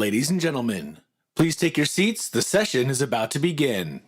Ladies and gentlemen, please take your seats. The session is about to begin.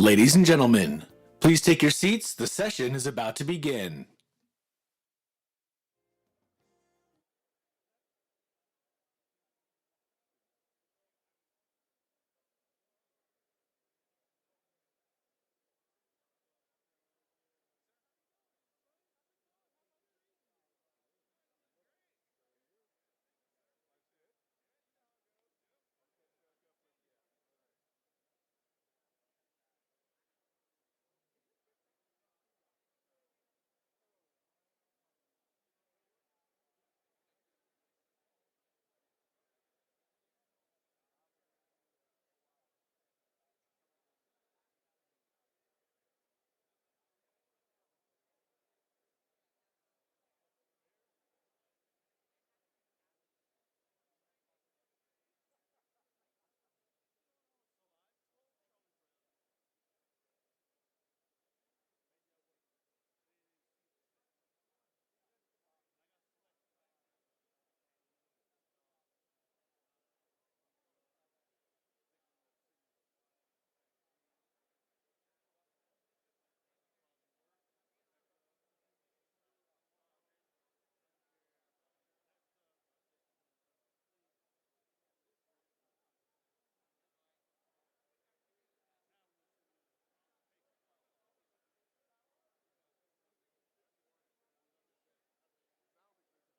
Ladies and gentlemen, please take your seats. The session is about to begin.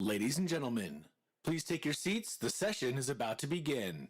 Ladies and gentlemen, please take your seats. The session is about to begin.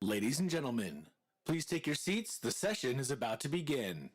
Ladies and gentlemen, please take your seats. The session is about to begin.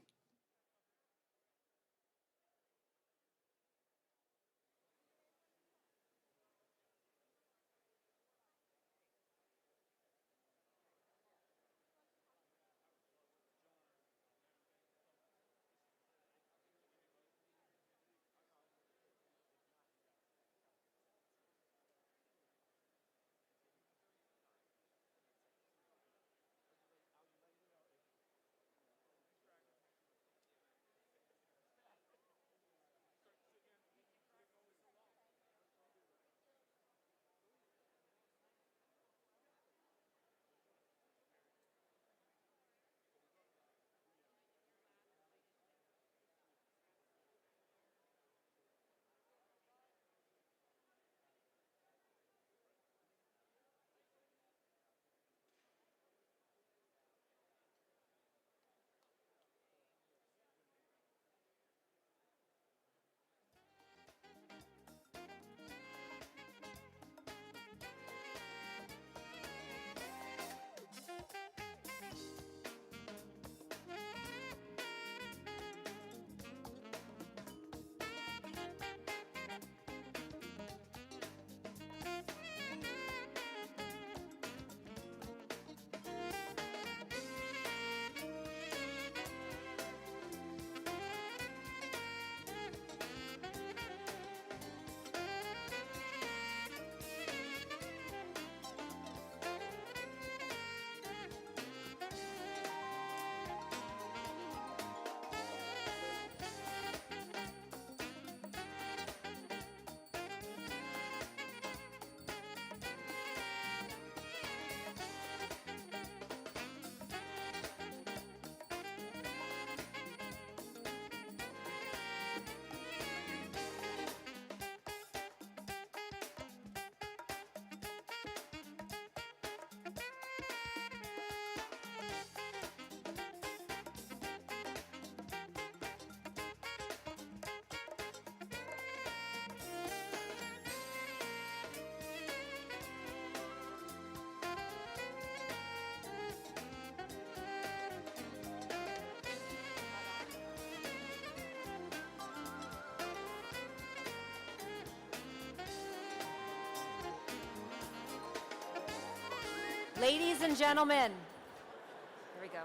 Ladies and gentlemen, here we go.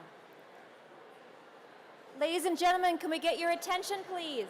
Ladies and gentlemen, can we get your attention, please?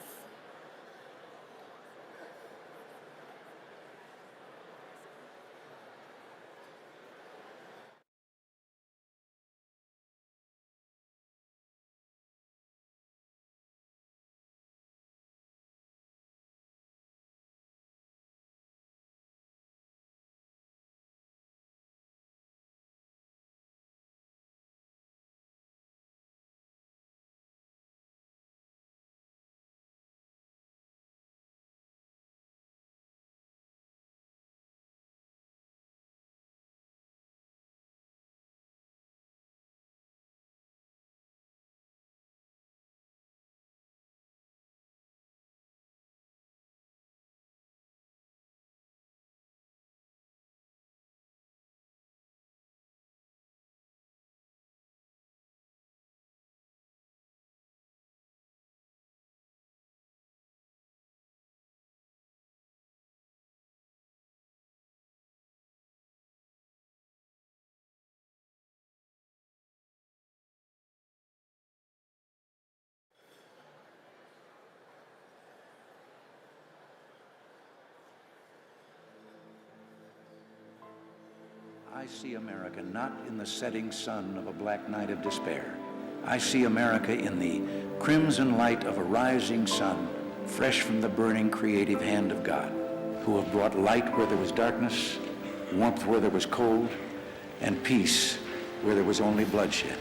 I see America not in the setting sun of a black night of despair. I see America in the crimson light of a rising sun, fresh from the burning creative hand of God, who have brought light where there was darkness, warmth where there was cold, and peace where there was only bloodshed.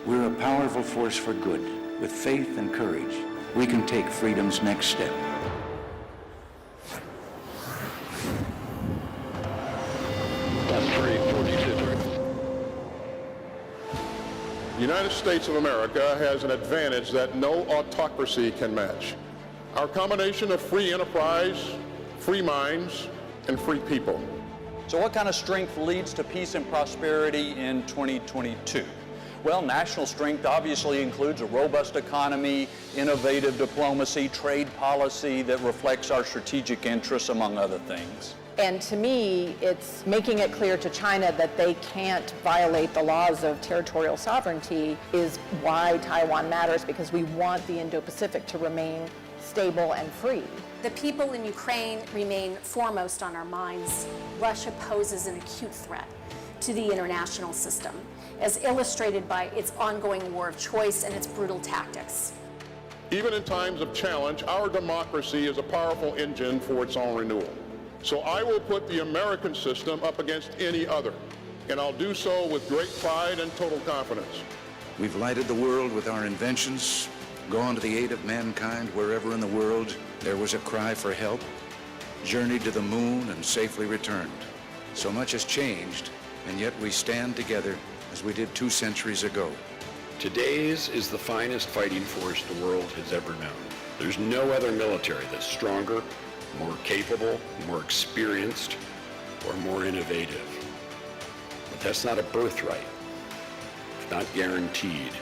We're a powerful force for good. With faith and courage, we can take freedom's next step. The United States of America has an advantage that no autocracy can match. Our combination of free enterprise, free minds, and free people. So what kind of strength leads to peace and prosperity in 2022? Well, national strength obviously includes a robust economy, innovative diplomacy, trade policy that reflects our strategic interests, among other things. And to me, it's making it clear to China that they can't violate the laws of territorial sovereignty is why Taiwan matters, because we want the Indo-Pacific to remain stable and free. The people in Ukraine remain foremost on our minds. Russia poses an acute threat to the international system, as illustrated by its ongoing war of choice and its brutal tactics. Even in times of challenge, our democracy is a powerful engine for its own renewal. So I will put the American system up against any other, and I'll do so with great pride and total confidence. We've lighted the world with our inventions, gone to the aid of mankind wherever in the world there was a cry for help, journeyed to the moon and safely returned. So much has changed, and yet we stand together as we did 2 centuries ago. Today's is the finest fighting force the world has ever known. There's no other military that's stronger, more capable, more experienced, or more innovative. But that's not a birthright. It's not guaranteed.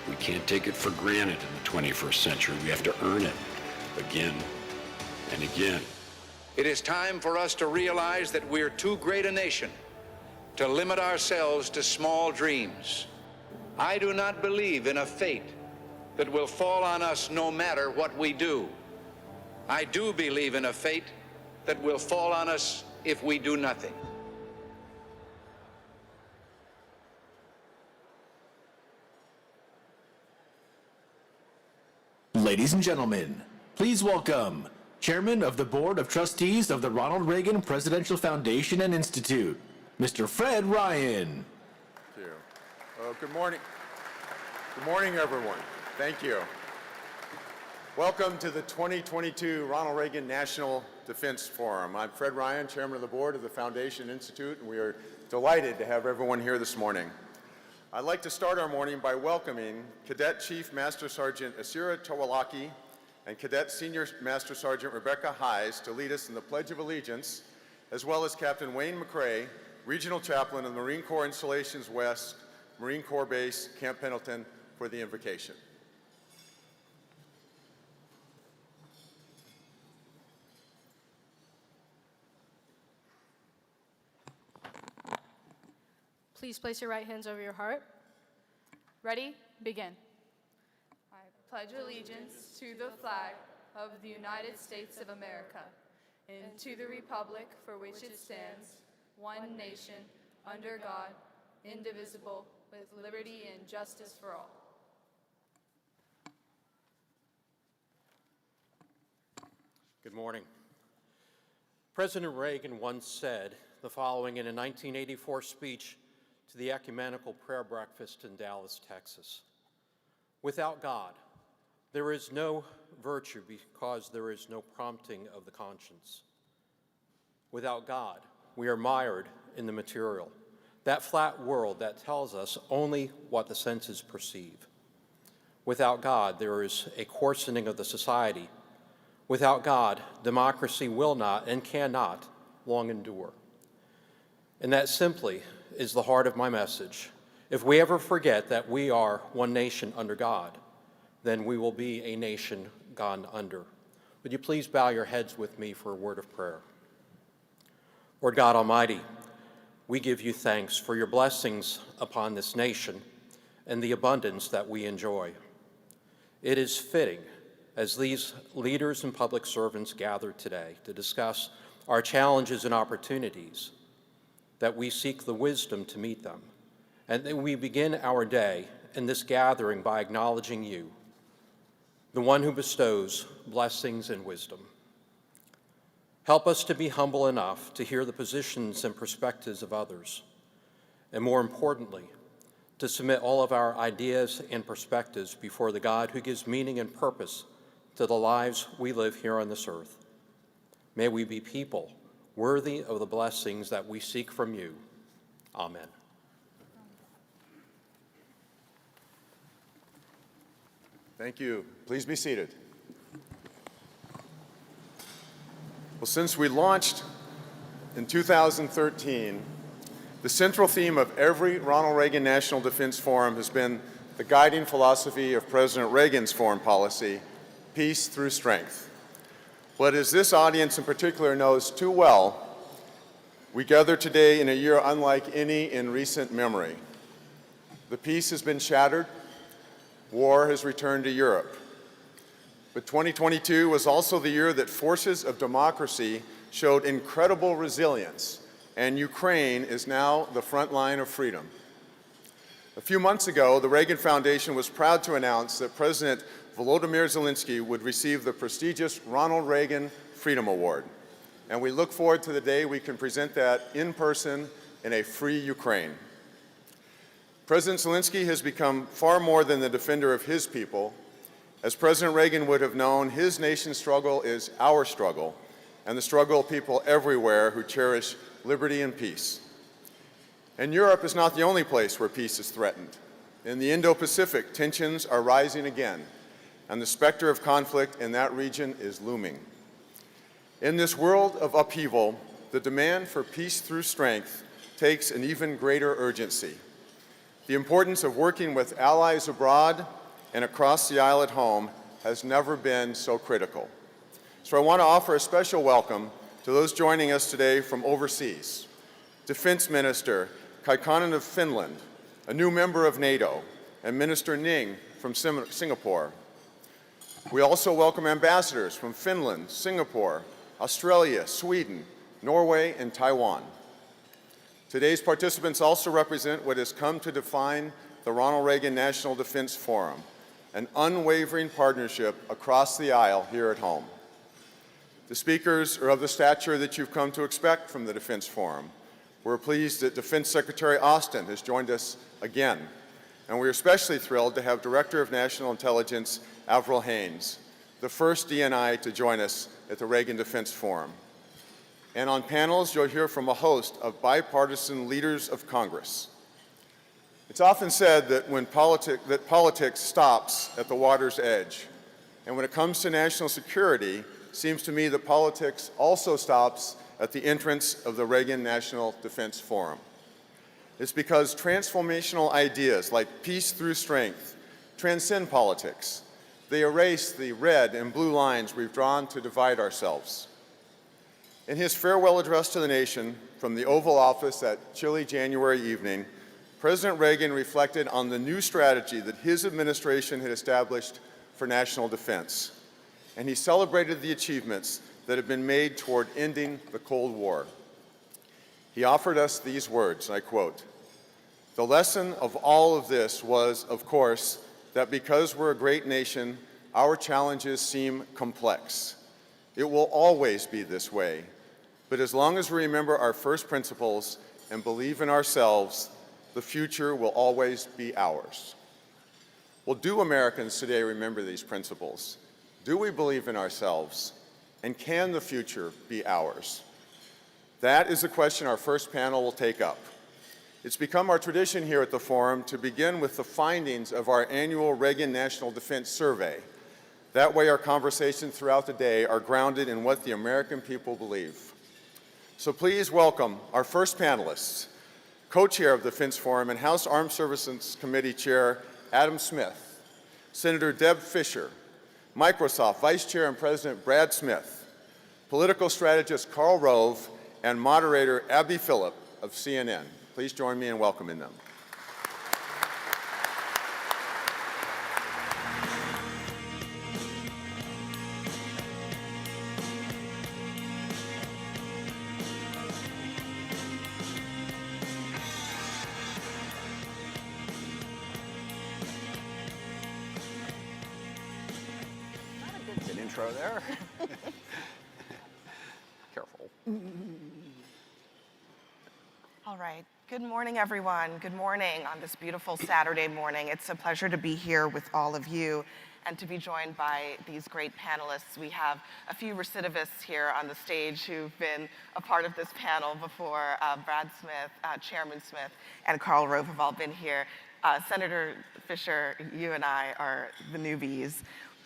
We can't take it for granted in the 21st century. We have to earn it again and again. It is time for us to realize that we're too great a nation to limit ourselves to small dreams. I do not believe in a fate that will fall on us no matter what we do. I do believe in a fate that will fall on us if we do nothing. Ladies and gentlemen, please welcome Chairman of the Board of Trustees of the Ronald Reagan Presidential Foundation and Institute, Mr. Fred Ryan. Thank you. Good morning. Good morning, everyone. Thank you. Welcome to the 2022 Ronald Reagan National Defense Forum. I'm Fred Ryan, Chairman of the Board of the Foundation Institute, and we are delighted to have everyone here this morning. I'd like to start our morning by welcoming Cadet Chief Master Sergeant Asira Tawalaki and Cadet Senior Master Sergeant Rebecca Hayes to lead us in the Pledge of Allegiance, as well as Captain Wayne McCrae, Regional Chaplain of the Marine Corps Installations West, Marine Corps Base, Camp Pendleton, for the invocation. Please place your right hands over your heart. Ready? Begin. I pledge allegiance to the flag of the United States of America and to the republic for which it stands, one nation, under God, indivisible, with liberty and justice for all. Good morning. President Reagan once said the following in a 1984 speech to the Ecumenical Prayer Breakfast in Dallas, Texas. Without God, there is no virtue because there is no prompting of the conscience. Without God, we are mired in the material, that flat world that tells us only what the senses perceive. Without God, there is a coarsening of the society. Without God, democracy will not and cannot long endure. And that simply is the heart of my message. If we ever forget that we are one nation under God, then we will be a nation gone under. Would you please bow your heads with me for a word of prayer? Lord God Almighty, we give you thanks for your blessings upon this nation and the abundance that we enjoy. It is fitting, as these leaders and public servants gather today to discuss our challenges and opportunities, that we seek the wisdom to meet them, and that we begin our day in this gathering by acknowledging you, the one who bestows blessings and wisdom. Help us to be humble enough to hear the positions and perspectives of others, and more importantly, to submit all of our ideas and perspectives before the God who gives meaning and purpose to the lives we live here on this earth. May we be people worthy of the blessings that we seek from you. Amen. Thank you. Please be seated. Well, since we launched in 2013, the central theme of every Ronald Reagan National Defense Forum has been the guiding philosophy of President Reagan's foreign policy, peace through strength. But as this audience in particular knows too well, we gather today in a year unlike any in recent memory. The peace has been shattered. War has returned to Europe. But 2022 was also the year that forces of democracy showed incredible resilience, and Ukraine is now the front line of freedom. A few months ago, the Reagan Foundation was proud to announce that President Volodymyr Zelensky would receive the prestigious Ronald Reagan Freedom Award. And we look forward to the day we can present that in person in a free Ukraine. President Zelensky has become far more than the defender of his people. As President Reagan would have known, his nation's struggle is our struggle, and the struggle of people everywhere who cherish liberty and peace. And Europe is not the only place where peace is threatened. In the Indo-Pacific, tensions are rising again, and the specter of conflict in that region is looming. In this world of upheaval, the demand for peace through strength takes an even greater urgency. The importance of working with allies abroad and across the aisle at home has never been so critical. So I want to offer a special welcome to those joining us today from overseas. Defense Minister Kaikkonen of Finland, a new member of NATO, and Minister Ning from Singapore. We also welcome ambassadors from Finland, Singapore, Australia, Sweden, Norway, and Taiwan. Today's participants also represent what has come to define the Ronald Reagan National Defense Forum, an unwavering partnership across the aisle here at home. The speakers are of the stature that you've come to expect from the Defense Forum. We're pleased that Defense Secretary Austin has joined us again, and we're especially thrilled to have Director of National Intelligence Avril Haines, the first DNI to join us at the Reagan Defense Forum. And on panels, you'll hear from a host of bipartisan leaders of Congress. It's often said that politics stops at the water's edge. And when it comes to national security, it seems to me that politics also stops at the entrance of the Reagan National Defense Forum. It's because transformational ideas like peace through strength transcend politics. They erase the red and blue lines we've drawn to divide ourselves. In his farewell address to the nation from the Oval Office that chilly January evening, President Reagan reflected on the new strategy that his administration had established for national defense, and he celebrated the achievements that have been made toward ending the Cold War. He offered us these words, and I quote, "The lesson of all of this was, of course, that because we're a great nation, our challenges seem complex. It will always be this way. But as long as we remember our first principles and believe in ourselves, the future will always be ours." Well, do Americans today remember these principles? Do we believe in ourselves? And can the future be ours? That is the question our first panel will take up. It's become our tradition here at the Forum to begin with the findings of our annual Reagan National Defense Survey. That way our conversations throughout the day are grounded in what the American people believe. So please welcome our first panelists, co-chair of the Defense Forum and House Armed Services Committee Chair Adam Smith, Senator Deb Fischer, Microsoft Vice Chair and President Brad Smith, political strategist Karl Rove, and moderator Abby Phillip of CNN. Please join me in welcoming them. intro there. Careful. All right. Good morning, everyone. Good morning on this beautiful Saturday morning. It's a pleasure to be here with all of you and to be joined by these great panelists. We have a few recidivists here on the stage who've been a part of this panel before. Brad Smith, Chairman Smith, and Karl Rove have all been here. Senator Fischer, you and I are the newbies.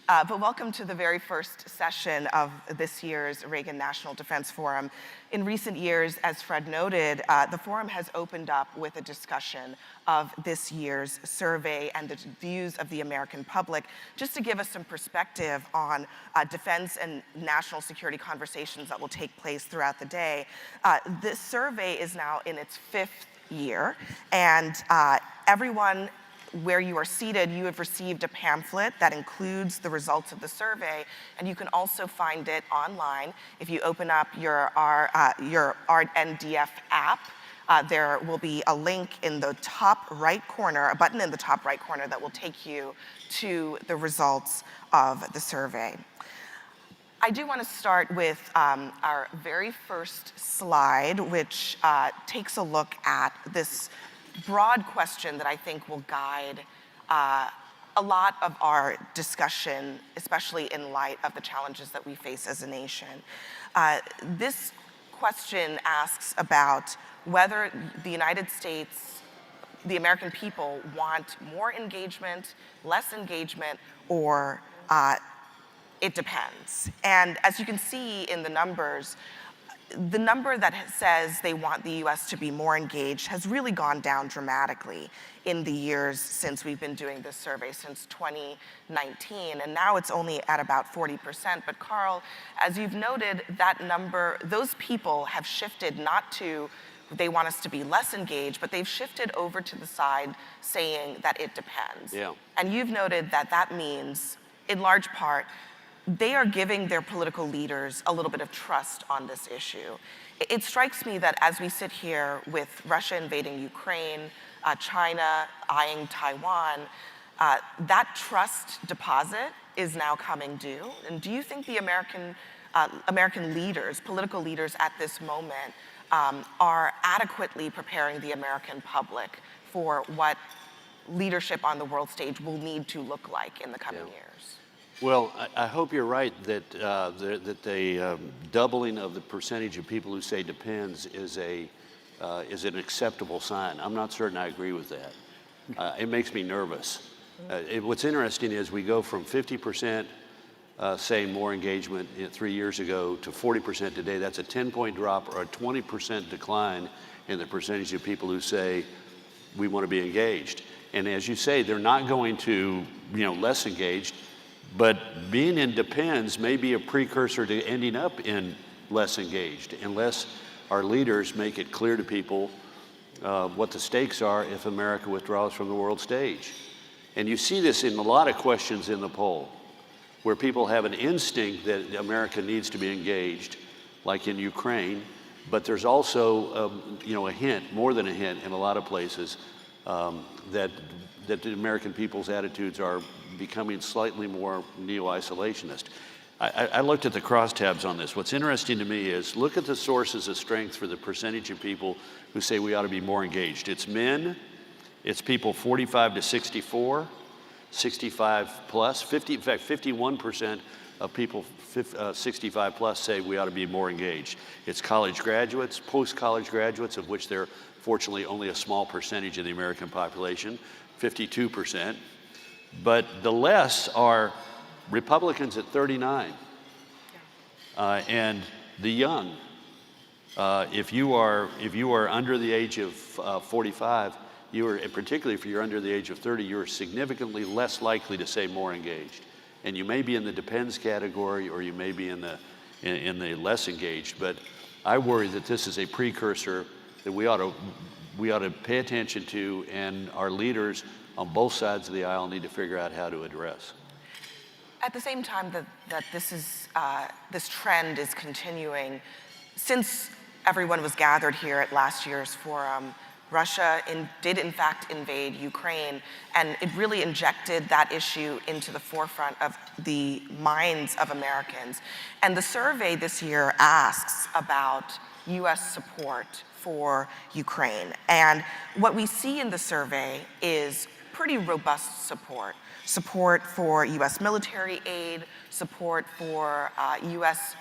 But welcome to the very first session of this year's Reagan National Defense Forum. In recent years, as Fred noted, the forum has opened up with a discussion of this year's survey and the views of the American public, just to give us some perspective on defense and national security conversations that will take place throughout the day. This survey is now in its 5th year, and everyone where you are seated, you have received a pamphlet that includes the results of the survey, and you can also find it online. If you open up your RNDF app, there will be a link in the top right corner, a button in the top right corner that will take you to the results of the survey. I do want to start with our very first slide, which takes a look at this broad question that I think will guide a lot of our discussion, especially in light of the challenges that we face as a nation. This question asks about whether the United States, the American people, want more engagement, less engagement, or it depends. And as you can see in the numbers, the number that says they want the US to be more engaged has really gone down dramatically in the years since we've been doing this survey, since 2019, and now it's only at about 40%. But Karl, as you've noted, that number, those people have shifted not to, they want us to be less engaged, but they've shifted over to the side saying that it depends. Yeah. And you've noted that that means, in large part, they are giving their political leaders a little bit of trust on this issue. It strikes me that as we sit here with Russia invading Ukraine, China eyeing Taiwan, that trust deposit is now coming due. And do you think the American leaders, political leaders at this moment, are adequately preparing the American public for what leadership on the world stage will need to look like in the coming years? Well, I hope you're right that the doubling of the percentage of people who say depends is an acceptable sign. I'm not certain I agree with that. It makes me nervous. What's interesting is we go from 50% saying more engagement 3 years ago to 40% today. That's a 10-point drop or a 20% decline in the percentage of people who say we want to be engaged. And as you say, they're not going to, less engaged. But being in depends may be a precursor to ending up in less engaged, unless our leaders make it clear to people what the stakes are if America withdraws from the world stage. And you see this in a lot of questions in the poll, where people have an instinct that America needs to be engaged, like in Ukraine, but there's also a hint, more than a hint in a lot of places, that the American people's attitudes are becoming slightly more neo-isolationist. I looked at the crosstabs on this. What's interesting to me is look at the sources of strength for the percentage of people who say we ought to be more engaged. It's men, it's people 45 to 64, 65 plus, in fact, 51% of people 65 plus say we ought to be more engaged. It's college graduates, post-college graduates, of which they're fortunately only a small percentage of the American population, 52%. But the less are Republicans at 39, and the young. If you are under the age of 45, particularly if you're under the age of 30, you're significantly less likely to say more engaged. And you may be in the depends category, or you may be in the less engaged. But I worry that this is a precursor that we ought to pay attention to, and our leaders on both sides of the aisle need to figure out how to address. At the same time that this trend is continuing, since everyone was gathered here at last year's forum, Russia did in fact invade Ukraine, and it really injected that issue into the forefront of the minds of Americans. And the survey this year asks about US support for Ukraine. And what we see in the survey is pretty robust support. Support for US military aid, support for US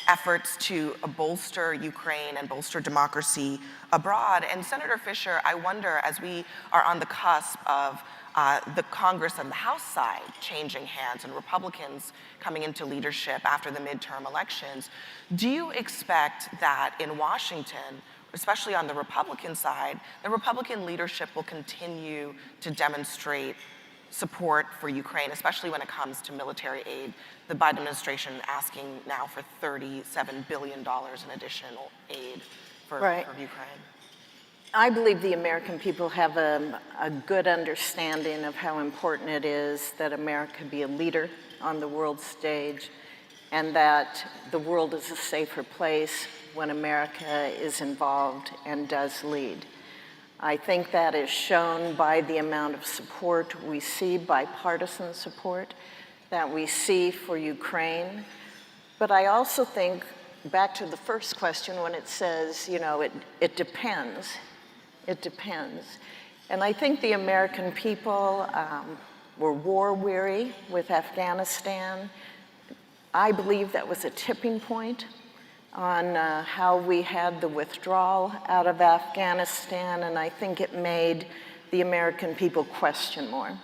efforts to bolster Ukraine and bolster democracy abroad. And Senator Fischer, I wonder, as we are on the cusp of the Congress and the House side changing hands and Republicans coming into leadership after the midterm elections, do you expect that in Washington, especially on the Republican side, the Republican leadership will continue to demonstrate support for Ukraine, especially when it comes to military aid? The Biden administration asking now for $37 billion in additional aid for Ukraine. I believe the American people have a good understanding of how important it is that America be a leader on the world stage, and that the world is a safer place when America is involved and does lead. I think that is shown by the amount of support we see, bipartisan support, that we see for Ukraine. But I also think, back to the first question when it says, you know, it depends. It depends. And I think the American people were war weary with Afghanistan. I believe that was a tipping point on how we had the withdrawal out of Afghanistan, and I think it made the American people question more.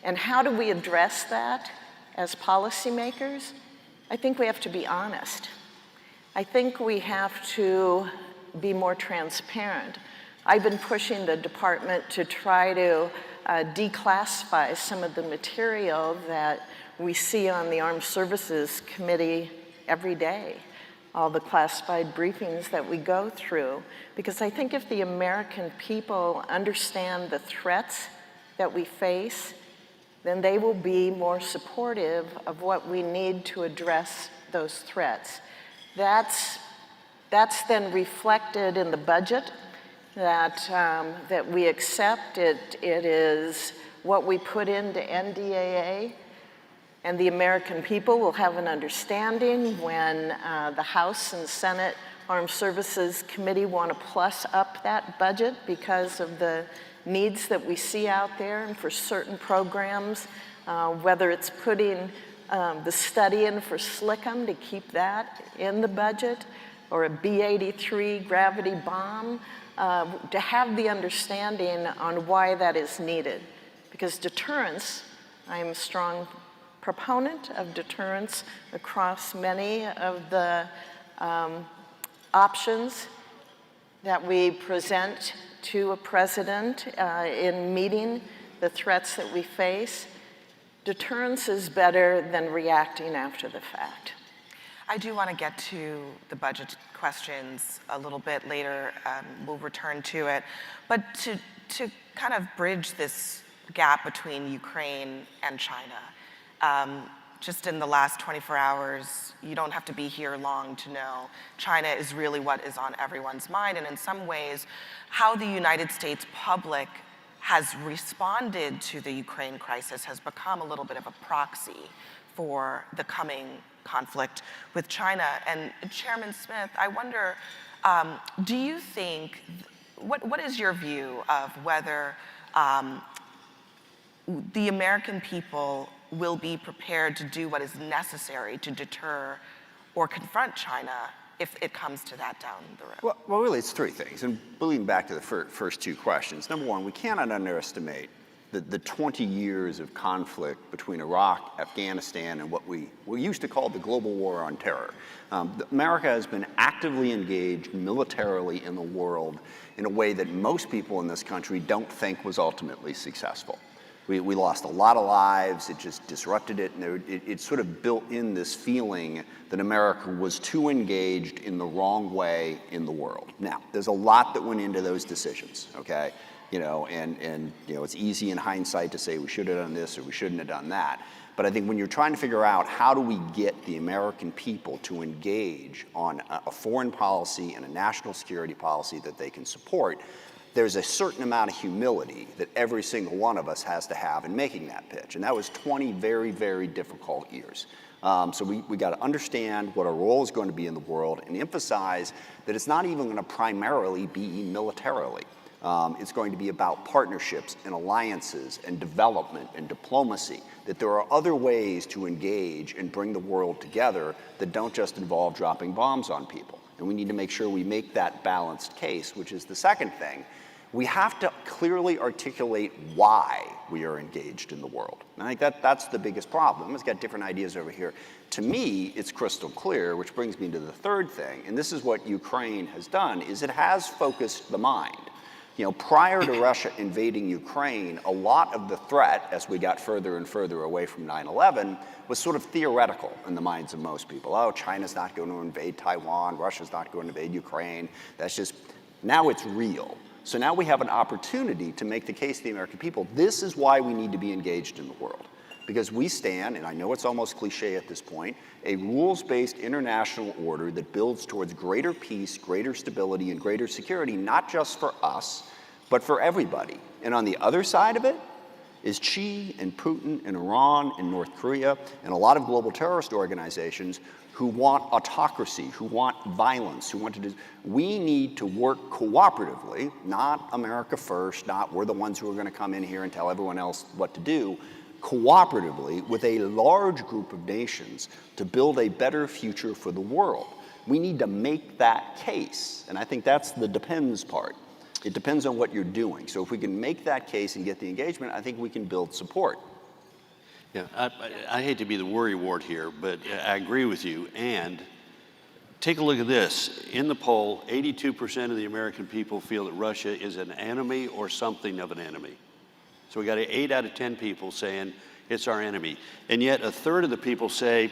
And how do we address that as policymakers? I think we have to be honest. I think we have to be more transparent. I've been pushing the department to try to declassify some of the material that we see on the Armed Services Committee every day, all the classified briefings that we go through, because I think if the American people understand the threats that we face, then they will be more supportive of what we need to address those threats. That's then reflected in the budget that we accept. It is what we put into NDAA, and the American people will have an understanding when the House and Senate Armed Services Committee want to plus up that budget because of the needs that we see out there and for certain programs, whether it's putting the study in for SLCM to keep that in the budget, or a B-83 gravity bomb, to have the understanding on why that is needed. Because deterrence, I'm a strong proponent of deterrence across many of the options that we present to a president in meeting the threats that we face. Deterrence is better than reacting after the fact. I do want to get to the budget questions a little bit later. We'll return to it. But to kind of bridge this gap between Ukraine and China, just in the last 24 hours, you don't have to be here long to know China is really what is on everyone's mind. And in some ways, how the United States public has responded to the Ukraine crisis has become a little bit of a proxy for the coming conflict with China. And Chairman Smith, I wonder, do you think, what is your view of whether the American people will be prepared to do what is necessary to deter or confront China if it comes to that down the road? Well, really, it's three things. And leading back to the first two questions. Number one, we cannot underestimate the 20 years of conflict between Iraq, Afghanistan, and what we used to call the global war on terror. America has been actively engaged militarily in the world in a way that most people in this country don't think was ultimately successful. We lost a lot of lives, it just disrupted it, and it sort of built in this feeling that America was too engaged in the wrong way in the world. Now, there's a lot that went into those decisions, okay? And it's easy in hindsight to say we should have done this or we shouldn't have done that. But I think when you're trying to figure out how do we get the American people to engage on a foreign policy and a national security policy that they can support, there's a certain amount of humility that every single one of us has to have in making that pitch. And that was 20 very, very difficult years. So we got to understand what our role is going to be in the world and emphasize that it's not even going to primarily be militarily. It's going to be about partnerships and alliances and development and diplomacy, that there are other ways to engage and bring the world together that don't just involve dropping bombs on people. And we need to make sure we make that balanced case, which is the second thing. We have to clearly articulate why we are engaged in the world. And I think that's the biggest problem. It's got different ideas over here. To me, it's crystal clear, which brings me to the third thing, and this is what Ukraine has done, is it has focused the mind. You know, prior to Russia invading Ukraine, a lot of the threat, as we got further and further away from 9/11, was sort of theoretical in the minds of most people. Oh, China's not going to invade Taiwan, Russia's not going to invade Ukraine. That's just, now it's real. So now we have an opportunity to make the case to the American people, this is why we need to be engaged in the world. Because we stand, and I know it's almost cliche at this point, a rules-based international order that builds towards greater peace, greater stability, and greater security, not just for us, but for everybody. And on the other side of it is Xi and Putin and Iran and North Korea and a lot of global terrorist organizations who want autocracy, who want violence, who want to do. We need to work cooperatively, not America first, not we're the ones who are going to come in here and tell everyone else what to do, cooperatively with a large group of nations to build a better future for the world. We need to make that case, and I think that's the depends part. It depends on what you're doing. So if we can make that case and get the engagement, I think we can build support. Yeah, I hate to be the worry wart here, but I agree with you. And take a look at this. In the poll, 82% of the American people feel that Russia is an enemy or something of an enemy. So we got 8 out of 10 people saying it's our enemy. And yet a third of the people say,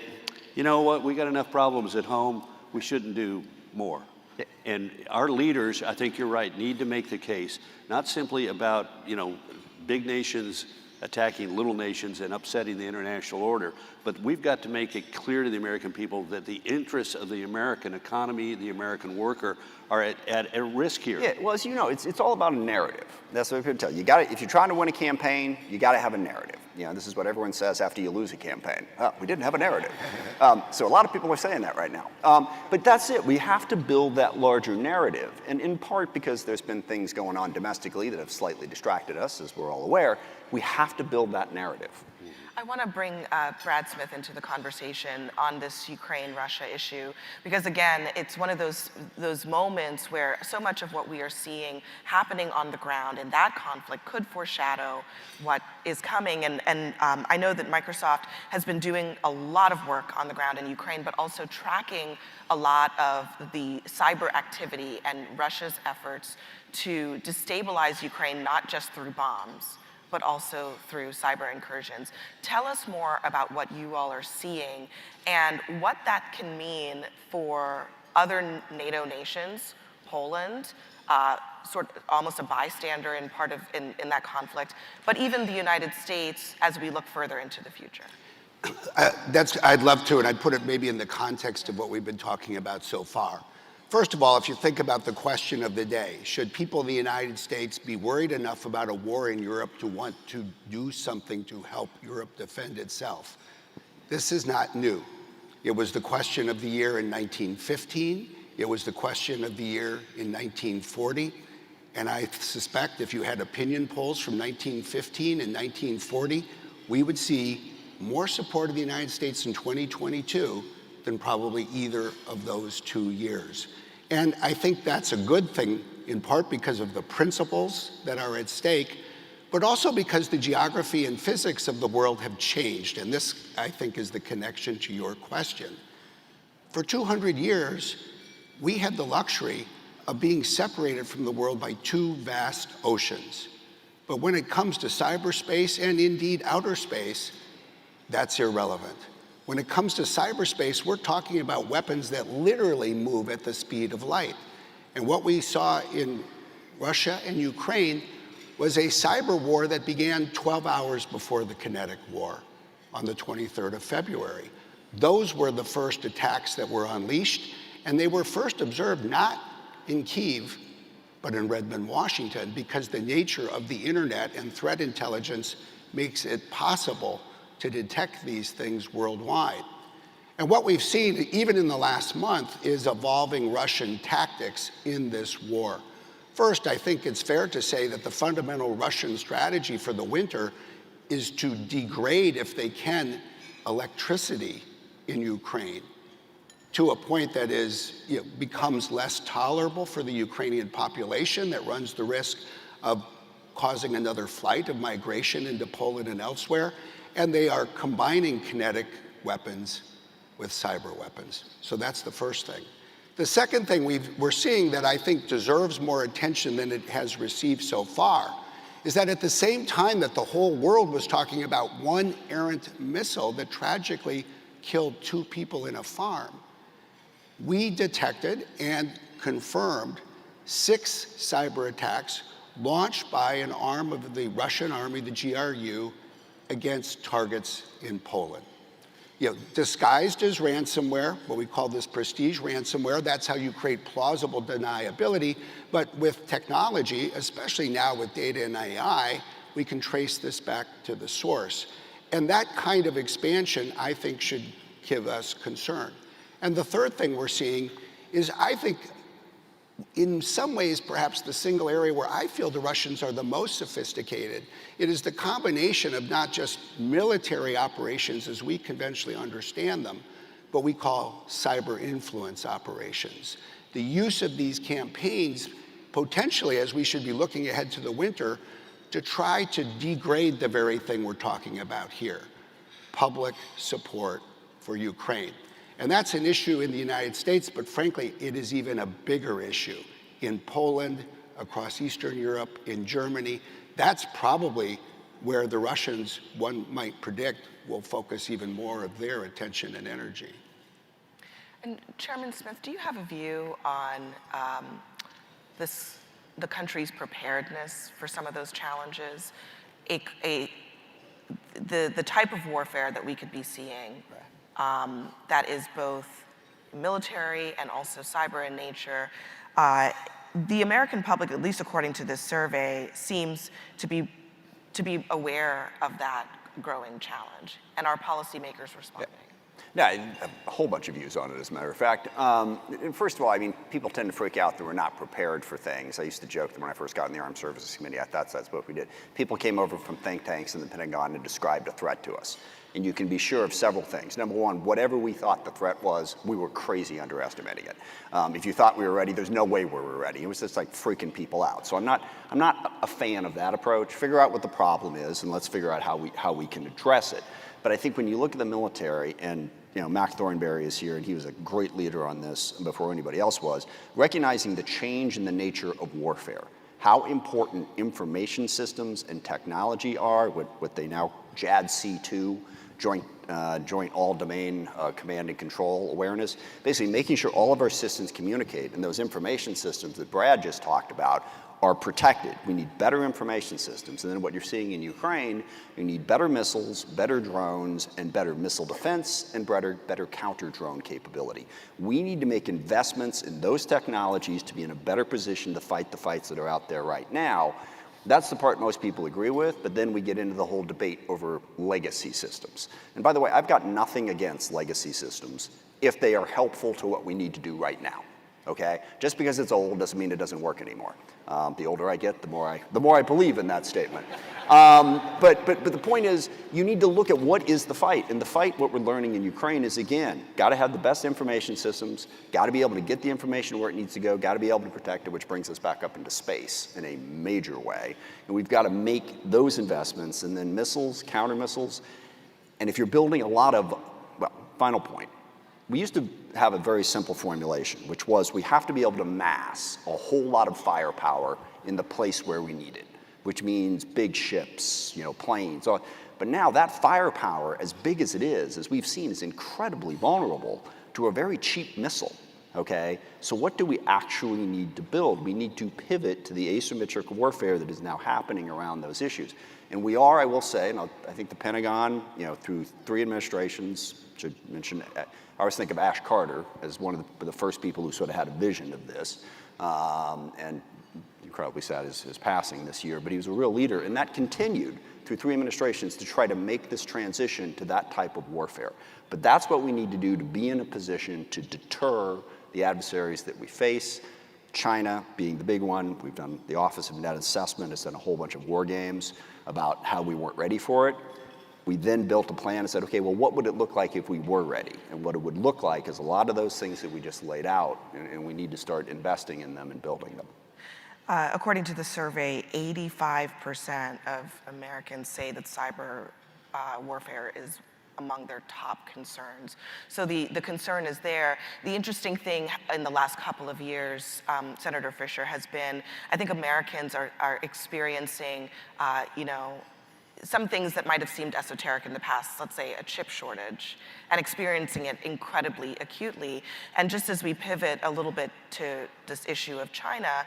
you know what, we got enough problems at home, we shouldn't do more. And our leaders, I think you're right, need to make the case, not simply about, you know, big nations attacking little nations and upsetting the international order, but we've got to make it clear to the American people that the interests of the American economy, the American worker, are at risk here. Yeah, well, as you know, it's all about a narrative. That's what I'm going to tell you. If you're trying to win a campaign, you got to have a narrative. You know, this is what everyone says after you lose a campaign. Oh, we didn't have a narrative. So a lot of people are saying that right now. But that's it. We have to build that larger narrative. And in part because there's been things going on domestically that have slightly distracted us, as we're all aware, we have to build that narrative. I want to bring Brad Smith into the conversation on this Ukraine-Russia issue, because again, it's one of those moments where so much of what we are seeing happening on the ground in that conflict could foreshadow what is coming. And I know that Microsoft has been doing a lot of work on the ground in Ukraine, but also tracking a lot of the cyber activity and Russia's efforts to destabilize Ukraine, not just through bombs, but also through cyber incursions. Tell us more about what you all are seeing and what that can mean for other NATO nations, Poland, sort of almost a bystander in that conflict, but even the United States as we look further into the future. I'd love to, and I'd put it maybe in the context of what we've been talking about so far. First of all, if you think about the question of the day, should people in the United States be worried enough about a war in Europe to want to do something to help Europe defend itself? This is not new. It was the question of the year in 1915. It was the question of the year in 1940. And I suspect if you had opinion polls from 1915 and 1940, we would see more support of the United States in 2022 than probably either of those 2 years. And I think that's a good thing, in part because of the principles that are at stake, but also because the geography and physics of the world have changed. And this, I think, is the connection to your question. For 200 years, we had the luxury of being separated from the world by 2 vast oceans. But when it comes to cyberspace and indeed outer space, that's irrelevant. When it comes to cyberspace, we're talking about weapons that literally move at the speed of light. And what we saw in Russia and Ukraine was a cyber war that began 12 hours before the kinetic war on the 23rd of February. Those were the first attacks that were unleashed, and they were first observed not in Kyiv, but in Redmond, Washington, because the nature of the internet and threat intelligence makes it possible to detect these things worldwide. And what we've seen, even in the last month, is evolving Russian tactics in this war. First, I think it's fair to say that the fundamental Russian strategy for the winter is to degrade, if they can, electricity in Ukraine to a point that becomes less tolerable for the Ukrainian population, that runs the risk of causing another flight of migration into Poland and elsewhere. And they are combining kinetic weapons with cyber weapons. So that's the first thing. The second thing we're seeing that I think deserves more attention than it has received so far is that at the same time that the whole world was talking about one errant missile that tragically killed 2 people in a farm, we detected and confirmed 6 cyber attacks launched by an arm of the Russian army, the GRU, against targets in Poland. Disguised as ransomware, what we call this prestige ransomware. That's how you create plausible deniability. But with technology, especially now with data and AI, we can trace this back to the source. And that kind of expansion, I think, should give us concern. And the third thing we're seeing is, I think, in some ways, perhaps the single area where I feel the Russians are the most sophisticated. It is the combination of not just military operations as we conventionally understand them, but we call cyber influence operations. The use of these campaigns, potentially, as we should be looking ahead to the winter, to try to degrade the very thing we're talking about here, public support for Ukraine. And that's an issue in the United States, but frankly, it is even a bigger issue in Poland, across Eastern Europe, in Germany. That's probably where the Russians, one might predict, will focus even more of their attention and energy. And Chairman Smith, do you have a view on the country's preparedness for some of those challenges? The type of warfare that we could be seeing, that is both military and also cyber in nature. The American public, at least according to this survey, seems to be aware of that growing challenge, and are policymakers responding? Yeah, I have a whole bunch of views on it, as a matter of fact. First of all, I mean, people tend to freak out that we're not prepared for things. I used to joke that when I first got in the Armed Services Committee, I thought that's what we did. People came over from think tanks in the Pentagon and described a threat to us. And you can be sure of several things. Number one, whatever we thought the threat was, we were crazy underestimating it. If you thought we were ready, there's no way we were ready. It was just like freaking people out. So I'm not a fan of that approach. Figure out what the problem is, and let's figure out how we can address it. But I think when you look at the military, and Mac Thornberry is here, and he was a great leader on this before anybody else was, recognizing the change in the nature of warfare, how important information systems and technology are, what they now JADC2, Joint All-Domain Command and Control Awareness, basically making sure all of our systems communicate, and those information systems that Brad just talked about are protected. We need better information systems. And then what you're seeing in Ukraine, you need better missiles, better drones, and better missile defense, and better counter-drone capability. We need to make investments in those technologies to be in a better position to fight the fights that are out there right now. That's the part most people agree with, but then we get into the whole debate over legacy systems. And by the way, I've got nothing against legacy systems if they are helpful to what we need to do right now. Okay? Just because it's old doesn't mean it doesn't work anymore. The older I get, the more I believe in that statement. But the point is, you need to look at what is the fight. And the fight, what we're learning in Ukraine is, again, got to have the best information systems, got to be able to get the information where it needs to go, got to be able to protect it, which brings us back up into space in a major way. And we've got to make those investments, and then missiles, counter missiles. And if you're building a lot of, well, final point. We used to have a very simple formulation, which was we have to be able to mass a whole lot of firepower in the place where we need it, which means big ships, planes. But now that firepower, as big as it is, as we've seen, is incredibly vulnerable to a very cheap missile, okay? So what do we actually need to build? We need to pivot to the asymmetric warfare that is now happening around those issues. And we are, I will say, and I think the Pentagon, through 3 administrations, should mention, I always think of Ash Carter as one of the first people who sort of had a vision of this. And incredibly sad his passing this year, but he was a real leader, and that continued through 3 administrations to try to make this transition to that type of warfare. But that's what we need to do to be in a position to deter the adversaries that we face. China being the big one. We've done the Office of Net Assessment has done a whole bunch of war games about how we weren't ready for it. We then built a plan and said, okay, well, what would it look like if we were ready? And what it would look like is a lot of those things that we just laid out, and we need to start investing in them and building them. According to the survey, 85% of Americans say that cyber warfare is among their top concerns. So the concern is there. The interesting thing in the last couple of years, Senator Fischer, has been, I think Americans are experiencing, some things that might have seemed esoteric in the past, let's say a chip shortage, and experiencing it incredibly acutely. And just as we pivot a little bit to this issue of China,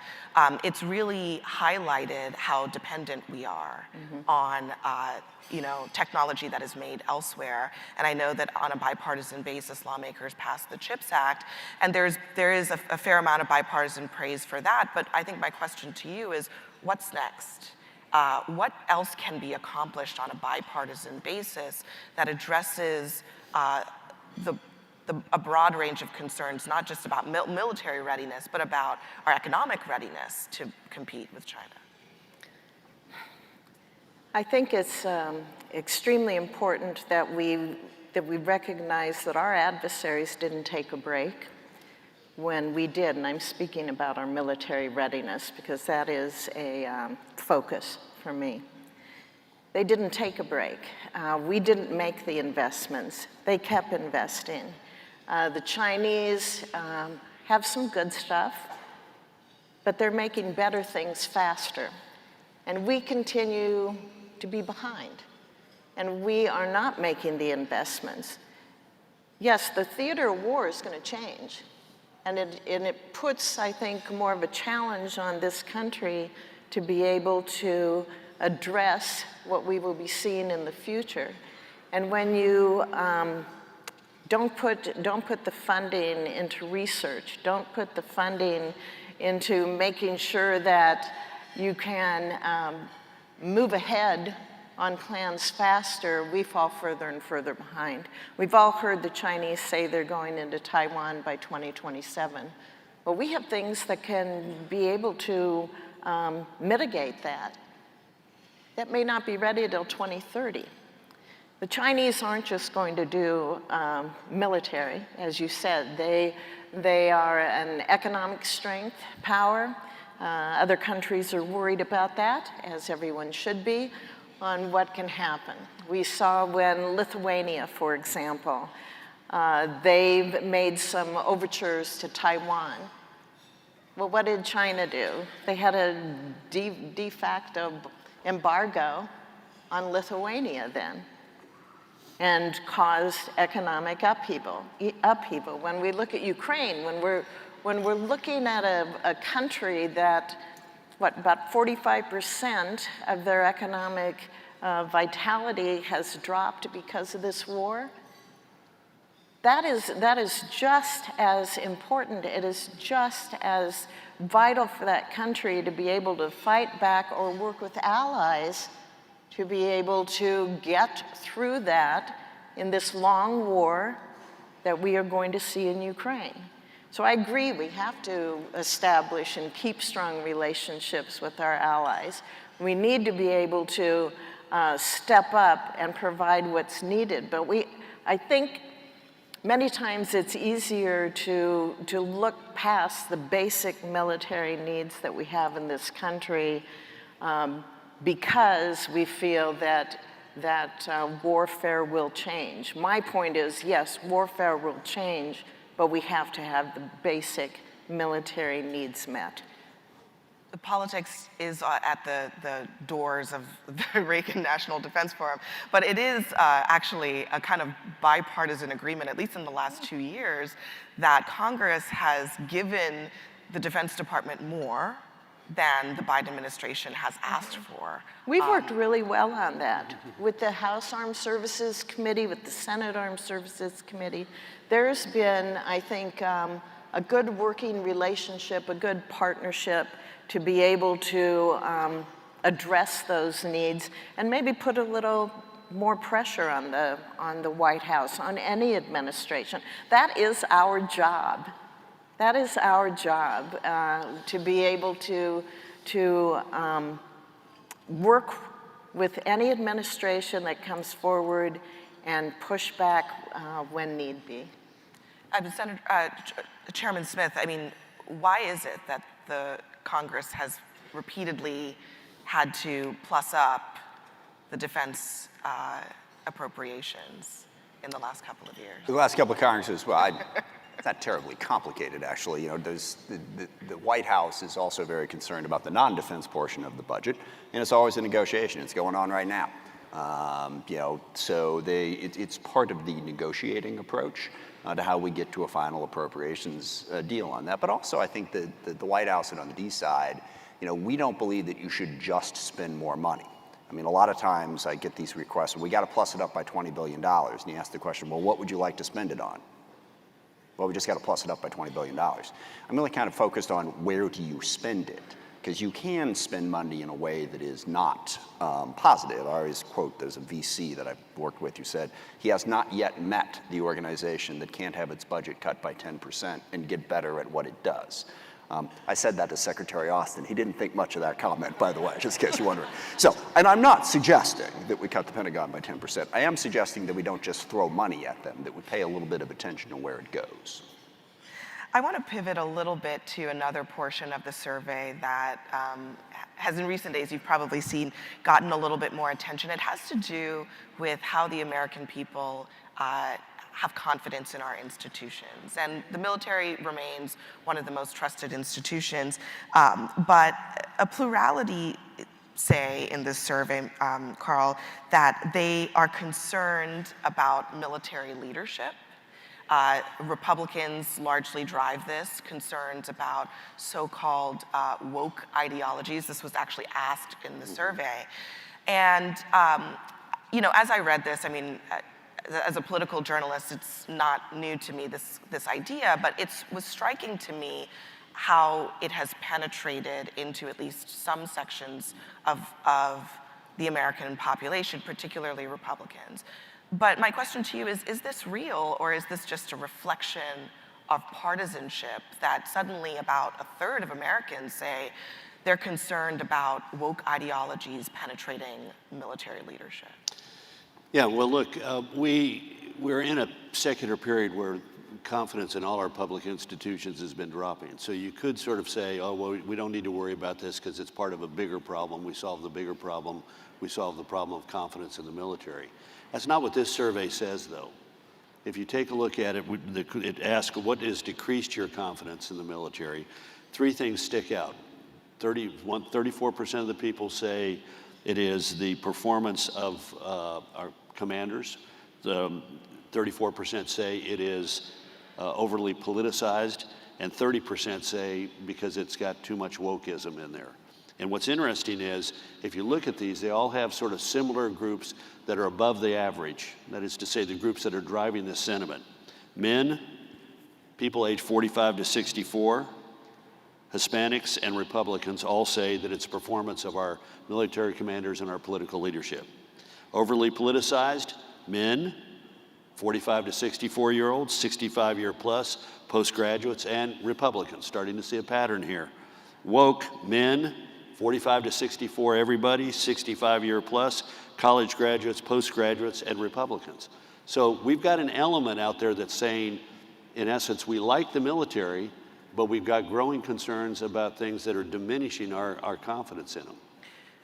it's really highlighted how dependent we are on technology that is made elsewhere. And I know that on a bipartisan basis, lawmakers passed the CHIPS Act, and there is a fair amount of bipartisan praise for that. But I think my question to you is, what's next? What else can be accomplished on a bipartisan basis that addresses a broad range of concerns, not just about military readiness, but about our economic readiness to compete with China? I think it's extremely important that we recognize that our adversaries didn't take a break when we did, and I'm speaking about our military readiness because that is a focus for me. They didn't take a break. We didn't make the investments. They kept investing. The Chinese have some good stuff, but they're making better things faster. And we continue to be behind. And we are not making the investments. Yes, the theater of war is going to change. And it puts, I think, more of a challenge on this country to be able to address what we will be seeing in the future. And when you don't put the funding into research, don't put the funding into making sure that you can move ahead on plans faster, we fall further and further behind. We've all heard the Chinese say they're going into Taiwan by 2027. But we have things that can be able to mitigate that. That may not be ready until 2030. The Chinese aren't just going to do military, as you said. They are an economic strength power. Other countries are worried about that, as everyone should be, on what can happen. We saw when Lithuania, for example, they've made some overtures to Taiwan. Well, what did China do? They had a de facto embargo on Lithuania then and caused economic upheaval. When we look at Ukraine, when we're looking at a country that, about 45% of their economic vitality has dropped because of this war, that is just as important. It is just as vital for that country to be able to fight back or work with allies to be able to get through that in this long war that we are going to see in Ukraine. So I agree, we have to establish and keep strong relationships with our allies. We need to be able to step up and provide what's needed. But I think many times it's easier to look past the basic military needs that we have in this country because we feel that warfare will change. My point is, yes, warfare will change, but we have to have the basic military needs met. The politics is at the doors of the Reagan National Defense Forum, but it is actually a kind of bipartisan agreement, at least in the last 2 years, that Congress has given the Defense Department more than the Biden administration has asked for. We've worked really well on that. With the House Armed Services Committee, with the Senate Armed Services Committee, there's been, I think, a good working relationship, a good partnership to be able to address those needs and maybe put a little more pressure on the White House, on any administration. That is our job. That is our job, to be able to work with any administration that comes forward and push back when need be. Chairman Smith, I mean, why is it that the Congress has repeatedly had to plus up the defense appropriations in the last couple of years? The last couple of Congresses, well, it's not terribly complicated, actually. You know, the White House is also very concerned about the non-defense portion of the budget, and it's always a negotiation. It's going on right now. You know, so it's part of the negotiating approach to how we get to a final appropriations deal on that. But also, I think that the White House and on the D side, you know, we don't believe that you should just spend more money. I mean, a lot of times I get these requests, we got to plus it up by $20 billion. And you ask the question, well, what would you like to spend it on? Well, we just got to plus it up by $20 billion. I'm really kind of focused on where do you spend it? Because you can spend money in a way that is not positive. I always quote, there's a VC that I've worked with who said, he has not yet met the organization that can't have its budget cut by 10% and get better at what it does. I said that to Secretary Austin. He didn't think much of that comment, by the way, just in case you're wondering. So, and I'm not suggesting that we cut the Pentagon by 10%. I am suggesting that we don't just throw money at them, that we pay a little bit of attention to where it goes. I want to pivot a little bit to another portion of the survey that has in recent days, you've probably seen, gotten a little bit more attention. It has to do with how the American people have confidence in our institutions. And the military remains one of the most trusted institutions, but a plurality say in this survey, Karl, that they are concerned about military leadership. Republicans largely drive this, concerns about so-called woke ideologies. This was actually asked in the survey. And, you know, as I read this, I mean, as a political journalist, it's not new to me, this idea, but it was striking to me how it has penetrated into at least some sections of the American population, particularly Republicans. But my question to you is this real, or is this just a reflection of partisanship that suddenly about a third of Americans say they're concerned about woke ideologies penetrating military leadership? Yeah, well, look, we're in a secular period where confidence in all our public institutions has been dropping. So you could sort of say, oh, well, we don't need to worry about this because it's part of a bigger problem. We solve the bigger problem. We solve the problem of confidence in the military. That's not what this survey says, though. If you take a look at it, it asks what has decreased your confidence in the military. Three things stick out. 34% of the people say it is the performance of our commanders. 34% say it is overly politicized, and 30% say because it's got too much wokeism in there. And what's interesting is, if you look at these, they all have sort of similar groups that are above the average. That is to say, the groups that are driving this sentiment. Men, people age 45 to 64, Hispanics and Republicans all say that it's performance of our military commanders and our political leadership. Overly politicized, men, 45 to 64-year-olds, 65-year plus, postgraduates, and Republicans, starting to see a pattern here. Woke, men, 45 to 64, everybody, 65-year plus, college graduates, postgraduates, and Republicans. So we've got an element out there that's saying, in essence, we like the military, but we've got growing concerns about things that are diminishing our confidence in them.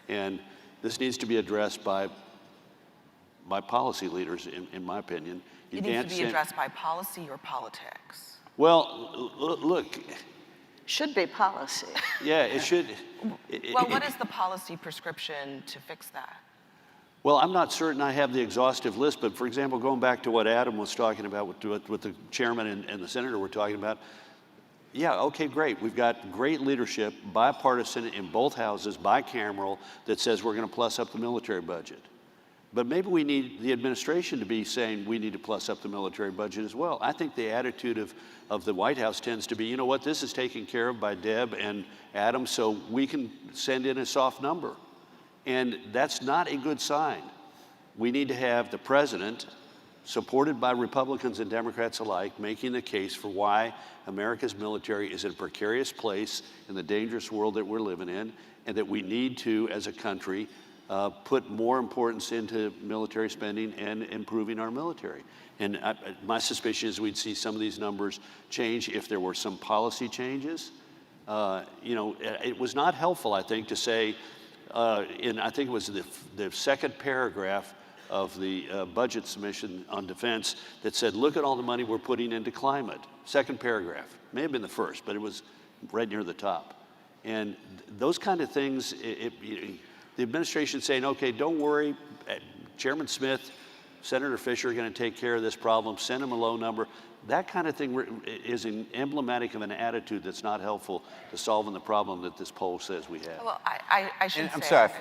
And this needs to be addressed by policy leaders, in my opinion. It needs to be addressed by policy or politics? Well, look. Should be policy. Yeah, it should. Well, what is the policy prescription to fix that? Well, I'm not certain I have the exhaustive list, but for example, going back to what Adam was talking about, what the chairman and the senator were talking about, yeah, okay, great. We've got great leadership, bipartisan in both houses, bicameral, that says we're going to plus up the military budget. But maybe we need the administration to be saying we need to plus up the military budget as well. I think the attitude of the White House tends to be, you know what, this is taken care of by Deb and Adam, so we can send in a soft number. And that's not a good sign. We need to have the president, supported by Republicans and Democrats alike, making the case for why America's military is in a precarious place in the dangerous world that we're living in, and that we need to, as a country, put more importance into military spending and improving our military. And my suspicion is we'd see some of these numbers change if there were some policy changes. You know, it was not helpful, I think, to say, I think it was the second paragraph of the budget submission on defense that said, look at all the money we're putting into climate. Second paragraph. May have been the first, but it was right near the top. And those kind of things, the administration saying, okay, don't worry, Chairman Smith, Senator Fischer are going to take care of this problem, send them a low number. That kind of thing is emblematic of an attitude that's not helpful to solving the problem that this poll says we have. Well, I should say. I'm sorry,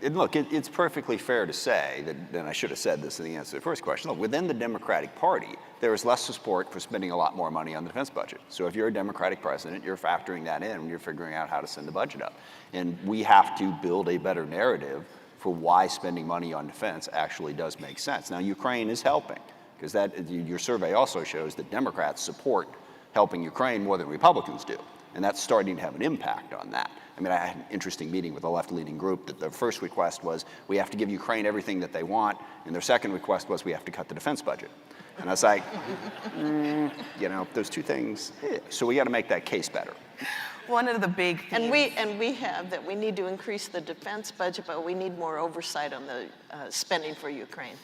look, it's perfectly fair to say that, and I should have said this in the answer to the first question, look, within the Democratic Party, there is less support for spending a lot more money on the defense budget. So if you're a Democratic president, you're factoring that in when you're figuring out how to send the budget up. And we have to build a better narrative for why spending money on defense actually does make sense. Now, Ukraine is helping, because your survey also shows that Democrats support helping Ukraine more than Republicans do. And that's starting to have an impact on that. I mean, I had an interesting meeting with a left-leaning group that their first request was, we have to give Ukraine everything that they want, and their second request was, we have to cut the defense budget. And I was like, you know, those two things, so we got to make that case better. One of the big things. And we have that we need to increase the defense budget, but we need more oversight on the spending for Ukraine.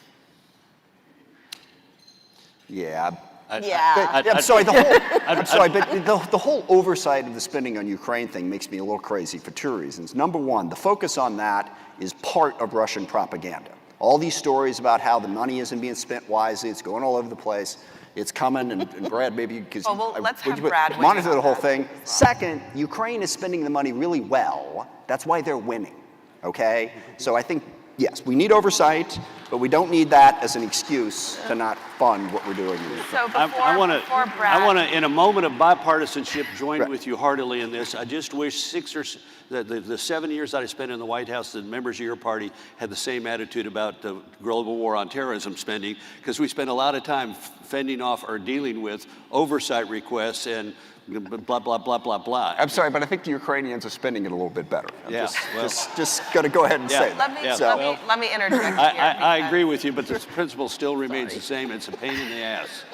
Yeah. Yeah. I'm sorry, but the whole oversight of the spending on Ukraine thing makes me a little crazy for two reasons. Number one, the focus on that is part of Russian propaganda. All these stories about how the money isn't being spent wisely, it's going all over the place, it's coming, and Brad, maybe because let's have Brad monitor the whole thing. Second, Ukraine is spending the money really well. That's why they're winning, okay? So I think, yes, we need oversight, but we don't need that as an excuse to not fund what we're doing. So I want to, in a moment of bipartisanship, join with you heartily in this. I just wish the 7 years that I spent in the White House, the members of your party had the same attitude about the global war on terrorism spending, because we spent a lot of time fending off or dealing with oversight requests and blah, blah, blah, blah, blah. I'm sorry, but I think the Ukrainians are spending it a little bit better. Just got to go ahead and say that. Let me interject here. I agree with you, but the principle still remains the same. It's a pain in the ass.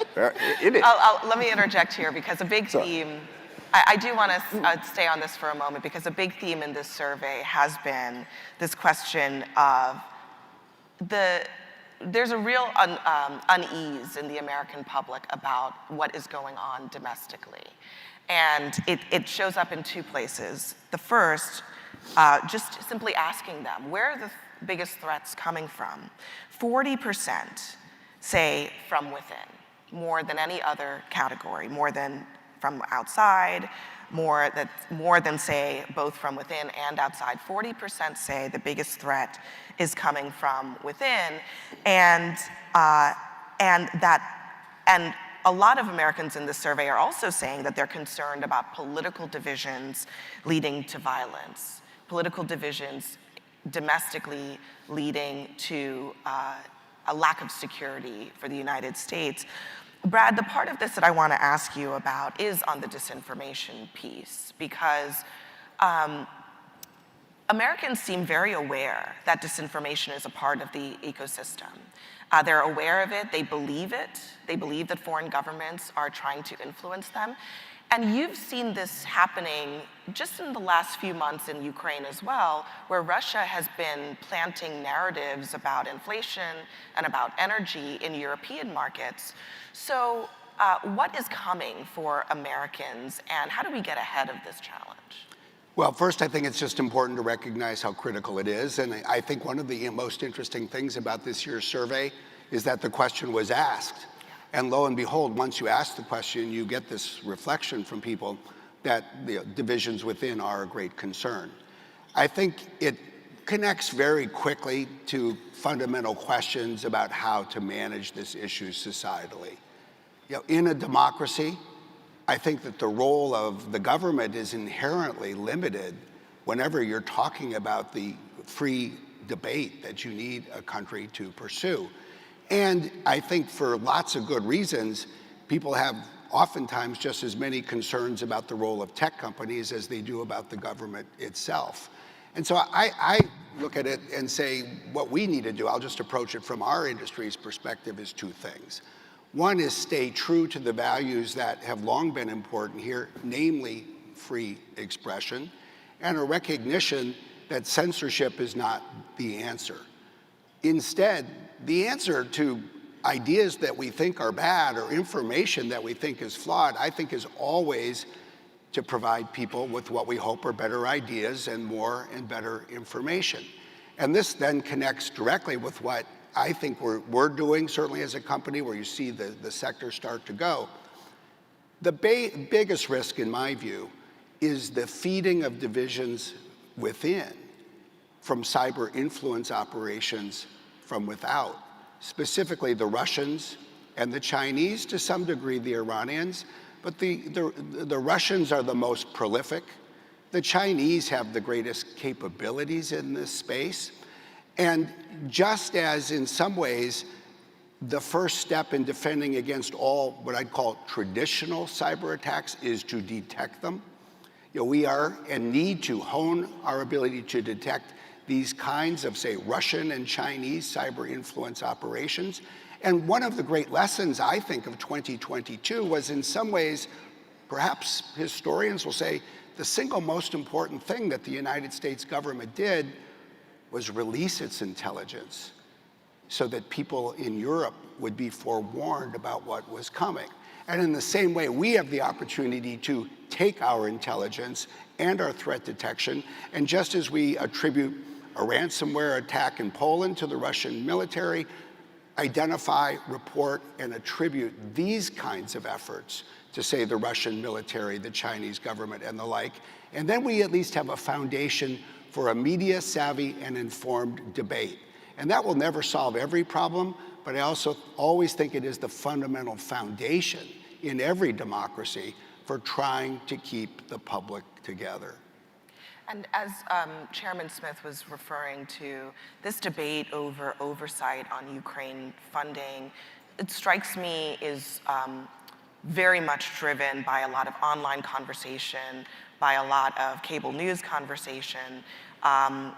It is. Let me interject here, because a big theme, I do want to stay on this for a moment, because a big theme in this survey has been this question of there's a real unease in the American public about what is going on domestically. And it shows up in two places. The first, just simply asking them, where are the biggest threats coming from? 40% say from within, more than any other category, more than from outside, more than say both from within and outside. 40% say the biggest threat is coming from within, and a lot of Americans in this survey are also saying that they're concerned about political divisions leading to violence, political divisions domestically leading to a lack of security for the United States. Brad, the part of this that I want to ask you about is on the disinformation piece, because Americans seem very aware that disinformation is a part of the ecosystem. They're aware of it, they believe it, they believe that foreign governments are trying to influence them. And you've seen this happening just in the last few months in Ukraine as well, where Russia has been planting narratives about inflation and about energy in European markets. So what is coming for Americans, and how do we get ahead of this challenge? Well, first, I think it's just important to recognize how critical it is. And I think one of the most interesting things about this year's survey is that the question was asked. And lo and behold, once you ask the question, you get this reflection from people that the divisions within are a great concern. I think it connects very quickly to fundamental questions about how to manage this issue societally. In a democracy, I think that the role of the government is inherently limited whenever you're talking about the free debate that you need a country to pursue. And I think for lots of good reasons, people have oftentimes just as many concerns about the role of tech companies as they do about the government itself. And so I look at it and say what we need to do, I'll just approach it from our industry's perspective, is two things. One is stay true to the values that have long been important here, namely free expression, and a recognition that censorship is not the answer. Instead, the answer to ideas that we think are bad or information that we think is flawed, I think is always to provide people with what we hope are better ideas and more and better information. And this then connects directly with what I think we're doing, certainly as a company, where you see the sector start to go. The biggest risk, in my view, is the feeding of divisions within from cyber influence operations from without, specifically the Russians and the Chinese, to some degree the Iranians, but the Russians are the most prolific. The Chinese have the greatest capabilities in this space. And just as in some ways, the first step in defending against all what I'd call traditional cyber attacks is to detect them. We are and need to hone our ability to detect these kinds of, say, Russian and Chinese cyber influence operations. And one of the great lessons, I think, of 2022 was, in some ways, perhaps historians will say, the single most important thing that the United States government did was release its intelligence so that people in Europe would be forewarned about what was coming. And in the same way, we have the opportunity to take our intelligence and our threat detection, and just as we attribute a ransomware attack in Poland to the Russian military, identify, report, and attribute these kinds of efforts to, say, the Russian military, the Chinese government, and the like. And then we at least have a foundation for a media-savvy and informed debate. And that will never solve every problem, but I also always think it is the fundamental foundation in every democracy for trying to keep the public together. And as Chairman Smith was referring to, this debate over oversight on Ukraine funding, it strikes me is very much driven by a lot of online conversation, by a lot of cable news conversation. And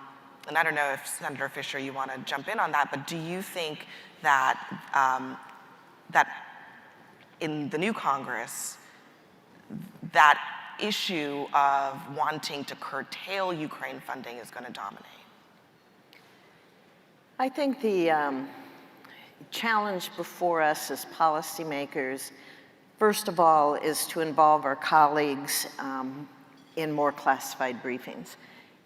I don't know if Senator Fischer, you want to jump in on that, but do you think that that in the new Congress, that issue of wanting to curtail Ukraine funding is going to dominate? I think the challenge before us as policymakers, first of all, is to involve our colleagues in more classified briefings,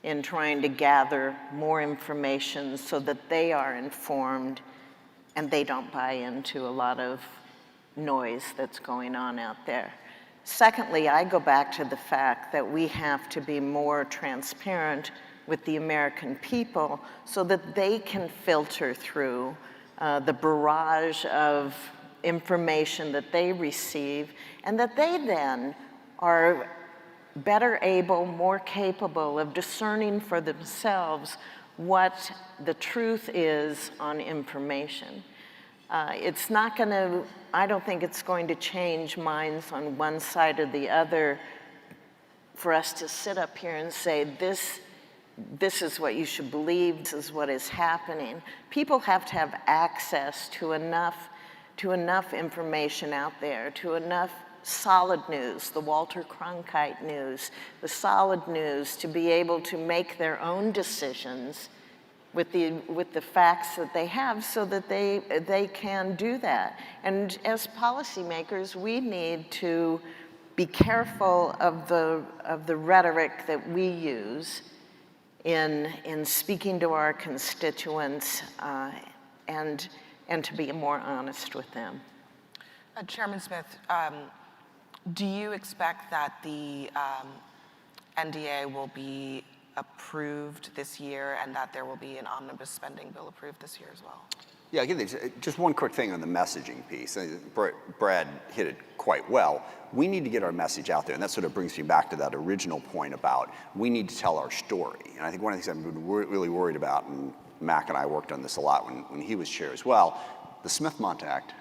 in trying to gather more information so that they are informed and they don't buy into a lot of noise that's going on out there. Secondly, I go back to the fact that we have to be more transparent with the American people so that they can filter through the barrage of information that they receive, and that they then are better able, more capable of discerning for themselves what the truth is on information. It's not going to, I don't think it's going to change minds on one side or the other for us to sit up here and say, this is what you should believe, this is what is happening. People have to have access to enough information out there, to enough solid news, the Walter Cronkite news, the solid news, to be able to make their own decisions with the facts that they have, so that they can do that. And as policymakers, we need to be careful of the rhetoric that we use in speaking to our constituents and to be more honest with them. Chairman Smith, do you expect that the NDA will be approved this year and that there will be an omnibus spending bill approved this year as well? Yeah, again, just one quick thing on the messaging piece. Brad hit it quite well. We need to get our message out there, and that sort of brings me back to that original point about we need to tell our story. And I think one of the things I'm really worried about, and Mac and I worked on this a lot when he was chair as well, the Smith-Mont Act.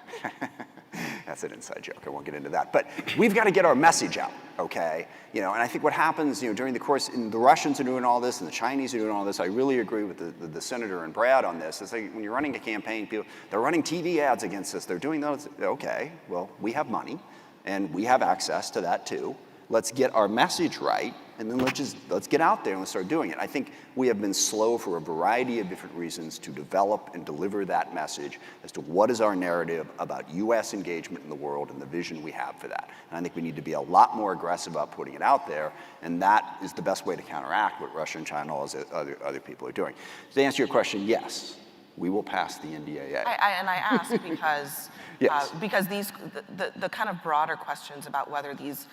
That's an inside joke, I won't get into that. But we've got to get our message out, okay? And I think what happens, during the course, and the Russians are doing all this and the Chinese are doing all this. I really agree with the senator and Brad on this. It's like when you're running a campaign, they're running TV ads against us. They're doing those. Okay, well, we have money and we have access to that too. Let's get our message right, and then let's get out there and let's start doing it. I think we have been slow for a variety of different reasons to develop and deliver that message as to what is our narrative about U.S. engagement in the world and the vision we have for that. And I think we need to be a lot more aggressive about putting it out there, and that is the best way to counteract what Russia and China and all other people are doing. To answer your question, yes, we will pass the NDAA. And I ask because, yes. Because the kind of broader questions about whether these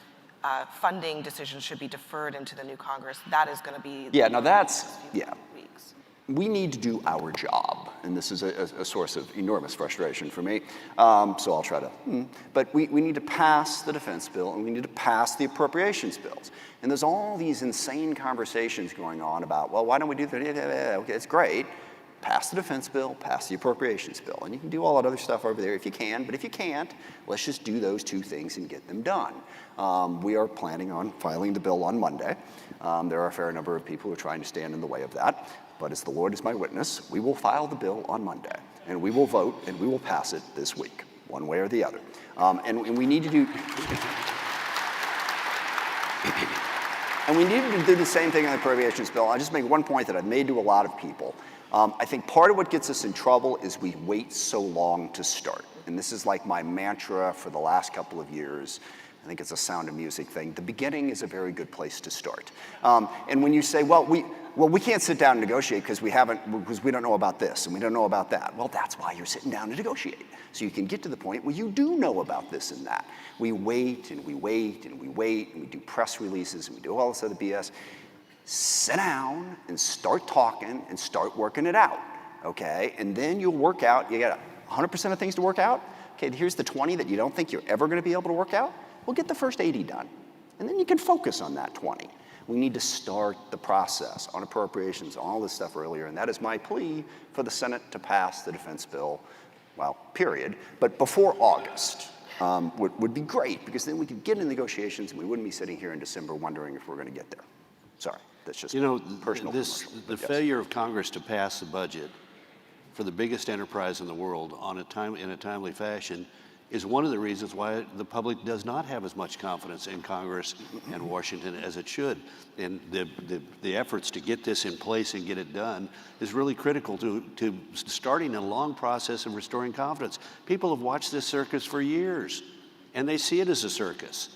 funding decisions should be deferred into the new Congress, that is going to be weeks. We need to do our job, and this is a source of enormous frustration for me, so I'll try to, but we need to pass the defense bill, and we need to pass the appropriations bills. And there's all these insane conversations going on about, well, why don't we do that? Okay, it's great. Pass the defense bill, pass the appropriations bill. And you can do all that other stuff over there if you can, but if you can't, let's just do those two things and get them done. We are planning on filing the bill on Monday. There are a fair number of people who are trying to stand in the way of that, but as the Lord is my witness, we will file the bill on Monday, and we will vote, and we will pass it this week, one way or the other. And we need to do... And we need to do the same thing on the appropriations bill. I'll just make one point that I've made to a lot of people. I think part of what gets us in trouble is we wait so long to start. And this is like my mantra for the last couple of years. I think it's a Sound of Music thing. The beginning is a very good place to start. And when you say, well, we can't sit down and negotiate because we don't know about this and we don't know about that. Well, that's why you're sitting down to negotiate. So you can get to the point where you do know about this and that. We wait and we wait and we wait and we do press releases and we do all this other BS. Sit down and start talking and start working it out, okay? And then you'll work out, you got 100% of things to work out. Okay, here's the 20 that you don't think you're ever gonna be able to work out. Well, get the first 80 done. And then you can focus on that 20. We need to start the process on appropriations, all this stuff earlier, and that is my plea for the Senate to pass the defense bill, well, period, but before August. Would be great, because then we could get in negotiations and we wouldn't be sitting here in December wondering if we're gonna get there. Sorry, that's just personal. The failure of Congress to pass the budget for the biggest enterprise in the world in a timely fashion is one of the reasons why the public does not have as much confidence in Congress and Washington as it should. And the efforts to get this in place and get it done is really critical to starting a long process of restoring confidence. People have watched this circus for years, and they see it as a circus.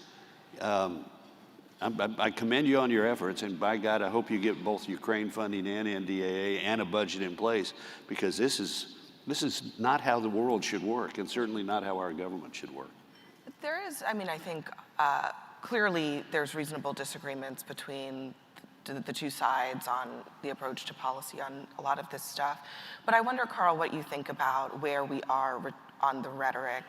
I commend you on your efforts, and by God, I hope you get both Ukraine funding and NDAA and a budget in place, because this is not how the world should work, and certainly not how our government should work. There is, I think, clearly there's reasonable disagreements between the two sides on the approach to policy on a lot of this stuff. But I wonder, Karl, what you think about where we are on the rhetoric.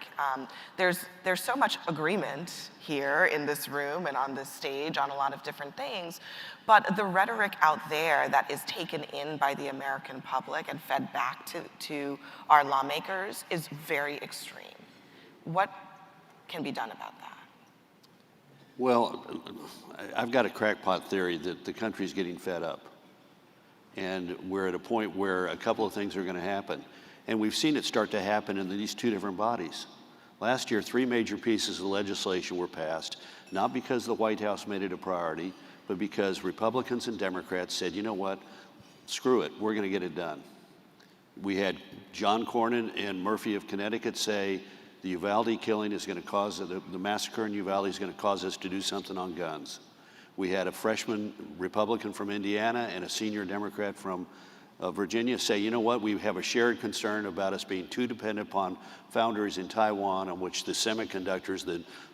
There's so much agreement here in this room and on this stage on a lot of different things, but the rhetoric out there that is taken in by the American public and fed back to our lawmakers is very extreme. What can be done about that? Well, I've got a crackpot theory that the country's getting fed up. And we're at a point where a couple of things are going to happen. And we've seen it start to happen in these two different bodies. Last year, 3 major pieces of legislation were passed, not because the White House made it a priority, but because Republicans and Democrats said, you know what, screw it, we're going to get it done. We had John Cornyn and Murphy of Connecticut say the Uvalde killing is going to cause, the massacre in Uvalde is going to cause us to do something on guns. We had a freshman Republican from Indiana and a senior Democrat from Virginia say, you know what, we have a shared concern about us being too dependent upon foundries in Taiwan, on which the semiconductors,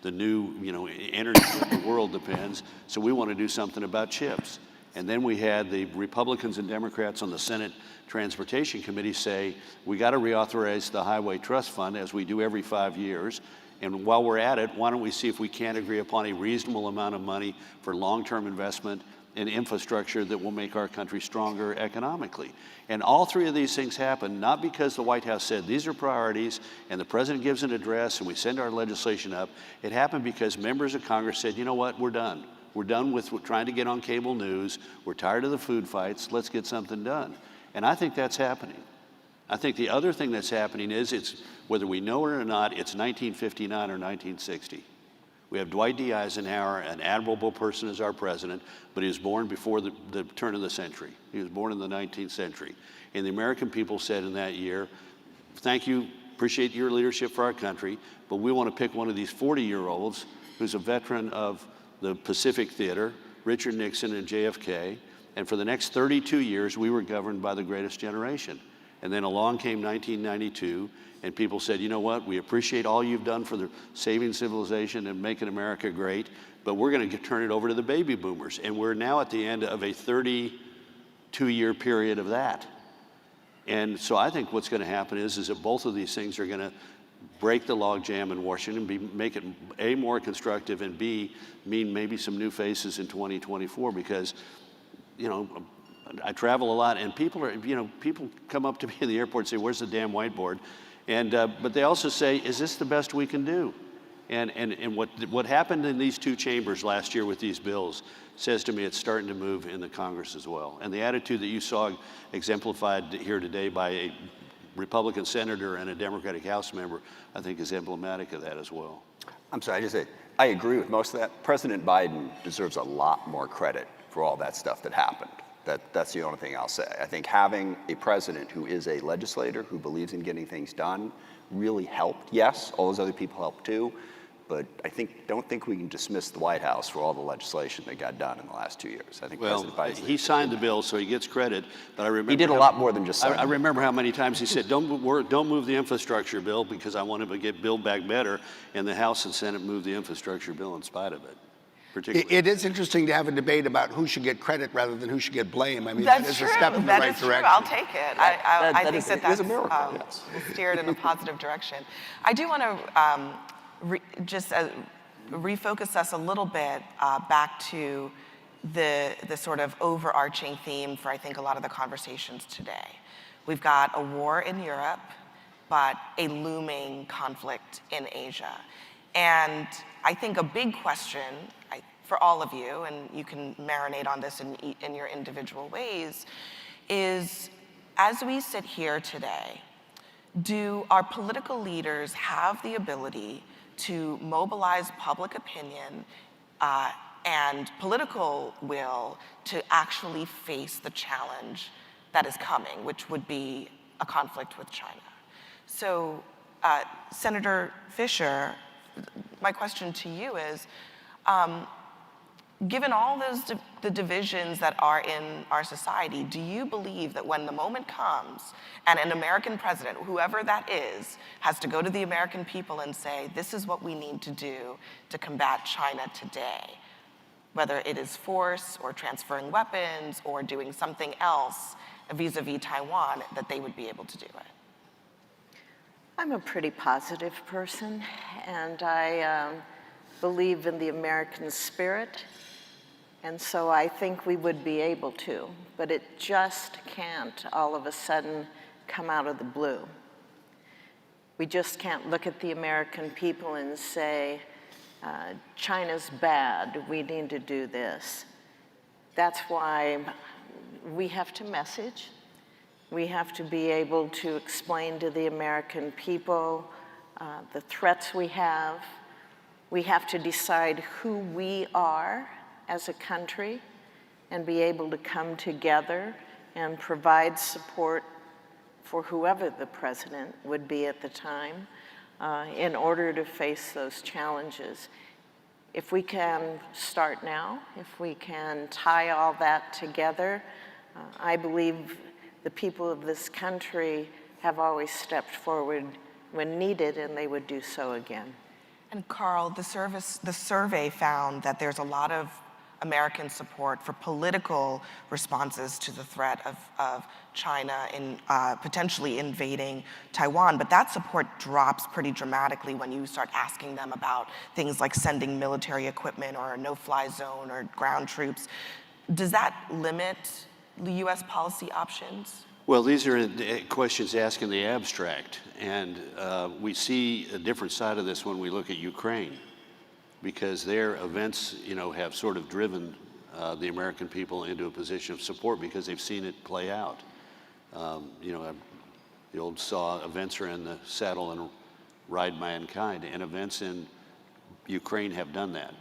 the new energy of the world depends, so we want to do something about chips. And then we had the Republicans and Democrats on the Senate Transportation Committee say, we got to reauthorize the Highway Trust Fund as we do every 5 years. And while we're at it, why don't we see if we can't agree upon a reasonable amount of money for long-term investment in infrastructure that will make our country stronger economically. And all three of these things happen not because the White House said these are priorities and the president gives an address and we send our legislation up. It happened because members of Congress said, you know what, we're done. We're done with trying to get on cable news. We're tired of the food fights. Let's get something done. And I think that's happening. I think the other thing that's happening is, it's whether we know it or not, it's 1959 or 1960. We have Dwight D. Eisenhower, an admirable person as our president, but he was born before the turn of the century. He was born in the 19th century. And the American people said in that year, thank you, appreciate your leadership for our country, but we want to pick one of these 40-year-olds who's a veteran of the Pacific Theater, Richard Nixon and JFK, and for the next 32 years, we were governed by the greatest generation. And then along came 1992, and people said, you know what, we appreciate all you've done for the saving civilization and making America great, but we're going to turn it over to the baby boomers. And we're now at the end of a 32-year period of that. And so I think what's going to happen is that both of these things are going to break the logjam in Washington, make it A, more constructive, and B, mean maybe some new faces in 2024, because, you know, I travel a lot, and people come up to me in the airport and say, where's the damn whiteboard? And, but they also say, is this the best we can do? And what happened in these two chambers last year with these bills says to me it's starting to move in the Congress as well. And the attitude that you saw exemplified here today by a Republican senator and a Democratic House member, I think is emblematic of that as well. I'm sorry, I just say, I agree with most of that. President Biden deserves a lot more credit for all that stuff that happened. That's the only thing I'll say. I think having a president who is a legislator, who believes in getting things done, really helped. Yes, all those other people helped too, but don't think we can dismiss the White House for all the legislation that got done in the last 2 years. I think President Biden, he signed the bill, so he gets credit. But I remember he did a lot more than just sign it. I remember how many times he said, don't move the infrastructure bill because I want to get Build Back Better, and the House and Senate moved the infrastructure bill in spite of it. It is interesting to have a debate about who should get credit rather than who should get blame. I mean, That's that is true. a step in the right direction. I'll take it. I think that's miracle, yes. steered in a positive direction. I do want to refocus us a little bit back to the sort of overarching theme for, I think, a lot of the conversations today. We've got a war in Europe, but a looming conflict in Asia. And I think a big question for all of you, and you can marinate on this in your individual ways, is as we sit here today, do our political leaders have the ability to mobilize public opinion and political will to actually face the challenge that is coming, which would be a conflict with China? So, Senator Fischer, my question to you is, given all the divisions that are in our society, do you believe that when the moment comes and an American president, whoever that is, has to go to the American people and say, this is what we need to do to combat China today, whether it is force or transferring weapons or doing something else vis-a-vis Taiwan, that they would be able to do it? I'm a pretty positive person, and I believe in the American spirit, and so I think we would be able to, but it just can't all of a sudden come out of the blue. We just can't look at the American people and say, China's bad, we need to do this. That's why we have to message. We have to be able to explain to the American people the threats we have. We have to decide who we are as a country and be able to come together and provide support for whoever the president would be at the time in order to face those challenges. If we can start now, if we can tie all that together, I believe the people of this country have always stepped forward when needed, and they would do so again. And Karl, the survey found that there's a lot of American support for political responses to the threat of China in potentially invading Taiwan. But that support drops pretty dramatically when you start asking them about things like sending military equipment or a no-fly zone or ground troops. Does that limit the US policy options? Well, these are questions asked in the abstract, and we see a different side of this when we look at Ukraine, because their events, have sort of driven the American people into a position of support because they've seen it play out. The old saw, events are in the saddle and ride mankind, and events in Ukraine have done that.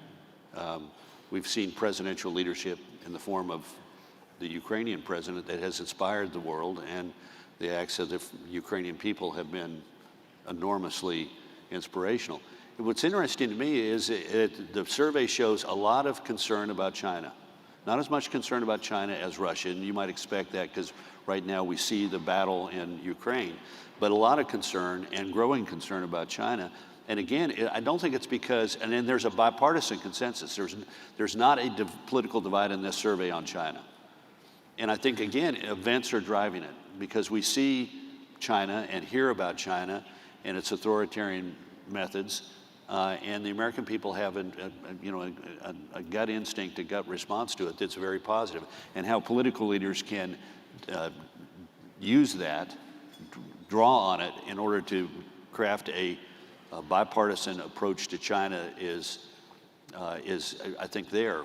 We've seen presidential leadership in the form of the Ukrainian president that has inspired the world, and the acts of the Ukrainian people have been enormously inspirational. What's interesting to me is the survey shows a lot of concern about China. Not as much concern about China as Russia, and you might expect that because right now we see the battle in Ukraine, but a lot of concern and growing concern about China. And again, I don't think it's because, and then there's a bipartisan consensus. There's not a political divide in this survey on China. And I think, again, events are driving it because we see China and hear about China and its authoritarian methods, and the American people have a gut instinct, a gut response to it that's very positive. And how political leaders can use that, draw on it in order to craft a bipartisan approach to China is I think, there.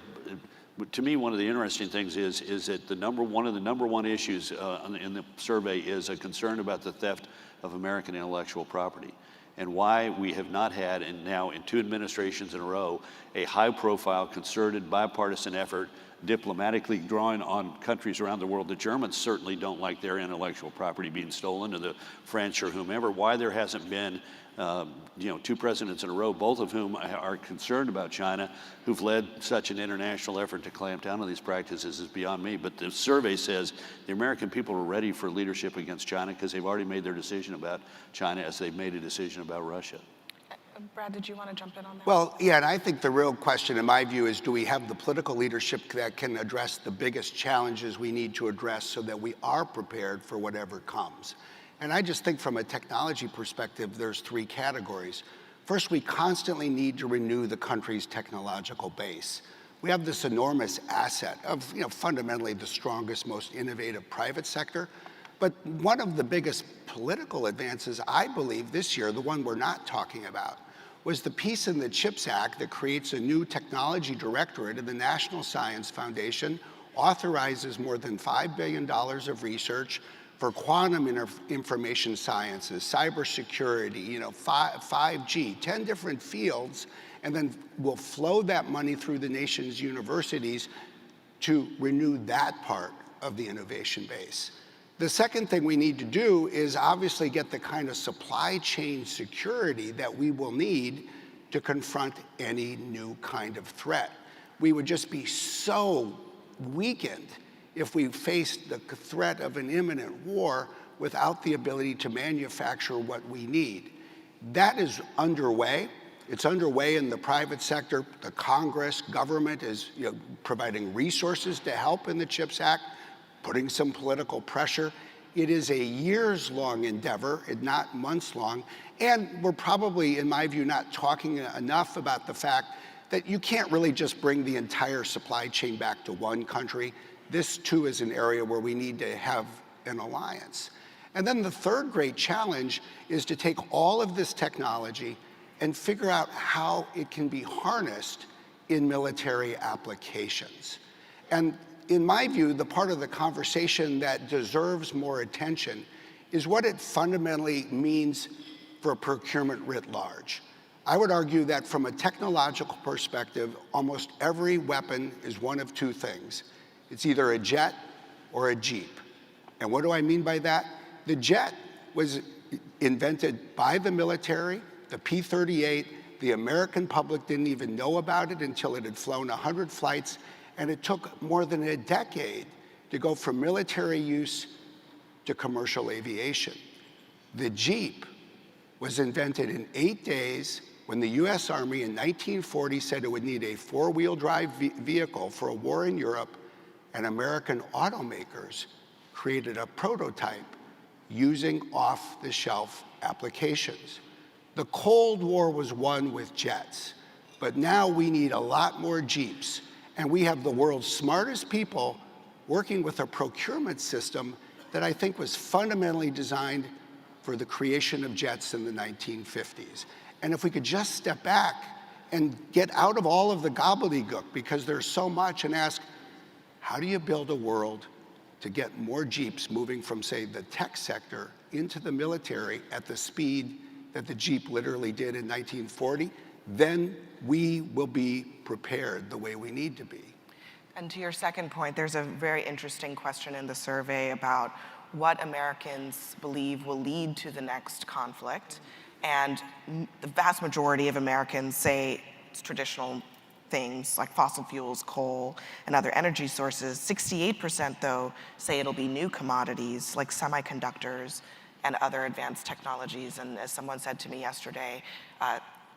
To me, one of the interesting things is that one of the number one issues in the survey is a concern about the theft of American intellectual property, and why we have not had, and now in 2 administrations in a row, a high-profile, concerted, bipartisan effort diplomatically drawing on countries around the world. The Germans certainly don't like their intellectual property being stolen, or the French or whomever. Why there hasn't been 2 presidents in a row, both of whom are concerned about China, who've led such an international effort to clamp down on these practices, is beyond me. But the survey says the American people are ready for leadership against China because they've already made their decision about China as they've made a decision about Russia. Brad, did you want to jump in on that? Well, yeah, and I think the real question in my view is, do we have the political leadership that can address the biggest challenges we need to address so that we are prepared for whatever comes? And I just think from a technology perspective, there's 3 categories. First, we constantly need to renew the country's technological base. We have this enormous asset of, fundamentally the strongest, most innovative private sector. But one of the biggest political advances, I believe, this year, the one we're not talking about, was the piece in the CHIPS Act that creates a new technology directorate in the National Science Foundation, authorizes more than $5 billion of research for quantum information sciences, cybersecurity, 5G, 10 different fields, and then will flow that money through the nation's universities to renew that part of the innovation base. The second thing we need to do is obviously get the kind of supply chain security that we will need to confront any new kind of threat. We would just be so weakened if we faced the threat of an imminent war without the ability to manufacture what we need. That is underway. It's underway in the private sector. The Congress, government is providing resources to help in the CHIPS Act, putting some political pressure. It is a years-long endeavor, not months-long, and we're probably, in my view, not talking enough about the fact that you can't really just bring the entire supply chain back to one country. This, too, is an area where we need to have an alliance. And then the third great challenge is to take all of this technology and figure out how it can be harnessed in military applications. And in my view, the part of the conversation that deserves more attention is what it fundamentally means for procurement writ large. I would argue that from a technological perspective, almost every weapon is one of 2 things. It's either a jet or a jeep. And what do I mean by that? The jet was invented by the military, the P-38. The American public didn't even know about it until it had flown 100 flights. And it took more than a decade to go from military use to commercial aviation. The Jeep was invented in 8 days when the US Army in 1940 said it would need a four-wheel drive vehicle for a war in Europe, and American automakers created a prototype using off-the-shelf applications. The Cold War was won with jets, but now we need a lot more Jeeps, and we have the world's smartest people working with a procurement system that I think was fundamentally designed for the creation of jets in the 1950s. And if we could just step back and get out of all of the gobbledygook, because there's so much, and ask, how do you build a world to get more Jeeps moving from, say, the tech sector into the military at the speed that the Jeep literally did in 1940? Then we will be prepared the way we need to be. And to your second point, there's a very interesting question in the survey about what Americans believe will lead to the next conflict. And the vast majority of Americans say it's traditional things like fossil fuels, coal, and other energy sources. 68%, though, say it'll be new commodities like semiconductors and other advanced technologies. And as someone said to me yesterday,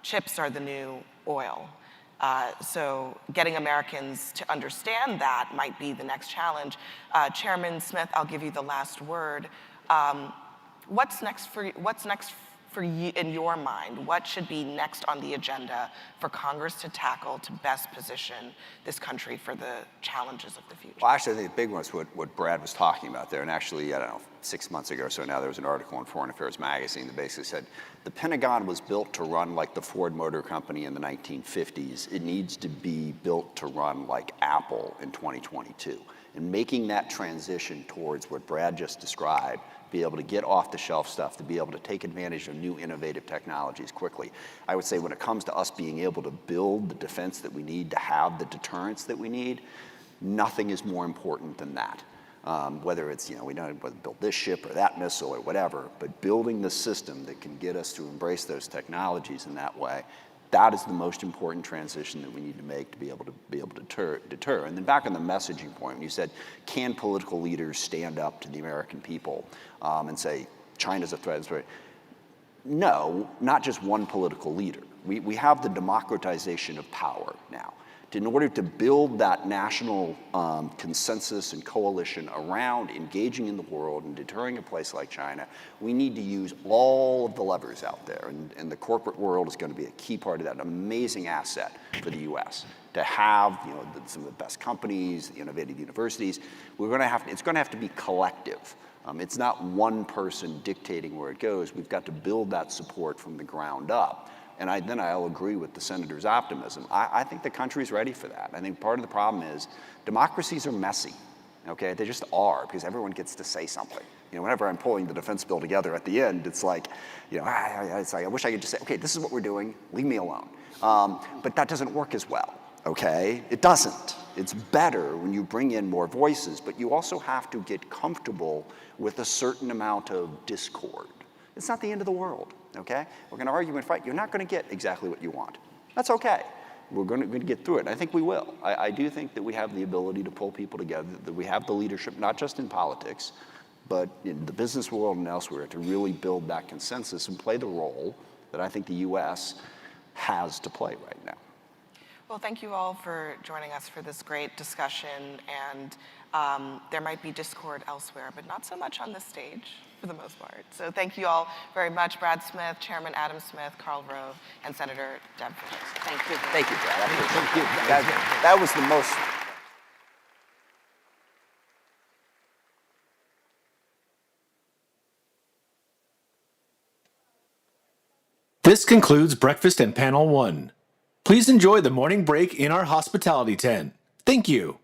chips are the new oil. So getting Americans to understand that might be the next challenge. Chairman Smith, I'll give you the last word. What's next for you in your mind? What should be next on the agenda for Congress to tackle to best position this country for the challenges of the future? Well, actually, I think the big one is what Brad was talking about there. And actually, I don't know, 6 months ago or so now, there was an article in Foreign Affairs magazine that basically said, the Pentagon was built to run like the Ford Motor Company in the 1950s. It needs to be built to run like Apple in 2022. And making that transition towards what Brad just described, be able to get off the shelf stuff, to be able to take advantage of new innovative technologies quickly. I would say when it comes to us being able to build the defense that we need to have the deterrence that we need, nothing is more important than that. Whether it's, we don't build this ship or that missile or whatever, but building the system that can get us to embrace those technologies in that way, that is the most important transition that we need to make to be able to deter. And then back on the messaging point, when you said, can political leaders stand up to the American people and say, China's a threat? No, not just one political leader. We have the democratization of power now. In order to build that national consensus and coalition around engaging in the world and deterring a place like China, we need to use all of the levers out there. And the corporate world is going to be a key part of that, an amazing asset for the US. To have some of the best companies, the innovative universities, it's going to have to be collective. It's not one person dictating where it goes. We've got to build that support from the ground up. And then I'll agree with the senator's optimism. I think the country's ready for that. I think part of the problem is democracies are messy, okay? They just are, because everyone gets to say something. Whenever I'm pulling the defense bill together at the end, it's like, I wish I could just say, okay, this is what we're doing, leave me alone. But that doesn't work as well, okay? It doesn't. It's better when you bring in more voices, but you also have to get comfortable with a certain amount of discord. It's not the end of the world. Okay? We're going to argue and fight. You're not going to get exactly what you want. That's okay. We're going to get through it. And I think we will. I do think that we have the ability to pull people together, that we have the leadership, not just in politics, but in the business world and elsewhere, to really build that consensus and play the role that I think the U.S. has to play right now. Well, thank you all for joining us for this great discussion. And there might be discord elsewhere, but not so much on this stage, for the most part. So thank you all very much, Brad Smith, Chairman Adam Smith, Karl Rove, and Senator Deb Fischer. Thank you. Thank you, Brad. Thank you. That was the most... This concludes Breakfast and Panel 1. Please enjoy the morning break in our hospitality tent. Thank you.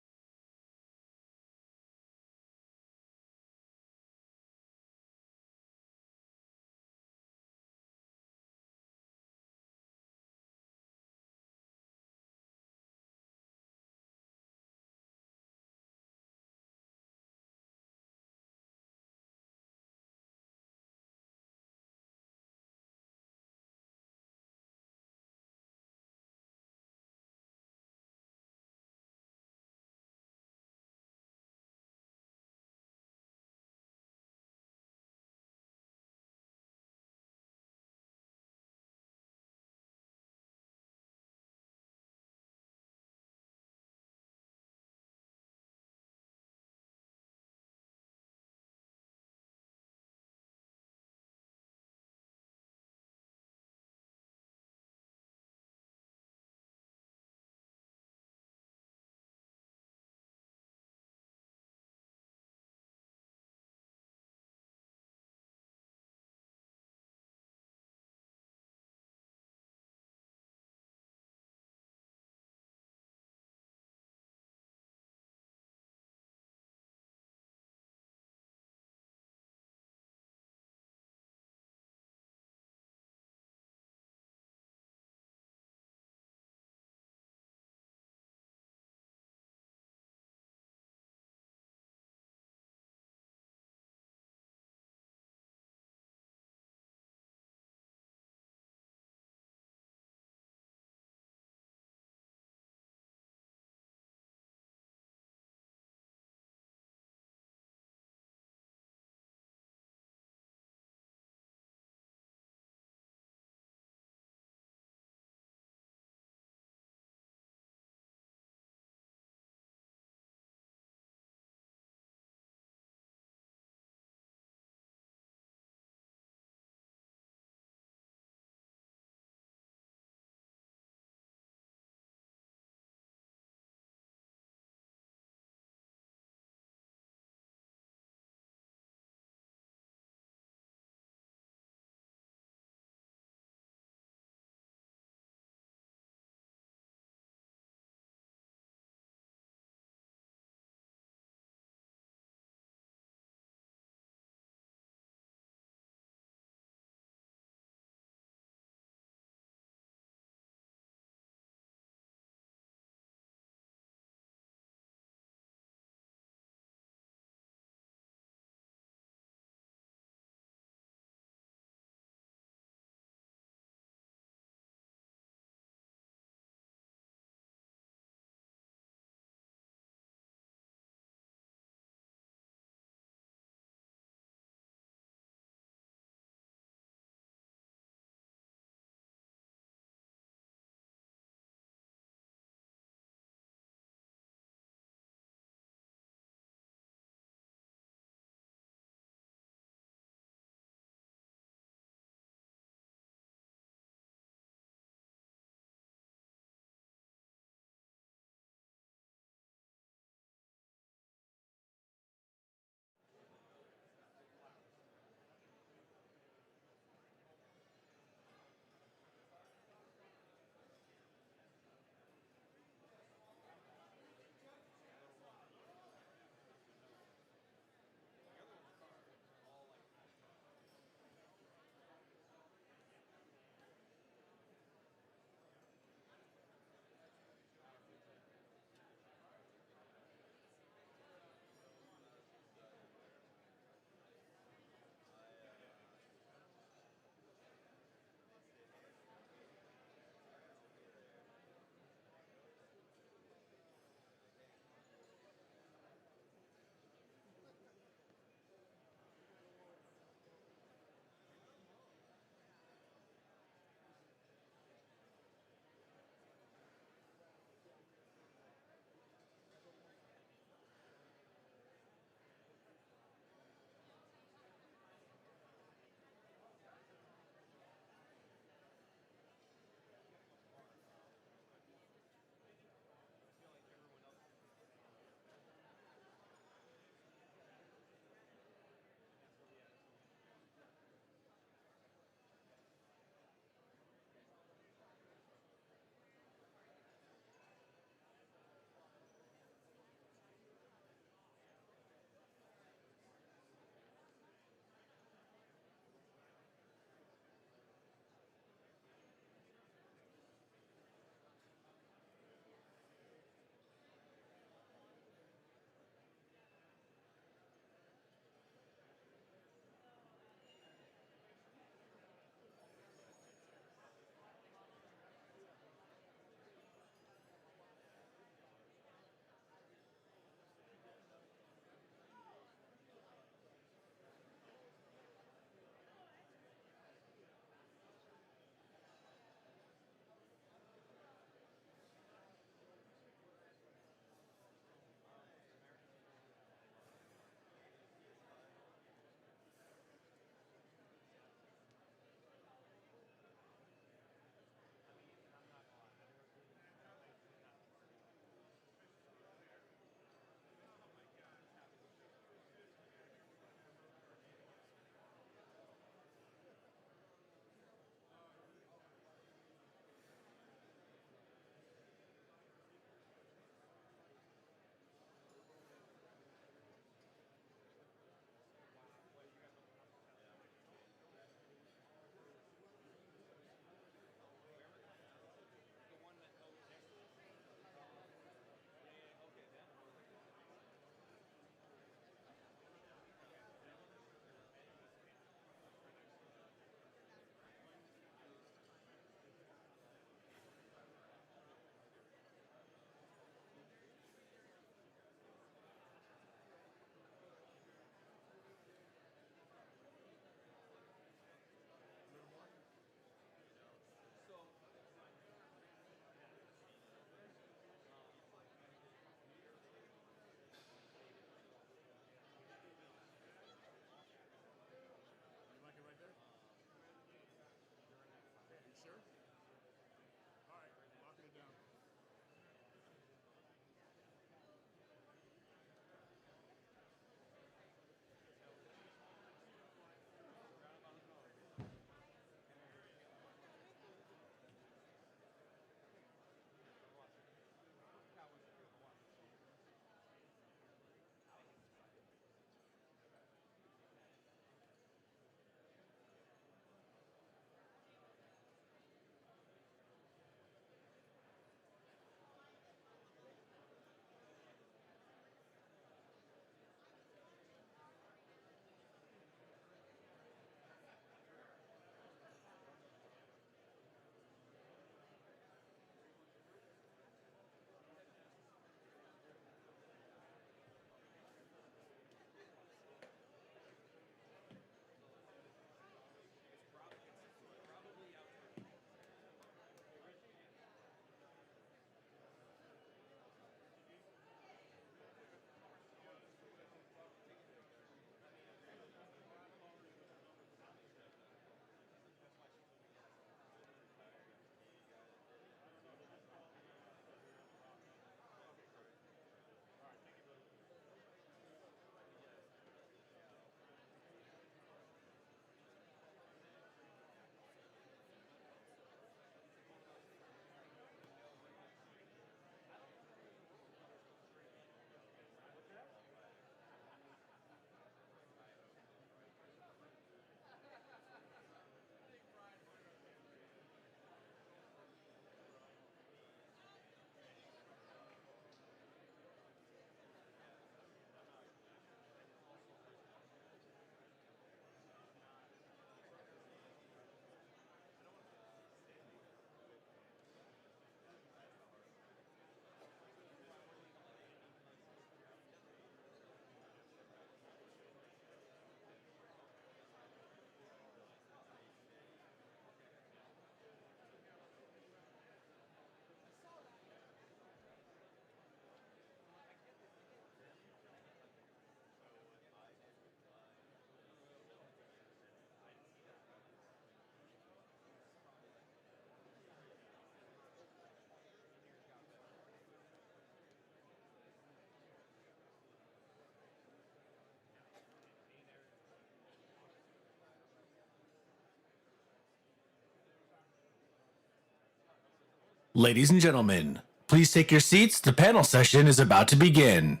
Ladies and gentlemen, please take your seats. The panel session is about to begin.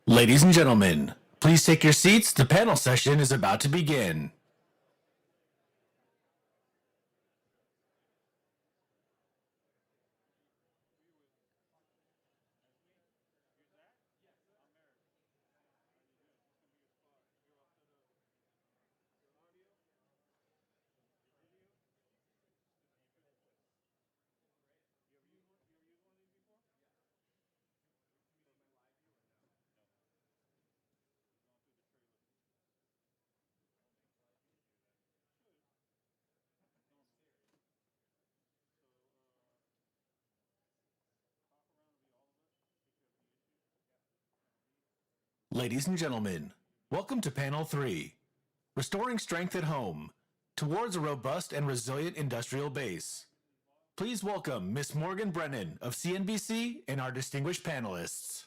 Ladies and gentlemen, please take your seats. The panel session is about to begin. Ladies and gentlemen, welcome to Panel 3, Restoring Strength at Home, Towards a Robust and Resilient Industrial Base. Please welcome Ms. Morgan Brennan of CNBC and our distinguished panelists.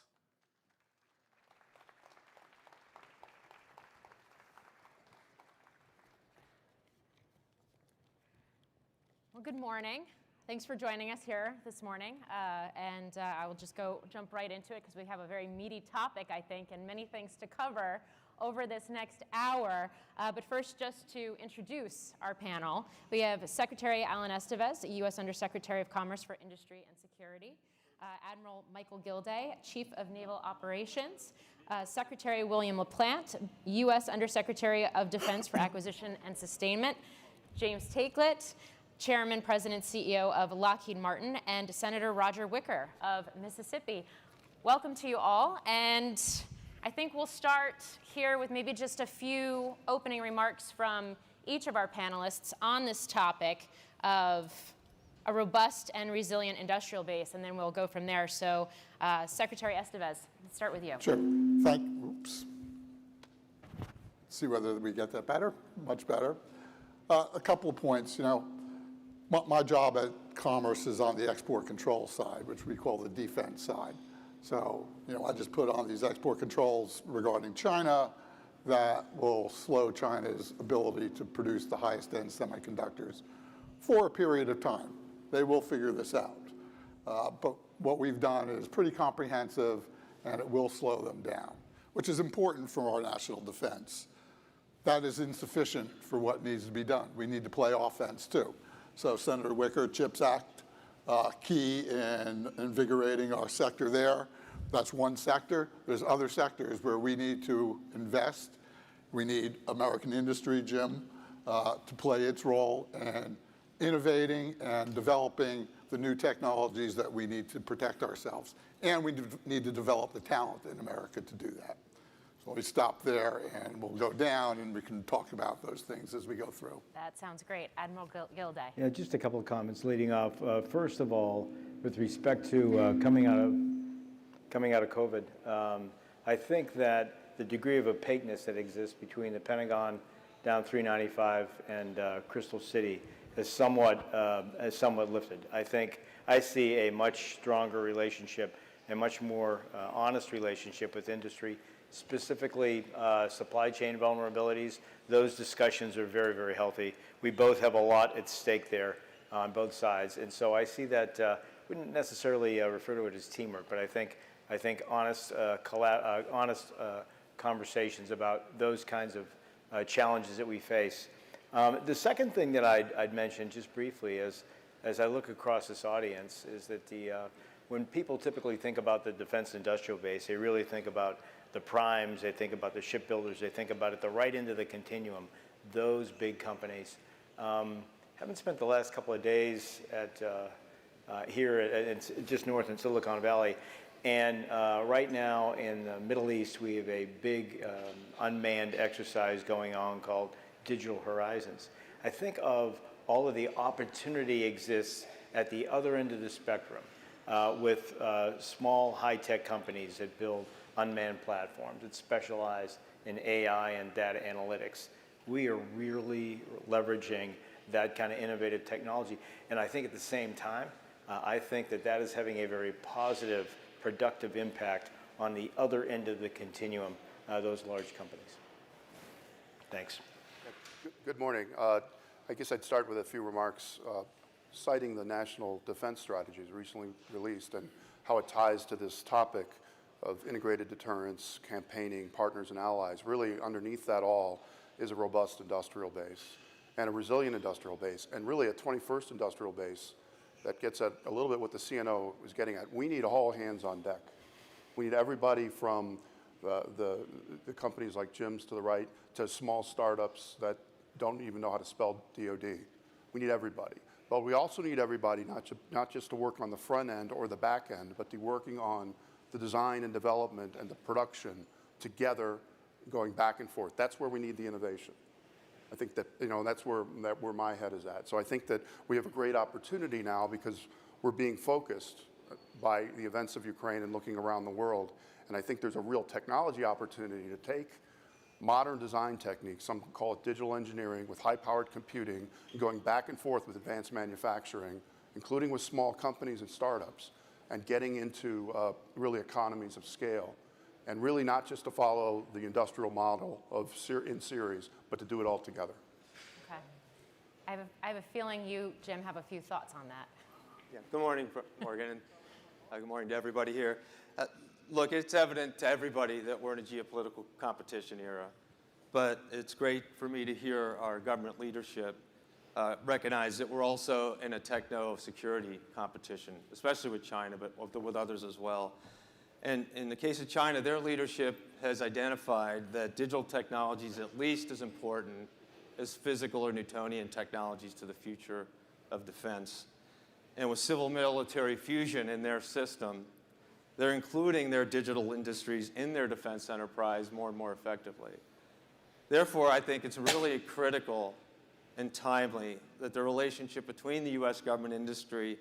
Well, good morning. Thanks for joining us here this morning. I will just jump right into it because we have a very meaty topic, I think, and many things to cover over this next hour. But first, just to introduce our panel, we have Secretary Alan Estevez, U.S. Undersecretary of Commerce for Industry and Security, Admiral Michael Gilday, Chief of Naval Operations, Secretary William LaPlante, U.S. Undersecretary of Defense for Acquisition and Sustainment, James Taiclet, Chairman, President, CEO of Lockheed Martin, and Senator Roger Wicker of Mississippi. Welcome to you all, and I think we'll start here with maybe just a few opening remarks from each of our panelists on this topic of a robust and resilient industrial base, and then we'll go from there. So, Secretary Estevez, let's start with you. Sure. Oops. See whether we get that better. Much better. A couple of points. My job at Commerce is on the export control side, which we call the defense side. So, I just put on these export controls regarding China that will slow China's ability to produce the highest end semiconductors for a period of time. They will figure this out. But what we've done is pretty comprehensive, and it will slow them down, which is important for our national defense. That is insufficient for what needs to be done. We need to play offense, too. So Senator Wicker, CHIPS Act, key in invigorating our sector there. That's one sector. There's other sectors where we need to invest. We need American industry, Jim, to play its role in innovating and developing the new technologies that we need to protect ourselves. And we need to develop the talent in America to do that. So we stop there and we'll go down and we can talk about those things as we go through. That sounds great. Admiral Gilday. Yeah, just a couple of comments leading off. First of all, with respect to coming out of COVID, I think that the degree of opaqueness that exists between the Pentagon down 395 and Crystal City is somewhat lifted. I think I see a much stronger relationship, a much more honest relationship with industry, specifically supply chain vulnerabilities. Those discussions are very, very healthy. We both have a lot at stake there on both sides, and so I see that. Wouldn't necessarily refer to it as teamwork, but I think honest conversations about those kinds of challenges that we face. The second thing that I'd mention just briefly is, as I look across this audience, is that when people typically think about the defense industrial base, they really think about the primes, they think about the shipbuilders, they think about at the right end of the continuum, those big companies. Haven't spent the last couple of days at here just north in Silicon Valley. And right now in the Middle East, we have a big unmanned exercise going on called Digital Horizons. I think of all of the opportunity exists at the other end of the spectrum with small high-tech companies that build unmanned platforms that specialize in AI and data analytics. We are really leveraging that kind of innovative technology. And I think at the same time, I think that is having a very positive, productive impact on the other end of the continuum, those large companies. Thanks. Good morning. I guess I'd start with a few remarks citing the National Defense Strategies recently released and how it ties to this topic of integrated deterrence, campaigning, partners and allies. Really underneath that all is a robust industrial base and a resilient industrial base, and really a 21st industrial base that gets at a little bit what the CNO was getting at. We need all hands on deck. We need everybody from the companies like Jim's to the right to small startups that don't even know how to spell DOD. We need everybody. But we also need everybody not just to work on the front end or the back end, but to working on the design and development and the production together, going back and forth. That's where we need the innovation. I think that, that's where my head is at. So I think that we have a great opportunity now because we're being focused by the events of Ukraine and looking around the world. And I think there's a real technology opportunity to take modern design techniques, some call it digital engineering, with high-powered computing, and going back and forth with advanced manufacturing, including with small companies and startups, and getting into really economies of scale. And really not just to follow the industrial model of in series, but to do it all together. Okay. I have a feeling you, Jim, have a few thoughts on that. Yeah. Good morning, Morgan, and good morning to everybody here. Look, it's evident to everybody that we're in a geopolitical competition era, but it's great for me to hear our government leadership recognize that we're also in a techno-security competition, especially with China, but with others as well. And in the case of China, their leadership has identified that digital technology is at least as important as physical or Newtonian technologies to the future of defense. And with civil-military fusion in their system, they're including their digital industries in their defense enterprise more and more effectively. Therefore, I think it's really critical and timely that the relationship between the U.S. government industry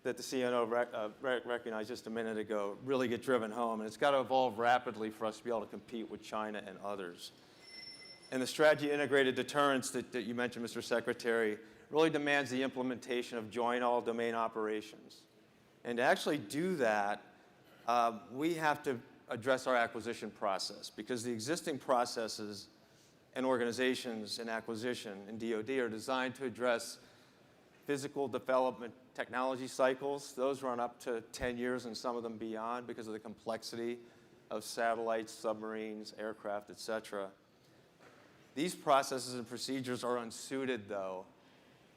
that the CNO recognized just a minute ago really get driven home. And it's got to evolve rapidly for us to be able to compete with China and others. And the strategy of integrated deterrence that you mentioned, Mr. Secretary, really demands the implementation of joint all-domain operations. And to actually do that, we have to address our acquisition process, because the existing processes and organizations in acquisition in DoD are designed to address physical development technology cycles. Those run up to 10 years and some of them beyond because of the complexity of satellites, submarines, aircraft, et cetera. These processes and procedures are unsuited, though,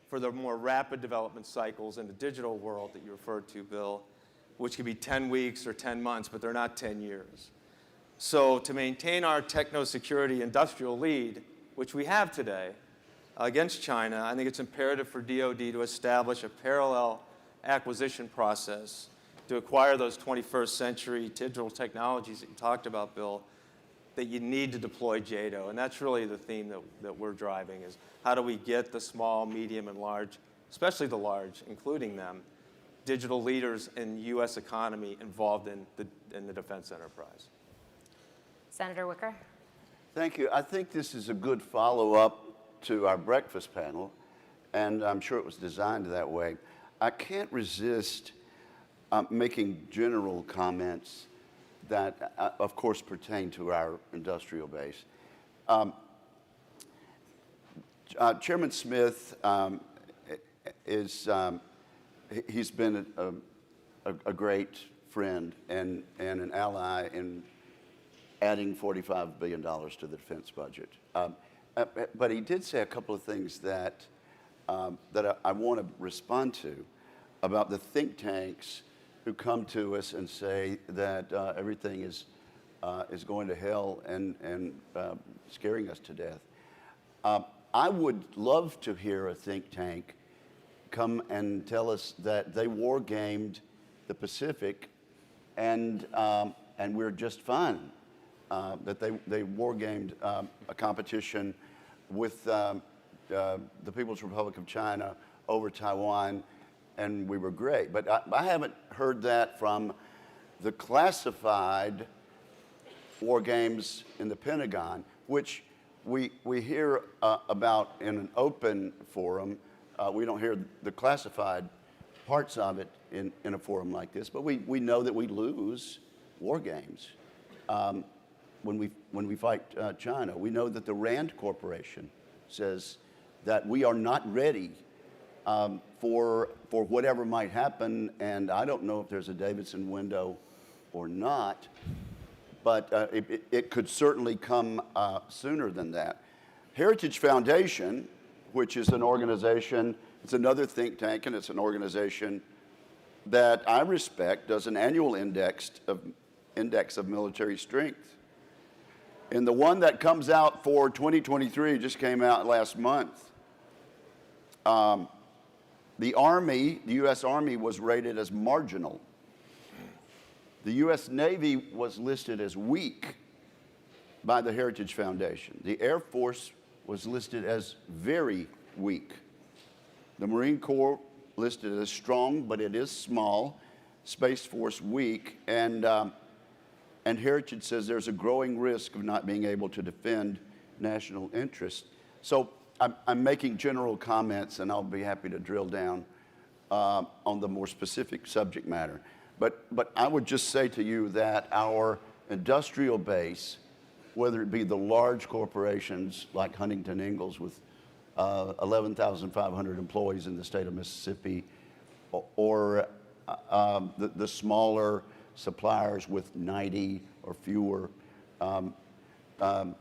for the more rapid development cycles in the digital world that you referred to, Bill. which could be 10 weeks or 10 months, but they're not 10 years. So to maintain our techno-security industrial lead, which we have today, against China, I think it's imperative for DoD to establish a parallel acquisition process to acquire those 21st century digital technologies that you talked about, Bill, that you need to deploy JADO. And that's really the theme that we're driving, is how do we get the small, medium, and large, especially the large, including them, digital leaders in the U.S. economy involved in the defense enterprise. Senator Wicker. Thank you. I think this is a good follow-up to our breakfast panel, and I'm sure it was designed that way. I can't resist making general comments that, of course, pertain to our industrial base. Chairman Smith he's been a great friend and an ally in adding $45 billion to the defense budget. But he did say a couple of things that I want to respond to about the think tanks who come to us and say that everything is going to hell and scaring us to death. I would love to hear a think tank come and tell us that they war gamed the Pacific and we're just fine. That they war gamed a competition with the People's Republic of China over Taiwan, and we were great. But I haven't heard that from the classified war games in the Pentagon, which we hear about in an open forum. We don't hear the classified parts of it in a forum like this, but we know that we lose war games when we fight China. We know that the Rand Corporation says that we are not ready for whatever might happen, and I don't know if there's a Davidson window or not, but it could certainly come sooner than that. Heritage Foundation, which is an organization, it's another think tank, and it's an organization that I respect, does an annual index of military strength. And the one that comes out for 2023 just came out last month. The Army, the U.S. Army, was rated as marginal. The U.S. Navy was listed as weak by the Heritage Foundation. The Air Force was listed as very weak. The Marine Corps listed as strong, but it is small. Space Force weak, and Heritage says there's a growing risk of not being able to defend national interests. So I'm making general comments, and I'll be happy to drill down on the more specific subject matter. But I would just say to you that our industrial base, whether it be the large corporations like Huntington Ingalls with 11,500 employees in the state of Mississippi, or the smaller suppliers with 90 or fewer,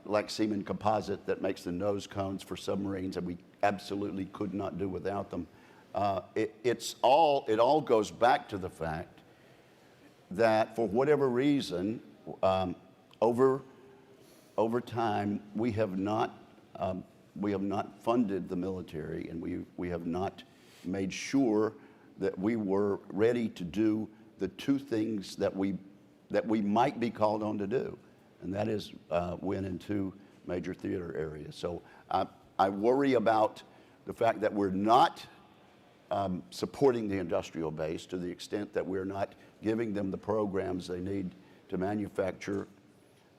like Seaman Composite that makes the nose cones for submarines, and we absolutely could not do without them. It all goes back to the fact that for whatever reason, over time, we have not funded the military, and we have not made sure that we were ready to do the two things that we might be called on to do, and that is win in two major theater areas. So I worry about the fact that we're not supporting the industrial base to the extent that we're not giving them the programs they need to manufacture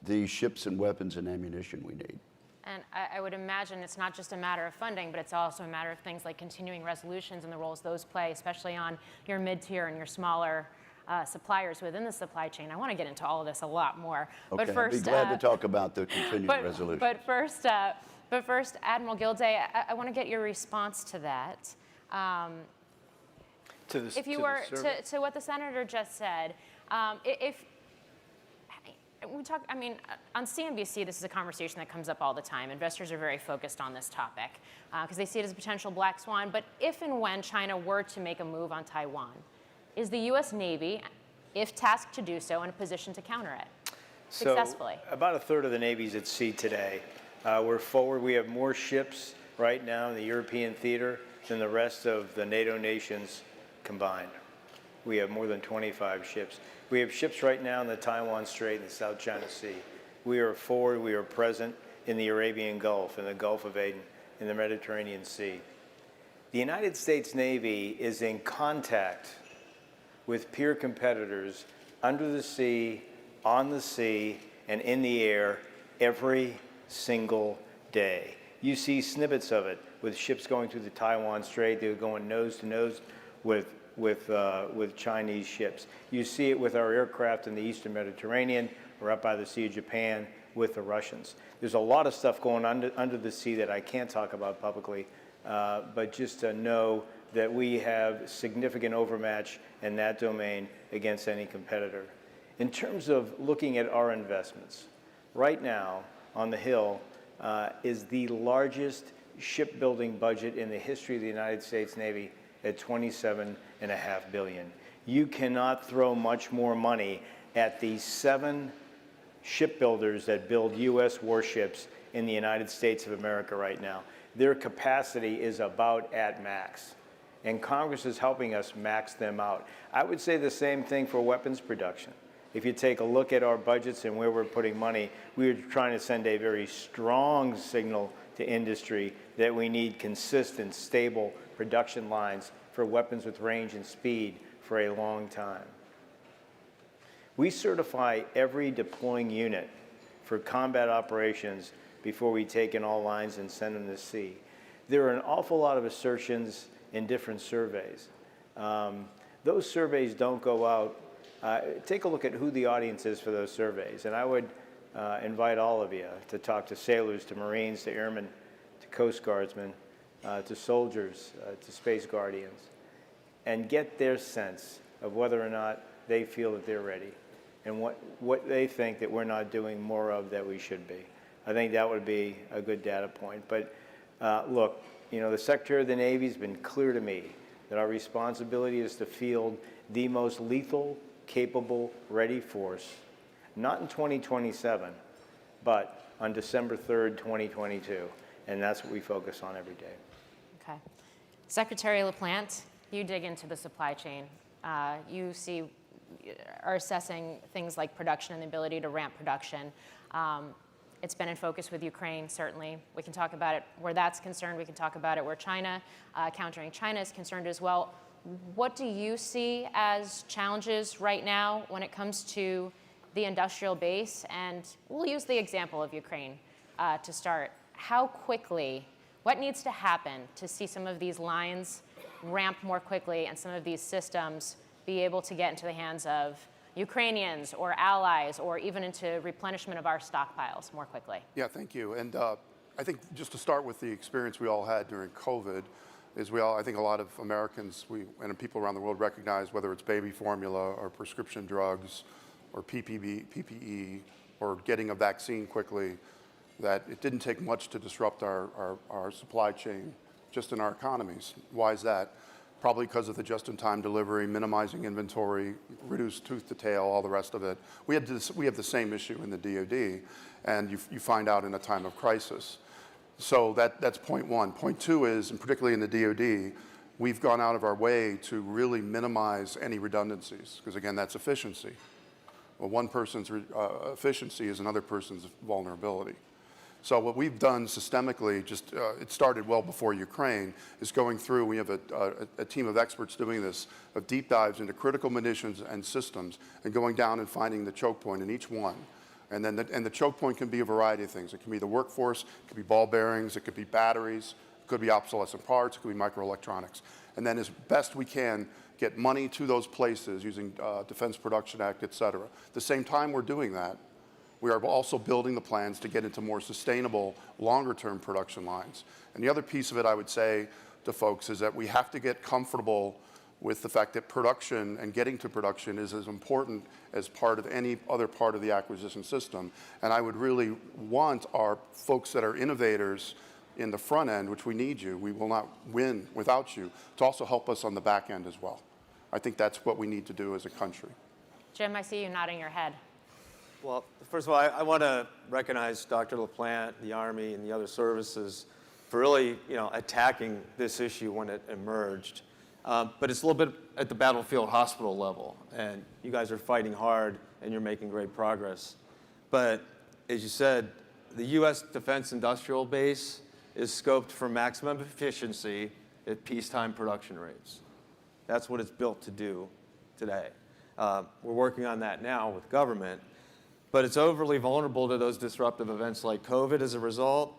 the ships and weapons and ammunition we need. And I would imagine it's not just a matter of funding, but it's also a matter of things like continuing resolutions and the roles those play, especially on your mid-tier and your smaller suppliers within the supply chain. I want to get into all of this a lot more. Okay, but first, I'd be glad to talk about the continuing resolution. But first, Admiral Gilday, I want to get your response to that. If you were to what the senator just said, if we talk, I mean, on CNBC, this is a conversation that comes up all the time. Investors are very focused on this topic because they see it as a potential black swan. But if and when China were to make a move on Taiwan, is the U.S. Navy if tasked to do so, in a position to counter it So successfully? about a third of the Navy's at sea today. We're forward. We have more ships right now in the European theater than the rest of the NATO nations combined. We have more than 25 ships. We have ships right now in the Taiwan Strait and the South China Sea. We are forward. We are present in the Arabian Gulf, in the Gulf of Aden, in the Mediterranean Sea. The United States Navy is in contact with peer competitors under the sea, on the sea, and in the air every single day. You see snippets of it with ships going through the Taiwan Strait. They're going nose to nose with Chinese ships. You see it with our aircraft in the Eastern Mediterranean or up by the Sea of Japan with the Russians. There's a lot of stuff going on under the sea that I can't talk about publicly, but just to know that we have significant overmatch in that domain against any competitor. In terms of looking at our investments, right now on the Hill is the largest shipbuilding budget in the history of the United States Navy at $27.5 billion. You cannot throw much more money at the 7 shipbuilders that build U.S. warships in the United States of America right now. Their capacity is about at max, and Congress is helping us max them out. I would say the same thing for weapons production. If you take a look at our budgets and where we're putting money, we are trying to send a very strong signal to industry that we need consistent, stable production lines for weapons with range and speed for a long time. We certify every deploying unit for combat operations before we take in all lines and send them to sea. There are an awful lot of assertions in different surveys. Those surveys don't go out. Take a look at who the audience is for those surveys, and I would invite all of you to talk to sailors, to Marines, to airmen, to Coast Guardsmen, to soldiers, to Space Guardians, and get their sense of whether or not they feel that they're ready and what they think that we're not doing more of that we should be. I think that would be a good data point. But look, you know, the Secretary of the Navy has been clear to me that our responsibility is to field the most lethal, capable, ready force, not in 2027, but on December 3rd, 2022. And that's what we focus on every day. Okay. Secretary LaPlante, you dig into the supply chain. You are assessing things like production and the ability to ramp production. It's been in focus with Ukraine, certainly. We can talk about it where that's concerned. We can talk about it where China, countering China is concerned as well. What do you see as challenges right now when it comes to the industrial base? And we'll use the example of Ukraine to start. How quickly, what needs to happen to see some of these lines ramp more quickly and some of these systems be able to get into the hands of Ukrainians or allies or even into replenishment of our stockpiles more quickly? Yeah, thank you. And I think just to start with the experience we all had during COVID, is I think a lot of Americans and people around the world recognize, whether it's baby formula or prescription drugs or PPE or getting a vaccine quickly, that it didn't take much to disrupt our supply chain just in our economies. Why is that? Probably because of the just-in-time delivery, minimizing inventory, reduced tooth to tail, all the rest of it. We have the same issue in the DoD, and you find out in a time of crisis. So that's point one. Point two is, and particularly in the DoD, we've gone out of our way to really minimize any redundancies, because again, that's efficiency. Well, one person's efficiency is another person's vulnerability. So what we've done systemically, it started well before Ukraine, is going through, we have a team of experts doing this, of deep dives into critical munitions and systems, and going down and finding the choke point in each one. And then the choke point can be a variety of things. It can be the workforce, it could be ball bearings, it could be batteries, it could be obsolescent parts, it could be microelectronics. And then as best we can, get money to those places using Defense Production Act, et cetera. At the same time we're doing that, we are also building the plans to get into more sustainable, longer-term production lines. And the other piece of it I would say to folks is that we have to get comfortable with the fact that production and getting to production is as important as part of any other part of the acquisition system. And I would really want our folks that are innovators in the front end, which we need you, we will not win without you, to also help us on the back end as well. I think that's what we need to do as a country. Jim, I see you nodding your head. Well, first of all, I want to recognize Dr. LaPlante, the Army, and the other services for really, attacking this issue when it emerged. But it's a little bit at the battlefield hospital level, and you guys are fighting hard, and you're making great progress. But as you said, the U.S. Defense Industrial Base is scoped for maximum efficiency at peacetime production rates. That's what it's built to do today. We're working on that now with government, but it's overly vulnerable to those disruptive events like COVID as a result,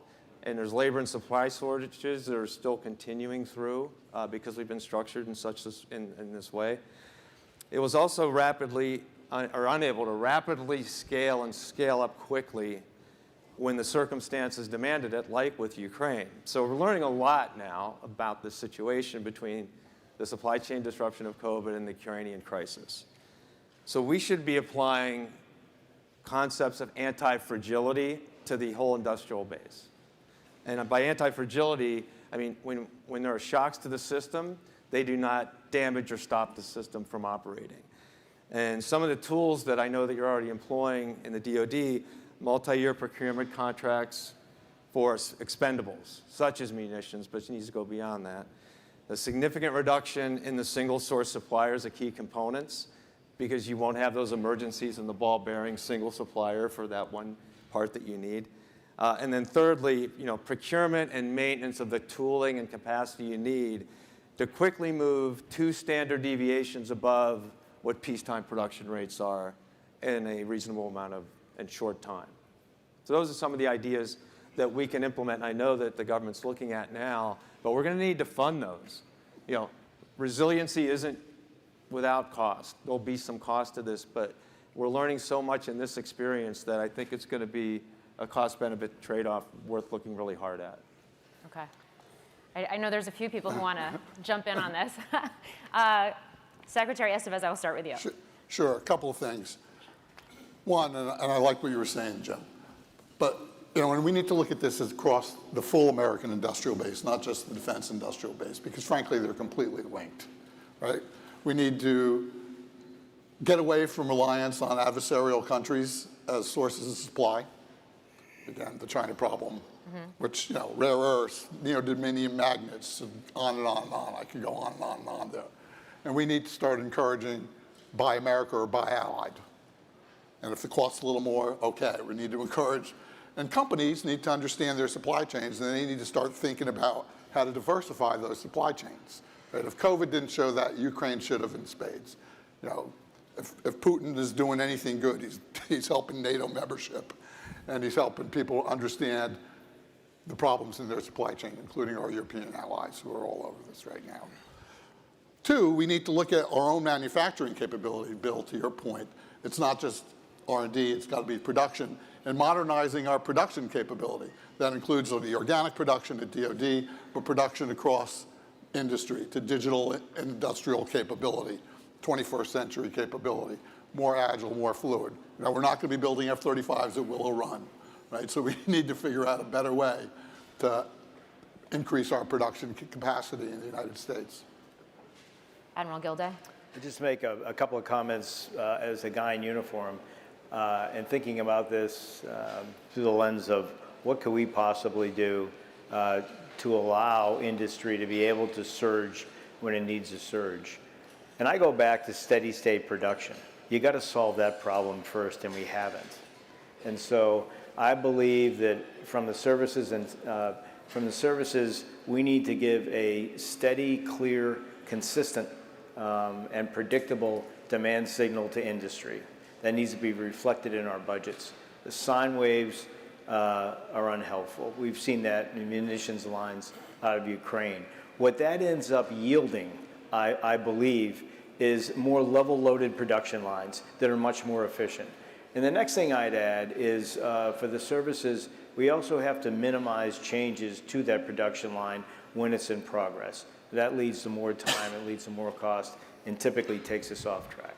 and there's labor and supply shortages that are still continuing through because we've been structured in this way. It was also unable to rapidly scale and scale up quickly when the circumstances demanded it, like with Ukraine. So we're learning a lot now about the situation between the supply chain disruption of COVID and the Ukrainian crisis. So we should be applying concepts of anti-fragility to the whole industrial base. And by anti-fragility, I mean when there are shocks to the system, they do not damage or stop the system from operating. And some of the tools that I know that you're already employing in the DoD, multi-year procurement contracts for expendables, such as munitions, but it needs to go beyond that. A significant reduction in the single source suppliers of key components, because you won't have those emergencies in the ball bearing single supplier for that one part that you need. And then thirdly, procurement and maintenance of the tooling and capacity you need to quickly move 2 standard deviations above what peacetime production rates are in a reasonable amount of and short time. So those are some of the ideas that we can implement. And I know that the government's looking at now, but we're going to need to fund those. Resiliency isn't without cost. There'll be some cost to this, but we're learning so much in this experience that I think it's going to be a cost-benefit trade-off worth looking really hard at. Okay. I know there's a few people who want to jump in on this. Secretary Estevez, I will start with you. Sure, a couple of things. One, and I like what you were saying, Jim, but and we need to look at this as across the full American industrial base, not just the defense industrial base, because frankly, they're completely linked, right? We need to get away from reliance on adversarial countries as sources of supply. Again, the China problem, which, rare earths, neodymium magnets, and on and on and on. I could go on and on and on there. And we need to start encouraging buy America or buy allied. And if it costs a little more, okay, we need to encourage. And companies need to understand their supply chains, and they need to start thinking about how to diversify those supply chains. Right? If COVID didn't show that, Ukraine should have in spades. If Putin is doing anything good, he's helping NATO membership, and he's helping people understand the problems in their supply chain, including our European allies who are all over this right now. 2, we need to look at our own manufacturing capability, Bill, to your point. It's not just R&D, it's got to be production, and modernizing our production capability. That includes the organic production at DoD, but production across industry to digital and industrial capability, 21st century capability, more agile, more fluid. We're not going to be building F-35s that will run, right? So we need to figure out a better way to increase our production capacity in the United States. Admiral Gilday? I'll just make a couple of comments as a guy in uniform and thinking about this through the lens of what could we possibly do to allow industry to be able to surge when it needs to surge. And I go back to steady state production. You got to solve that problem first, and we haven't. And so I believe that from the services we need to give a steady, clear, consistent, and predictable demand signal to industry that needs to be reflected in our budgets. The sine waves are unhelpful. We've seen that in munitions lines out of Ukraine. What that ends up yielding, I believe, is more level-loaded production lines that are much more efficient. And the next thing I'd add is for the services, we also have to minimize changes to that production line when it's in progress. That leads to more time, it leads to more cost, and typically takes us off track.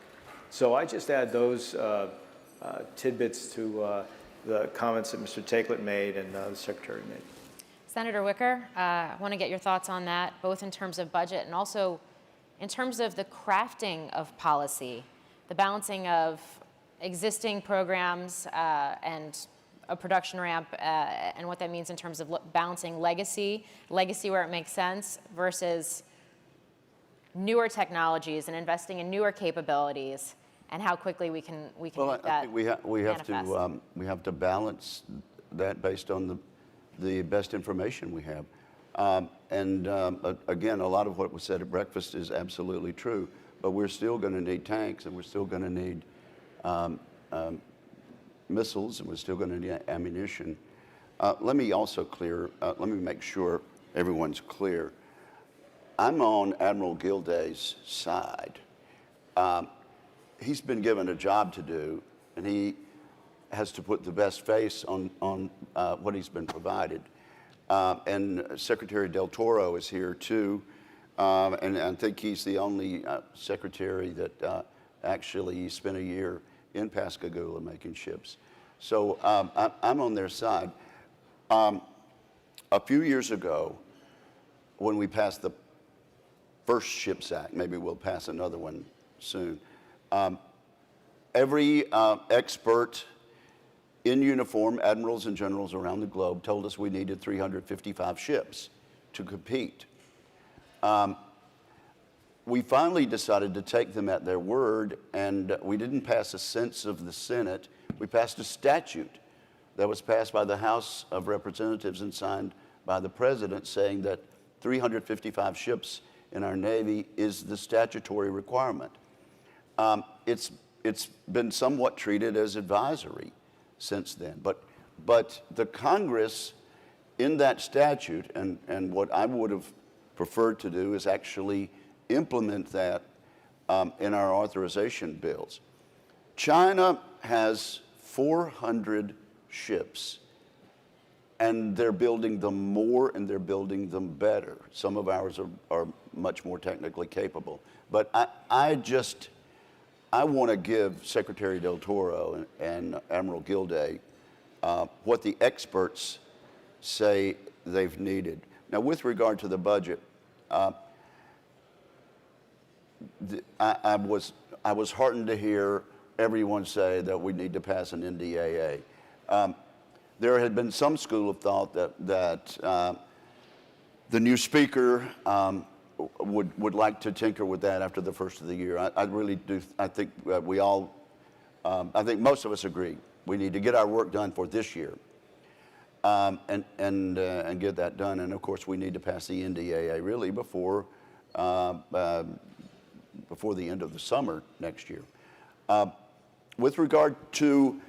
So I just add those tidbits to the comments that Mr. Taiclet made and the Secretary made. Senator Wicker, I want to get your thoughts on that, both in terms of budget and also in terms of the crafting of policy. the balancing of existing programs and a production ramp and what that means in terms of balancing legacy where it makes sense versus newer technologies and investing in newer capabilities, and how quickly we can make that I think we have to balance that based on the best information we have. Again, a lot of what was said at breakfast is absolutely true, but we're still going to need tanks, and we're still going to need missiles, and we're still going to need ammunition. Let me make sure everyone's clear. I'm on Admiral Gilday's side. He's been given a job to do, and he has to put the best face on what he's been provided. And Secretary Del Toro is here too, and I think he's the only secretary that actually spent a year in Pascagoula making ships. So I'm on their side. A few years ago, when we passed the first Ships Act, maybe we'll pass another one soon, every expert in uniform, admirals and generals around the globe, told us we needed 355 ships to compete. We finally decided to take them at their word, and we didn't pass a sense of the Senate. We passed a statute that was passed by the House of Representatives and signed by the President, saying that 355 ships in our Navy is the statutory requirement. It's been somewhat treated as advisory since then, but the Congress in that statute, and what I would have preferred to do is actually implement that in our authorization bills. China has 400 ships, and they're building them more and they're building them better. Some of ours are much more technically capable. But I want to give Secretary Del Toro and Admiral Gilday what the experts say they've needed. Now, with regard to the budget, I was heartened to hear everyone say that we need to pass an NDAA. There had been some school of thought that the new speaker would like to tinker with that after the first of the year. I really do. I think I think most of us agree we need to get our work done for this year, and get that done. And of course, we need to pass the NDAA really before the end of the summer next year. With regard to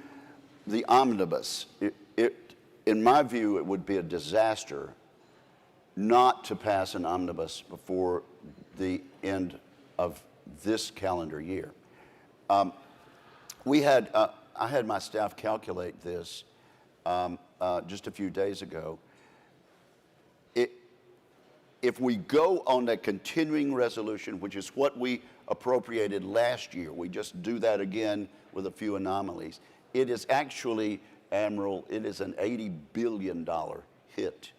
the omnibus, in my view, it would be a disaster not to pass an omnibus before the end of this calendar year. I had my staff calculate this just a few days ago. If we go on a continuing resolution, which is what we appropriated last year, we just do that again with a few anomalies, it is actually, Admiral, it is an $80 billion hit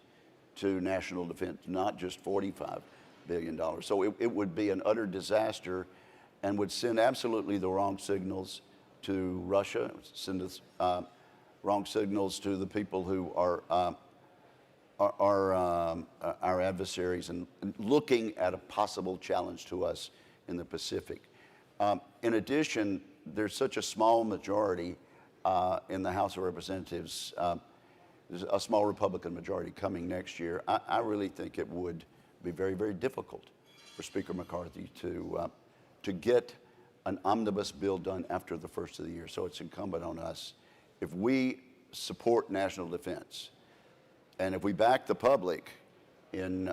to national defense, not just $45 billion. So it would be an utter disaster and would send absolutely the wrong signals to Russia, send us wrong signals to the people who are our adversaries and looking at a possible challenge to us in the Pacific. In addition, there's such a small majority in the House of Representatives, there's a small Republican majority coming next year. I really think it would be very, very difficult for Speaker McCarthy to get an omnibus bill done after the first of the year. So it's incumbent on us, if we support national defense, and if we back the public in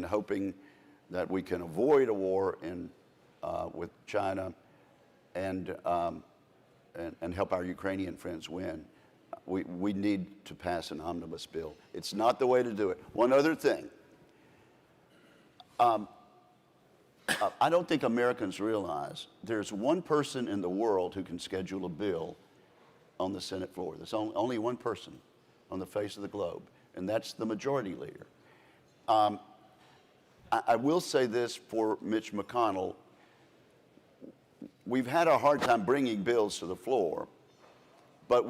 hoping that we can avoid a war with China and help our Ukrainian friends win, we need to pass an omnibus bill. It's not the way to do it. One other thing. I don't think Americans realize there's one person in the world who can schedule a bill on the Senate floor. There's only one person on the face of the globe, and that's the majority leader. I will say this for Mitch McConnell. we've had a hard time bringing bills to the floor, but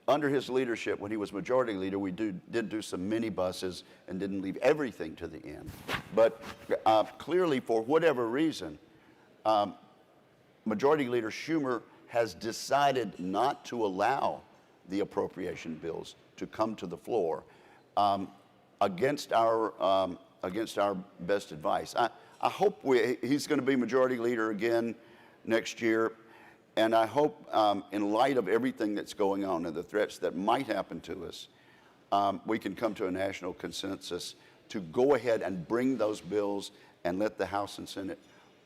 under his leadership, when he was majority leader, we did do some minibuses and didn't leave everything to the end. But clearly, for whatever reason, Majority Leader Schumer has decided not to allow the appropriation bills to come to the floor against our best advice. I hope he's going to be majority leader again next year, and I hope in light of everything that's going on and the threats that might happen to us, we can come to a national consensus to go ahead and bring those bills and let the House and Senate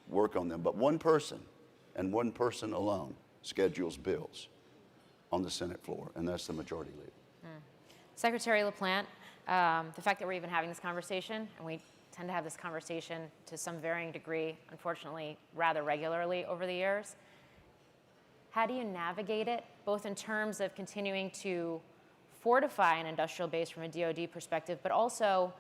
work on them. But one person, and one person alone, schedules bills on the Senate floor, and that's the majority leader. Secretary LaPlante, the fact that we're even having this conversation, and we tend to have this conversation to some varying degree, unfortunately, rather regularly over the years, how do you navigate it, both in terms of continuing to fortify an industrial base from a DoD perspective, but also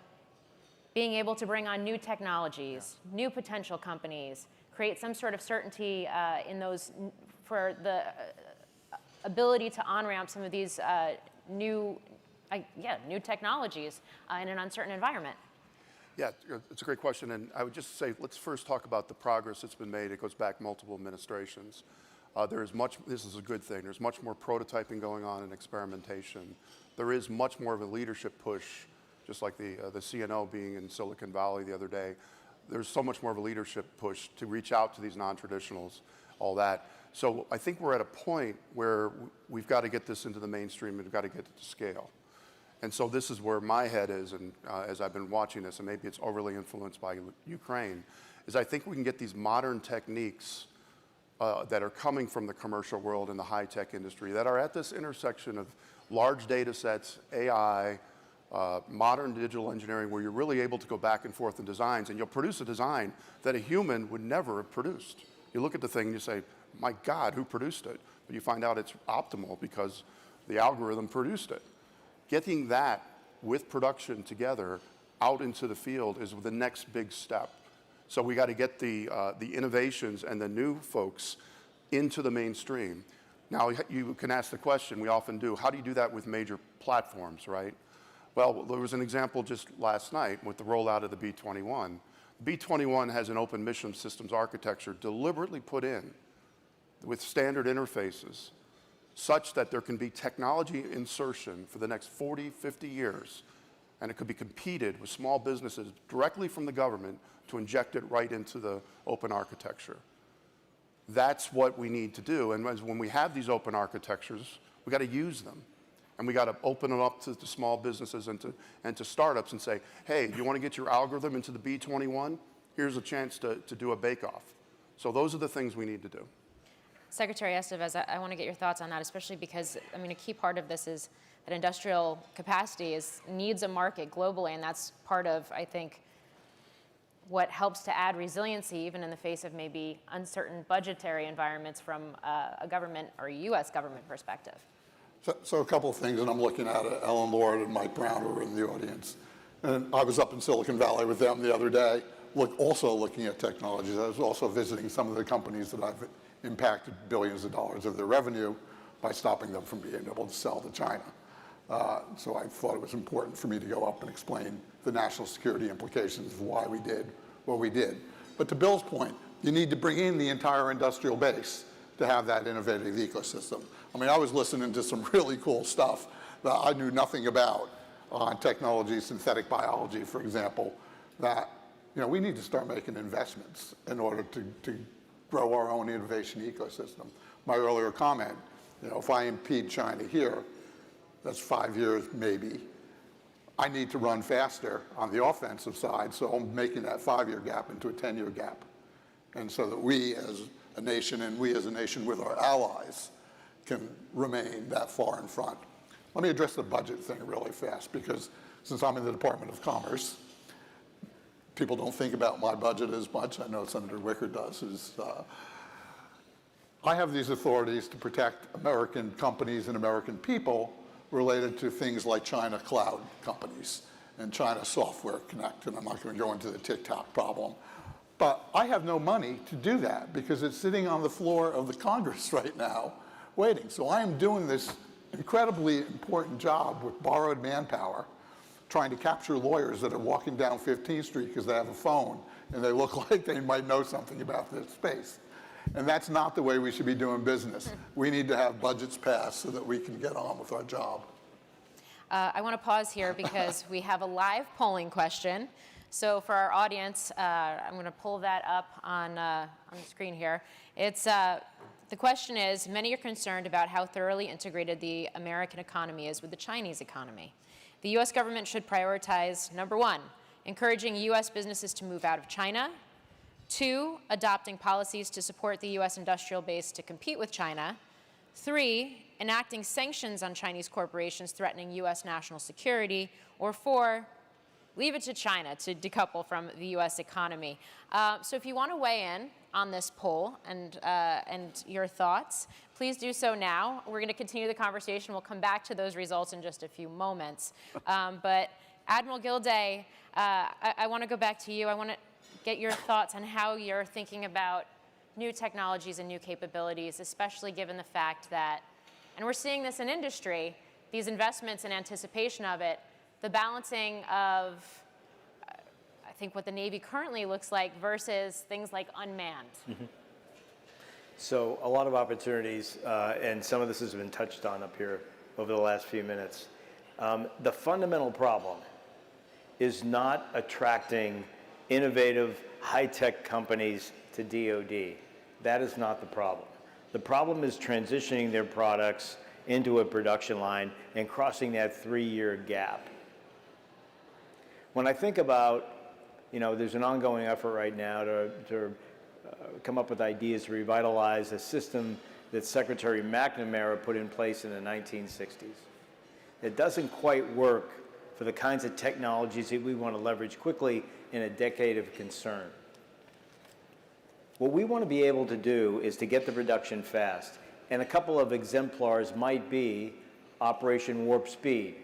being able to bring on new technologies, new potential companies, create some sort of certainty in those for the ability to on-ramp some of these new technologies in an uncertain environment? Yeah, it's a great question, and I would just say, let's first talk about the progress that's been made. It goes back multiple administrations. This is a good thing. There's much more prototyping going on and experimentation. There is much more of a leadership push, just like the CNO being in Silicon Valley the other day. There's so much more of a leadership push to reach out to these non-traditionals, all that. So I think we're at a point where we've got to get this into the mainstream and we've got to get it to scale. And so this is where my head is, and as I've been watching this, and maybe it's overly influenced by Ukraine, is I think we can get these modern techniques that are coming from the commercial world and the high-tech industry that are at this intersection of large data sets, AI, modern digital engineering, where you're really able to go back and forth in designs, and you'll produce a design that a human would never have produced. You look at the thing and you say, my God, who produced it? But you find out it's optimal because the algorithm produced it. Getting that with production together out into the field is the next big step. So we got to get the innovations and the new folks into the mainstream. Now you can ask the question, we often do, how do you do that with major platforms, right? Well, there was an example just last night with the rollout of the B-21. B-21 has an open mission systems architecture deliberately put in with standard interfaces such that there can be technology insertion for the next 40, 50 years, and it could be competed with small businesses directly from the government to inject it right into the open architecture. That's what we need to do, and when we have these open architectures, we got to use them. And we got to open it up to small businesses and to startups and say, hey, you want to get your algorithm into the B-21? Here's a chance to do a bake-off. So those are the things we need to do. Secretary Estevez, I want to get your thoughts on that, especially because, I mean, a key part of this is that industrial capacity needs a market globally, and that's part of, I think, what helps to add resiliency even in the face of maybe uncertain budgetary environments from a government or a U.S. government perspective. So a couple of things, and I'm looking at Ellen Lord and Mike Brown who are in the audience. And I was up in Silicon Valley with them the other day, also looking at technologies. I was also visiting some of the companies that I've impacted billions of dollars of their revenue by stopping them from being able to sell to China. So I thought it was important for me to go up and explain the national security implications of why we did what we did. But to Bill's point, you need to bring in the entire industrial base to have that innovative ecosystem. I mean, I was listening to some really cool stuff that I knew nothing about on technology, synthetic biology, for example, that, we need to start making investments in order to grow our own innovation ecosystem. My earlier comment, if I impede China here, that's 5 years maybe. I need to run faster on the offensive side, so I'm making that 5-year gap into a 10-year gap. And so that we as a nation, and we as a nation with our allies, can remain that far in front. Let me address the budget thing really fast, because since I'm in the Department of Commerce, people don't think about my budget as much. I know Senator Wicker does. I have these authorities to protect American companies and American people related to things like China cloud companies and China Software Connect, and I'm not going to go into the TikTok problem. But I have no money to do that because it's sitting on the floor of the Congress right now waiting. So I am doing this incredibly important job with borrowed manpower, trying to capture lawyers that are walking down 15th Street because they have a phone and they look like they might know something about this space. And that's not the way we should be doing business. We need to have budgets passed so that we can get on with our job. I want to pause here because we have a live polling question. So for our audience, I'm going to pull that up on the screen here. It's, the question is, many are concerned about how thoroughly integrated the American economy is with the Chinese economy. The U.S. government should prioritize, number one, encouraging U.S. businesses to move out of China. 2, adopting policies to support the U.S. industrial base to compete with China. 3, enacting sanctions on Chinese corporations threatening U.S. national security. Or 4, leave it to China to decouple from the U.S. economy. So if you want to weigh in on this poll and your thoughts, please do so now. We're going to continue the conversation. We'll come back to those results in just a few moments. But Admiral Gilday, I want to go back to you. I want to get your thoughts on how you're thinking about new technologies and new capabilities, especially given the fact that, and we're seeing this in industry, these investments in anticipation of it, the balancing of, I think, what the Navy currently looks like versus things like unmanned. Mm-hmm. So a lot of opportunities, and some of this has been touched on up here over the last few minutes. The fundamental problem is not attracting innovative, high-tech companies to DoD. That is not the problem. The problem is transitioning their products into a production line and crossing that 3-year gap. When I think about, there's an ongoing effort right now to come up with ideas to revitalize a system that Secretary McNamara put in place in the 1960s. It doesn't quite work for the kinds of technologies that we want to leverage quickly in a decade of concern. What we want to be able to do is to get the production fast. And a couple of exemplars might be Operation Warp Speed,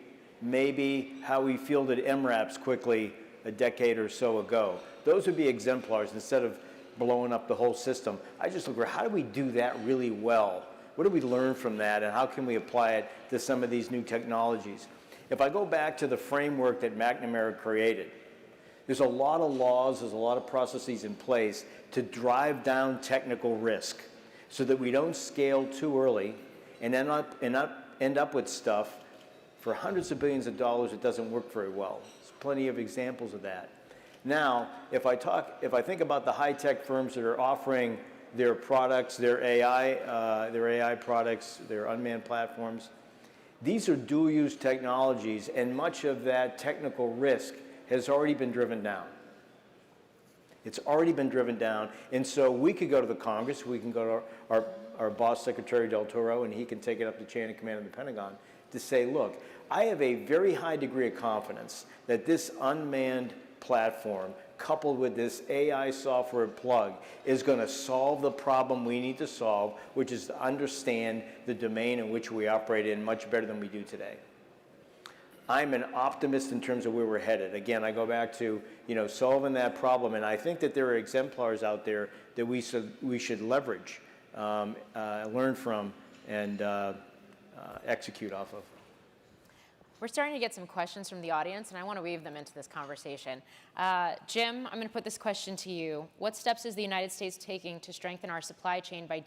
maybe how we fielded MRAPs quickly a decade or so ago. Those would be exemplars instead of blowing up the whole system. I just look at how do we do that really well? What do we learn from that, and how can we apply it to some of these new technologies? If I go back to the framework that McNamara created, there's a lot of laws, there's a lot of processes in place to drive down technical risk so that we don't scale too early and end up with stuff for hundreds of billions of dollars that doesn't work very well. There's plenty of examples of that. Now, if I think about the high-tech firms that are offering their products, their AI products, their unmanned platforms, these are dual-use technologies, and much of that technical risk has already been driven down. It's already been driven down, and so we could go to the Congress, we can go to our boss, Secretary Del Toro, and he can take it up the chain of command of the Pentagon to say, look, I have a very high degree of confidence that this unmanned platform, coupled with this AI software plug, is going to solve the problem we need to solve, which is to understand the domain in which we operate in much better than we do today. I'm an optimist in terms of where we're headed. Again, I go back to solving that problem, and I think that there are exemplars out there that we should leverage, learn from, and execute off of. We're starting to get some questions from the audience, and I want to weave them into this conversation. Jim, I'm going to put this question to you. What steps is the United States taking to strengthen our supply chain by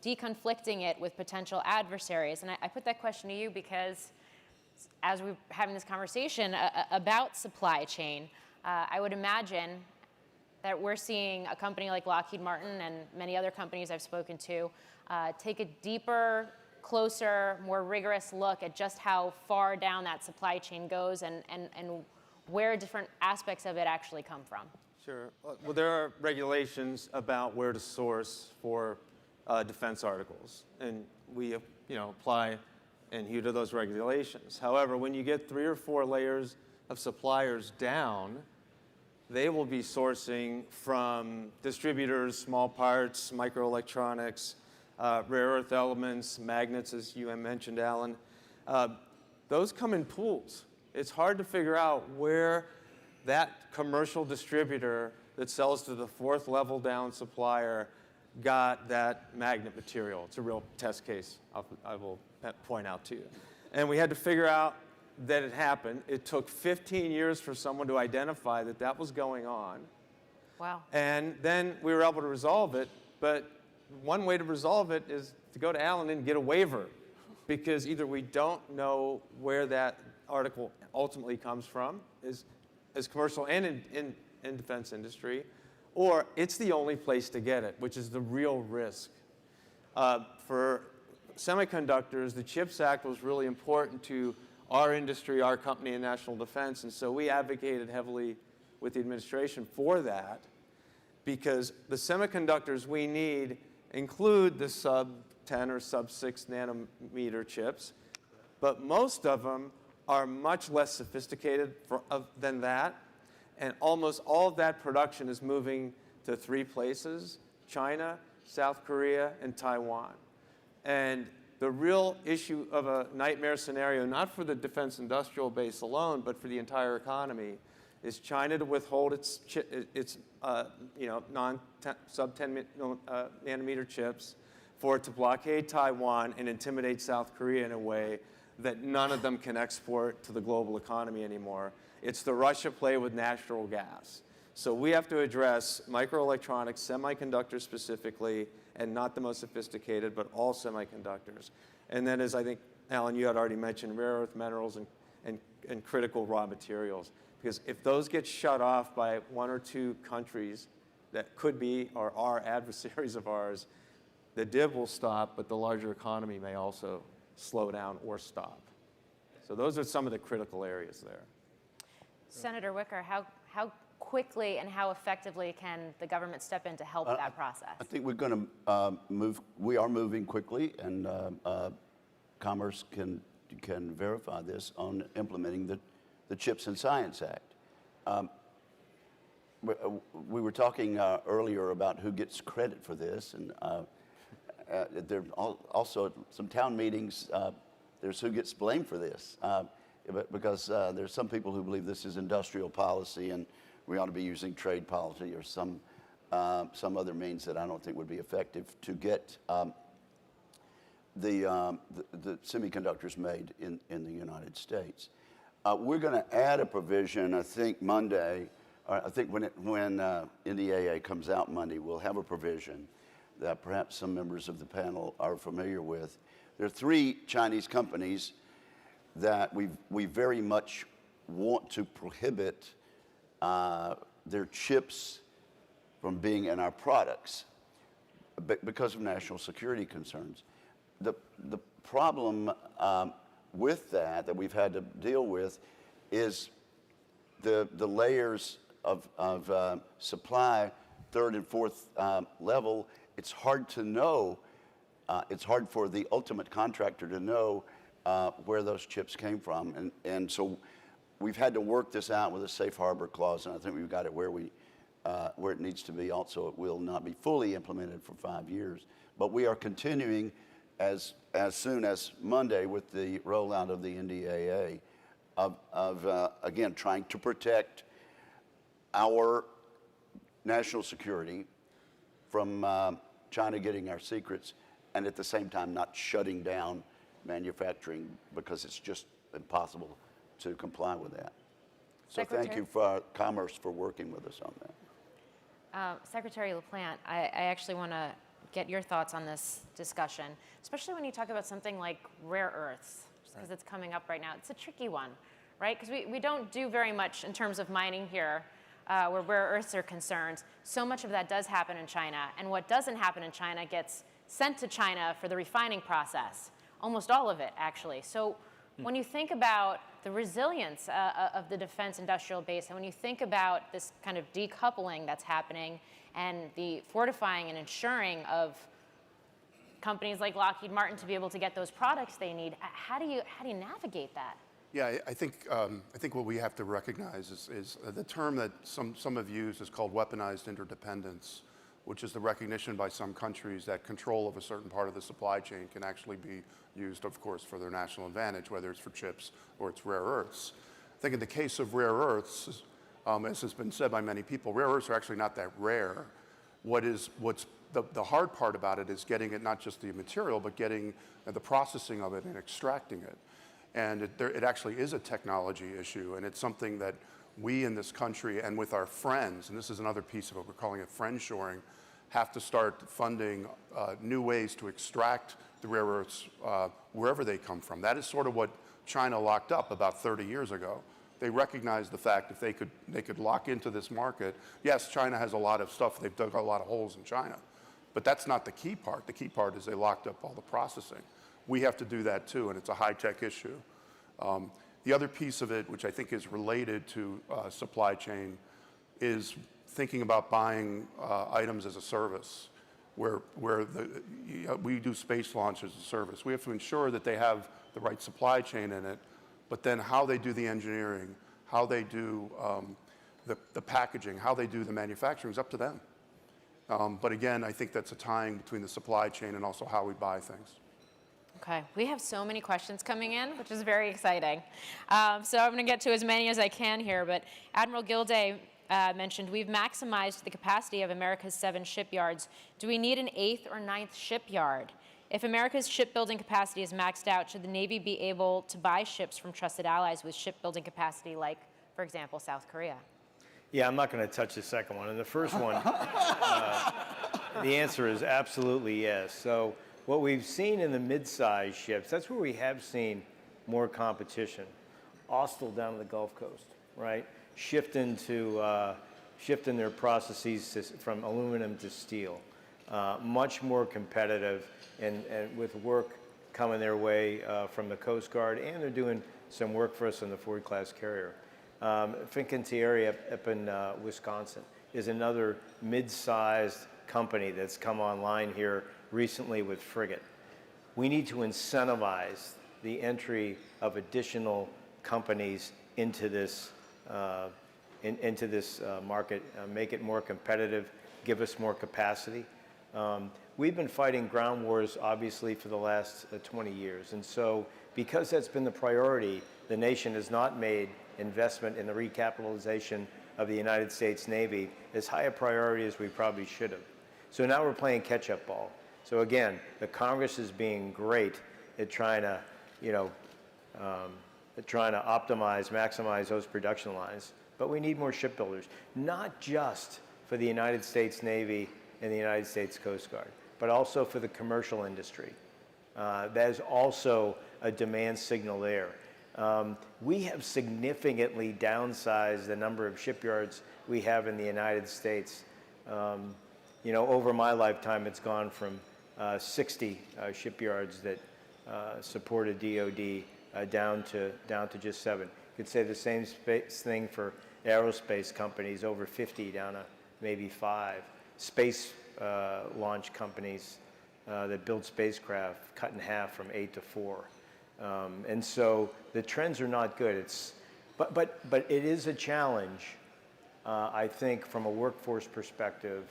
deconflicting it with potential adversaries? And I put that question to you because as we're having this conversation about supply chain, I would imagine that we're seeing a company like Lockheed Martin and many other companies I've spoken to take a deeper, closer, more rigorous look at just how far down that supply chain goes and where different aspects of it actually come from. Sure. Well, there are regulations about where to source for defense articles, and we apply and adhere to those regulations. However, when you get 3 or 4 layers of suppliers down, they will be sourcing from distributors, small parts, microelectronics, rare earth elements, magnets, as you mentioned, Alan. Those come in pools. It's hard to figure out where that commercial distributor that sells to the 4th level down supplier got that magnet material. It's a real test case, I will point out to you. And we had to figure out that it happened. It took 15 years for someone to identify that that was going on. Wow. And then we were able to resolve it, but one way to resolve it is to go to Allen and get a waiver, because either we don't know where that article ultimately comes from, as commercial and in defense industry, or it's the only place to get it, which is the real risk. For semiconductors, the CHIPS Act was really important to our industry, our company, and national defense, and so we advocated heavily with the administration for that, because the semiconductors we need include the sub-10 or sub-6 nanometer chips, but most of them are much less sophisticated than that, and almost all of that production is moving to 3 places: China, South Korea, and Taiwan. And the real issue of a nightmare scenario, not for the defense industrial base alone, but for the entire economy, is China to withhold its sub-10 nanometer chips, for it to blockade Taiwan and intimidate South Korea in a way that none of them can export to the global economy anymore. It's the Russia play with natural gas. So we have to address microelectronics, semiconductors specifically, and not the most sophisticated, but all semiconductors. And then, as I think, Alan, you had already mentioned, rare earth minerals and critical raw materials. Because if those get shut off by 1 or 2 countries that could be or are adversaries of ours, the DIB will stop, but the larger economy may also slow down or stop. So those are some of the critical areas there. Senator Wicker, how quickly and how effectively can the government step in to help that process? I think we're going to we are moving quickly, and Commerce can verify this on implementing the CHIPS and Science Act. We were talking earlier about who gets credit for this, and there are also some town meetings, there's who gets blamed for this, because there's some people who believe this is industrial policy and we ought to be using trade policy or some other means that I don't think would be effective to get the semiconductors made in the United States. We're going to add a provision, I think Monday, or I think when NDAA comes out Monday, we'll have a provision that perhaps some members of the panel are familiar with. There are 3 Chinese companies that we very much want to prohibit their chips from being in our products because of national security concerns. The problem with that we've had to deal with is the layers of supply, 3rd and 4th level. It's hard to know. It's hard for the ultimate contractor to know where those chips came from. And so we've had to work this out with a safe harbor clause, and I think we've got it where it needs to be. Also, it will not be fully implemented for 5 years. But we are continuing as soon as Monday with the rollout of the NDAA again, trying to protect our national security from China getting our secrets, and at the same time not shutting down manufacturing because it's just impossible to comply with that. So thank you for Commerce for working with us on that. Secretary LaPlante, I actually want to get your thoughts on this discussion, especially when you talk about something like rare earths, just because it's coming up right now. It's a tricky one, right? Because we don't do very much in terms of mining here where rare earths are concerned. So much of that does happen in China, and what doesn't happen in China gets sent to China for the refining process, almost all of it, actually. So when you think about the resilience of the defense industrial base, and when you think about this kind of decoupling that's happening and the fortifying and ensuring of companies like Lockheed Martin to be able to get those products they need, how do you navigate that? Yeah, I think what we have to recognize is the term that some have used is called weaponized interdependence, which is the recognition by some countries that control of a certain part of the supply chain can actually be used, of course, for their national advantage, whether it's for chips or it's rare earths. I think in the case of rare earths, As has been said by many people, rare earths are actually not that rare. What's the hard part about it is getting it, not just the material, but getting the processing of it and extracting it. And it actually is a technology issue, and it's something that we in this country and with our friends, and this is another piece of it, we're calling it friendshoring, have to start funding new ways to extract the rare earths wherever they come from. That is sort of what China locked up about 30 years ago. They recognized the fact if they could lock into this market. Yes, China has a lot of stuff. They've dug a lot of holes in China. But that's not the key part. The key part is they locked up all the processing. We have to do that too, and it's a high-tech issue. The other piece of it, which I think is related to supply chain, is thinking about buying items as a service, where we do space launch as a service. We have to ensure that they have the right supply chain in it, but then how they do the engineering, how they do the packaging, how they do the manufacturing is up to them. But again, I think that's a tying between the supply chain and also how we buy things. Okay, we have so many questions coming in, which is very exciting. So I'm going to get to as many as I can here, but Admiral Gilday mentioned we've maximized the capacity of America's 7 shipyards. Do we need an 8th or 9th shipyard? If America's shipbuilding capacity is maxed out, should the Navy be able to buy ships from trusted allies with shipbuilding capacity like, for example, South Korea? Yeah, I'm not going to touch the second one. And the first one, the answer is absolutely yes. So what we've seen in the mid-sized ships, that's where we have seen more competition. Austal down to the Gulf Coast, right? Shifting their processes from aluminum to steel. Much more competitive and with work coming their way from the Coast Guard, and they're doing some work for us on the Ford-class carrier. Fincantieri up in Wisconsin is another mid-sized company that's come online here recently with frigate. We need to incentivize the entry of additional companies into this market, make it more competitive, give us more capacity. We've been fighting ground wars, obviously, for the last 20 years. And so because that's been the priority, the nation has not made investment in the recapitalization of the United States Navy as high a priority as we probably should have. So now we're playing catch-up ball. So again, the Congress is being great at trying to, optimize, maximize those production lines. But we need more shipbuilders, not just for the United States Navy and the United States Coast Guard, but also for the commercial industry. That is also a demand signal there. We have significantly downsized the number of shipyards we have in the United States. Over my lifetime, it's gone from 60 shipyards that supported DoD down to just 7. You could say the same thing for aerospace companies, over 50 down to maybe 5. Space launch companies that build spacecraft cut in half from 8 to 4. And so the trends are not good. But it is a challenge, I think, from a workforce perspective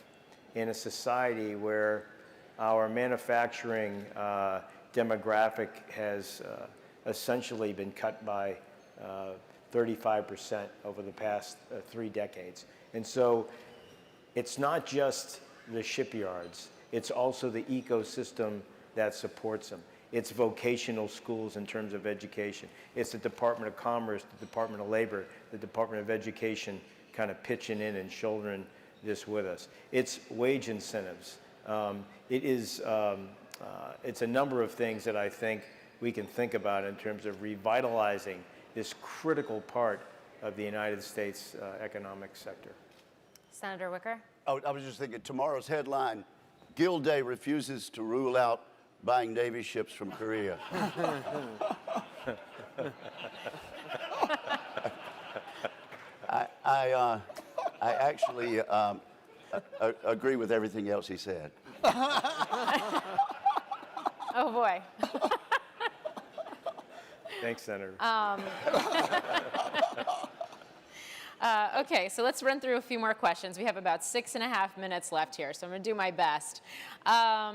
in a society where our manufacturing demographic has essentially been cut by 35% over the past 3 decades. And so it's not just the shipyards, it's also the ecosystem that supports them. It's vocational schools in terms of education. It's the Department of Commerce, the Department of Labor, the Department of Education kind of pitching in and shouldering this with us. It's wage incentives. It's a number of things that I think we can think about in terms of revitalizing this critical part of the United States economic sector. Senator Wicker? Oh, I was just thinking, tomorrow's headline, Gilday refuses to rule out buying Navy ships from Korea. I actually agree with everything else he said. Oh, boy. Thanks, Senator. Okay, so let's run through a few more questions. We have about 6.5 minutes left here, so I'm going to do my best. How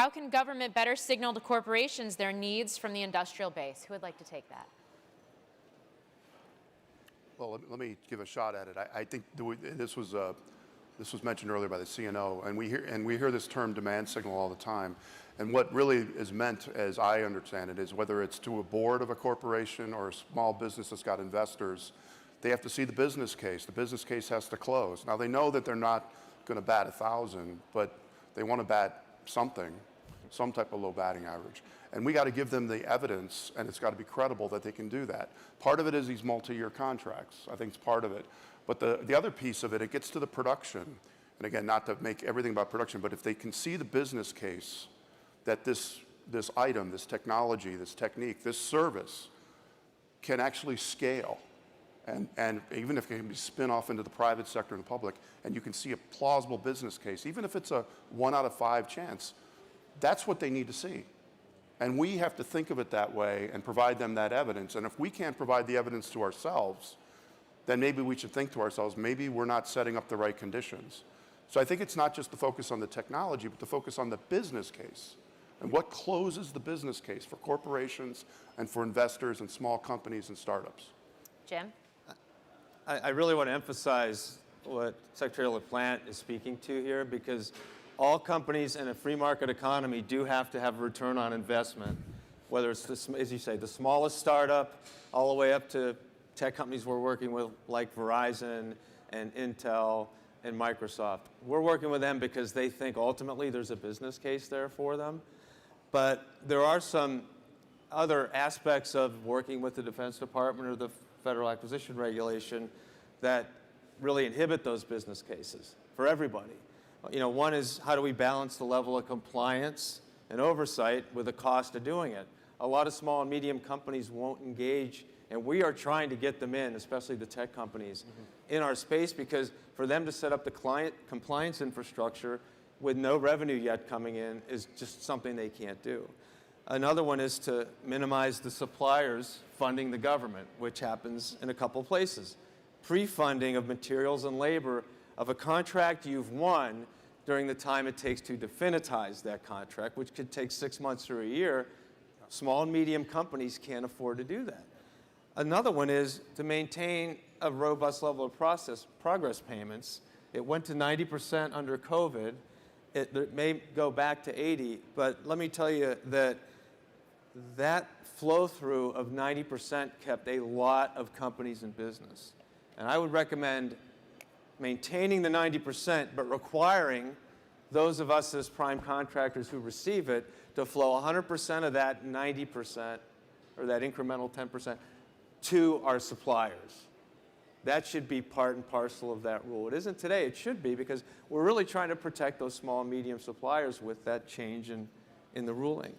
can government better signal to corporations their needs from the industrial base? Who would like to take that? Well, let me give a shot at it. I think this was mentioned earlier by the CNO, and we hear this term demand signal all the time. And what really is meant, as I understand it, is whether it's to a board of a corporation or a small business that's got investors, they have to see the business case. The business case has to close. Now, they know that they're not going to bat 1,000, but they want to bat something, some type of low batting average. And we got to give them the evidence, and it's got to be credible that they can do that. Part of it is these multi-year contracts. I think it's part of it. But the other piece of it, it gets to the production. And again, not to make everything about production, but if they can see the business case that this item, this technology, this technique, this service can actually scale, and even if it can be spin off into the private sector and the public, and you can see a plausible business case, even if it's a 1 out of 5 chance, that's what they need to see. And we have to think of it that way and provide them that evidence. And if we can't provide the evidence to ourselves, then maybe we should think to ourselves, maybe we're not setting up the right conditions. So I think it's not just the focus on the technology, but the focus on the business case and what closes the business case for corporations and for investors and small companies and startups. Jim? I really want to emphasize what Secretary LaPlante is speaking to here, because all companies in a free market economy do have to have a return on investment, whether it's, as you say, the smallest startup all the way up to tech companies we're working with like Verizon and Intel and Microsoft. We're working with them because they think ultimately there's a business case there for them. But there are some other aspects of working with the Defense Department or the Federal Acquisition Regulation that really inhibit those business cases for everybody. You know, one is, how do we balance the level of compliance and oversight with the cost of doing it? A lot of small and medium companies won't engage, and we are trying to get them in, especially the tech companies, in our space, because for them to set up the compliance infrastructure with no revenue yet coming in is just something they can't do. Another one is to minimize the suppliers funding the government, which happens in a couple places. Pre-funding of materials and labor of a contract you've won during the time it takes to definitize that contract, which could take 6 months or a year. Small and medium companies can't afford to do that. Another one is to maintain a robust level of progress payments. It went to 90% under COVID. It may go back to 80, but let me tell you that that flow-through of 90% kept a lot of companies in business. And I would recommend maintaining the 90%, but requiring those of us as prime contractors who receive it to flow 100% of that 90%, or that incremental 10%, to our suppliers. That should be part and parcel of that rule. It isn't today, it should be, because we're really trying to protect those small and medium suppliers with that change in the ruling.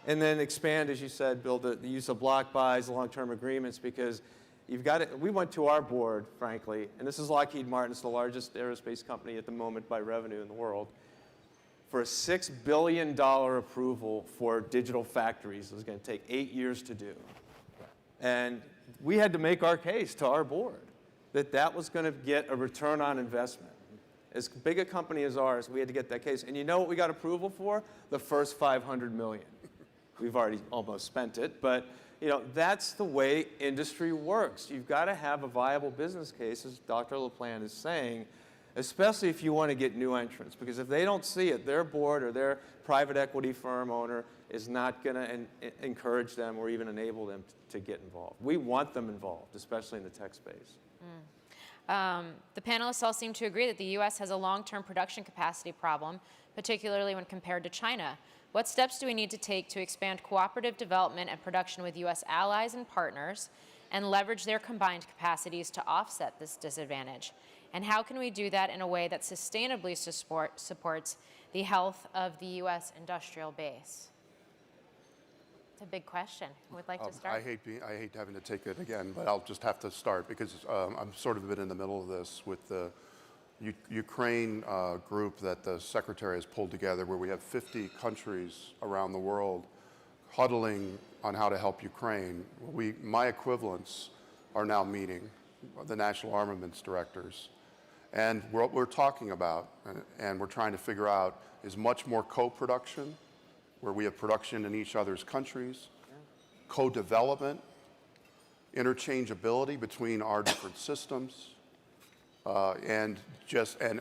And then expand, as you said, Bill, the use of block buys, long-term agreements, because you've got it. We went to our board, frankly, and this is Lockheed Martin. It's the largest aerospace company at the moment by revenue in the world, for a $6 billion approval for digital factories. It was going to take 8 years to do. And we had to make our case to our board that that was going to get a return on investment. As big a company as ours, we had to get that case. And you know what we got approval for? The first $500 million. We've already almost spent it, but you know, that's the way industry works. You've got to have a viable business case, as Dr. LaPlante is saying, especially if you want to get new entrants, because if they don't see it, their board or their private equity firm owner is not going to encourage them or even enable them to get involved. We want them involved, especially in the tech space. The panelists all seem to agree that the U.S. has a long-term production capacity problem, particularly when compared to China. What steps do we need to take to expand cooperative development and production with U.S. allies and partners and leverage their combined capacities to offset this disadvantage? And how can we do that in a way that sustainably supports the health of the U.S. industrial base? It's a big question. Who would like to start? I hate having to take it again, but I'll just have to start because I'm sort of a bit in the middle of this with the Ukraine group that the Secretary has pulled together, where we have 50 countries around the world huddling on how to help Ukraine. My equivalents are now meeting, the national armaments directors. And what we're talking about, and we're trying to figure out, is much more co-production, where we have production in each other's countries, co-development, interchangeability between our different systems, and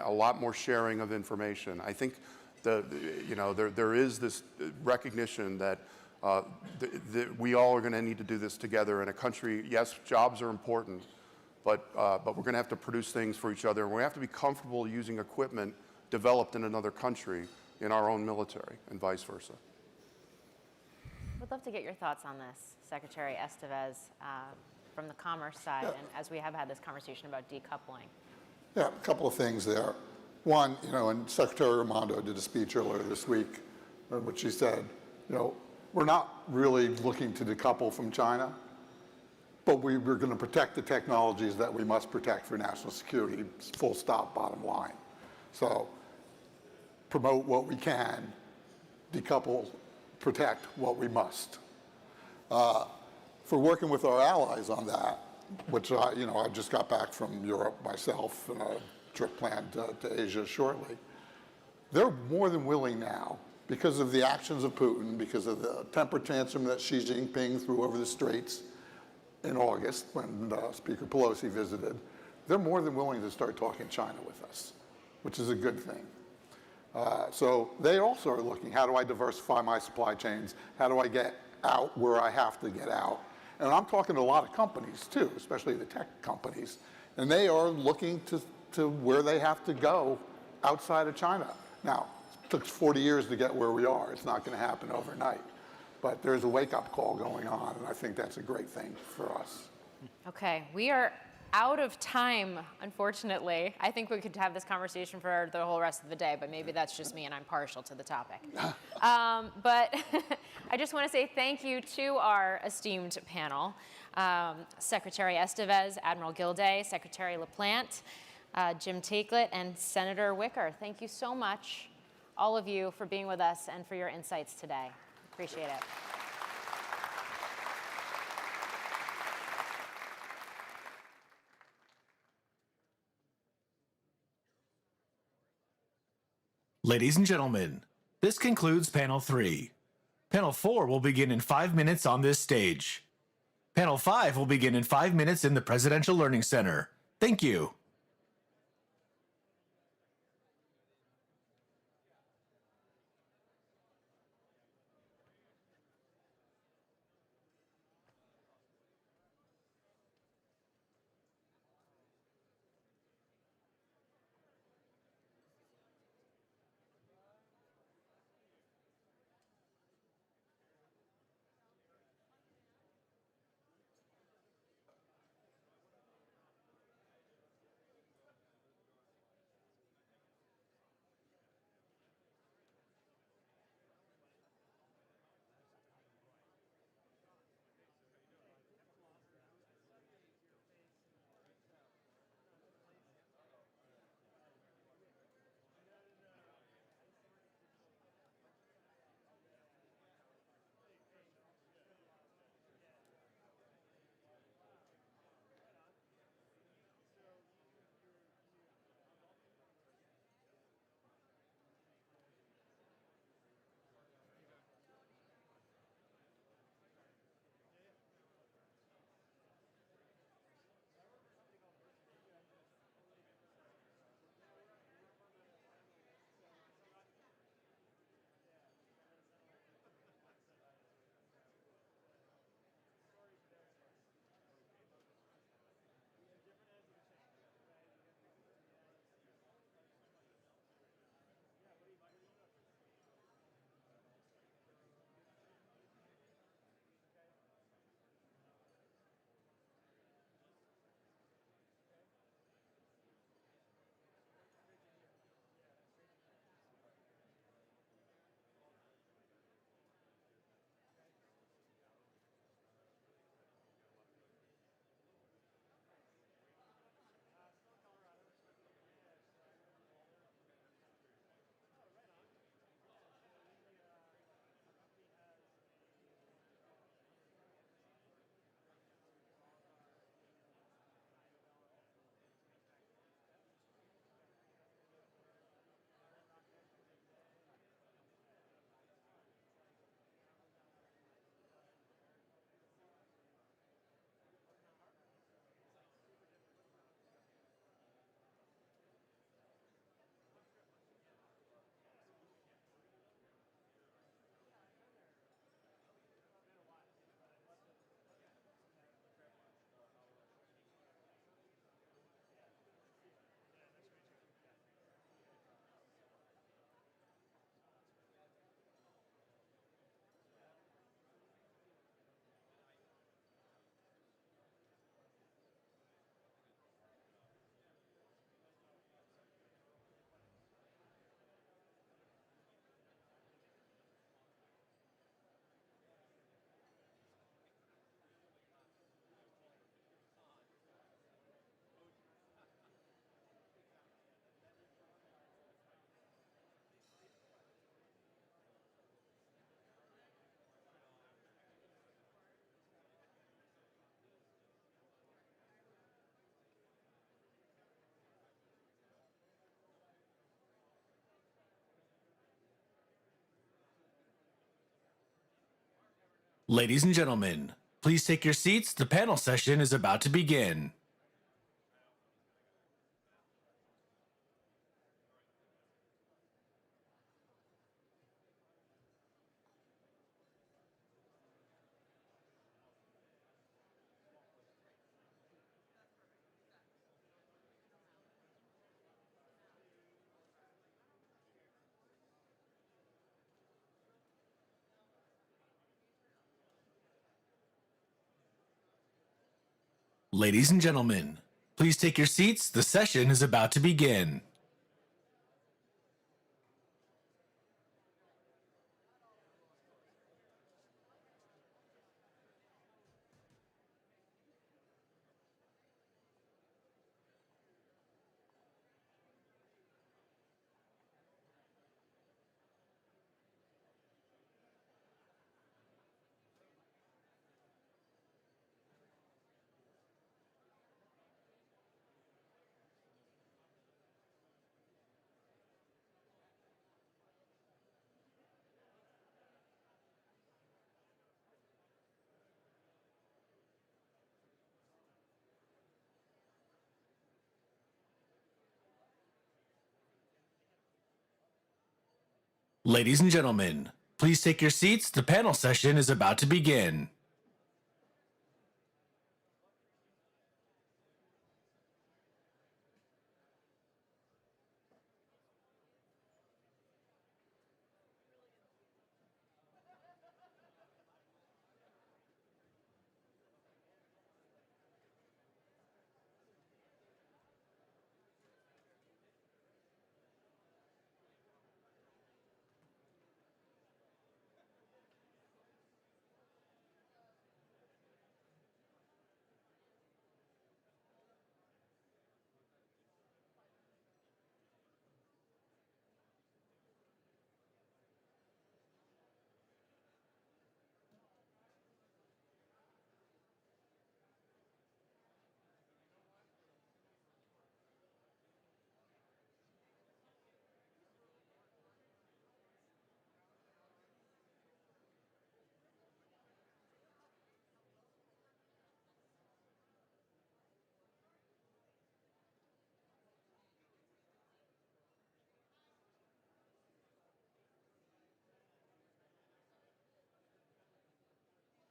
a lot more sharing of information. I think there is this recognition that we all are going to need to do this together in a country. Yes, jobs are important, but we're going to have to produce things for each other. And we have to be comfortable using equipment developed in another country in our own military, and vice versa. Would love to get your thoughts on this, Secretary Estevez, from the commerce side, and as we have had this conversation about decoupling. Yeah, a couple of things there. One, and Secretary Raimondo did a speech earlier this week in which she said, we're not really looking to decouple from China, but we're going to protect the technologies that we must protect for national security, full stop, bottom line. So promote what we can, decouple, protect what we must. For working with our allies on that, which I just got back from Europe myself, and a trip planned to Asia shortly. They're more than willing now, because of the actions of Putin, because of the temper tantrum that Xi Jinping threw over the straits in August when Speaker Pelosi visited. They're more than willing to start talking China with us, which is a good thing. So they also are looking, how do I diversify my supply chains? How do I get out where I have to get out? And I'm talking to a lot of companies too, especially the tech companies, and they are looking to where they have to go outside of China. Now, it took 40 years to get where we are. It's not going to happen overnight. But there's a wake-up call going on, and I think that's a great thing for us. Okay, we are out of time, unfortunately. I think we could have this conversation for the whole rest of the day, but maybe that's just me and I'm partial to the topic. But I just want to say thank you to our esteemed panel, Secretary Estevez, Admiral Gilday, Secretary LaPlante, Jim Taiclet, and Senator Wicker. Thank you so much, all of you, for being with us and for your insights today. Appreciate it. Ladies and gentlemen, this concludes Panel 3. Panel 4 will begin in 5 minutes on this stage. Panel 5 will begin in 5 minutes in the Presidential Learning Center. Thank you. Ladies and gentlemen, please take your seats. The panel session is about to begin. Ladies and gentlemen, please take your seats. The session is about to begin. Ladies and gentlemen, please take your seats. The panel session is about to begin.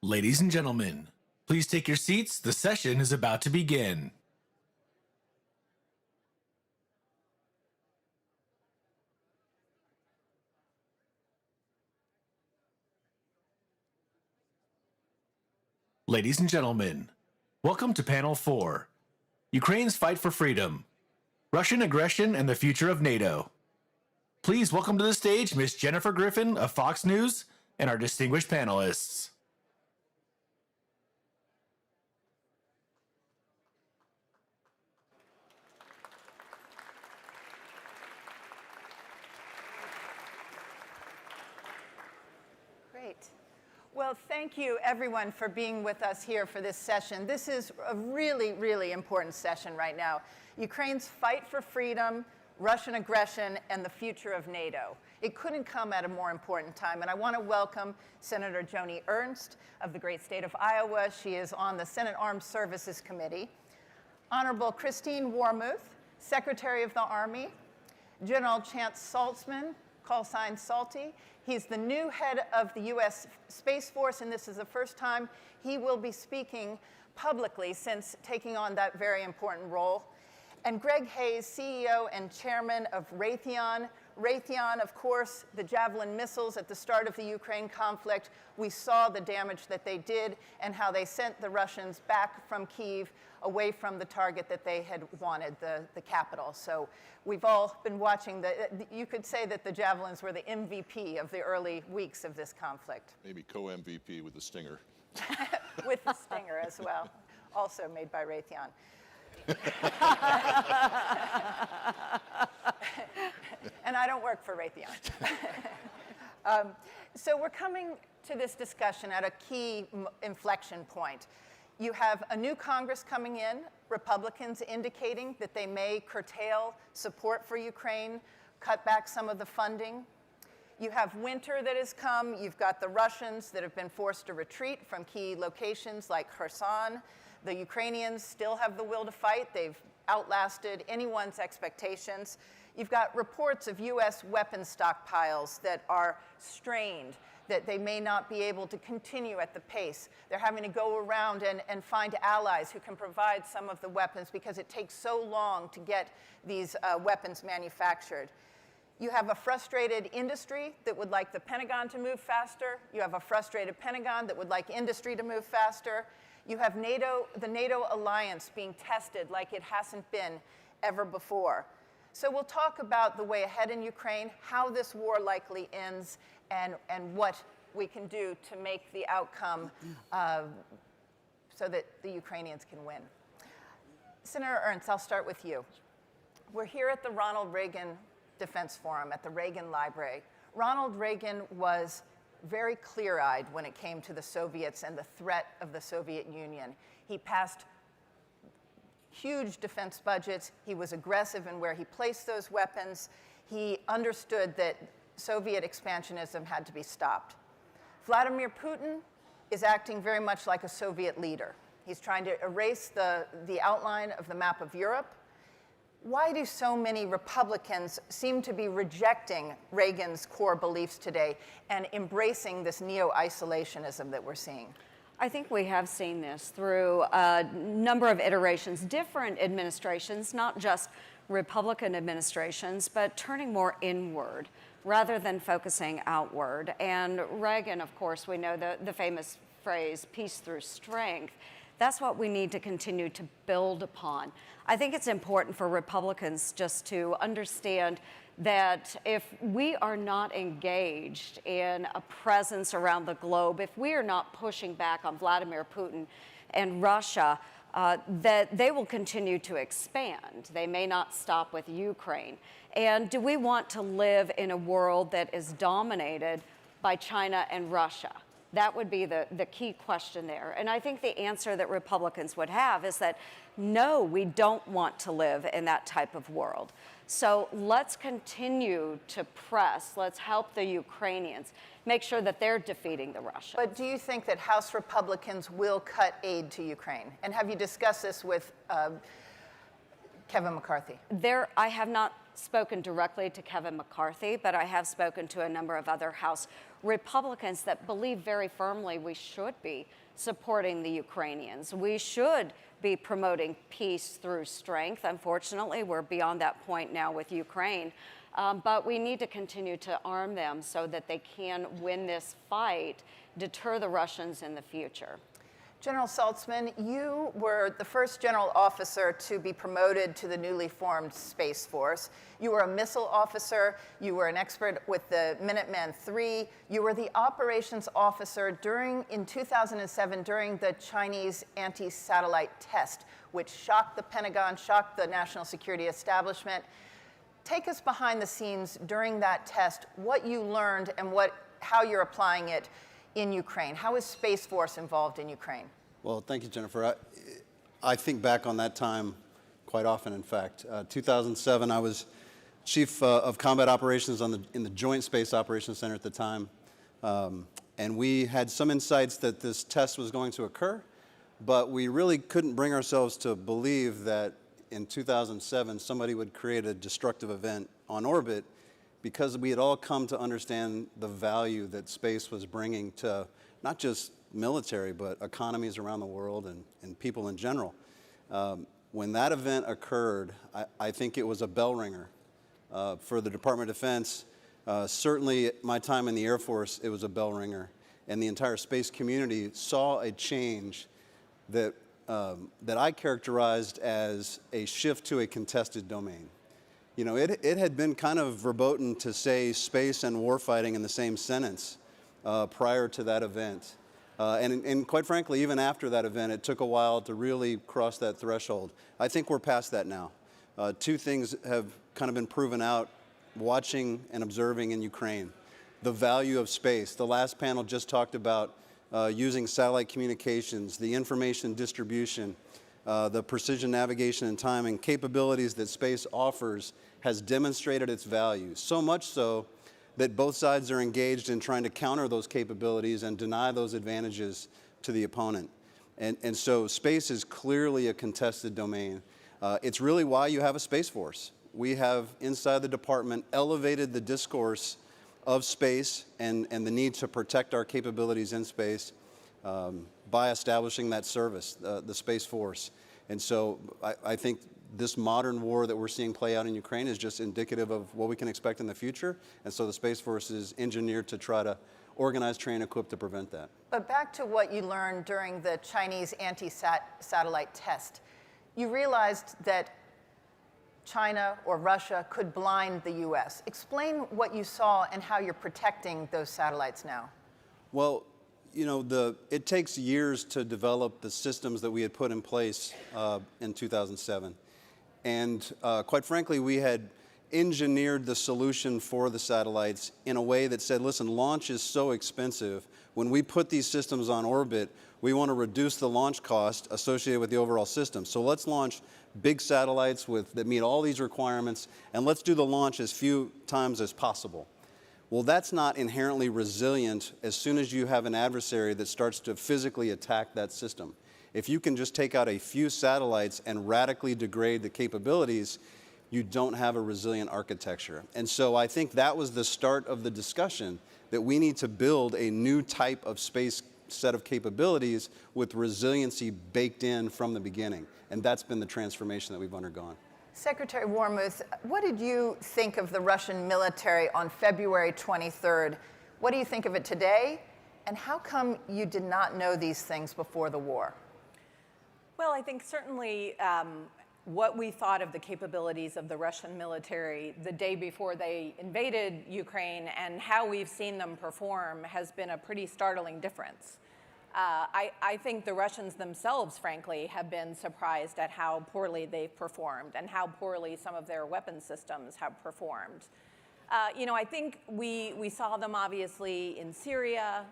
Ladies and gentlemen, please take your seats. The session is about to begin. Ladies and gentlemen, welcome to Panel 4, Ukraine's Fight for Freedom, Russian Aggression and the Future of NATO. Please welcome to the stage Ms. Jennifer Griffin of Fox News and our distinguished panelists. Great. Well, thank you, everyone, for being with us here for this session. This is a really, really important session right now. Ukraine's fight for freedom, Russian aggression, and the future of NATO. It couldn't come at a more important time, and I want to welcome Senator Joni Ernst of the great state of Iowa. She is on the Senate Armed Services Committee. Honorable Christine Wormuth, Secretary of the Army. General Chance Saltzman, call sign Salty. He's the new head of the U.S. Space Force, and this is the first time he will be speaking publicly since taking on that very important role. And Greg Hayes, CEO and chairman of Raytheon. Raytheon, of course, the Javelin missiles at the start of the Ukraine conflict. We saw the damage that they did and how they sent the Russians back from Kyiv away from the target that they had wanted, the capital. So we've all been watching. You could say that the Javelins were the MVP of the early weeks of this conflict. Maybe co-MVP with the Stinger. With the Stinger as well, also made by Raytheon. And I don't work for Raytheon. So we're coming to this discussion at a key inflection point. You have a new Congress coming in, Republicans indicating that they may curtail support for Ukraine, cut back some of the funding. You have winter that has come. You've got the Russians that have been forced to retreat from key locations like Kherson. The Ukrainians still have the will to fight. They've outlasted anyone's expectations. You've got reports of U.S. weapons stockpiles that are strained, that they may not be able to continue at the pace. They're having to go around and find allies who can provide some of the weapons because it takes so long to get these weapons manufactured. You have a frustrated industry that would like the Pentagon to move faster. You have a frustrated Pentagon that would like industry to move faster. You have the NATO alliance being tested like it hasn't been ever before. So we'll talk about the way ahead in Ukraine, how this war likely ends, and what we can do to make the outcome so that the Ukrainians can win. Senator Ernst, I'll start with you. We're here at the Ronald Reagan Defense Forum at the Reagan Library. Ronald Reagan was very clear-eyed when it came to the Soviets and the threat of the Soviet Union. He passed huge defense budgets. He was aggressive in where he placed those weapons. He understood that Soviet expansionism had to be stopped. Vladimir Putin is acting very much like a Soviet leader. He's trying to erase the outline of the map of Europe. Why do so many Republicans seem to be rejecting Reagan's core beliefs today and embracing this neo-isolationism that we're seeing? I think we have seen this through a number of iterations, different administrations, not just Republican administrations, but turning more inward rather than focusing outward. And Reagan, of course, we know the famous phrase, peace through strength. That's what we need to continue to build upon. I think it's important for Republicans just to understand that if we are not engaged in a presence around the globe, if we are not pushing back on Vladimir Putin and Russia, that they will continue to expand. They may not stop with Ukraine. And do we want to live in a world that is dominated by China and Russia? That would be the key question there. And I think the answer that Republicans would have is that, no, we don't want to live in that type of world. So let's continue to press. Let's help the Ukrainians make sure that they're defeating the Russians. But do you think that House Republicans will cut aid to Ukraine? And have you discussed this with Kevin McCarthy? I have not spoken directly to Kevin McCarthy, but I have spoken to a number of other House Republicans that believe very firmly we should be supporting the Ukrainians. We should be promoting peace through strength. Unfortunately, we're beyond that point now with Ukraine, but we need to continue to arm them so that they can win this fight, deter the Russians in the future. General Saltzman, you were the first general officer to be promoted to the newly formed Space Force. You were a missile officer. You were an expert with the Minuteman III. You were the operations officer in 2007 during the Chinese anti-satellite test, which shocked the Pentagon, shocked the national security establishment. Take us behind the scenes during that test, what you learned and how you're applying it in Ukraine. How is Space Force involved in Ukraine? Well, thank you, Jennifer. I think back on that time quite often, in fact. 2007, I was Chief of Combat Operations in the Joint Space Operations Center at the time. And we had some insights that this test was going to occur, but we really couldn't bring ourselves to believe that in 2007 somebody would create a destructive event on orbit, because we had all come to understand the value that space was bringing to not just military, but economies around the world and people in general. When that event occurred, I think it was a bell ringer for the Department of Defense. Certainly my time in the Air Force, it was a bell ringer. And the entire space community saw a change that I characterized as a shift to a contested domain. You know, it had been kind of verboten to say space and warfighting in the same sentence prior to that event. And quite frankly, even after that event, it took a while to really cross that threshold. I think we're past that now. Two things have kind of been proven out watching and observing in Ukraine. The value of space. The last panel just talked about using satellite communications, the information distribution, the precision navigation and timing capabilities that space offers has demonstrated its value. So much so that both sides are engaged in trying to counter those capabilities and deny those advantages to the opponent. And so space is clearly a contested domain. It's really why you have a Space Force. We have, inside the department, elevated the discourse of space and the need to protect our capabilities in space by establishing that service, the Space Force. And so I think this modern war that we're seeing play out in Ukraine is just indicative of what we can expect in the future. And so the Space Force is engineered to try to organize, train, equip to prevent that. But back to what you learned during the Chinese anti-satellite test. You realized that China or Russia could blind the US. Explain what you saw and how you're protecting those satellites now. Well, you know, it takes years to develop the systems that we had put in place in 2007. And quite frankly, we had engineered the solution for the satellites in a way that said, listen, launch is so expensive. When we put these systems on orbit, we want to reduce the launch cost associated with the overall system. So let's launch big satellites that meet all these requirements, and let's do the launch as few times as possible. Well, that's not inherently resilient as soon as you have an adversary that starts to physically attack that system. If you can just take out a few satellites and radically degrade the capabilities, you don't have a resilient architecture. And so I think that was the start of the discussion, that we need to build a new type of space set of capabilities with resiliency baked in from the beginning. And that's been the transformation that we've undergone. Secretary Wormuth, what did you think of the Russian military on February 23rd? What do you think of it today? And how come you did not know these things before the war? Well, I think certainly what we thought of the capabilities of the Russian military the day before they invaded Ukraine and how we've seen them perform has been a pretty startling difference. I think the Russians themselves, frankly, have been surprised at how poorly they've performed and how poorly some of their weapon systems have performed. You know, I think we saw them obviously in Syria.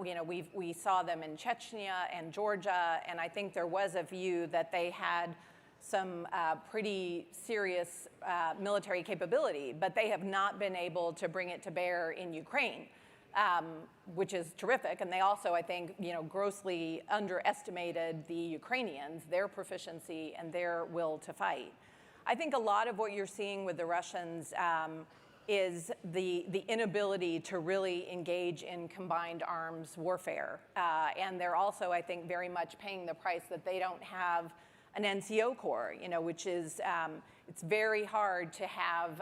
You know, we saw them in Chechnya and Georgia, and I think there was a view that they had some pretty serious military capability, but they have not been able to bring it to bear in Ukraine, which is terrific. And they also, I think, you know, grossly underestimated the Ukrainians, their proficiency and their will to fight. I think a lot of what you're seeing with the Russians is the inability to really engage in combined arms warfare. And they're also, I think, very much paying the price that they don't have an NCO corps, you know, which is, it's very hard to have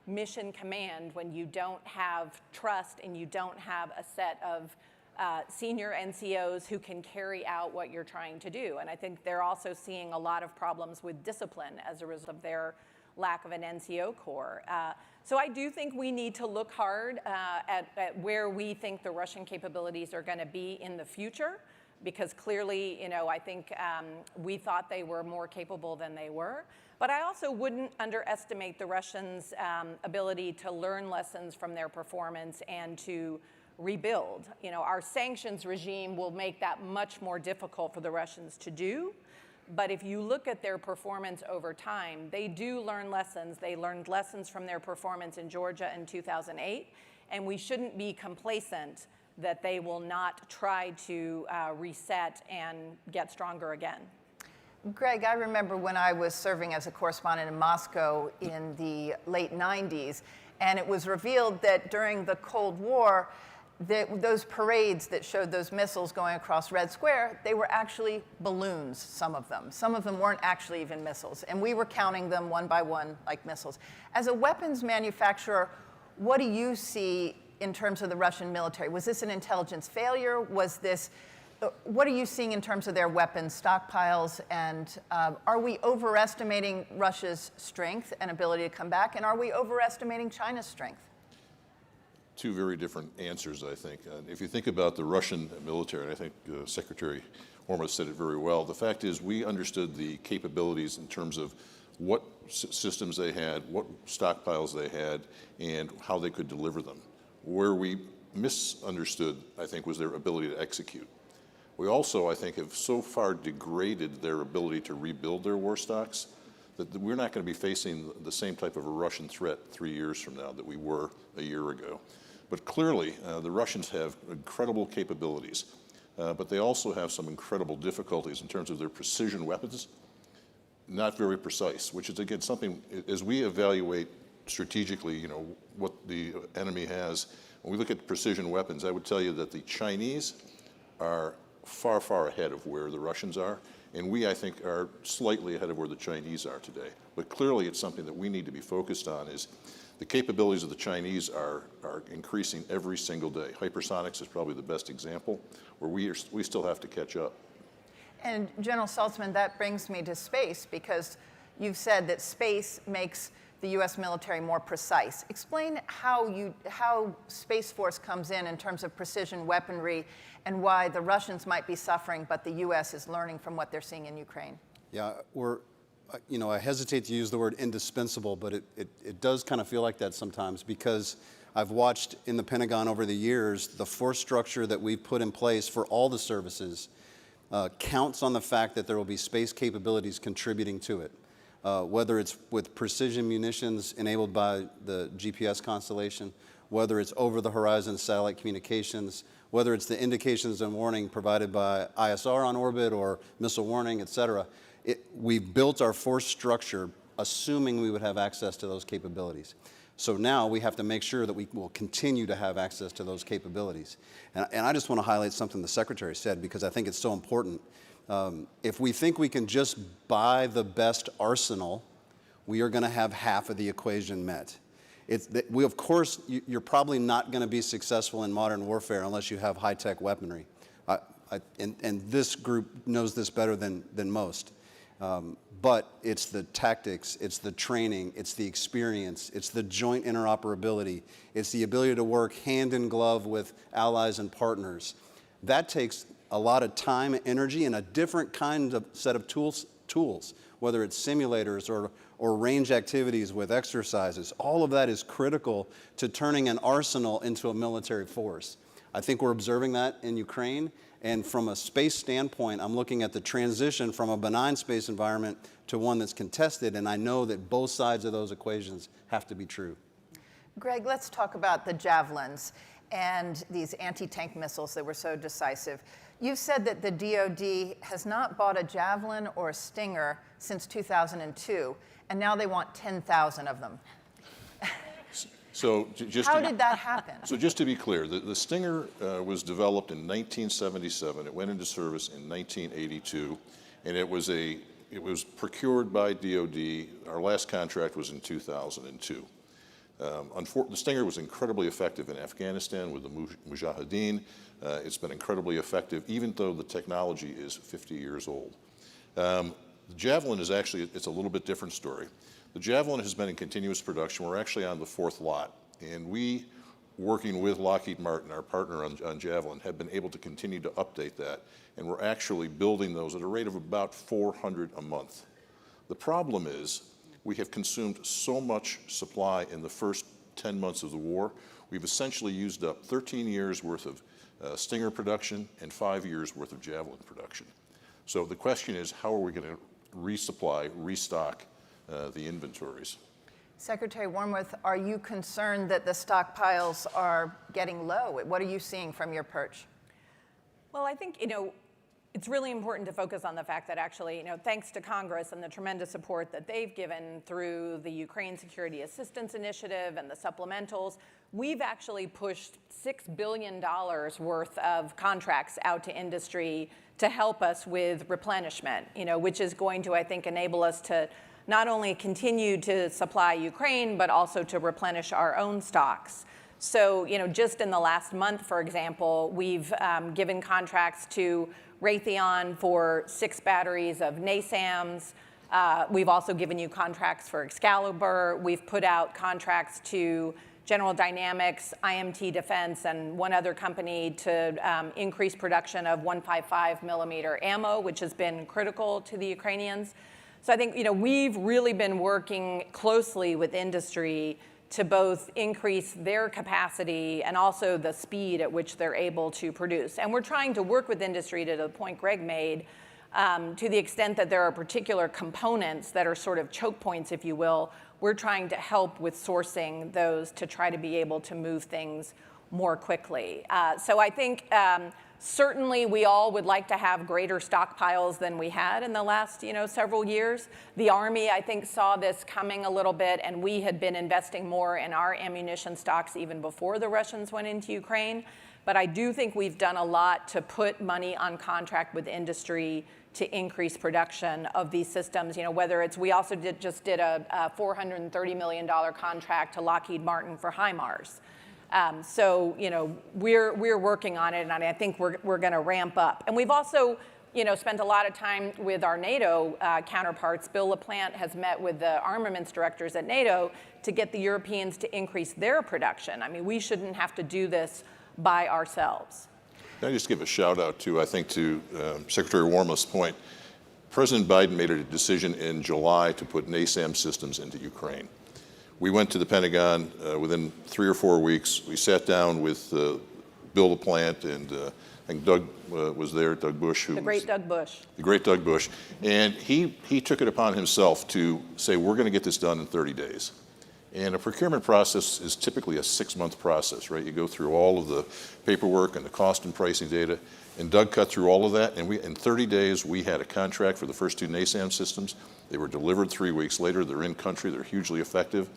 mission command when you don't have trust and you don't have a set of senior NCOs who can carry out what you're trying to do. And I think they're also seeing a lot of problems with discipline as a result of their lack of an NCO corps. So I do think we need to look hard at where we think the Russian capabilities are going to be in the future, because clearly, you know, I think we thought they were more capable than they were. But I also wouldn't underestimate the Russians' ability to learn lessons from their performance and to rebuild. You know, our sanctions regime will make that much more difficult for the Russians to do. But if you look at their performance over time, they do learn lessons. They learned lessons from their performance in Georgia in 2008. And we shouldn't be complacent that they will not try to reset and get stronger again. Greg, I remember when I was serving as a correspondent in Moscow in the late 90s, and it was revealed that during the Cold War, those parades that showed those missiles going across Red Square, they were actually balloons, some of them. Some of them weren't actually even missiles, and we were counting them one by one like missiles. As a weapons manufacturer, what do you see in terms of the Russian military? Was this an intelligence failure? Was this, what are you seeing in terms of their weapons stockpiles? And are we overestimating Russia's strength and ability to come back? And are we overestimating China's strength? Two very different answers, I think. If you think about the Russian military, and I think Secretary Wormuth said it very well, the fact is we understood the capabilities in terms of what systems they had, what stockpiles they had, and how they could deliver them. Where we misunderstood, I think, was their ability to execute. We also, I think, have so far degraded their ability to rebuild their war stocks that we're not going to be facing the same type of a Russian threat 3 years from now that we were a year ago. But clearly, the Russians have incredible capabilities, but they also have some incredible difficulties in terms of their precision weapons, not very precise, which is, again, something, as we evaluate strategically, you know, what the enemy has, when we look at precision weapons, I would tell you that the Chinese are far, far ahead of where the Russians are, and we, I think, are slightly ahead of where the Chinese are today. But clearly, it's something that we need to be focused on, is the capabilities of the Chinese are increasing every single day. Hypersonics is probably the best example, where we still have to catch up. And General Saltzman, that brings me to space, because you've said that space makes the U.S. military more precise. Explain how Space Force comes in terms of precision weaponry, and why the Russians might be suffering, but the U.S. is learning from what they're seeing in Ukraine. Yeah, you know, I hesitate to use the word indispensable, but it does kind of feel like that sometimes, because I've watched in the Pentagon over the years, the force structure that we've put in place for all the services counts on the fact that there will be space capabilities contributing to it. Whether it's with precision munitions enabled by the GPS constellation, whether it's over-the-horizon satellite communications, whether it's the indications and warning provided by ISR on orbit or missile warning, et cetera. We've built our force structure assuming we would have access to those capabilities. So now we have to make sure that we will continue to have access to those capabilities. And I just want to highlight something the Secretary said, because I think it's so important. If we think we can just buy the best arsenal, we are going to have half of the equation met. Of course, you're probably not going to be successful in modern warfare unless you have high-tech weaponry. And this group knows this better than most. But it's the tactics, it's the training, it's the experience, it's the joint interoperability, it's the ability to work hand in glove with allies and partners. That takes a lot of time, energy, and a different kind of set of tools, whether it's simulators or range activities with exercises. All of that is critical to turning an arsenal into a military force. I think we're observing that in Ukraine. And from a space standpoint, I'm looking at the transition from a benign space environment to one that's contested, and I know that both sides of those equations have to be true. Greg, let's talk about the Javelins and these anti-tank missiles that were so decisive. You've said that the DoD has not bought a Javelin or a Stinger since 2002, and now they want 10,000 of them. So how did that happen? So just to be clear, the Stinger was developed in 1977. It went into service in 1982, and it was procured by DoD. Our last contract was in 2002. The Stinger was incredibly effective in Afghanistan with the Mujahideen. It's been incredibly effective, even though the technology is 50 years old. The Javelin is actually, it's a little bit different story. The Javelin has been in continuous production. We're actually on the 4th lot. And we, working with Lockheed Martin, our partner on Javelin, have been able to continue to update that. And we're actually building those at a rate of about 400 a month. The problem is we have consumed so much supply in the first 10 months of the war. We've essentially used up 13 years worth of Stinger production and 5 years worth of Javelin production. So the question is, how are we going to resupply, restock the inventories? Secretary Wormuth, are you concerned that the stockpiles are getting low? What are you seeing from your perch? Well, I think, it's really important to focus on the fact that actually, thanks to Congress and the tremendous support that they've given through the Ukraine Security Assistance Initiative and the supplementals, we've actually pushed $6 billion worth of contracts out to industry to help us with replenishment, which is going to, I think, enable us to not only continue to supply Ukraine, but also to replenish our own stocks. So, just in the last month, for example, we've given contracts to Raytheon for 6 batteries of NASAMS. We've also given you contracts for Excalibur. We've put out contracts to General Dynamics, IMT Defense, and one other company to increase production of 155 millimeter ammo, which has been critical to the Ukrainians. So I think, we've really been working closely with industry to both increase their capacity and also the speed at which they're able to produce. And we're trying to work with industry to the point Greg made To the extent that there are particular components that are sort of choke points, if you will, we're trying to help with sourcing those to try to be able to move things more quickly. So I think certainly we all would like to have greater stockpiles than we had in the last several years. The Army, I think, saw this coming a little bit, and we had been investing more in our ammunition stocks even before the Russians went into Ukraine. But I do think we've done a lot to put money on contract with industry to increase production of these systems. Whether it's, we also just did a $430 million contract to Lockheed Martin for HIMARS. So we're working on it, and I think we're going to ramp up. And we've also spent a lot of time with our NATO counterparts. Bill LaPlante has met with the armaments directors at NATO to get the Europeans to increase their production. I mean, we shouldn't have to do this by ourselves. Can I just give a shout out to, I think, to Secretary Wormuth's point. President Biden made a decision in July to put NASAM systems into Ukraine. We went to the Pentagon within 3 or 4 weeks. We sat down with Bill LaPlante, and I think Doug was there, Doug Bush. The great Doug Bush. The great Doug Bush. And he took it upon himself to say, we're going to get this done in 30 days. And a procurement process is typically a 6-month process, right? You go through all of the paperwork and the cost and pricing data. And Doug cut through all of that. And in 30 days, we had a contract for the first 2 NASAM systems. They were delivered 3 weeks later. They're in country. They're hugely effective.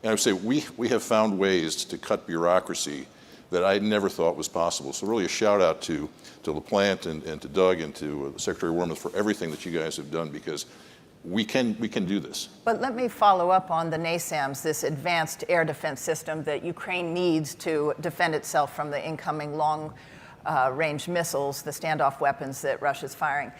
And I would say we have found ways to cut bureaucracy that I never thought was possible. So really a shout out to LaPlante and to Doug and to Secretary Wormuth for everything that you guys have done, because we can do this. But let me follow up on the NASAMS, this advanced air defense system that Ukraine needs to defend itself from the incoming long-range missiles, the standoff weapons that Russia's firing.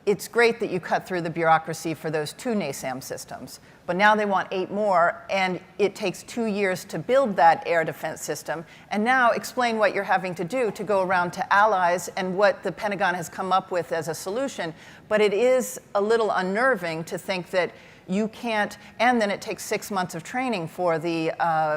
It's great that you cut through the bureaucracy for those 2 NASAM systems, but now they want 8 more, and it takes 2 years to build that air defense system. And now explain what you're having to do to go around to allies and what the Pentagon has come up with as a solution. But it is a little unnerving to think that you can't, and then it takes 6 months of training for the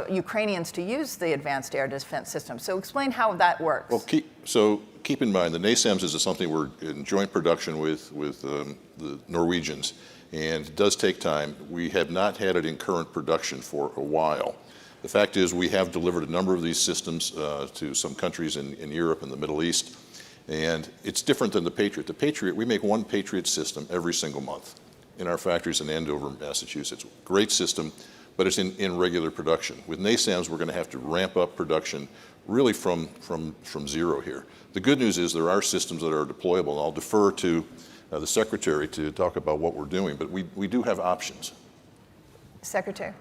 Ukrainians to use the advanced air defense system. So explain how that works. Well, keep in mind, the NASAMS is something we're in joint production with the Norwegians, and it does take time. We have not had it in current production for a while. The fact is we have delivered a number of these systems to some countries in Europe and the Middle East, and it's different than the Patriot. The Patriot, we make 1 Patriot system every single month in our factories in Andover, Massachusetts. Great system, but it's in regular production. With NASAMS, we're going to have to ramp up production really from zero here. The good news is there are systems that are deployable, and I'll defer to the Secretary to talk about what we're doing, but we do have options. Secretary.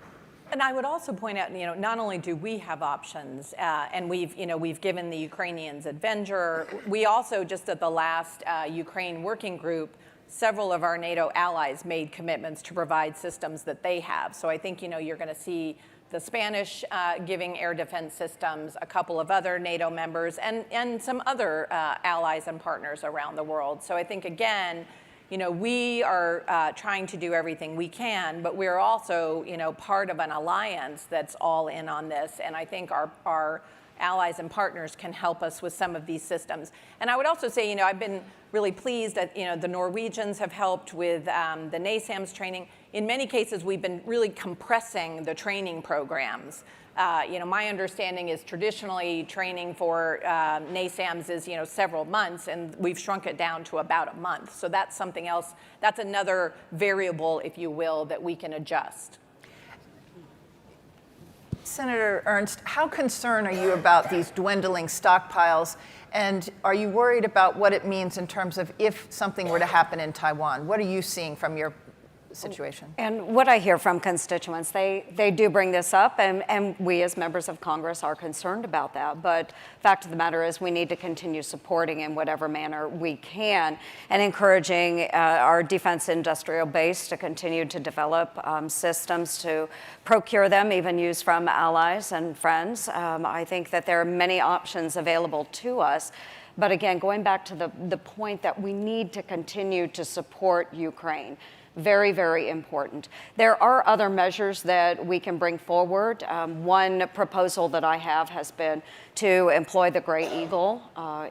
And I would also point out, not only do we have options, and we've given the Ukrainians Avenger, we also, just at the last Ukraine working group, several of our NATO allies made commitments to provide systems that they have. So I think, you're going to see the Spanish giving air defense systems, a couple of other NATO members, and some other allies and partners around the world. So I think, again, we are trying to do everything we can, but we're also, part of an alliance that's all in on this. And I think our allies and partners can help us with some of these systems. And I would also say, I've been really pleased that, the Norwegians have helped with the NASAMS training. In many cases, we've been really compressing the training programs. My understanding is traditionally training for NASAMS is, several months, and we've shrunk it down to about a month. So that's something else, that's another variable, if you will, that we can adjust. Senator Ernst, how concerned are you about these dwindling stockpiles? And are you worried about what it means in terms of if something were to happen in Taiwan? What are you seeing from your situation? And what I hear from constituents, they do bring this up, and we as members of Congress are concerned about that. But fact of the matter is we need to continue supporting in whatever manner we can and encouraging our defense industrial base to continue to develop systems, to procure them, even use from allies and friends. I think that there are many options available to us. But again, going back to the point that we need to continue to support Ukraine. Very, very important. There are other measures that we can bring forward. One proposal that I have has been to employ the Gray Eagle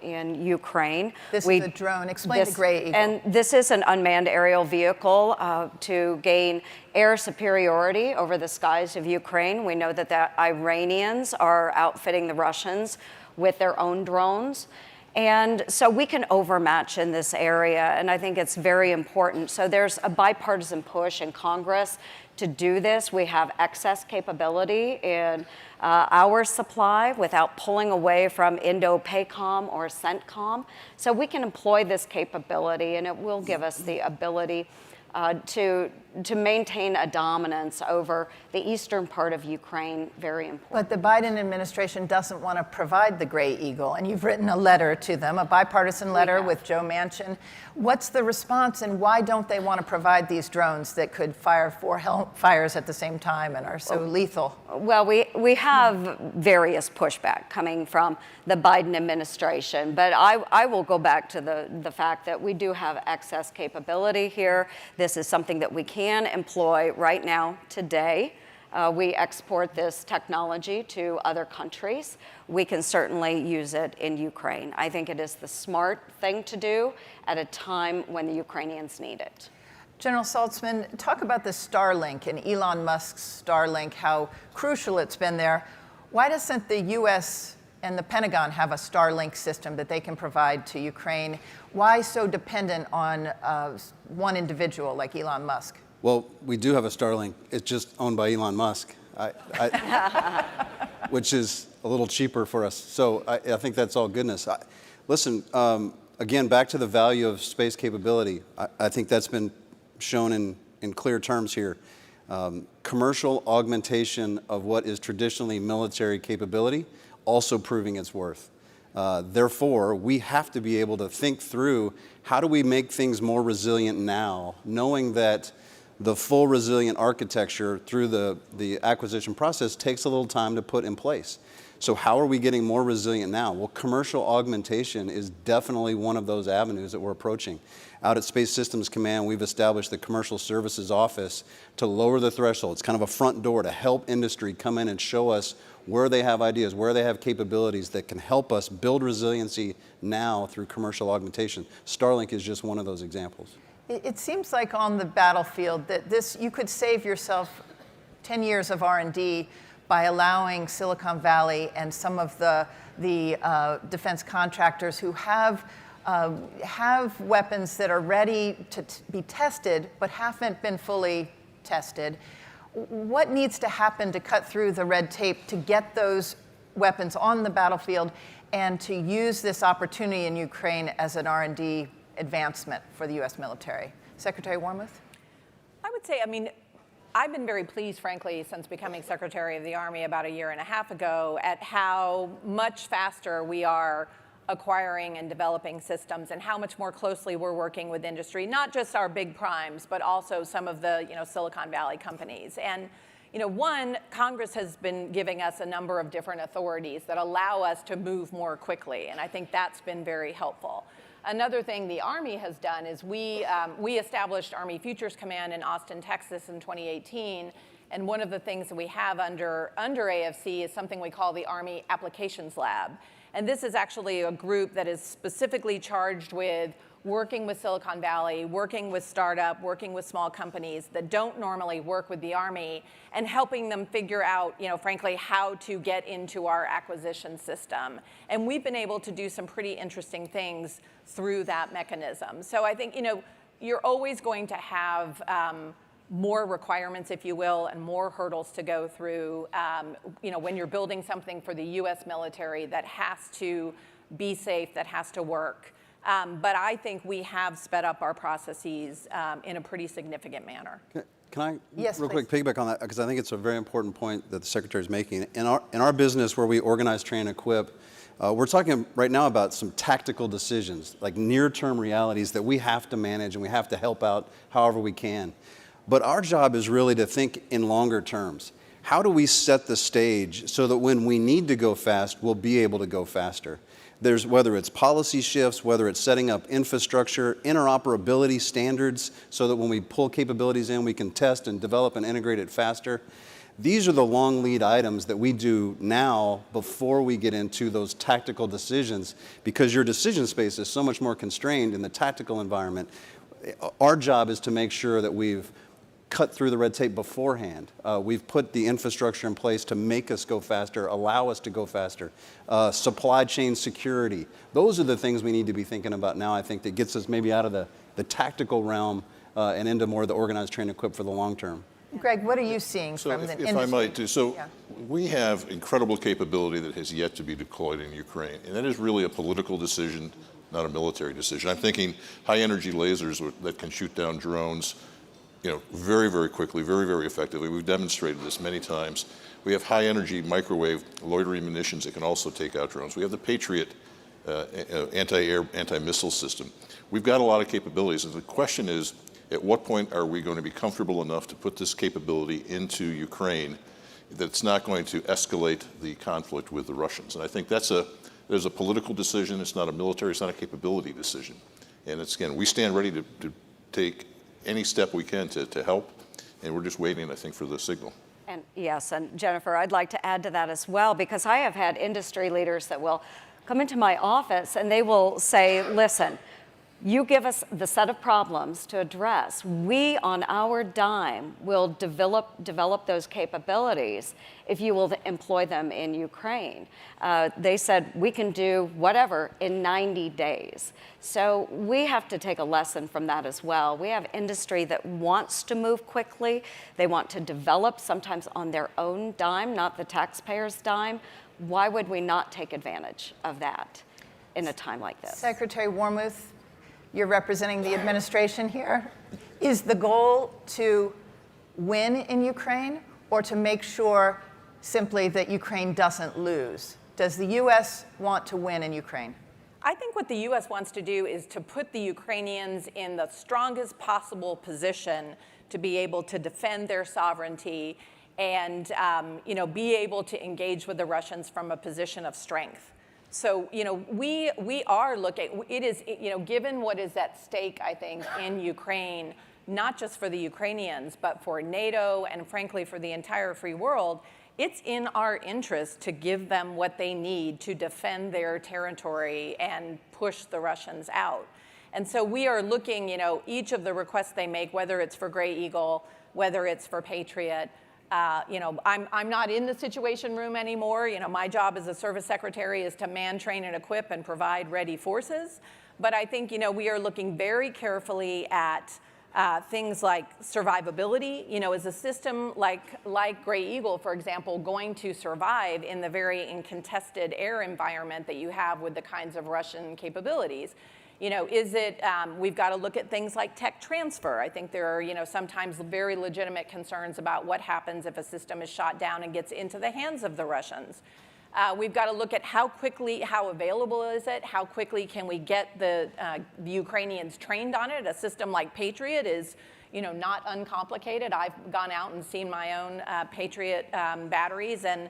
in Ukraine. This is a drone. Explain the Gray Eagle. And this is an unmanned aerial vehicle to gain air superiority over the skies of Ukraine. We know that the Iranians are outfitting the Russians with their own drones. And so we can overmatch in this area, and I think it's very important. So there's a bipartisan push in Congress to do this. We have excess capability in our supply without pulling away from Indo-PACOM or CENTCOM. So we can employ this capability, and it will give us the ability to maintain a dominance over the eastern part of Ukraine. Very important. But the Biden administration doesn't want to provide the Gray Eagle, and you've written a letter to them, a bipartisan letter with Joe Manchin. What's the response, and why don't they want to provide these drones that could fire 4 fires at the same time and are so lethal? Well, we have various pushback coming from the Biden administration, but I will go back to the fact that we do have excess capability here. This is something that we can employ right now, today. We export this technology to other countries. We can certainly use it in Ukraine. I think it is the smart thing to do at a time when the Ukrainians need it. General Saltzman, talk about the Starlink and Elon Musk's Starlink, how crucial it's been there. Why doesn't the U.S. and the Pentagon have a Starlink system that they can provide to Ukraine? Why so dependent on one individual like Elon Musk? Well, we do have a Starlink. It's just owned by Elon Musk, which is a little cheaper for us. So I think that's all goodness. Listen, again, back to the value of space capability. I think that's been shown in clear terms here. Commercial augmentation of what is traditionally military capability, also proving its worth. Therefore, we have to be able to think through how do we make things more resilient now, knowing that the full resilient architecture through the acquisition process takes a little time to put in place. So how are we getting more resilient now? Well, commercial augmentation is definitely one of those avenues that we're approaching. Out at Space Systems Command, we've established the Commercial Services Office to lower the threshold. It's kind of a front door to help industry come in and show us where they have ideas, where they have capabilities that can help us build resiliency now through commercial augmentation. Starlink is just one of those examples. It seems like on the battlefield that you could save yourself 10 years of R&D by allowing Silicon Valley and some of the defense contractors who have weapons that are ready to be tested but haven't been fully tested. What needs to happen to cut through the red tape to get those weapons on the battlefield and to use this opportunity in Ukraine as an R&D advancement for the U.S. military? Secretary Wormuth? I would say, I've been very pleased, frankly, since becoming Secretary of the Army about 1.5 years ago at how much faster we are acquiring and developing systems and how much more closely we're working with industry, not just our big primes, but also some of the Silicon Valley companies. And one, Congress has been giving us a number of different authorities that allow us to move more quickly, and I think that's been very helpful. Another thing the Army has done is we established Army Futures Command in Austin, Texas in 2018, and one of the things that we have under AFC is something we call the Army Applications Lab. And this is actually a group that is specifically charged with working with Silicon Valley, working with startup, working with small companies that don't normally work with the Army, and helping them figure out, frankly, how to get into our acquisition system. And we've been able to do some pretty interesting things through that mechanism. So I think, you're always going to have more requirements, if you will, and more hurdles to go through, when you're building something for the U.S. military that has to be safe, that has to work. But I think we have sped up our processes in a pretty significant manner. Can I yes, real please. quick piggyback on that? Because I think it's a very important point that the Secretary is making. In our business where we organize, train, and equip, we're talking right now about some tactical decisions, like near-term realities that we have to manage and we have to help out however we can. But our job is really to think in longer terms. How do we set the stage so that when we need to go fast, we'll be able to go faster? There's whether it's policy shifts, whether it's setting up infrastructure, interoperability standards, so that when we pull capabilities in, we can test and develop and integrate it faster. These are the long lead items that we do now before we get into those tactical decisions, because your decision space is so much more constrained in the tactical environment. Our job is to make sure that we've cut through the red tape beforehand. We've put the infrastructure in place to make us go faster, allow us to go faster. Supply chain security. Those are the things we need to be thinking about now, I think, that gets us maybe out of the tactical realm and into more of the organized, trained, equipped for the long term. Greg, what are you seeing from the industry? If I might, we have incredible capability that has yet to be deployed in Ukraine, and that is really a political decision, not a military decision. I'm thinking high-energy lasers that can shoot down drones, very, very quickly, very, very effectively. We've demonstrated this many times. We have high-energy microwave loitering munitions that can also take out drones. We have the Patriot anti-air, anti-missile system. We've got a lot of capabilities, and the question is, at what point are we going to be comfortable enough to put this capability into Ukraine that it's not going to escalate the conflict with the Russians? And I think there's a political decision. It's not a military, it's not a capability decision. And it's, again, we stand ready to take any step we can to help, and we're just waiting, I think, for the signal. And yes, and Jennifer, I'd like to add to that as well, because I have had industry leaders that will come into my office and they will say, listen, you give us the set of problems to address. We, on our dime, will develop those capabilities if you will employ them in Ukraine. They said, we can do whatever in 90 days. So we have to take a lesson from that as well. We have industry that wants to move quickly. They want to develop, sometimes on their own dime, not the taxpayer's dime. Why would we not take advantage of that in a time like this? Secretary Wormuth, you're representing the administration here. Is the goal to win in Ukraine or to make sure simply that Ukraine doesn't lose? Does the U.S. want to win in Ukraine? I think what the U.S. wants to do is to put the Ukrainians in the strongest possible position to be able to defend their sovereignty and be able to engage with the Russians from a position of strength. So, we are looking, it is, given what is at stake, I think, in Ukraine, not just for the Ukrainians, but for NATO and frankly for the entire free world, it's in our interest to give them what they need to defend their territory and push the Russians out. And so we are looking, each of the requests they make, whether it's for Gray Eagle, whether it's for Patriot. I'm not in the Situation Room anymore. My job as a service secretary is to man, train, and equip and provide ready forces. But I think, we are looking very carefully at things like survivability. Is a system like Gray Eagle, for example, going to survive in the very uncontested air environment that you have with the kinds of Russian capabilities? We've got to look at things like tech transfer. I think there are, sometimes very legitimate concerns about what happens if a system is shot down and gets into the hands of the Russians. We've got to look at how available is it? How quickly can we get the Ukrainians trained on it? A system like Patriot is, not uncomplicated. I've gone out and seen my own Patriot batteries, and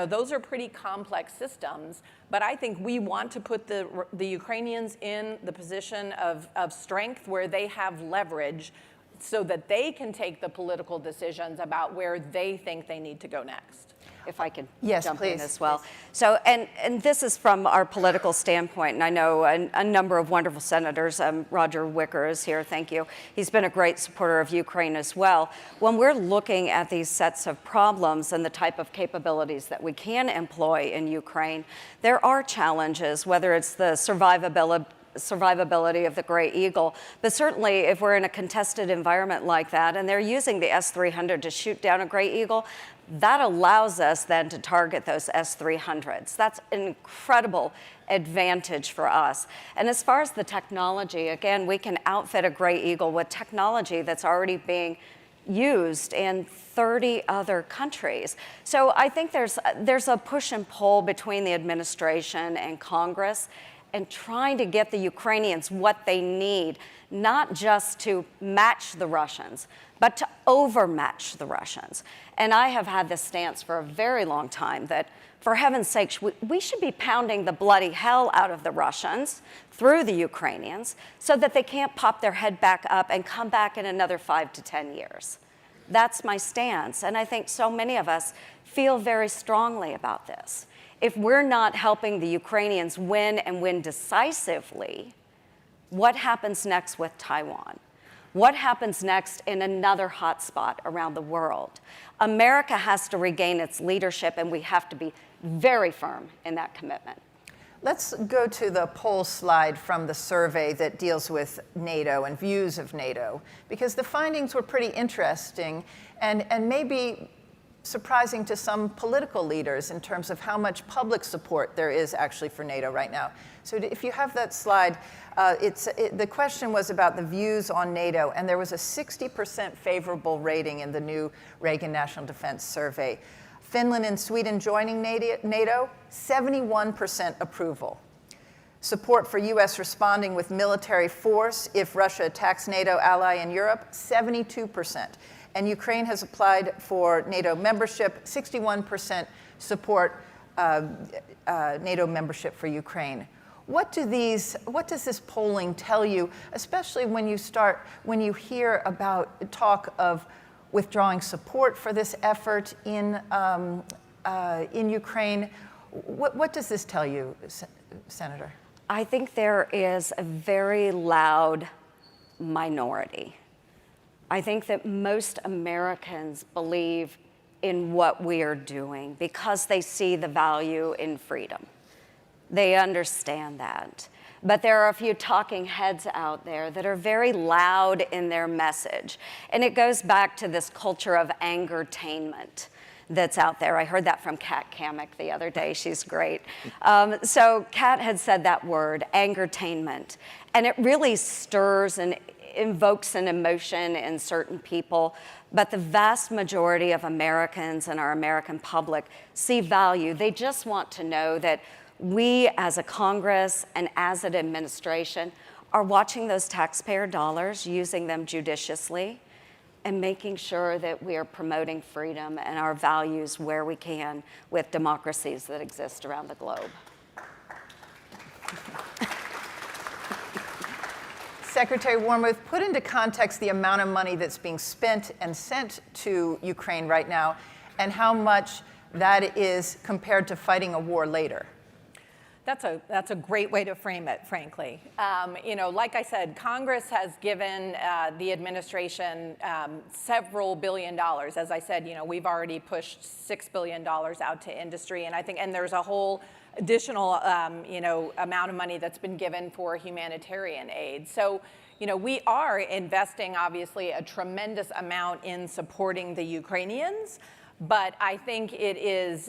those are pretty complex systems. But I think we want to put the Ukrainians in the position of strength where they have leverage so that they can take the political decisions about where they think they need to go next. If I could yes, jump please, in as well. Please. So, and this is from our political standpoint, and I know a number of wonderful senators. Roger Wicker is here, thank you. He's been a great supporter of Ukraine as well. When we're looking at these sets of problems and the type of capabilities that we can employ in Ukraine, there are challenges, whether it's the survivability of the Gray Eagle, but certainly if we're in a contested environment like that and they're using the S-300 to shoot down a Gray Eagle, that allows us then to target those S-300s. That's an incredible advantage for us. And as far as the technology, again, we can outfit a Gray Eagle with technology that's already being used in 30 other countries. So I think there's a push and pull between the administration and Congress and trying to get the Ukrainians what they need, not just to match the Russians, but to overmatch the Russians. And I have had this stance for a very long time that For heaven's sakes, we should be pounding the bloody hell out of the Russians through the Ukrainians so that they can't pop their head back up and come back in another 5 to 10 years. That's my stance, and I think so many of us feel very strongly about this. If we're not helping the Ukrainians win and win decisively, what happens next with Taiwan? What happens next in another hotspot around the world? America has to regain its leadership, and we have to be very firm in that commitment. Let's go to the poll slide from the survey that deals with NATO and views of NATO, because the findings were pretty interesting and maybe surprising to some political leaders in terms of how much public support there is actually for NATO right now. So if you have that slide, the question was about the views on NATO, and there was a 60% favorable rating in the new Reagan National Defense Survey. Finland and Sweden joining NATO, 71% approval. Support for US responding with military force if Russia attacks NATO ally in Europe, 72%. And Ukraine has applied for NATO membership, 61% support NATO membership for Ukraine. What does this polling tell you, especially when you hear about talk of withdrawing support for this effort in Ukraine? What does this tell you, Senator? I think there is a very loud minority. I think that most Americans believe in what we are doing because they see the value in freedom. They understand that. But there are a few talking heads out there that are very loud in their message. And it goes back to this culture of angertainment that's out there. I heard that from Kat Kamek the other day. She's great. So Kat had said that word, angertainment. And it really stirs and invokes an emotion in certain people. But the vast majority of Americans and our American public see value. They just want to know that we as a Congress and as an administration are watching those taxpayer dollars, using them judiciously, and making sure that we are promoting freedom and our values where we can with democracies that exist around the globe. Secretary Wormuth, put into context the amount of money that's being spent and sent to Ukraine right now and how much that is compared to fighting a war later. That's a great way to frame it, frankly. Like I said, Congress has given the administration several $billions. As I said, we've already pushed $6 billion out to industry, and there's a whole additional amount of money that's been given for humanitarian aid. So we are investing obviously a tremendous amount in supporting the Ukrainians. But I think it is,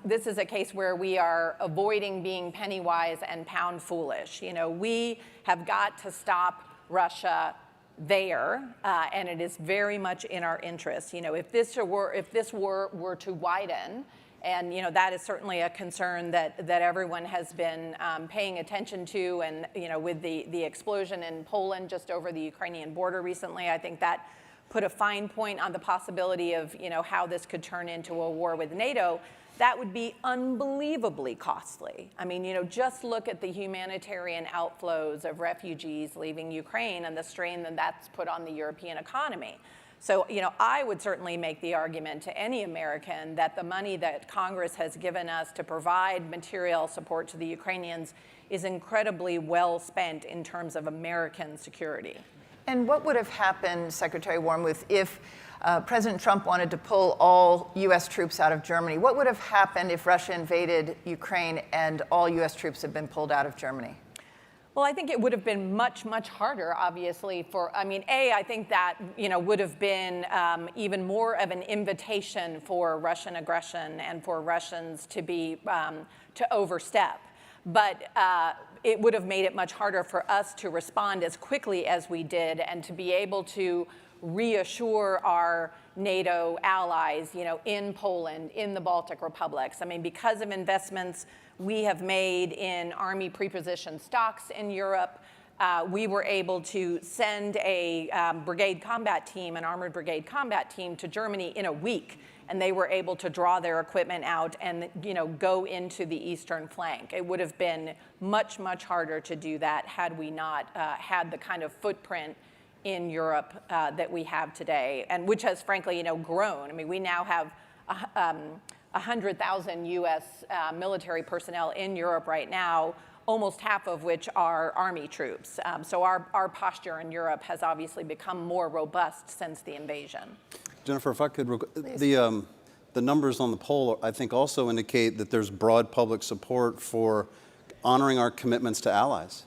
this is a case where we are avoiding being penny wise and pound foolish. We have got to stop Russia there, and it is very much in our interest. If this war were to widen, and that is certainly a concern that everyone has been paying attention to, and with the explosion in Poland just over the Ukrainian border recently, I think that put a fine point on the possibility of how this could turn into a war with NATO. That would be unbelievably costly. I mean, just look at the humanitarian outflows of refugees leaving Ukraine and the strain that that's put on the European economy. So, I would certainly make the argument to any American that the money that Congress has given us to provide material support to the Ukrainians is incredibly well spent in terms of American security. And what would have happened, Secretary Wormuth, if President Trump wanted to pull all U.S. troops out of Germany? What would have happened if Russia invaded Ukraine and all U.S. troops had been pulled out of Germany? Well, I think it would have been much, much harder, obviously, I think that, would have been even more of an invitation for Russian aggression and for Russians to be, to overstep. But it would have made it much harder for us to respond as quickly as we did and to be able to reassure our NATO allies, in Poland, in the Baltic republics. I mean, because of investments we have made in Army prepositioned stocks in Europe, we were able to send a brigade combat team, an armored brigade combat team, to Germany in a week. And they were able to draw their equipment out and, go into the eastern flank. It would have been much, much harder to do that had we not had the kind of footprint in Europe that we have today, and which has, frankly, grown. I mean, we now have 100,000 U.S. Military personnel in Europe right now, almost half of which are Army troops. So our posture in Europe has obviously become more robust since the invasion. Jennifer, if I could, the numbers on the poll, I think, also indicate that there's broad public support for honoring our commitments to allies.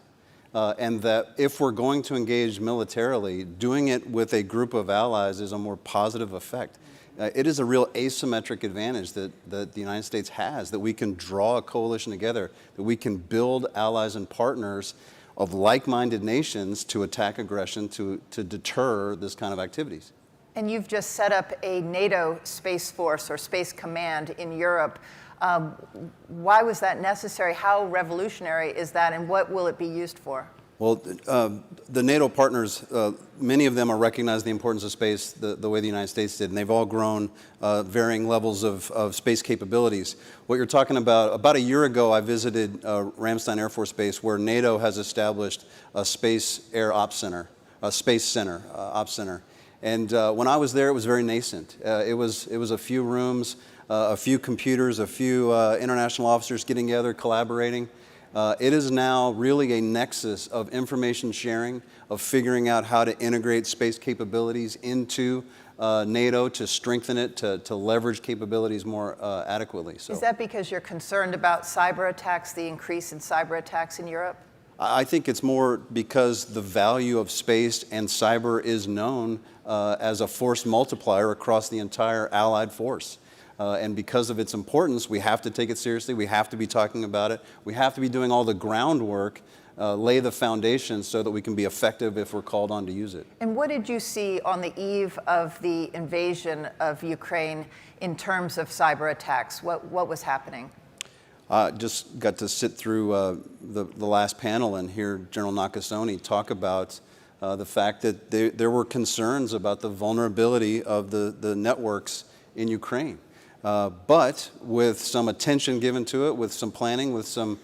And that if we're going to engage militarily, doing it with a group of allies is a more positive effect. It is a real asymmetric advantage that the United States has, that we can draw a coalition together, that we can build allies and partners of like-minded nations to attack aggression, to deter this kind of activities. And you've just set up a NATO Space Force or Space Command in Europe. Why was that necessary? How revolutionary is that, and what will it be used for? Well, the NATO partners, many of them are recognizing the importance of space the way the United States did, and they've all grown varying levels of space capabilities. What you're talking about a year ago, I visited Ramstein Air Force Base, where NATO has established a space air ops center, a space center, ops center. And when I was there, it was very nascent. It was a few rooms, a few computers, a few international officers getting together, collaborating. It is now really a nexus of information sharing, of figuring out how to integrate space capabilities into NATO to strengthen it, to leverage capabilities more adequately. So, is that because you're concerned about cyber attacks, the increase in cyber attacks in Europe? I think it's more because the value of space and cyber is known as a force multiplier across the entire Allied force. And because of its importance, we have to take it seriously. We have to be talking about it. We have to be doing all the groundwork, lay the foundation so that we can be effective if we're called on to use it. And what did you see on the eve of the invasion of Ukraine in terms of cyber attacks? What was happening? Just got to sit through the last panel and hear General Nakasone talk about the fact that there were concerns about the vulnerability of the networks in Ukraine. But with some attention given to it, with some planning, with some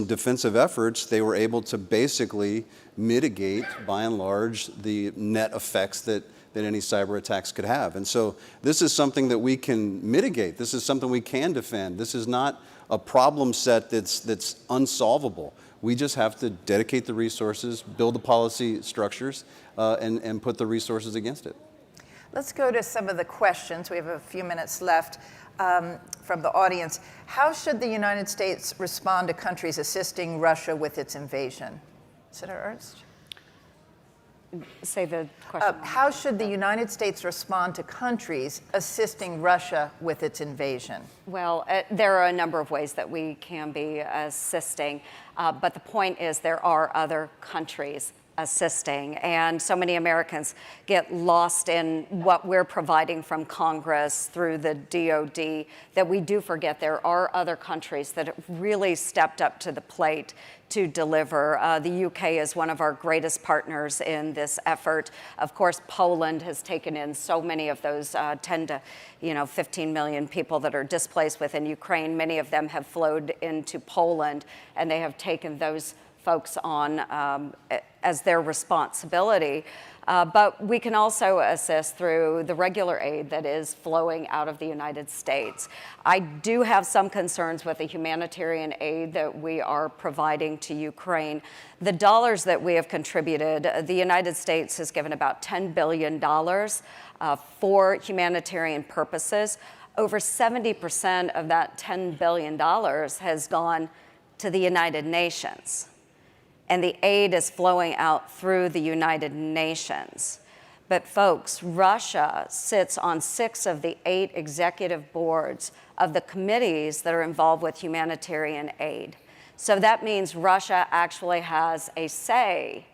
defensive efforts, they were able to basically mitigate, by and large, the net effects that any cyber attacks could have. And so this is something that we can mitigate. This is something we can defend. This is not a problem set that's unsolvable. We just have to dedicate the resources, build the policy structures, and put the resources against it. Let's go to some of the questions. We have a few minutes left from the audience. How should the United States respond to countries assisting Russia with its invasion? Senator Ernst? Say the question. How should the United States respond to countries assisting Russia with its invasion? Well, there are a number of ways that we can be assisting, but the point is there are other countries assisting, and so many Americans get lost in what we're providing from Congress through the DOD that we do forget there are other countries that have really stepped up to the plate to deliver. The UK is one of our greatest partners in this effort. Of course, Poland has taken in so many of those 10 to 15 million people that are displaced within Ukraine. Many of them have flowed into Poland, and they have taken those folks on as their responsibility. But we can also assist through the regular aid that is flowing out of the United States. I do have some concerns with the humanitarian aid that we are providing to Ukraine. The dollars that we have contributed, the United States has given about $10 billion for humanitarian purposes. Over 70% of that $10 billion has gone to the United Nations. And the aid is flowing out through the United Nations. But folks, Russia sits on 6 of the 8 executive boards of the committees that are involved with humanitarian aid. So that means Russia actually has a say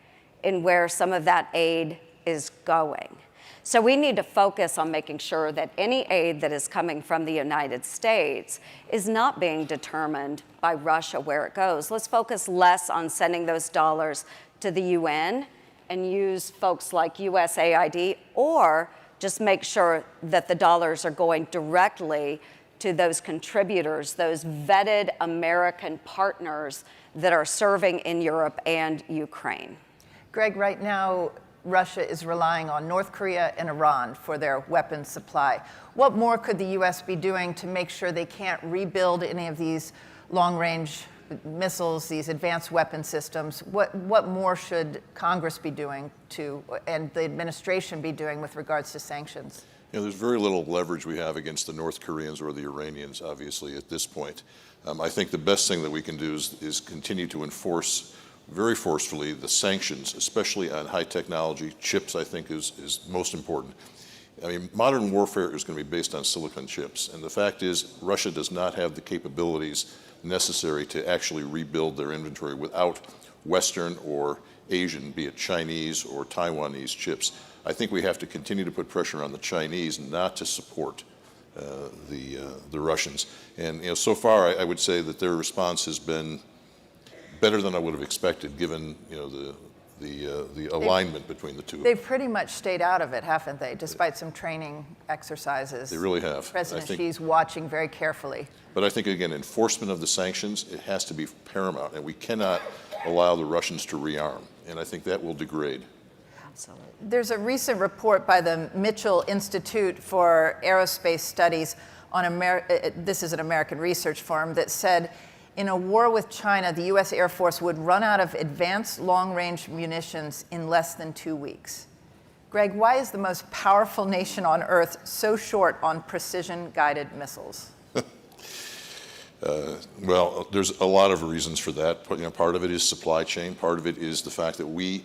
in where some of that aid is going. So we need to focus on making sure that any aid that is coming from the United States is not being determined by Russia where it goes. Let's focus less on sending those dollars to the UN and use folks like USAID, or just make sure that the dollars are going directly to those contributors, those vetted American partners that are serving in Europe and Ukraine. Greg, right now, Russia is relying on North Korea and Iran for their weapons supply. What more could the U.S. be doing to make sure they can't rebuild any of these long-range missiles, these advanced weapon systems? What more should Congress be doing and the administration be doing with regards to sanctions? You know, there's very little leverage we have against the North Koreans or the Iranians, obviously, at this point. I think the best thing that we can do is continue to enforce very forcefully the sanctions, especially on high technology. Chips, I think, is most important. I mean, modern warfare is going to be based on silicon chips. And the fact is, Russia does not have the capabilities necessary to actually rebuild their inventory without Western or Asian, be it Chinese or Taiwanese chips. I think we have to continue to put pressure on the Chinese not to support the Russians. And you know, so far, I would say that their response has been better than I would have expected, given the alignment between the two. They've pretty much stayed out of it, haven't they? Despite some training exercises. They really have. President Xi's watching very carefully. But I think, again, enforcement of the sanctions, it has to be paramount, and we cannot allow the Russians to rearm. And I think that will degrade. Absolutely. There's a recent report by the Mitchell Institute for Aerospace Studies on this is an American research firm that said, in a war with China, the U.S. Air Force would run out of advanced long-range munitions in less than 2 weeks. Greg, why is the most powerful nation on Earth so short on precision-guided missiles? Well, there's a lot of reasons for that. You know, part of it is supply chain. Part of it is the fact that we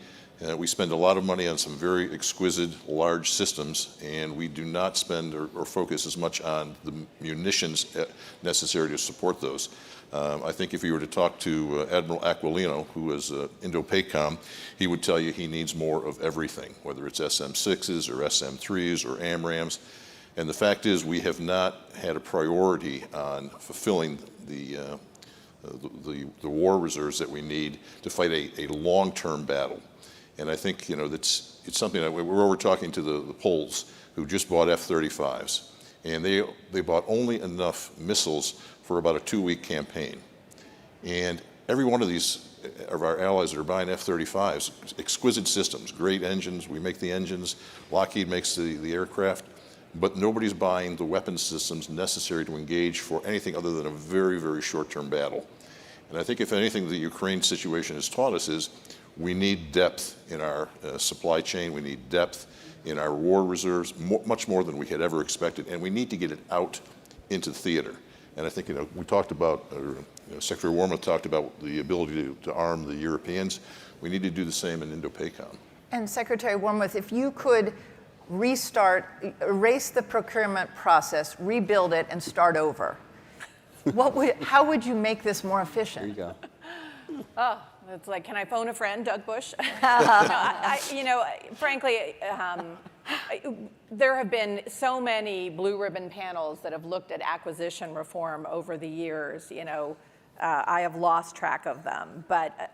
spend a lot of money on some very exquisite, large systems, and we do not spend or focus as much on the munitions necessary to support those. I think if you were to talk to Admiral Aquilino, who is Indo-PACOM, he would tell you he needs more of everything, whether it's SM-6s or SM-3s or AMRAAMs. And the fact is, we have not had a priority on fulfilling the war reserves that we need to fight a long-term battle. And I think, you know, it's something that we're talking to the Poles, who just bought F-35s, and they bought only enough missiles for about a 2-week campaign. And every one of these of our allies that are buying F-35s, exquisite systems, great engines. We make the engines. Lockheed makes the aircraft. But nobody's buying the weapon systems necessary to engage for anything other than a very, very short-term battle. And I think, if anything, the Ukraine situation has taught us is we need depth in our supply chain. We need depth in our war reserves, much more than we had ever expected. And we need to get it out into theater. And I think, you know, we talked about, Secretary Wormuth talked about the ability to arm the Europeans. We need to do the same in Indo-PACOM. And Secretary Wormuth, if you could erase the procurement process, rebuild it, and start over, how would you make this more efficient? There you go. Oh, it's like, can I phone a friend, Doug Bush? Frankly, there have been so many blue ribbon panels that have looked at acquisition reform over the years. I have lost track of them. But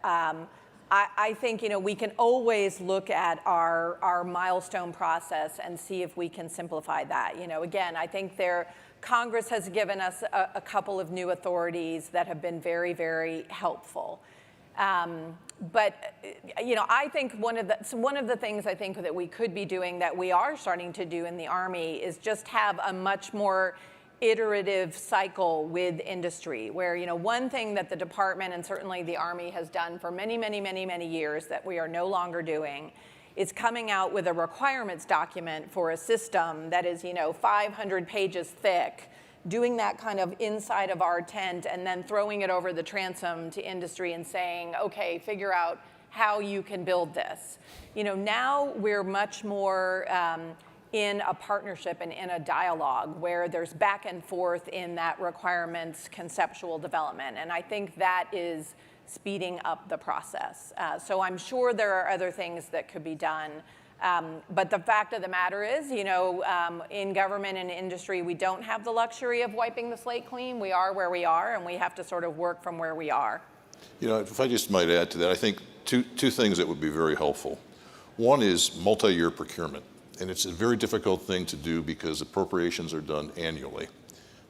I think, we can always look at our milestone process and see if we can simplify that. Again, I think Congress has given us a couple of new authorities that have been very, very helpful. But I think one of the things I think that we could be doing, that we are starting to do in the Army, is just have a much more iterative cycle with industry, where one thing that the department and certainly the Army has done for many, many, many, many years that we are no longer doing is coming out with a requirements document for a system that is 500 pages thick, doing that kind of inside of our tent, and then throwing it over the transom to industry and saying, okay, figure out how you can build this. Now we're much more in a partnership and in a dialogue where there's back and forth in that requirements conceptual development. And I think that is speeding up the process. So I'm sure there are other things that could be done. But the fact of the matter is, in government and industry, we don't have the luxury of wiping the slate clean. We are where we are, and we have to sort of work from where we are. If I just might add to that, I think two things that would be very helpful. One is multi-year procurement, and it's a very difficult thing to do because appropriations are done annually.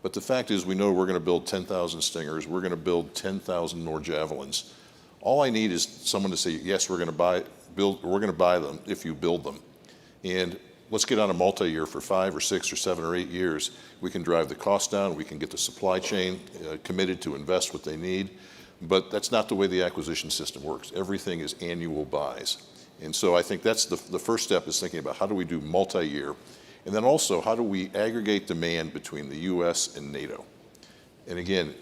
But the fact is, we know we're going to build 10,000 Stingers, we're going to build 10,000 more Javelins. All I need is someone to say, yes, we're going to buy them if you build them. And let's get on a multi-year for 5 or 6 or 7 or 8 years. We can drive the cost down, we can get the supply chain committed to invest what they need. But that's not the way the acquisition system works. Everything is annual buys. And so I think that's the first step, is thinking about how do we do multi-year, and then also how do we aggregate demand between the US and NATO. And again,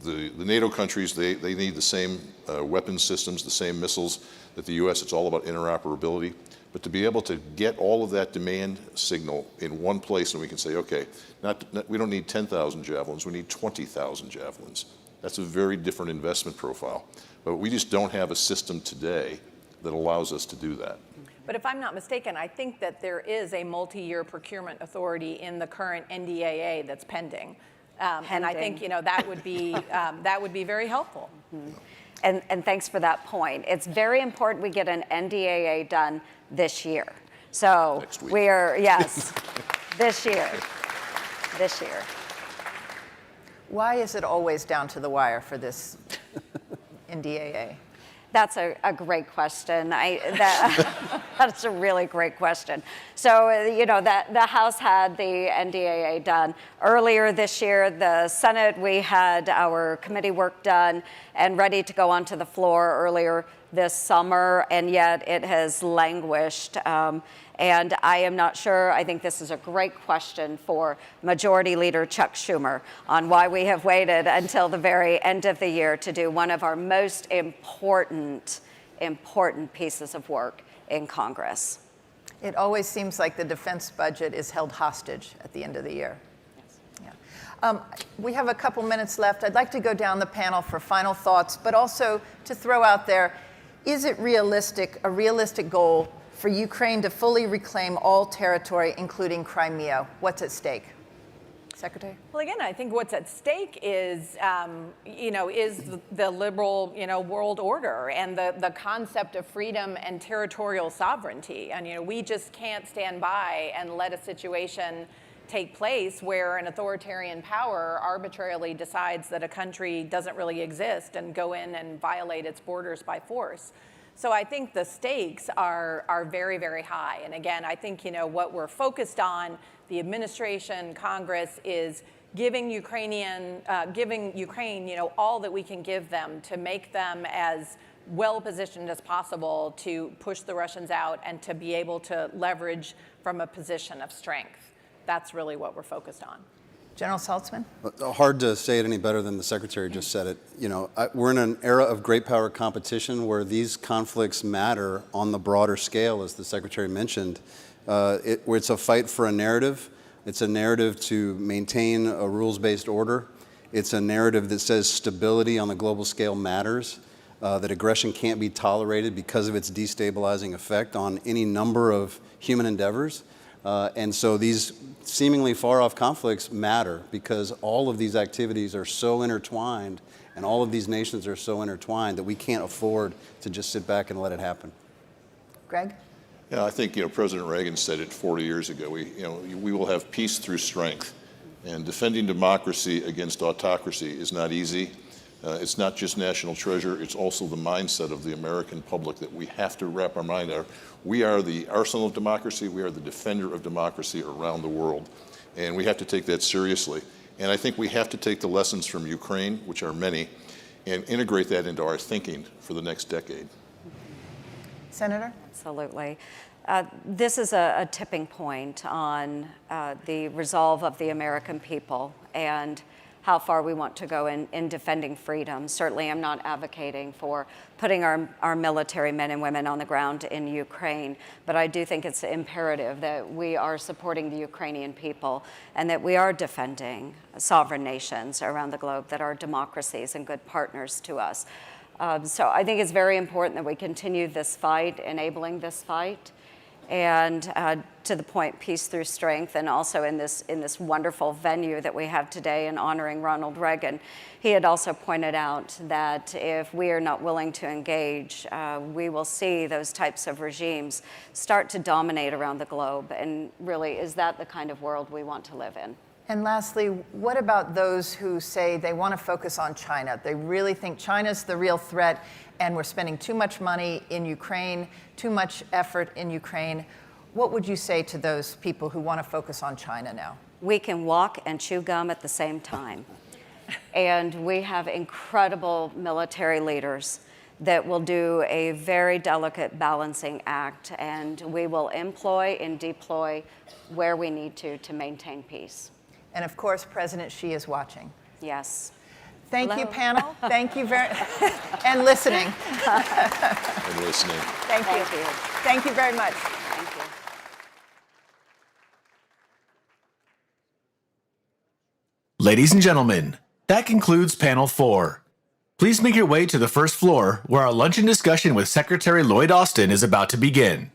the NATO countries, they need the same weapons systems, the same missiles that the US. It's all about interoperability. But to be able to get all of that demand signal in one place, and we can say, okay, we don't need 10,000 Javelins, we need 20,000 Javelins. That's a very different investment profile. But we just don't have a system today that allows us to do that. But if I'm not mistaken, I think that there is a multi-year procurement authority in the current NDAA that's pending. And I think that would be very helpful. Mm-hmm. And thanks for that point. It's very important we get an NDAA done this year. So yes, this year. Why is it always down to the wire for this NDAA? That's a great question. That's a really great question. So, the House had the NDAA done earlier this year. The Senate, we had our committee work done and ready to go onto the floor earlier this summer, and yet it has languished. And I am not sure. I think this is a great question for Majority Leader Chuck Schumer on why we have waited until the very end of the year to do one of our most important pieces of work in Congress. It always seems like the defense budget is held hostage at the end of the year. Yes. Yeah. We have a couple minutes left. I'd like to go down the panel for final thoughts, but also to throw out there, is it a realistic goal for Ukraine to fully reclaim all territory, including Crimea? What's at stake? Secretary? Well, again, I think what's at stake is, the liberal, world order and the concept of freedom and territorial sovereignty. And, we just can't stand by and let a situation take place where an authoritarian power arbitrarily decides that a country doesn't really exist and go in and violate its borders by force. So I think the stakes are very, very high. And again, I think, what we're focused on, the administration, Congress, is giving Ukraine, all that we can give them to make them as well positioned as possible to push the Russians out and to be able to leverage from a position of strength. That's really what we're focused on. General Saltzman? Hard to say it any better than the Secretary just said it. We're in an era of great power competition where these conflicts matter on the broader scale, as the Secretary mentioned. Where it's a fight for a narrative. It's a narrative to maintain a rules-based order. It's a narrative that says stability on the global scale matters, that aggression can't be tolerated because of its destabilizing effect on any number of human endeavors. And so these seemingly far-off conflicts matter because all of these activities are so intertwined and all of these nations are so intertwined that we can't afford to just sit back and let it happen. Greg? Yeah, I think President Reagan said it 40 years ago. We will have peace through strength, and defending democracy against autocracy is not easy. It's not just national treasure, it's also the mindset of the American public that we have to wrap our mind around. We are the arsenal of democracy, we are the defender of democracy around the world, and we have to take that seriously. And I think we have to take the lessons from Ukraine, which are many, and integrate that into our thinking for the next decade. Senator? Absolutely. This is a tipping point on the resolve of the American people and how far we want to go in defending freedom. Certainly, I'm not advocating for putting our military men and women on the ground in Ukraine, but I do think it's imperative that we are supporting the Ukrainian people and that we are defending sovereign nations around the globe that are democracies and good partners to us. So I think it's very important that we continue this fight, enabling this fight. And to the point, peace through strength, and also in this wonderful venue that we have today in honoring Ronald Reagan, he had also pointed out that if we are not willing to engage, we will see those types of regimes start to dominate around the globe. And really, is that the kind of world we want to live in? And lastly, what about those who say they want to focus on China? They really think China's the real threat, and we're spending too much money in Ukraine, too much effort in Ukraine. What would you say to those people who want to focus on China now? We can walk and chew gum at the same time. And we have incredible military leaders that will do a very delicate balancing act, and we will employ and deploy where we need to maintain peace. And of course, President Xi is watching. Yes. Thank Hello. you, panel. Thank you very and listening. And listening. Thank you. Thank you. Thank you very much. Thank you. Ladies and gentlemen, that concludes panel 4. Please make your way to the first floor where our luncheon discussion with Secretary Lloyd Austin is about to begin.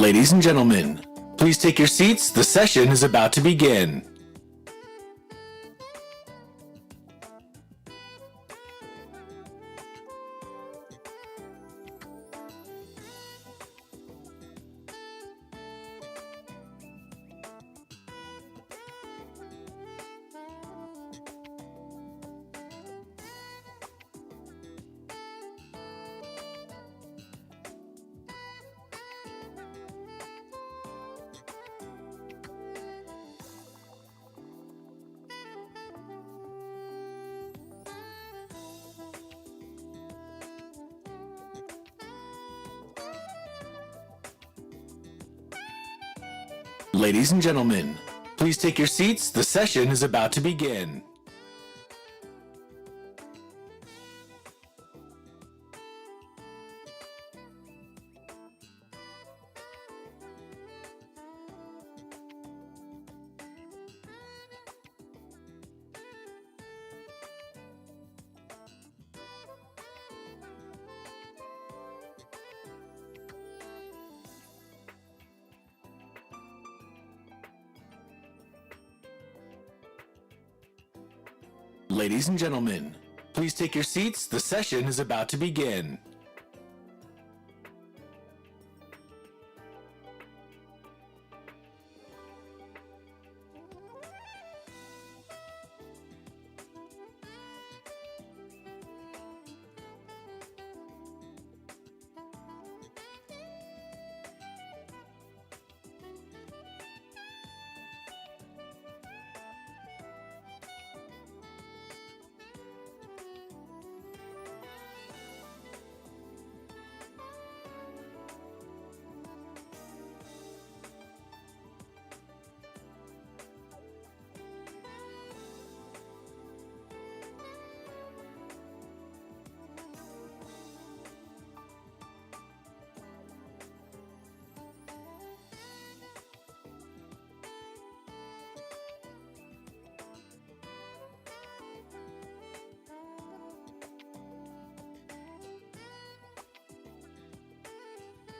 Ladies and gentlemen, please take your seats. The session is about to begin. Ladies and gentlemen, please take your seats. The session is about to begin. Ladies and gentlemen, please take your seats. The session is about to begin.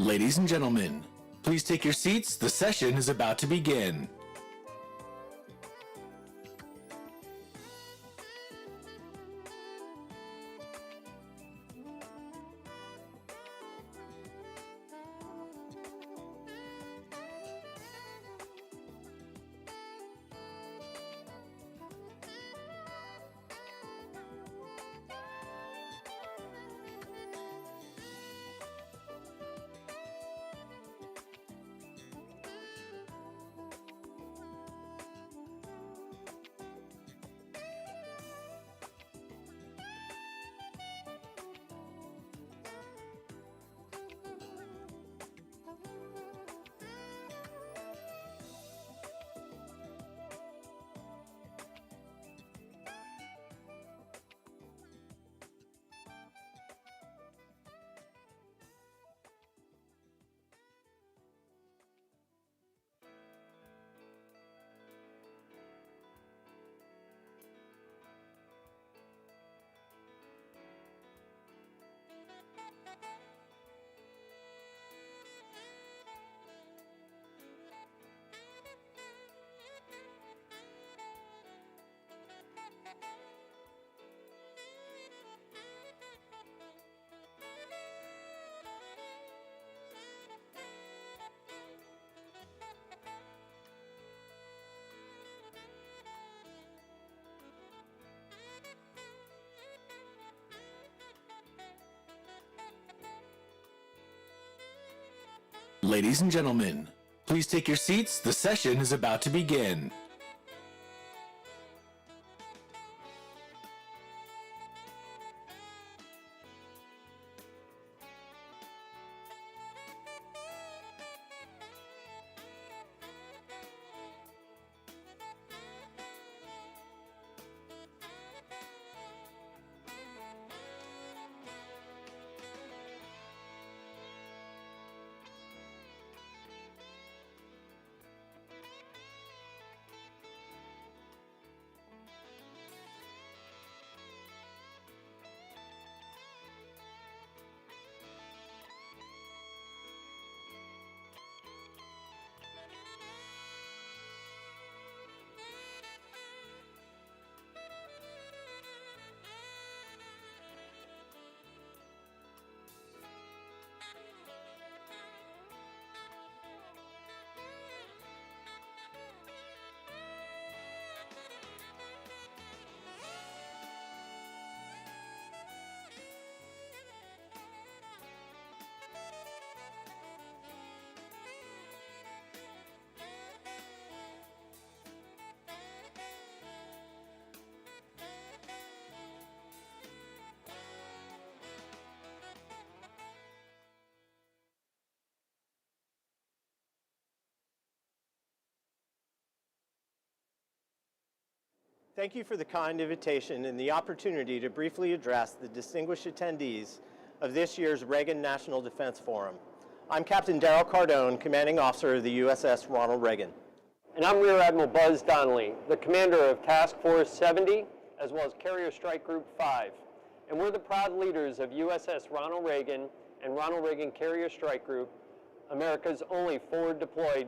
Ladies and gentlemen, please take your seats. The session is about to begin. Ladies and gentlemen, please take your seats. The session is about to begin. Thank you for the kind invitation and the opportunity to briefly address the distinguished attendees of this year's Reagan National Defense Forum. I'm Captain Darrell Cardone, Commanding Officer of the USS Ronald Reagan. And I'm Rear Admiral Buzz Donnelly, the commander of Task Force 70, as well as Carrier Strike Group 5. And we're the proud leaders of USS Ronald Reagan and Ronald Reagan Carrier Strike Group, America's only forward-deployed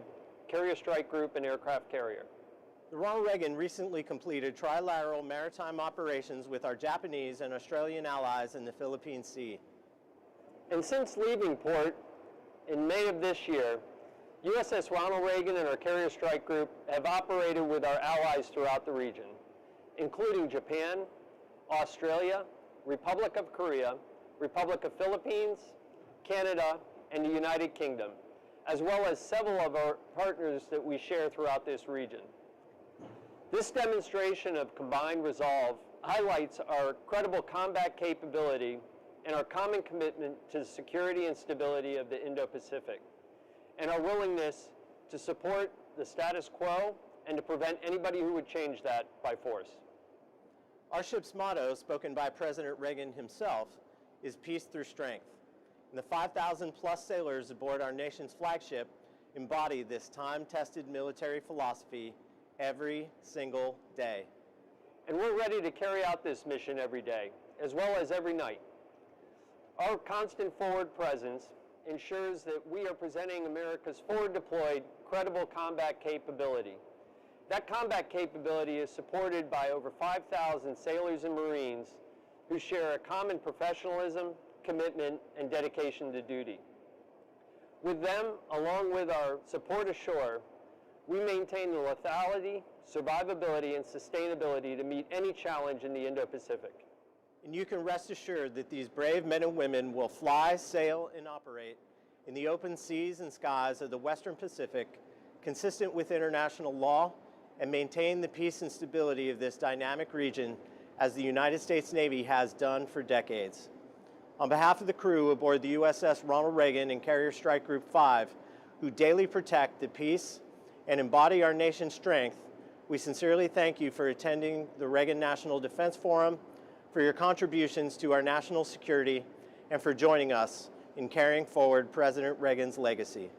carrier strike group and aircraft carrier. The Ronald Reagan recently completed trilateral maritime operations with our Japanese and Australian allies in the Philippine Sea. And since leaving port in May of this year, USS Ronald Reagan and our Carrier Strike Group have operated with our allies throughout the region, including Japan, Australia, Republic of Korea, Republic of Philippines, Canada, and the United Kingdom, as well as several of our partners that we share throughout this region. This demonstration of combined resolve highlights our credible combat capability and our common commitment to the security and stability of the Indo-Pacific, and our willingness to support the status quo and to prevent anybody who would change that by force. Our ship's motto, spoken by President Reagan himself, is peace through strength. And the 5,000 plus sailors aboard our nation's flagship embody this time-tested military philosophy every single day. And we're ready to carry out this mission every day, as well as every night. Our constant forward presence ensures that we are presenting America's forward-deployed, credible combat capability. That combat capability is supported by over 5,000 sailors and Marines who share a common professionalism, commitment, and dedication to duty. With them, along with our support ashore, we maintain the lethality, survivability, and sustainability to meet any challenge in the Indo-Pacific. And you can rest assured that these brave men and women will fly, sail, and operate in the open seas and skies of the Western Pacific, consistent with international law, and maintain the peace and stability of this dynamic region as the United States Navy has done for decades. On behalf of the crew aboard the USS Ronald Reagan and Carrier Strike Group 5, who daily protect the peace and embody our nation's strength, we sincerely thank you for attending the Reagan National Defense Forum, for your contributions to our national security, and for joining us in carrying forward President Reagan's legacy.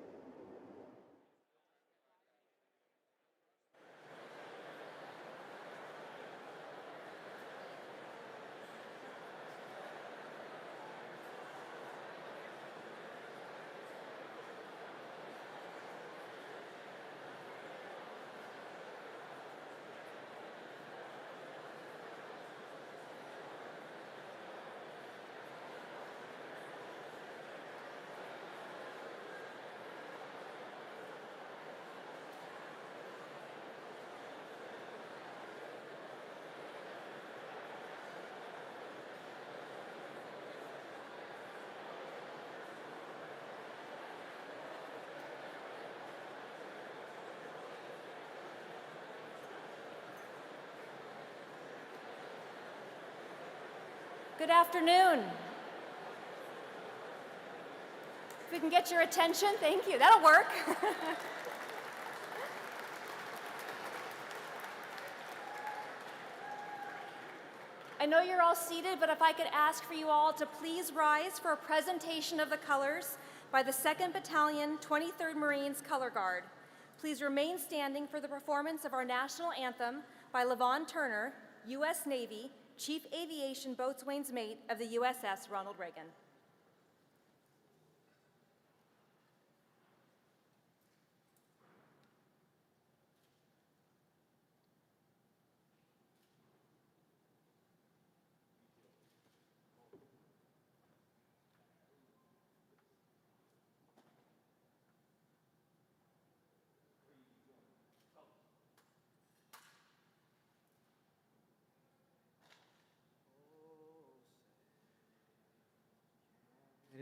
Good afternoon. If we can get your attention, thank you. That'll work. I know you're all seated, but if I could ask for you all to please rise for a presentation of the colors by the 2nd Battalion, 23rd Marines Color Guard. Please remain standing for the performance of our national anthem by LaVon Turner, U.S. Navy, Chief Aviation Boatswain's Mate of the USS Ronald Reagan.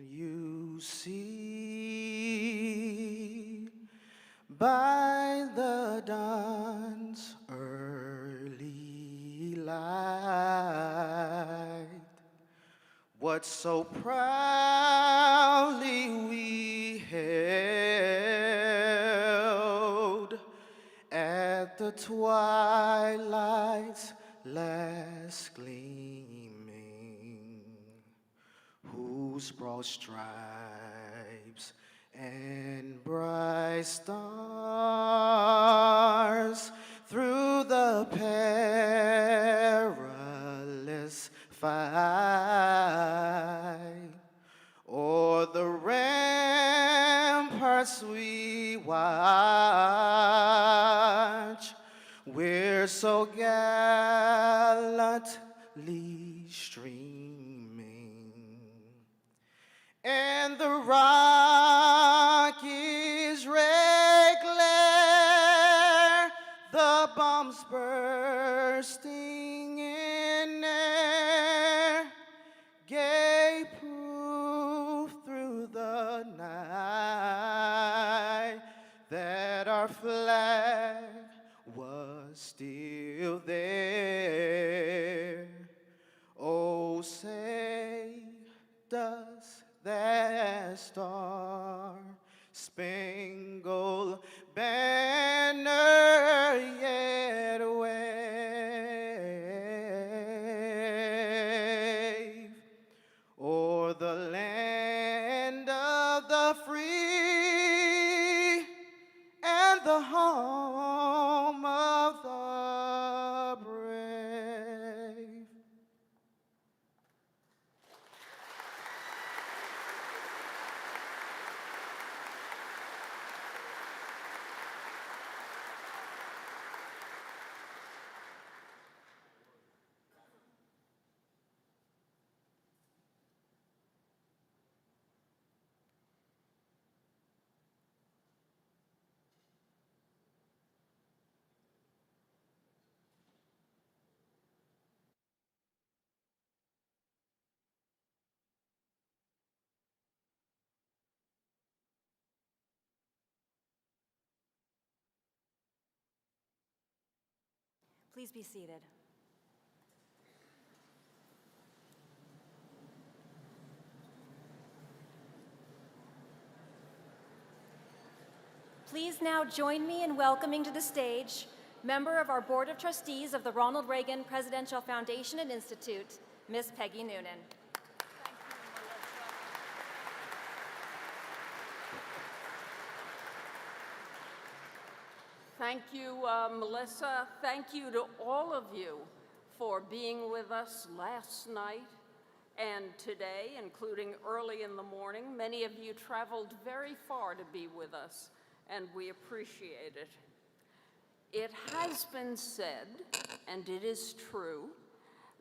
You see by the dawn's early light what so proudly we held at the twilight's last gleaming, whose broad stripes and bright stars through the perilous fight, o'er the ramparts we watch, we're so gallantly streaming, and the Rockies' red glare, the bombs bursting in air, gave proof through the night that our flag was still there. Oh, say, does that star-spangled banner yet wave o'er the land of the free and the home of the brave? Please be seated. Please now join me in welcoming to the stage member of our Board of Trustees of the Ronald Reagan Presidential Foundation and Institute, Ms. Peggy Noonan. Thank you, Melissa. Thank you to all of you for being with us last night and today, including early in the morning. Many of you traveled very far to be with us, and we appreciate it. It has been said, and it is true,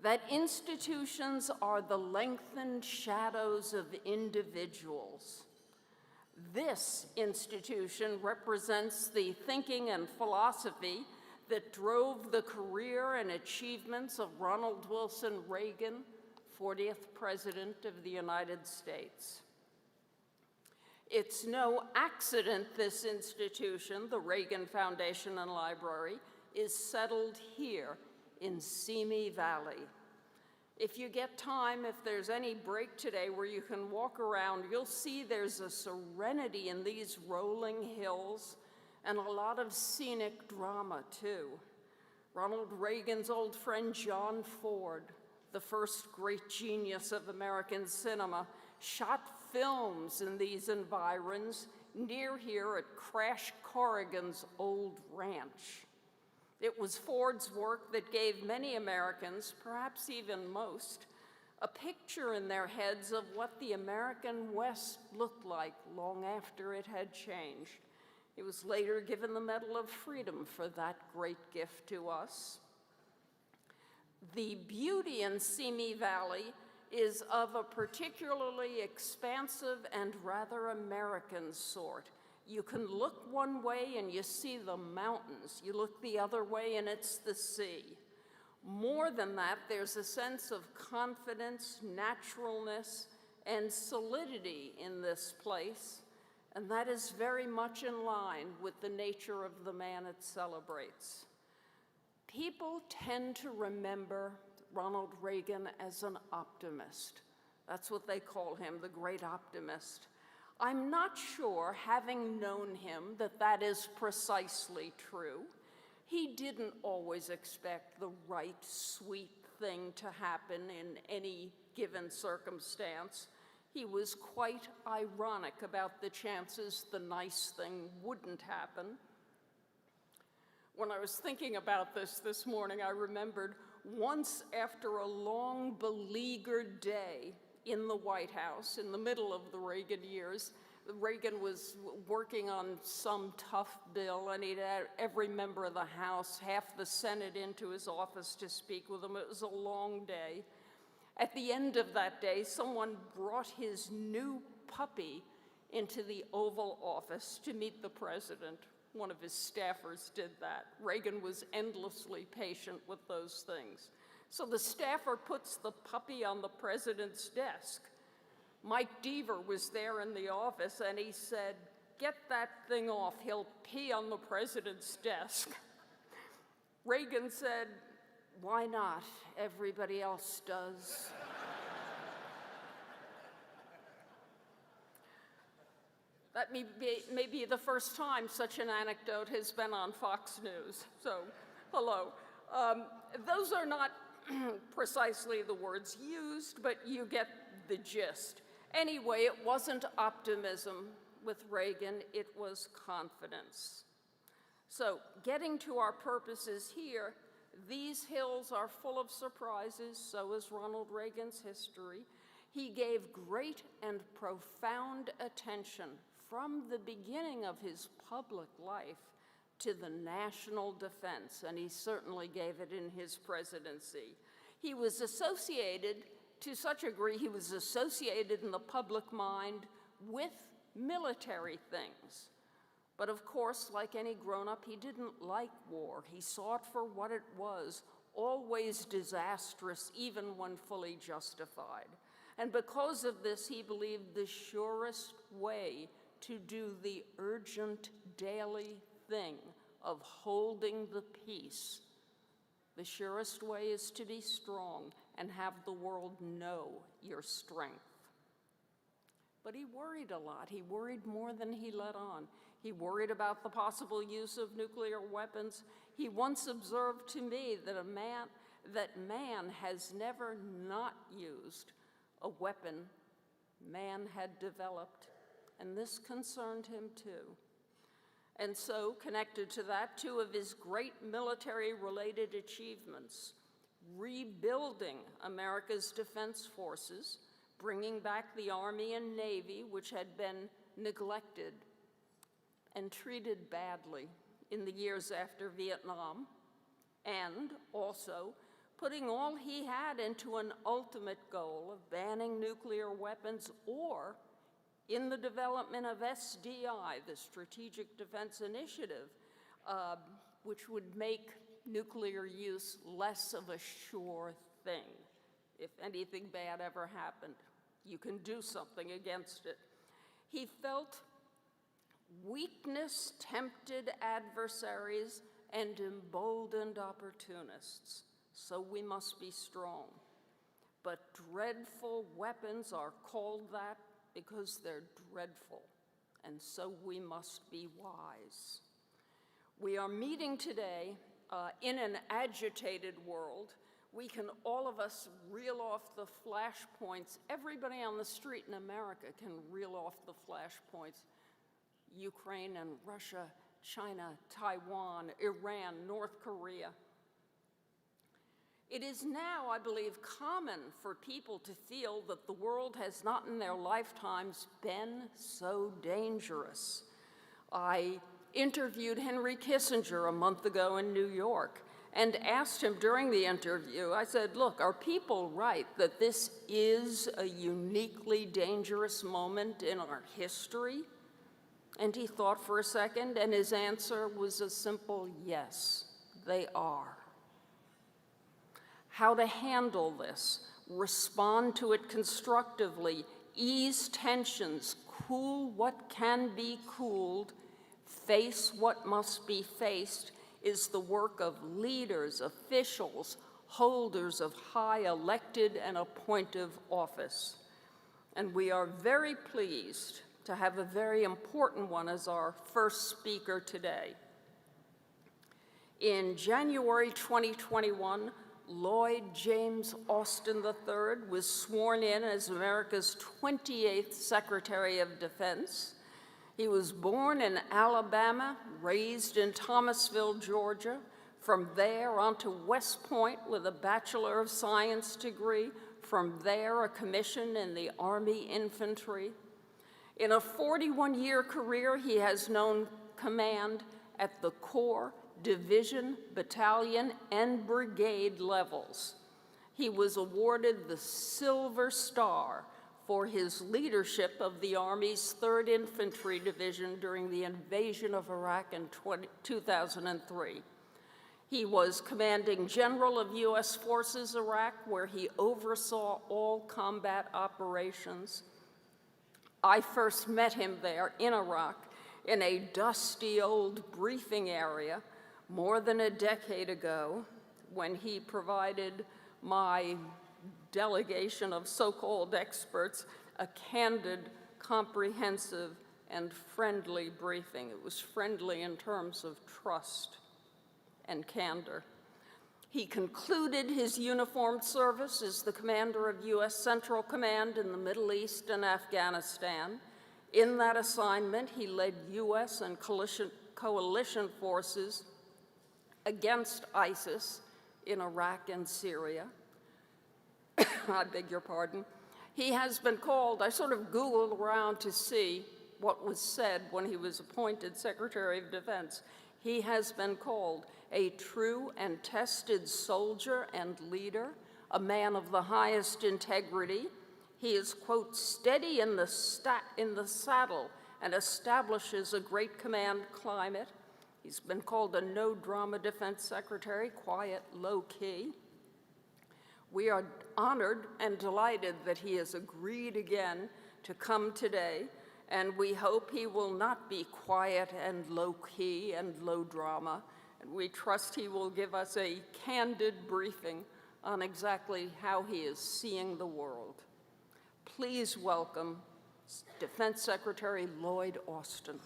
that institutions are the lengthened shadows of individuals. This institution represents the thinking and philosophy that drove the career and achievements of Ronald Wilson Reagan, 40th President of the United States. It's no accident this institution, the Reagan Foundation and Library, is settled here in Simi Valley. If you get time, if there's any break today where you can walk around, you'll see there's a serenity in these rolling hills and a lot of scenic drama, too. Ronald Reagan's old friend John Ford, the first great genius of American cinema, shot films in these environs near here at Crash Corrigan's old ranch. It was Ford's work that gave many Americans, perhaps even most, a picture in their heads of what the American West looked like long after it had changed. He was later given the Medal of Freedom for that great gift to us. The beauty in Simi Valley is of a particularly expansive and rather American sort. You can look one way and you see the mountains. You look the other way and it's the sea. More than that, there's a sense of confidence, naturalness, and solidity in this place, and that is very much in line with the nature of the man it celebrates. People tend to remember Ronald Reagan as an optimist. That's what they call him, the great optimist. I'm not sure, having known him, that that is precisely true. He didn't always expect the right, sweet thing to happen in any given circumstance. He was quite ironic about the chances the nice thing wouldn't happen. When I was thinking about this morning, I remembered once after a long, beleaguered day in the White House in the middle of the Reagan years, Reagan was working on some tough bill, and he'd had every member of the House, half the Senate into his office to speak with him. It was a long day. At the end of that day, someone brought his new puppy into the Oval Office to meet the president. One of his staffers did that. Reagan was endlessly patient with those things. So the staffer puts the puppy on the president's desk. Mike Deaver was there in the office, and he said, "Get that thing off, he'll pee on the president's desk." Reagan said, "Why not? Everybody else does." That may be the first time such an anecdote has been on Fox News, so hello. Those are not precisely the words used, but you get the gist. Anyway, it wasn't optimism with Reagan, it was confidence. So getting to our purposes here, these hills are full of surprises, so is Ronald Reagan's history. He gave great and profound attention from the beginning of his public life to the national defense, and he certainly gave it in his presidency. He was associated, to such a degree, he was associated in the public mind with military things. But of course, like any grown-up, he didn't like war. He saw it for what it was, always disastrous, even when fully justified. And because of this, he believed the surest way to do the urgent daily thing of holding the peace, the surest way is to be strong and have the world know your strength. But he worried a lot. He worried more than he let on. He worried about the possible use of nuclear weapons. He once observed to me that man has never not used a weapon man had developed, and this concerned him too. And so, connected to that, two of his great military-related achievements, rebuilding America's defense forces, bringing back the Army and Navy, which had been neglected and treated badly in the years after Vietnam, and also putting all he had into an ultimate goal of banning nuclear weapons, or in the development of SDI, the Strategic Defense Initiative, which would make nuclear use less of a sure thing. If anything bad ever happened, you can do something against it. He felt weakness tempted adversaries and emboldened opportunists, so we must be strong. But dreadful weapons are called that because they're dreadful, and so we must be wise. We are meeting today in an agitated world. We can, all of us, reel off the flashpoints. Everybody on the street in America can reel off the flashpoints. Ukraine and Russia, China, Taiwan, Iran, North Korea. It is now, I believe, common for people to feel that the world has not in their lifetimes been so dangerous. I interviewed Henry Kissinger a month ago in New York and asked him during the interview, I said, look, are people right that this is a uniquely dangerous moment in our history? And he thought for a second, and his answer was a simple yes, they are. How to handle this, respond to it constructively, ease tensions, cool what can be cooled, face what must be faced, is the work of leaders, officials, holders of high elected and appointive office. And we are very pleased to have a very important one as our first speaker today. In January 2021, Lloyd James Austin III was sworn in as America's 28th Secretary of Defense. He was born in Alabama, raised in Thomasville, Georgia. From there on to West Point with a Bachelor of Science degree. From there, a commission in the Army Infantry. In a 41-year career, he has known command at the Corps, Division, Battalion, and Brigade levels. He was awarded the Silver Star for his leadership of the Army's 3rd Infantry Division during the invasion of Iraq in 2003. He was commanding general of U.S. Forces Iraq, where he oversaw all combat operations. I first met him there in Iraq in a dusty old briefing area more than a decade ago, when he provided my delegation of so-called experts a candid, comprehensive, and friendly briefing. It was friendly in terms of trust and candor. He concluded his uniformed service as the commander of U.S. Central Command in the Middle East and Afghanistan. In that assignment, he led U.S. and coalition forces against ISIS in Iraq and Syria. I beg your pardon. He has been called, I sort of Googled around to see what was said when he was appointed Secretary of Defense. He has been called a true and tested soldier and leader, a man of the highest integrity. He is, quote, steady in the saddle and establishes a great command climate. He's been called a no-drama defense secretary, quiet, low-key. We are honored and delighted that he has agreed again to come today, and we hope he will not be quiet and low-key and low-drama, and we trust he will give us a candid briefing on exactly how he is seeing the world. Please welcome Defense Secretary Lloyd Austin.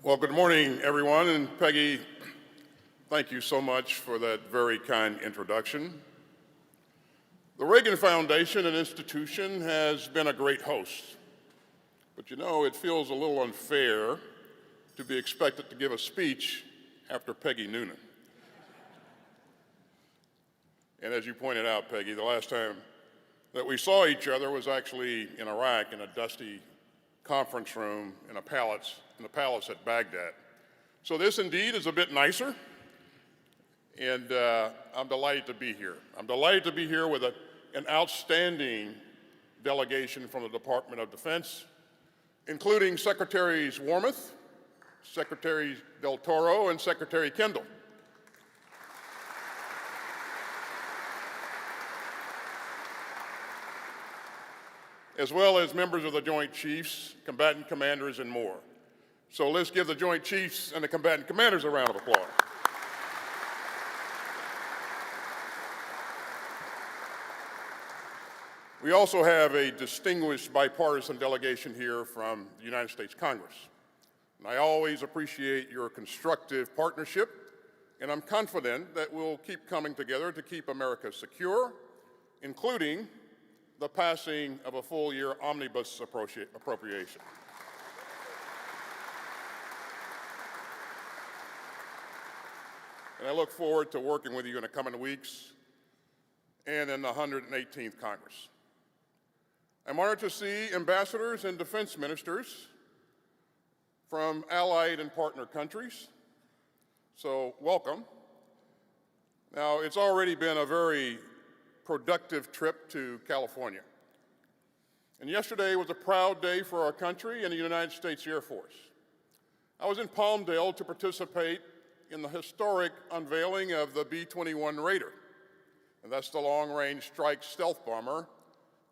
Well, good morning, everyone, and Peggy, thank you so much for that very kind introduction. The Reagan Foundation, an institution, has been a great host, but you know, it feels a little unfair to be expected to give a speech after Peggy Noonan. And as you pointed out, Peggy, the last time that we saw each other was actually in Iraq in a dusty conference room in the palace at Baghdad. So this indeed is a bit nicer, and I'm delighted to be here. I'm delighted to be here with an outstanding delegation from the Department of Defense, including Secretaries Wormuth, Secretary Del Toro, and Secretary Kendall. As well as members of the Joint Chiefs, combatant commanders, and more. So let's give the Joint Chiefs and the combatant commanders a round of applause. We also have a distinguished bipartisan delegation here from the United States Congress. And I always appreciate your constructive partnership, and I'm confident that we'll keep coming together to keep America secure, including the passing of a full-year omnibus appropriation. And I look forward to working with you in the coming weeks and in the 118th Congress. I'm honored to see ambassadors and defense ministers from allied and partner countries, so welcome. Now, it's already been a very productive trip to California. And yesterday was a proud day for our country and the United States Air Force. I was in Palmdale to participate in the historic unveiling of the B-21 Raider, and that's the long-range strike stealth bomber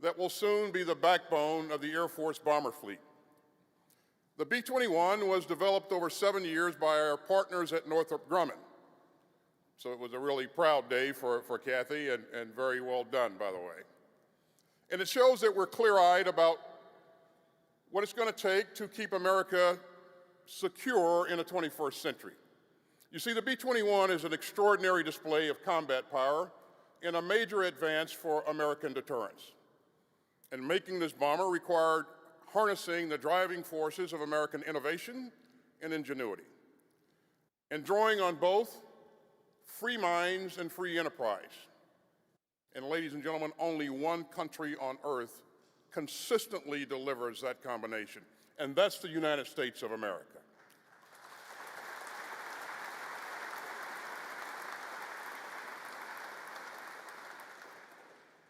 that will soon be the backbone of the Air Force bomber fleet. The B-21 was developed over 7 years by our partners at Northrop Grumman. So it was a really proud day for Kathy, and very well done, by the way. And it shows that we're clear-eyed about what it's going to take to keep America secure in the 21st century. You see, the B-21 is an extraordinary display of combat power and a major advance for American deterrence. And making this bomber required harnessing the driving forces of American innovation and ingenuity, and drawing on both free minds and free enterprise. And ladies and gentlemen, only one country on earth consistently delivers that combination, and that's the United States of America.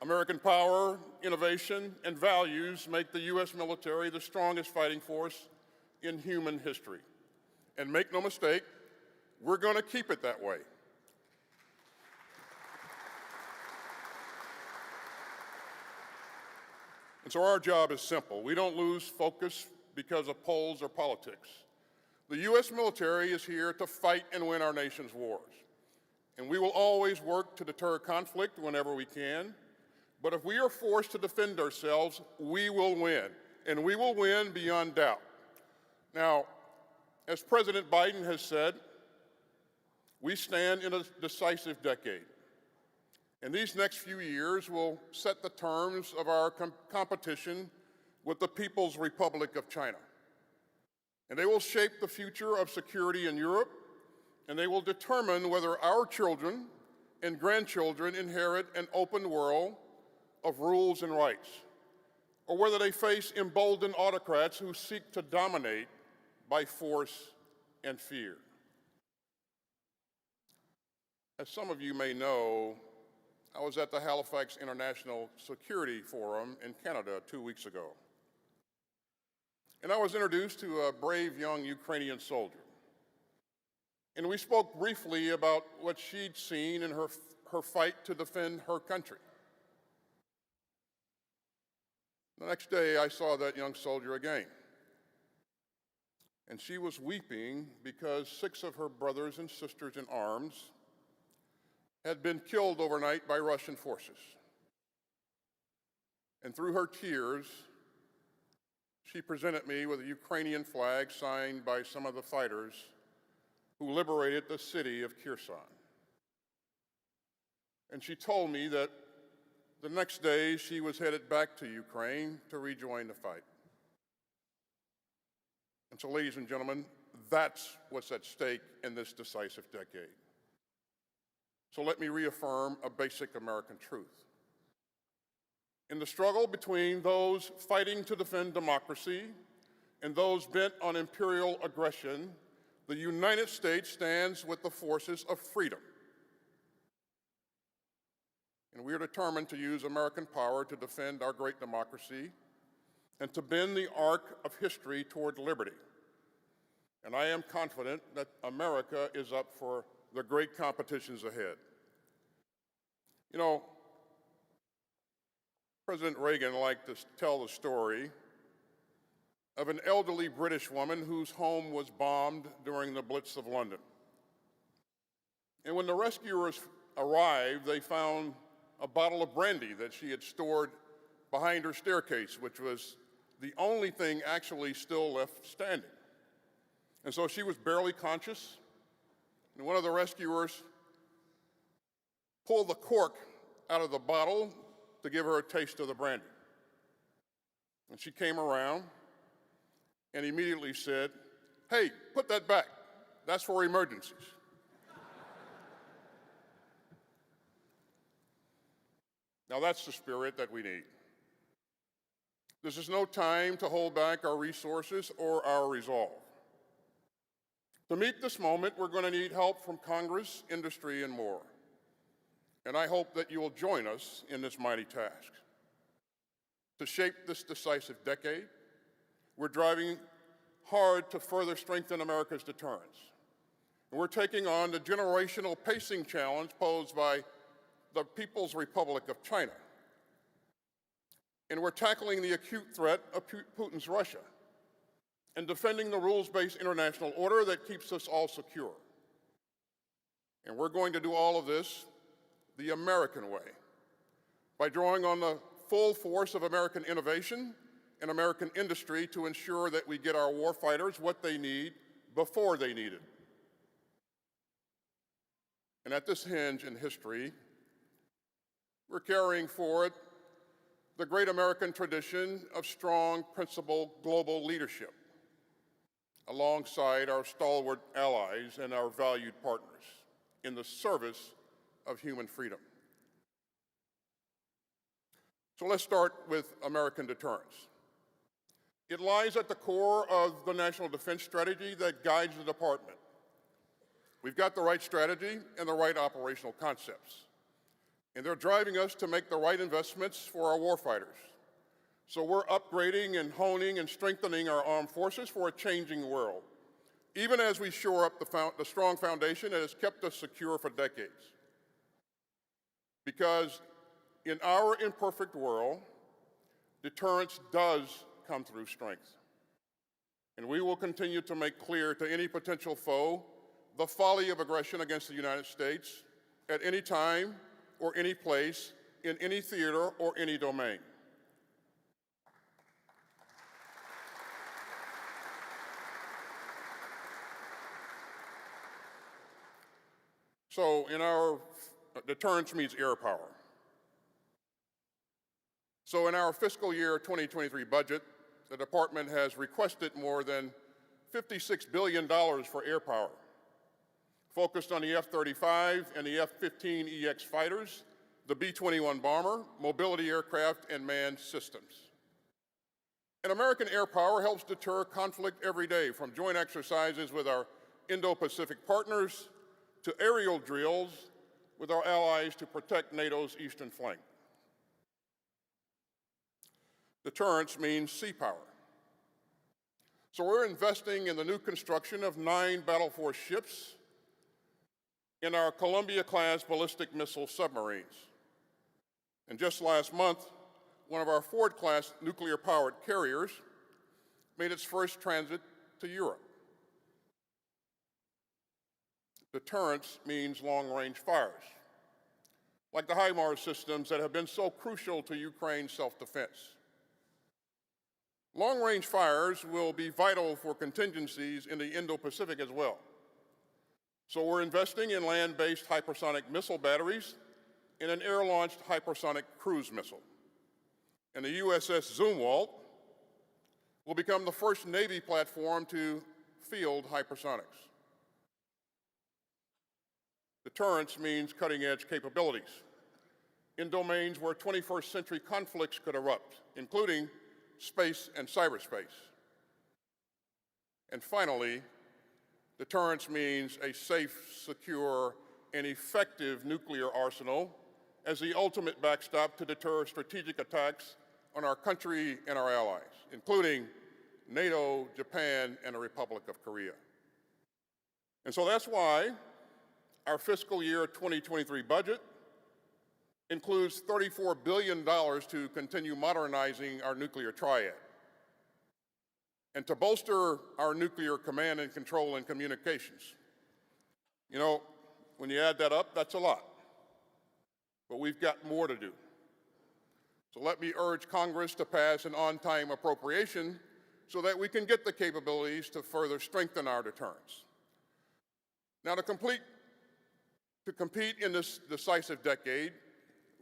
American power, innovation, and values make the U.S. military the strongest fighting force in human history. And make no mistake, we're going to keep it that way. And so our job is simple. We don't lose focus because of polls or politics. The U.S. military is here to fight and win our nation's wars. And we will always work to deter conflict whenever we can. But if we are forced to defend ourselves, we will win, and we will win beyond doubt. Now, as President Biden has said, we stand in a decisive decade. And these next few years will set the terms of our competition with the People's Republic of China. And they will shape the future of security in Europe, and they will determine whether our children and grandchildren inherit an open world of rules and rights, or whether they face emboldened autocrats who seek to dominate by force and fear. As some of you may know, I was at the Halifax International Security Forum in Canada 2 weeks ago. And I was introduced to a brave young Ukrainian soldier. And we spoke briefly about what she'd seen in her fight to defend her country. The next day, I saw that young soldier again. And she was weeping because 6 of her brothers and sisters in arms had been killed overnight by Russian forces. And through her tears, she presented me with a Ukrainian flag signed by some of the fighters who liberated the city of Kherson. And she told me that the next day, she was headed back to Ukraine to rejoin the fight. And so, ladies and gentlemen, that's what's at stake in this decisive decade. So let me reaffirm a basic American truth. In the struggle between those fighting to defend democracy and those bent on imperial aggression, the United States stands with the forces of freedom. And we are determined to use American power to defend our great democracy and to bend the arc of history toward liberty. And I am confident that America is up for the great competitions ahead. You know, President Reagan liked to tell the story of an elderly British woman whose home was bombed during the Blitz of London. And when the rescuers arrived, they found a bottle of brandy that she had stored behind her staircase, which was the only thing actually still left standing. And so she was barely conscious, and one of the rescuers pulled the cork out of the bottle to give her a taste of the brandy. And she came around and immediately said, "Hey, put that back. That's for emergencies." Now that's the spirit that we need. This is no time to hold back our resources or our resolve. To meet this moment, we're going to need help from Congress, industry, and more. And I hope that you will join us in this mighty task. to shape this decisive decade. We're driving hard to further strengthen America's deterrence. And we're taking on the generational pacing challenge posed by the People's Republic of China. And we're tackling the acute threat of Putin's Russia and defending the rules-based international order that keeps us all secure. And we're going to do all of this the American way, by drawing on the full force of American innovation and American industry to ensure that we get our warfighters what they need before they need it. And at this hinge in history, we're carrying forward the great American tradition of strong, principled global leadership, alongside our stalwart allies and our valued partners in the service of human freedom. So let's start with American deterrence. It lies at the core of the national defense strategy that guides the department. We've got the right strategy and the right operational concepts, and they're driving us to make the right investments for our warfighters. So we're upgrading and honing and strengthening our armed forces for a changing world, even as we shore up the strong foundation that has kept us secure for decades. Because in our imperfect world, deterrence does come through strength. And we will continue to make clear to any potential foe the folly of aggression against the United States at any time or any place, in any theater or any domain. So in our deterrence means air power. So in our fiscal year 2023 budget, the department has requested more than $56 billion for air power, focused on the F-35 and the F-15EX fighters, the B-21 bomber, mobility aircraft, and manned systems. And American air power helps deter conflict every day, from joint exercises with our Indo-Pacific partners to aerial drills with our allies to protect NATO's eastern flank. Deterrence means sea power. So we're investing in the new construction of 9 Battle Force ships in our Columbia-class ballistic missile submarines. And just last month, one of our Ford-class nuclear-powered carriers made its first transit to Europe. Deterrence means long-range fires, like the HIMARS systems that have been so crucial to Ukraine's self-defense. Long-range fires will be vital for contingencies in the Indo-Pacific as well. So we're investing in land-based hypersonic missile batteries and an air-launched hypersonic cruise missile. And the USS Zumwalt will become the first Navy platform to field hypersonics. Deterrence means cutting-edge capabilities in domains where 21st century conflicts could erupt, including space and cyberspace. And finally, deterrence means a safe, secure, and effective nuclear arsenal as the ultimate backstop to deter strategic attacks on our country and our allies, including NATO, Japan, and the Republic of Korea. And so that's why our fiscal year 2023 budget includes $34 billion to continue modernizing our nuclear triad and to bolster our nuclear command and control and communications. You know, when you add that up, that's a lot. But we've got more to do. So let me urge Congress to pass an on-time appropriation so that we can get the capabilities to further strengthen our deterrence. Now, to compete in this decisive decade,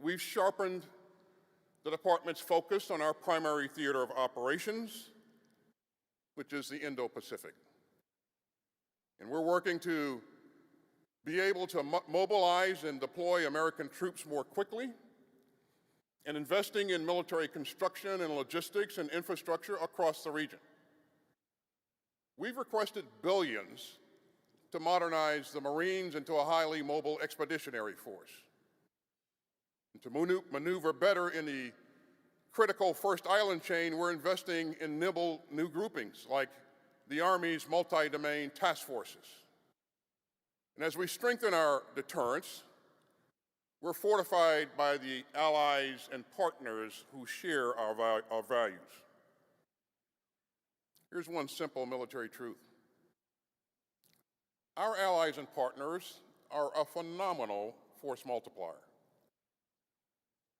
we've sharpened the department's focus on our primary theater of operations, which is the Indo-Pacific. And we're working to be able to mobilize and deploy American troops more quickly, and investing in military construction and logistics and infrastructure across the region. We've requested billions to modernize the Marines into a highly mobile expeditionary force, and to maneuver better in the critical first island chain, we're investing in nimble new groupings like the Army's multi-domain task forces. And as we strengthen our deterrence, we're fortified by the allies and partners who share our values. Here's one simple military truth. Our allies and partners are a phenomenal force multiplier.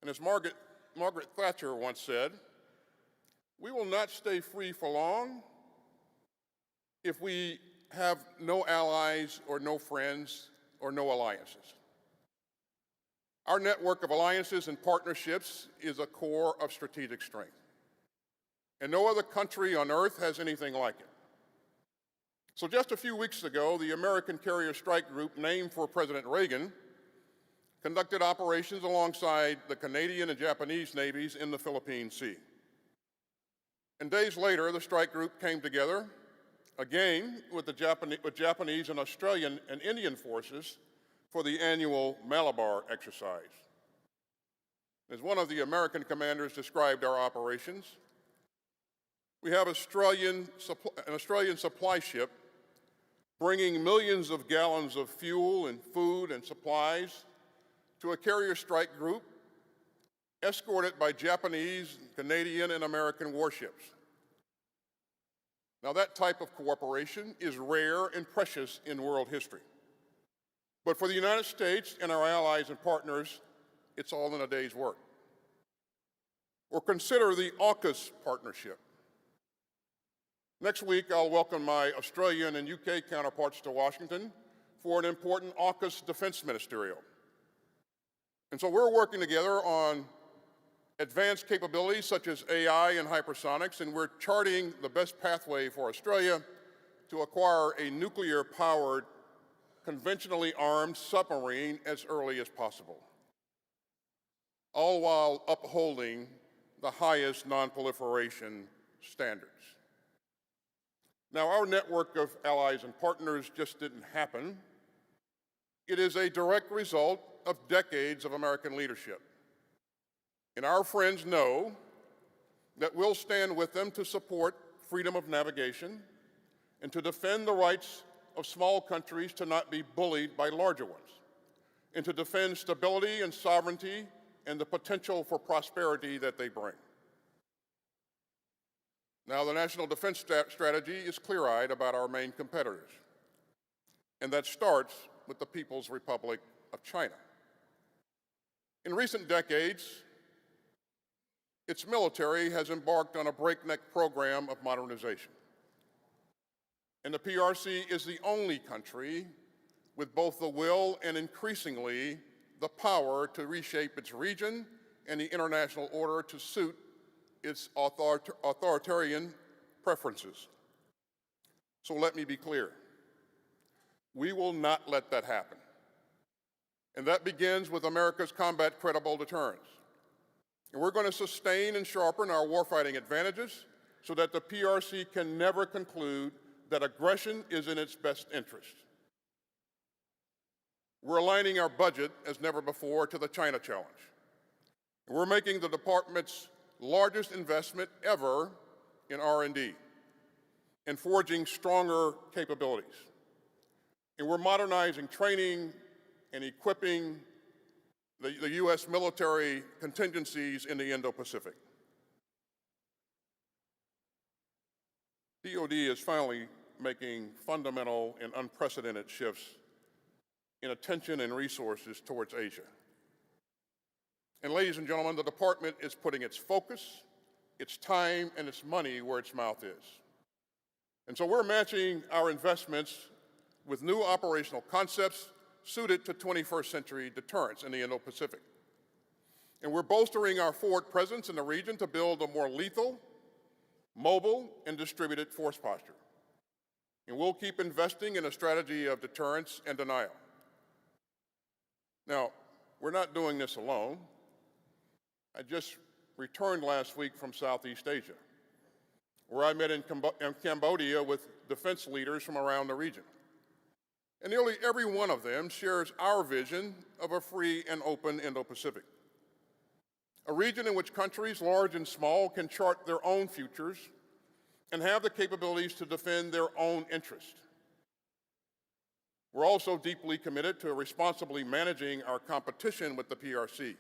And as Margaret Thatcher once said, we will not stay free for long if we have no allies or no friends or no alliances. Our network of alliances and partnerships is a core of strategic strength. And no other country on earth has anything like it. So just a few weeks ago, the American Carrier Strike Group, named for President Reagan, conducted operations alongside the Canadian and Japanese navies in the Philippine Sea. And days later, the strike group came together, again with Japanese and Australian and Indian forces for the annual Malabar exercise. As one of the American commanders described our operations, we have an Australian supply ship bringing millions of gallons of fuel and food and supplies to a carrier strike group escorted by Japanese, Canadian, and American warships. Now, that type of cooperation is rare and precious in world history. But for the United States and our allies and partners, it's all in a day's work. Or consider the AUKUS partnership. Next week, I'll welcome my Australian and UK counterparts to Washington for an important AUKUS defense ministerial. And so we're working together on advanced capabilities such as AI and hypersonics, and we're charting the best pathway for Australia to acquire a nuclear-powered, conventionally armed submarine as early as possible, all while upholding the highest non-proliferation standards. Now, our network of allies and partners just didn't happen. It is a direct result of decades of American leadership. And our friends know that we'll stand with them to support freedom of navigation and to defend the rights of small countries to not be bullied by larger ones, and to defend stability and sovereignty and the potential for prosperity that they bring. Now, the National Defense Strategy is clear-eyed about our main competitors, and that starts with the People's Republic of China. In recent decades, its military has embarked on a breakneck program of modernization. And the PRC is the only country with both the will and increasingly the power to reshape its region and the international order to suit its authoritarian preferences. So let me be clear. We will not let that happen. And that begins with America's combat credible deterrence. And we're going to sustain and sharpen our warfighting advantages so that the PRC can never conclude that aggression is in its best interest. We're aligning our budget as never before to the China challenge. And we're making the department's largest investment ever in R&D and forging stronger capabilities. And we're modernizing training and equipping the U.S. military contingencies in the Indo-Pacific. DoD is finally making fundamental and unprecedented shifts in attention and resources towards Asia. And ladies and gentlemen, the department is putting its focus, its time, and its money where its mouth is. And so we're matching our investments with new operational concepts suited to 21st century deterrence in the Indo-Pacific. And we're bolstering our forward presence in the region to build a more lethal, mobile, and distributed force posture. And we'll keep investing in a strategy of deterrence and denial. Now, we're not doing this alone. I just returned last week from Southeast Asia, where I met in Cambodia with defense leaders from around the region. And nearly every one of them shares our vision of a free and open Indo-Pacific. a region in which countries, large and small, can chart their own futures and have the capabilities to defend their own interest. We're also deeply committed to responsibly managing our competition with the PRC,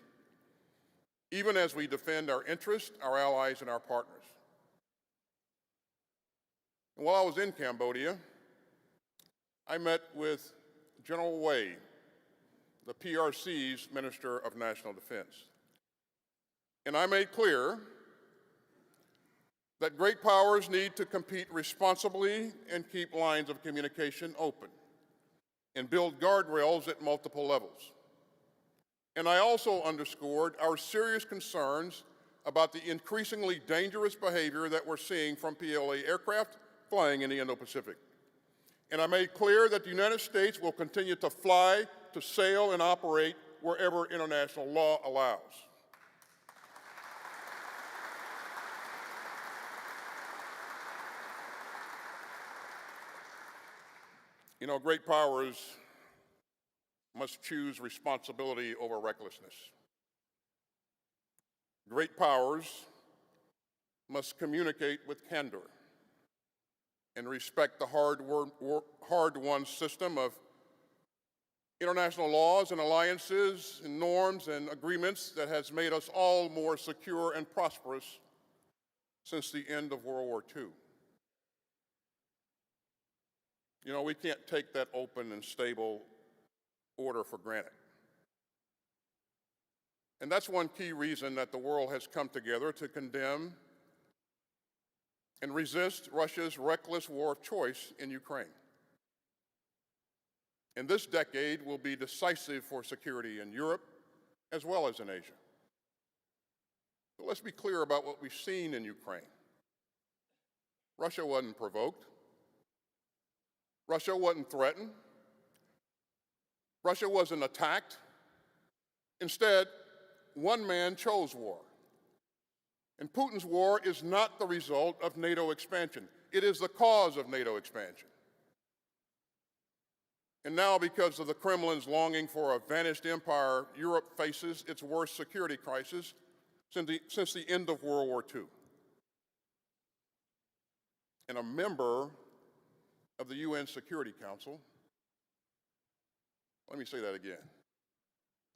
even as we defend our interests, our allies, and our partners. And while I was in Cambodia, I met with General Wei, the PRC's Minister of National Defense. And I made clear that great powers need to compete responsibly and keep lines of communication open and build guardrails at multiple levels. And I also underscored our serious concerns about the increasingly dangerous behavior that we're seeing from PLA aircraft flying in the Indo-Pacific. And I made clear that the United States will continue to fly, to sail, and operate wherever international law allows. You know, great powers must choose responsibility over recklessness. Great powers must communicate with candor and respect the hard-won system of international laws and alliances and norms and agreements that has made us all more secure and prosperous since the end of World War II. You know, we can't take that open and stable order for granted. And that's one key reason that the world has come together to condemn and resist Russia's reckless war of choice in Ukraine. And this decade will be decisive for security in Europe as well as in Asia. But let's be clear about what we've seen in Ukraine. Russia wasn't provoked. Russia wasn't threatened. Russia wasn't attacked. Instead, one man chose war. And Putin's war is not the result of NATO expansion. It is the cause of NATO expansion. And now, because of the Kremlin's longing for a vanished empire, Europe faces its worst security crisis since the end of World War II. And a member of the UN Security Council, let me say that again.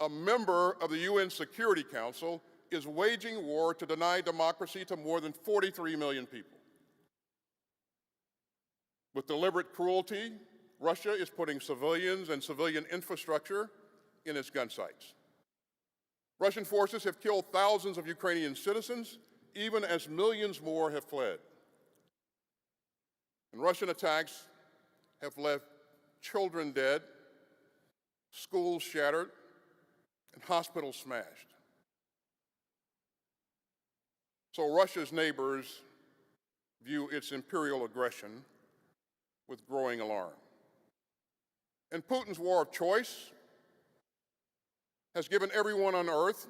A member of the UN Security Council is waging war to deny democracy to more than 43 million people. With deliberate cruelty, Russia is putting civilians and civilian infrastructure in its gun sights. Russian forces have killed thousands of Ukrainian citizens, even as millions more have fled. And Russian attacks have left children dead, schools shattered, and hospitals smashed. So Russia's neighbors view its imperial aggression with growing alarm. And Putin's war of choice has given everyone on earth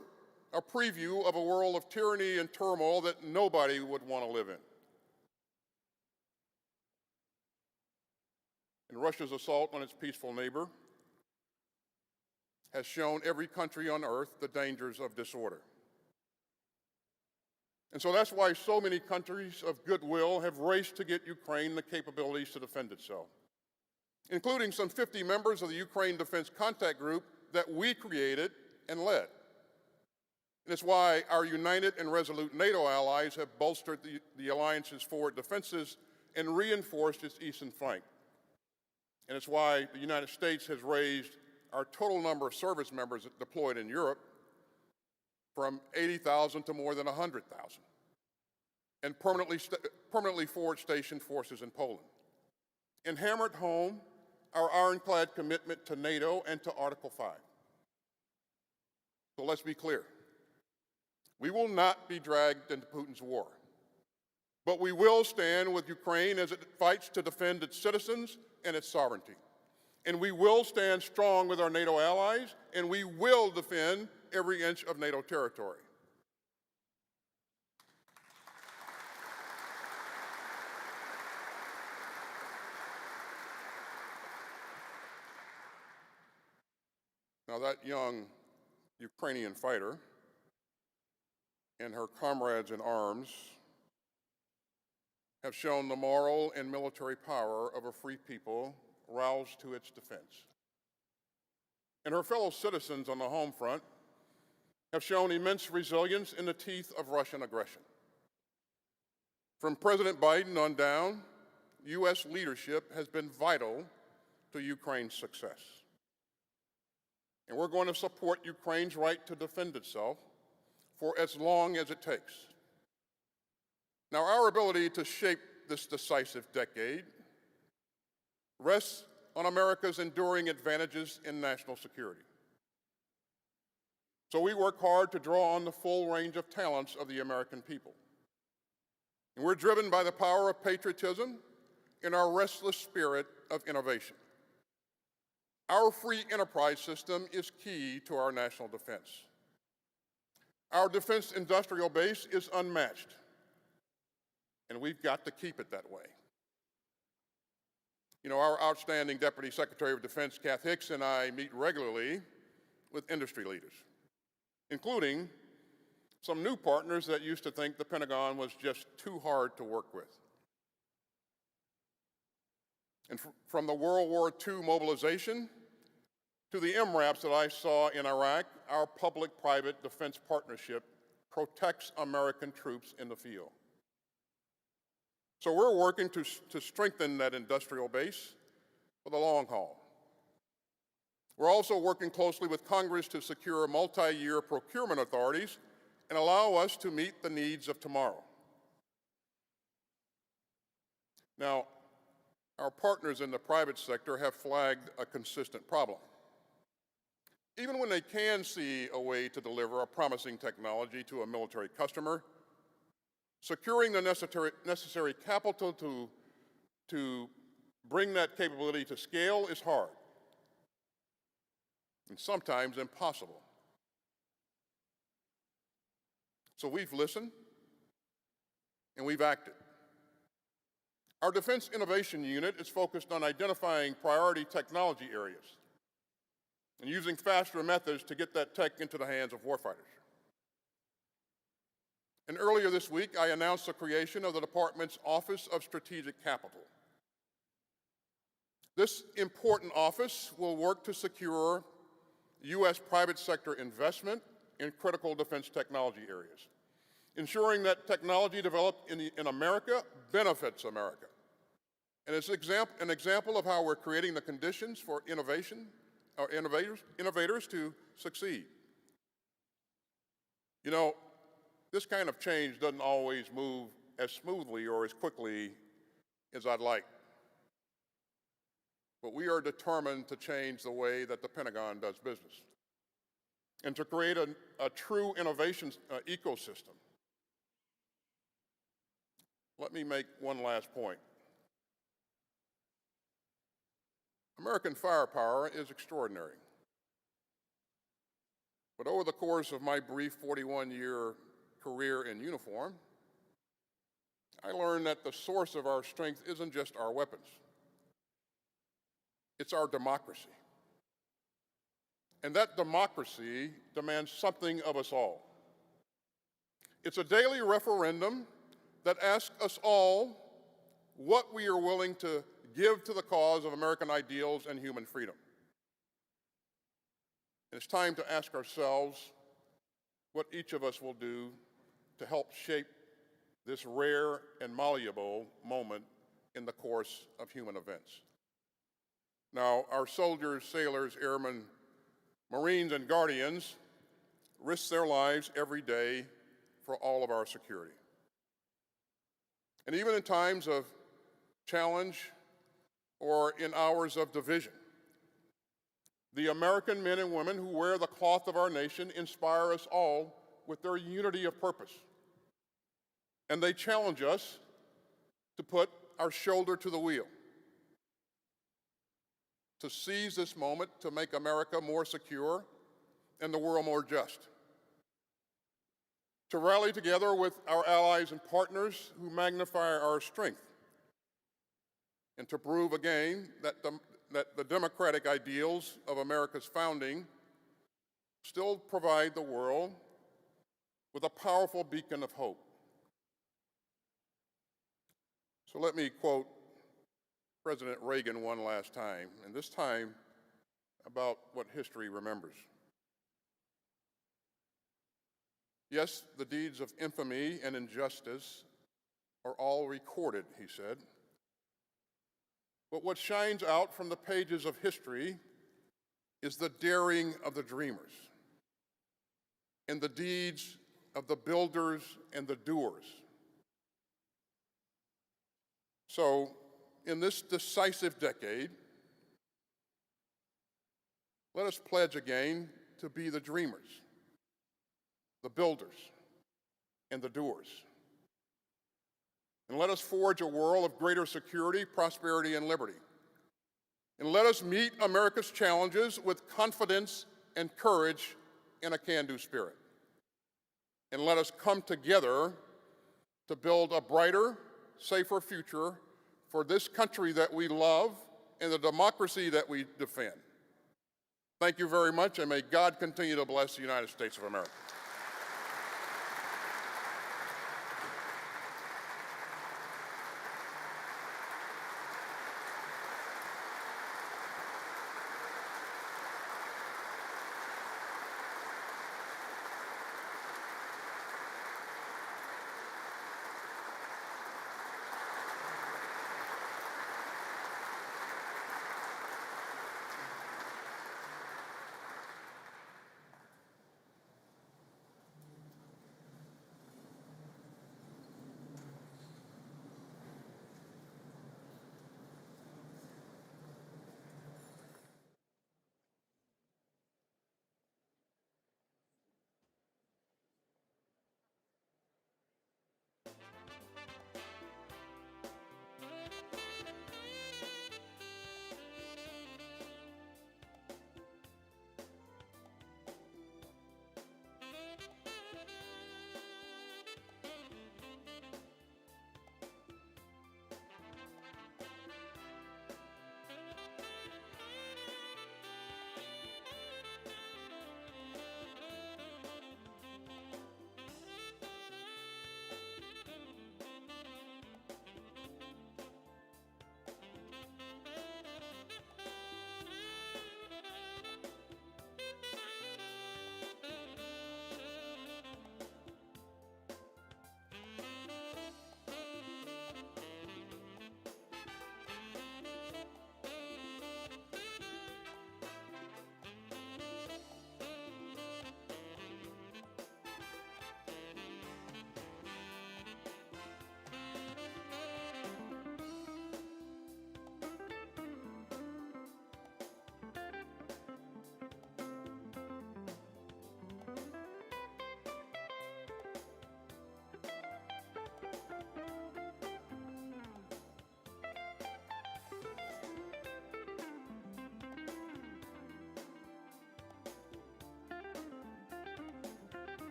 a preview of a world of tyranny and turmoil that nobody would want to live in. And Russia's assault on its peaceful neighbor has shown every country on earth the dangers of disorder. And so that's why so many countries of goodwill have raced to get Ukraine the capabilities to defend itself, including some 50 members of the Ukraine Defense Contact Group that we created and led. And it's why our united and resolute NATO allies have bolstered the alliance's forward defenses and reinforced its eastern flank. And it's why the United States has raised our total number of service members deployed in Europe from 80,000 to more than 100,000, and permanently forward stationed forces in Poland, and hammered home our ironclad commitment to NATO and to Article 5. So let's be clear. We will not be dragged into Putin's war, but we will stand with Ukraine as it fights to defend its citizens and its sovereignty. And we will stand strong with our NATO allies, and we will defend every inch of NATO territory. Now, that young Ukrainian fighter and her comrades in arms have shown the moral and military power of a free people roused to its defense. And her fellow citizens on the home front have shown immense resilience in the teeth of Russian aggression. From President Biden on down, U.S. leadership has been vital to Ukraine's success. And we're going to support Ukraine's right to defend itself for as long as it takes. Now, our ability to shape this decisive decade rests on America's enduring advantages in national security. So we work hard to draw on the full range of talents of the American people. And we're driven by the power of patriotism and our restless spirit of innovation. Our free enterprise system is key to our national defense. Our defense industrial base is unmatched, and we've got to keep it that way. You know, our outstanding Deputy Secretary of Defense, Kath Hicks, and I meet regularly with industry leaders, including some new partners that used to think the Pentagon was just too hard to work with. And from the World War II mobilization to the MRAPs that I saw in Iraq, our public-private defense partnership protects American troops in the field. So we're working to strengthen that industrial base for the long haul. We're also working closely with Congress to secure multi-year procurement authorities and allow us to meet the needs of tomorrow. Now, our partners in the private sector have flagged a consistent problem. Even when they can see a way to deliver a promising technology to a military customer, securing the necessary capital to bring that capability to scale is hard, and sometimes impossible. So we've listened, and we've acted. Our Defense Innovation Unit is focused on identifying priority technology areas and using faster methods to get that tech into the hands of warfighters. And earlier this week, I announced the creation of the Department's Office of Strategic Capital. This important office will work to secure U.S. private sector investment in critical defense technology areas, ensuring that technology developed in America benefits America. And it's an example of how we're creating the conditions for innovators to succeed. You know, this kind of change doesn't always move as smoothly or as quickly as I'd like. But we are determined to change the way that the Pentagon does business and to create a true innovation ecosystem. Let me make one last point. American firepower is extraordinary. But over the course of my brief 41-year career in uniform, I learned that the source of our strength isn't just our weapons. It's our democracy. And that democracy demands something of us all. It's a daily referendum that asks us all what we are willing to give to the cause of American ideals and human freedom. And it's time to ask ourselves what each of us will do to help shape this rare and malleable moment in the course of human events. Now, our soldiers, sailors, airmen, Marines, and Guardians risk their lives every day for all of our security. And even in times of challenge or in hours of division, the American men and women who wear the cloth of our nation inspire us all with their unity of purpose. And they challenge us to put our shoulder to the wheel, to seize this moment to make America more secure and the world more just, to rally together with our allies and partners who magnify our strength, and to prove again that the democratic ideals of America's founding still provide the world with a powerful beacon of hope. So let me quote President Reagan one last time, and this time about what history remembers. Yes, the deeds of infamy and injustice are all recorded, he said. But what shines out from the pages of history is the daring of the dreamers and the deeds of the builders and the doers. So, in this decisive decade, let us pledge again to be the dreamers, the builders, and the doers. And let us forge a world of greater security, prosperity, and liberty. And let us meet America's challenges with confidence and courage and a can-do spirit. And let us come together to build a brighter, safer future for this country that we love and the democracy that we defend. Thank you very much, and may God continue to bless the United States of America.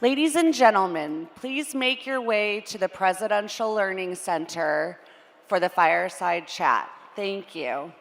Ladies and gentlemen, please make your way to the Presidential Learning Center for the fireside chat. Thank you.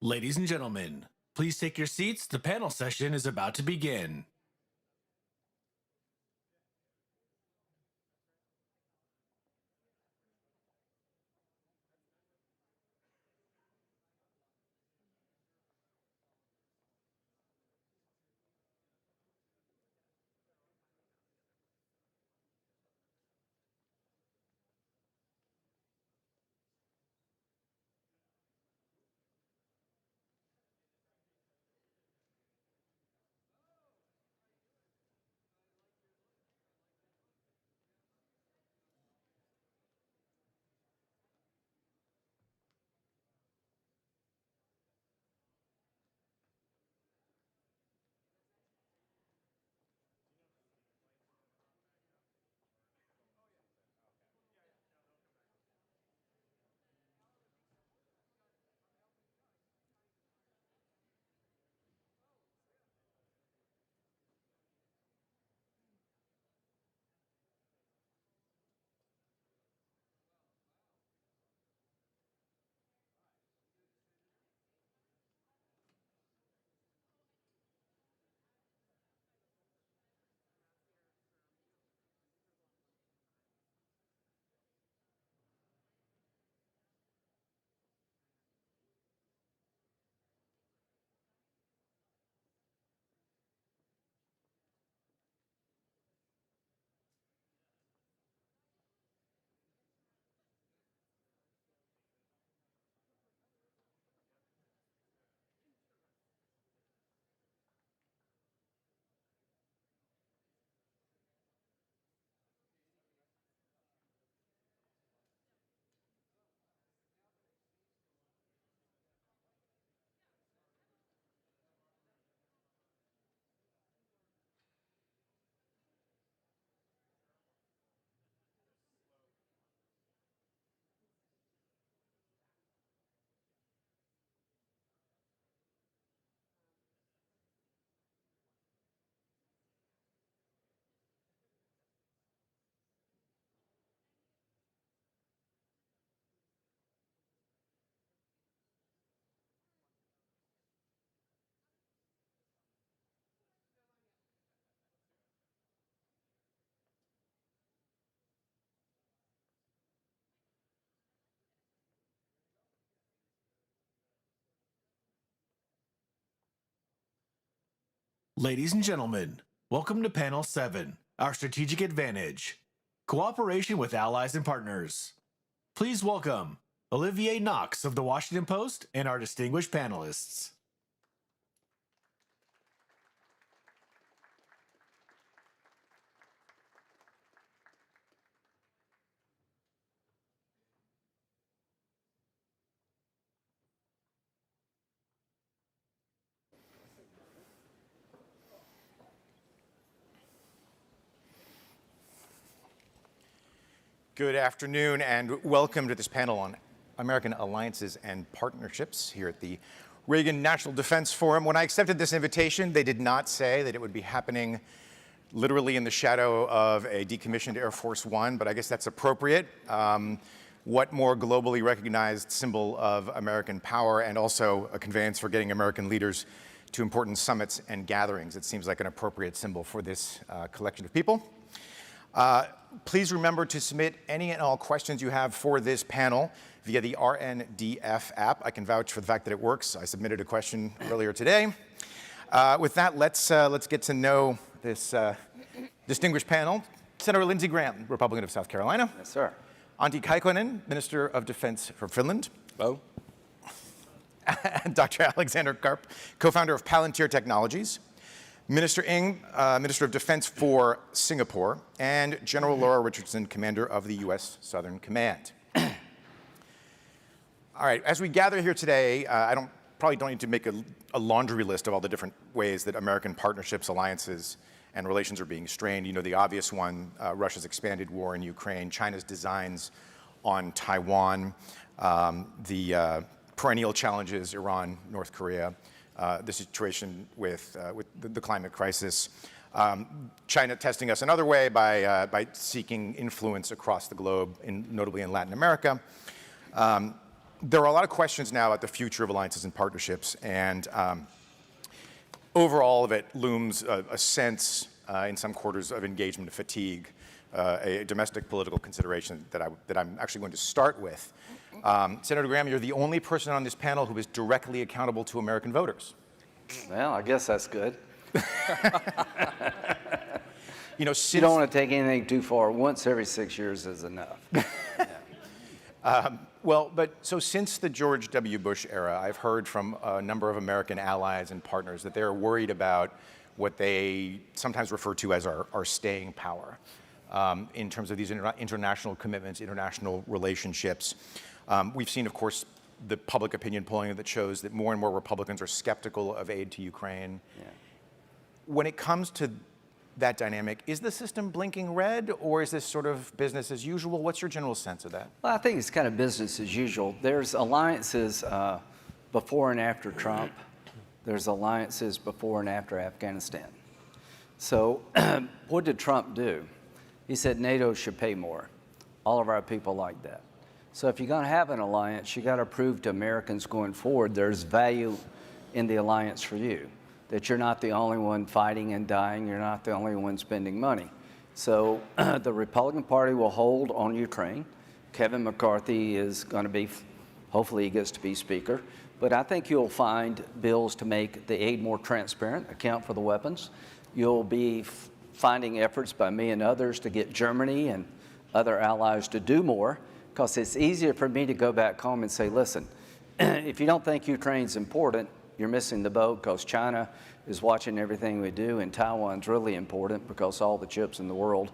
Ladies and gentlemen, please take your seats. The panel session is about to begin. Ladies and gentlemen, welcome to Panel 7, Our Strategic Advantage, Cooperation with Allies and Partners. Please welcome Olivier Knox of the Washington Post and our distinguished panelists. Good afternoon and welcome to this panel on American alliances and partnerships here at the Reagan National Defense Forum. When I accepted this invitation, they did not say that it would be happening literally in the shadow of a decommissioned Air Force One, but I guess that's appropriate. What more globally recognized symbol of American power and also a conveyance for getting American leaders to important summits and gatherings? It seems like an appropriate symbol for this collection of people. Please remember to submit any and all questions you have for this panel via the RNDF app. I can vouch for the fact that it works. I submitted a question earlier today. With that, let's get to know this distinguished panel. Senator Lindsey Graham, Republican of South Carolina. Yes, sir. Antti Kaikkonen, Minister of Defense for Finland. Oh. And Dr. Alexander Karp, co-founder of Palantir Technologies. Minister Ng, Minister of Defense for Singapore, and General Laura Richardson, Commander of the U.S. Southern Command. All right, as we gather here today, I probably don't need to make a laundry list of all the different ways that American partnerships, alliances, and relations are being strained. You know the obvious one, Russia's expanded war in Ukraine, China's designs on Taiwan, the perennial challenges, Iran, North Korea, the situation with the climate crisis, China testing us another way by seeking influence across the globe, notably in Latin America. there are a lot of questions now about the future of alliances and partnerships, and over all of it looms a sense in some quarters of engagement fatigue, a domestic political consideration that I'm actually going to start with. Senator Graham, you're the only person on this panel who is directly accountable to American voters. Well, I guess that's good. You know, since you don't want to take anything too far. Once every 6 years is enough. Well, but so since the George W. Bush era, I've heard from a number of American allies and partners that they're worried about what they sometimes refer to as our staying power in terms of these international commitments, international relationships. We've seen, of course, the public opinion polling that shows that more and more Republicans are skeptical of aid to Ukraine. Yeah. When it comes to that dynamic, is the system blinking red, or is this sort of business as usual? What's your general sense of that? Well, I think it's kind of business as usual. There's alliances before and after Trump. There's alliances before and after Afghanistan. So what did Trump do? He said NATO should pay more. All of our people like that. So if you're going to have an alliance, you got to prove to Americans going forward there's value in the alliance for you, that you're not the only one fighting and dying, you're not the only one spending money. So the Republican Party will hold on Ukraine. Kevin McCarthy is going to be, hopefully he gets to be Speaker, but I think you'll find bills to make the aid more transparent, account for the weapons. You'll be finding efforts by me and others to get Germany and other allies to do more, because it's easier for me to go back home and say, listen, if you don't think Ukraine's important, you're missing the boat, because China is watching everything we do, and Taiwan's really important because all the chips in the world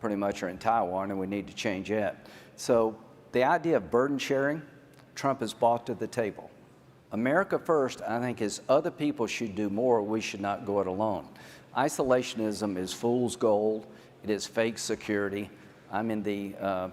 pretty much are in Taiwan, and we need to change that. So the idea of burden sharing, Trump has brought to the table. America first, I think, is other people should do more, we should not go it alone. Isolationism is fool's gold. It is fake security. I'm in the,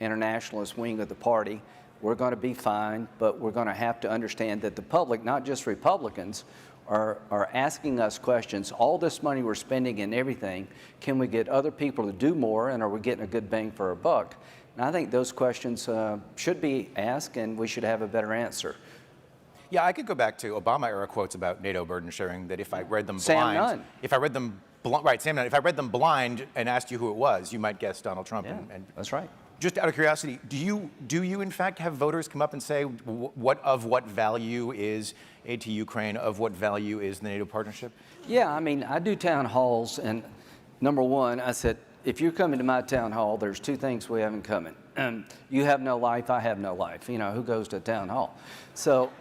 internationalist wing of the party. We're going to be fine, but we're going to have to understand that the public, not just Republicans, are asking us questions. All this money we're spending and everything, can we get other people to do more, and are we getting a good bang for our buck? And I think those questions should be asked, and we should have a better answer. Yeah, I could go back to Obama-era quotes about NATO burden sharing that if I read them Sam blind, Nunn. if I read them Sam Nunn, if I read them blind and asked you who it was, you might guess Donald Trump. Yeah, that's right. Just out of curiosity, do you in fact have voters come up and say what value is aid to Ukraine, of what value is the NATO partnership? Yeah, I mean, I do town halls, and number one, I said, if you're coming to my town hall, there's two things we have in common. You have no life, I have no life. You know, who goes to a town hall? So,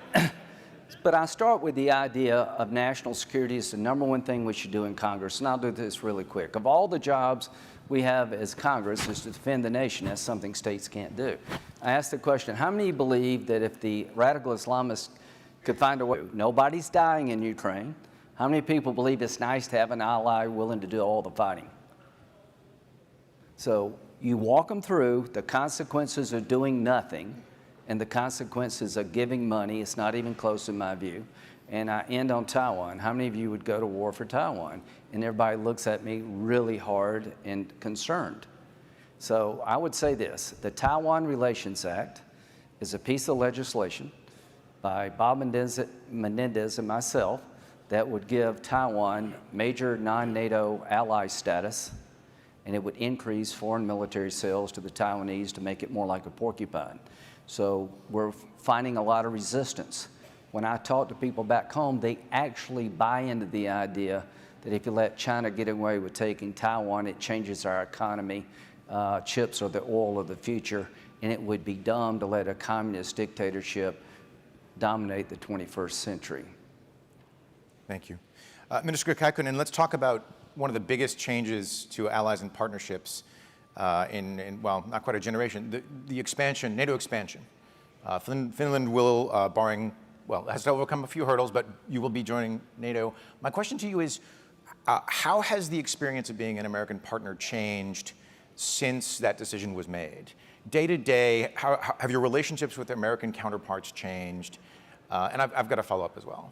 but I start with the idea of national security is the number one thing we should do in Congress, and I'll do this really quick. Of all the jobs we have as Congress is to defend the nation. That's something states can't do. I asked the question, how many believe that if the radical Islamists could find a way, nobody's dying in Ukraine, how many people believe it's nice to have an ally willing to do all the fighting? So you walk them through the consequences of doing nothing and the consequences of giving money. It's not even close in my view. And I end on Taiwan. How many of you would go to war for Taiwan? And everybody looks at me really hard and concerned. So I would say this, the Taiwan Relations Act is a piece of legislation by Bob Menendez and myself that would give Taiwan major non-NATO ally status, and it would increase foreign military sales to the Taiwanese to make it more like a porcupine. So we're finding a lot of resistance. When I talk to people back home, they actually buy into the idea that if you let China get away with taking Taiwan, it changes our economy. Chips are the oil of the future, and it would be dumb to let a communist dictatorship dominate the 21st century. Thank you. Minister Kaikkonen, let's talk about one of the biggest changes to allies and partnerships well, not quite a generation, the expansion, NATO expansion. Finland will, barring, well, has to overcome a few hurdles, but you will be joining NATO. My question to you is, how has the experience of being an American partner changed since that decision was made? Day to day, how have your relationships with American counterparts changed? And I've got a follow-up as well.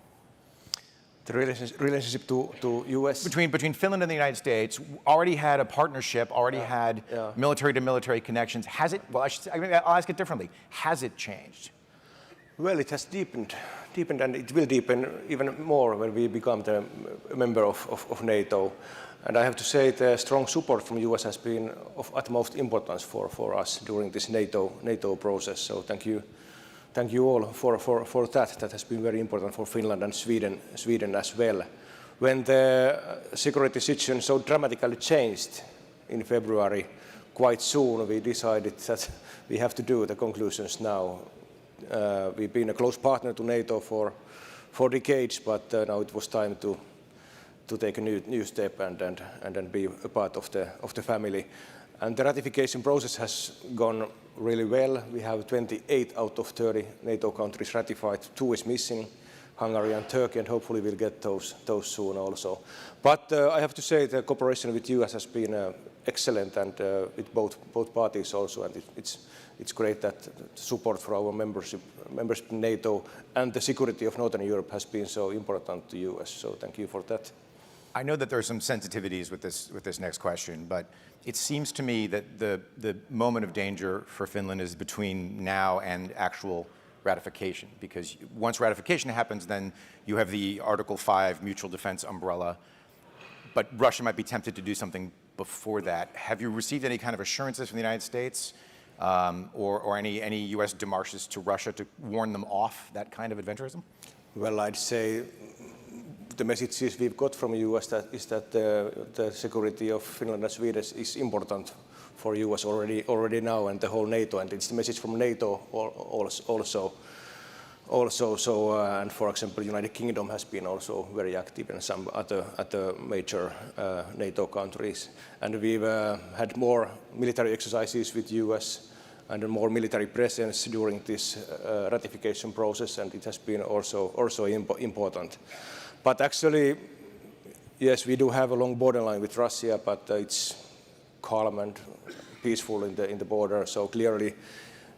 the relationship to U.S. Between Finland and the United States, already had a partnership, already had military-to-military connections. Has it, well, I'll ask it differently. Has it changed? Well, it has deepened, and it will deepen even more when we become the member of NATO. And I have to say the strong support from the US has been of utmost importance for us during this NATO process. So thank you all for that. That has been very important for Finland and Sweden as well. When the security situation so dramatically changed in February, quite soon we decided that we have to do the conclusions now. We've been a close partner to NATO for decades, but now it was time to take a new step and be a part of the family. And the ratification process has gone really well. We have 28 out of 30 NATO countries ratified. 2 is missing, Hungary and Turkey, and hopefully we'll get those soon also. But I have to say the cooperation with US has been excellent, and with both parties also, and it's great that the support for our membership in NATO and the security of Northern Europe has been so important to US. So thank you for that. I know that there are some sensitivities with this next question, but it seems to me that the moment of danger for Finland is between now and actual ratification, because once ratification happens, then you have the Article 5 mutual defense umbrella, but Russia might be tempted to do something before that. Have you received any kind of assurances from the United States or any US démarches to Russia to warn them off that kind of adventurism? Well, I'd say the messages we've got from the US is that the security of Finland and Sweden is important for US already now, and the whole NATO, and it's the message from NATO also. So, and for example, United Kingdom has been also very active in some other major NATO countries, and we've had more military exercises with US and more military presence during this ratification process, and it has been also important. But actually, yes, we do have a long borderline with Russia, but it's calm and peaceful in the border. So clearly,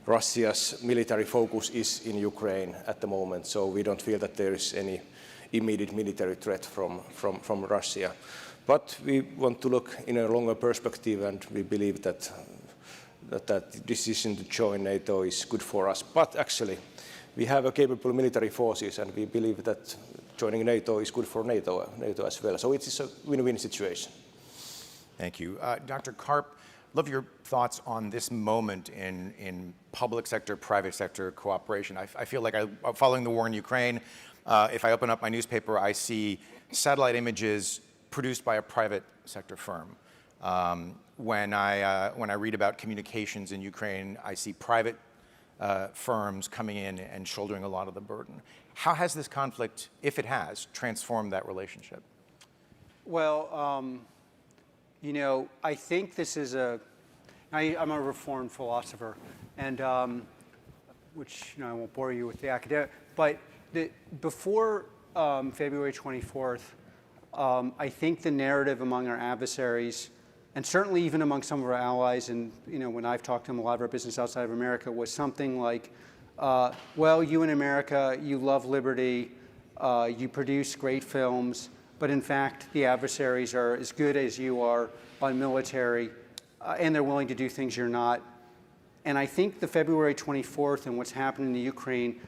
Russia's military focus is in Ukraine at the moment. So we don't feel that there is any immediate military threat from Russia. But we want to look in a longer perspective, and we believe that decision to join NATO is good for us. But actually, we have a capable military forces, and we believe that joining NATO is good for NATO as well. So it is a win-win situation. Thank you. Dr. Karp, love your thoughts on this moment in public sector, private sector cooperation. I feel like following the war in Ukraine, if I open up my newspaper, I see satellite images produced by a private sector firm. When I read about communications in Ukraine, I see private firms coming in and shouldering a lot of the burden. How has this conflict, if it has, transformed that relationship? Well, you know, I think this is I'm a reformed philosopher, and which, you know, I won't bore you with the academic, but before February 24th, I think the narrative among our adversaries, and certainly even among some of our allies, and you know, when I've talked to them, a lot of our business outside of America, was something like, well, you in America, you love liberty, you produce great films, but in fact, the adversaries are as good as you are on military, and they're willing to do things you're not. And I think the February 24th and what's happened in the Ukraine,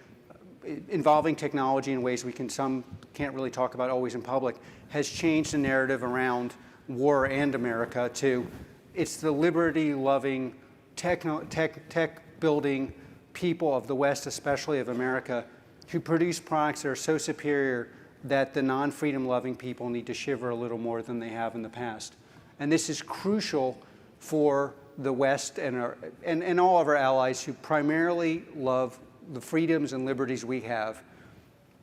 involving technology in ways some can't really talk about always in public, has changed the narrative around war and America to it's the liberty-loving, tech-building people of the West, especially of America, who produce products that are so superior that the non-freedom-loving people need to shiver a little more than they have in the past. And this is crucial for the West and all of our allies who primarily love the freedoms and liberties we have,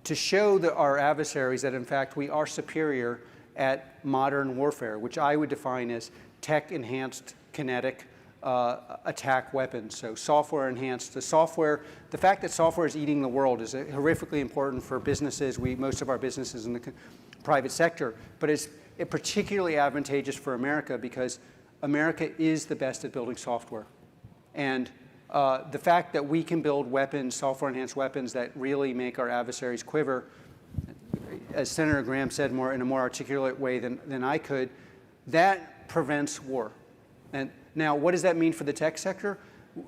to show our adversaries that, in fact, we are superior at modern warfare, which I would define as tech-enhanced kinetic attack weapons. So software-enhanced. The fact that software is eating the world is horrifically important for businesses, most of our businesses in the private sector, but it's particularly advantageous for America because America is the best at building software. And the fact that we can build weapons, software-enhanced weapons that really make our adversaries quiver, as Senator Graham said in a more articulate way than I could, that prevents war. And now, what does that mean for the tech sector?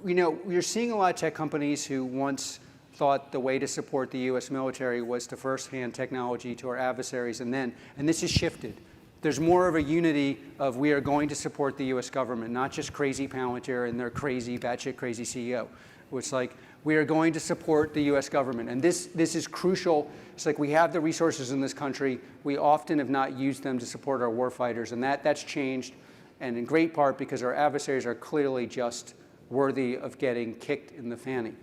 You know, you're seeing a lot of tech companies who once thought the way to support the U.S. military was to first hand technology to our adversaries, and this has shifted. There's more of a unity of we are going to support the U.S. government, not just crazy Palantir and their crazy, batshit crazy CEO. It's like we are going to support the U.S. government, and this is crucial. It's like we have the resources in this country. We often have not used them to support our warfighters, and that's changed, and in great part because our adversaries are clearly just worthy of getting kicked in the fanny.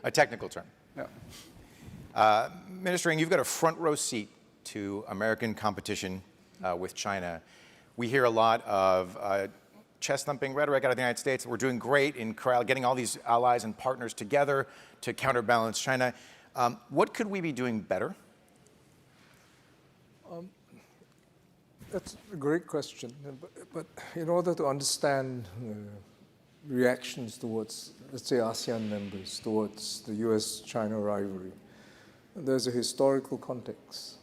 A technical term. Yeah. Minister Ng, you've got a front row seat to American competition with China. We hear a lot of chest-thumping rhetoric out of the United States. We're doing great in getting all these allies and partners together to counterbalance China. What could we be doing better? That's a great question. But in order to understand reactions towards, let's say, ASEAN members, towards the US-China rivalry, there's a historical context.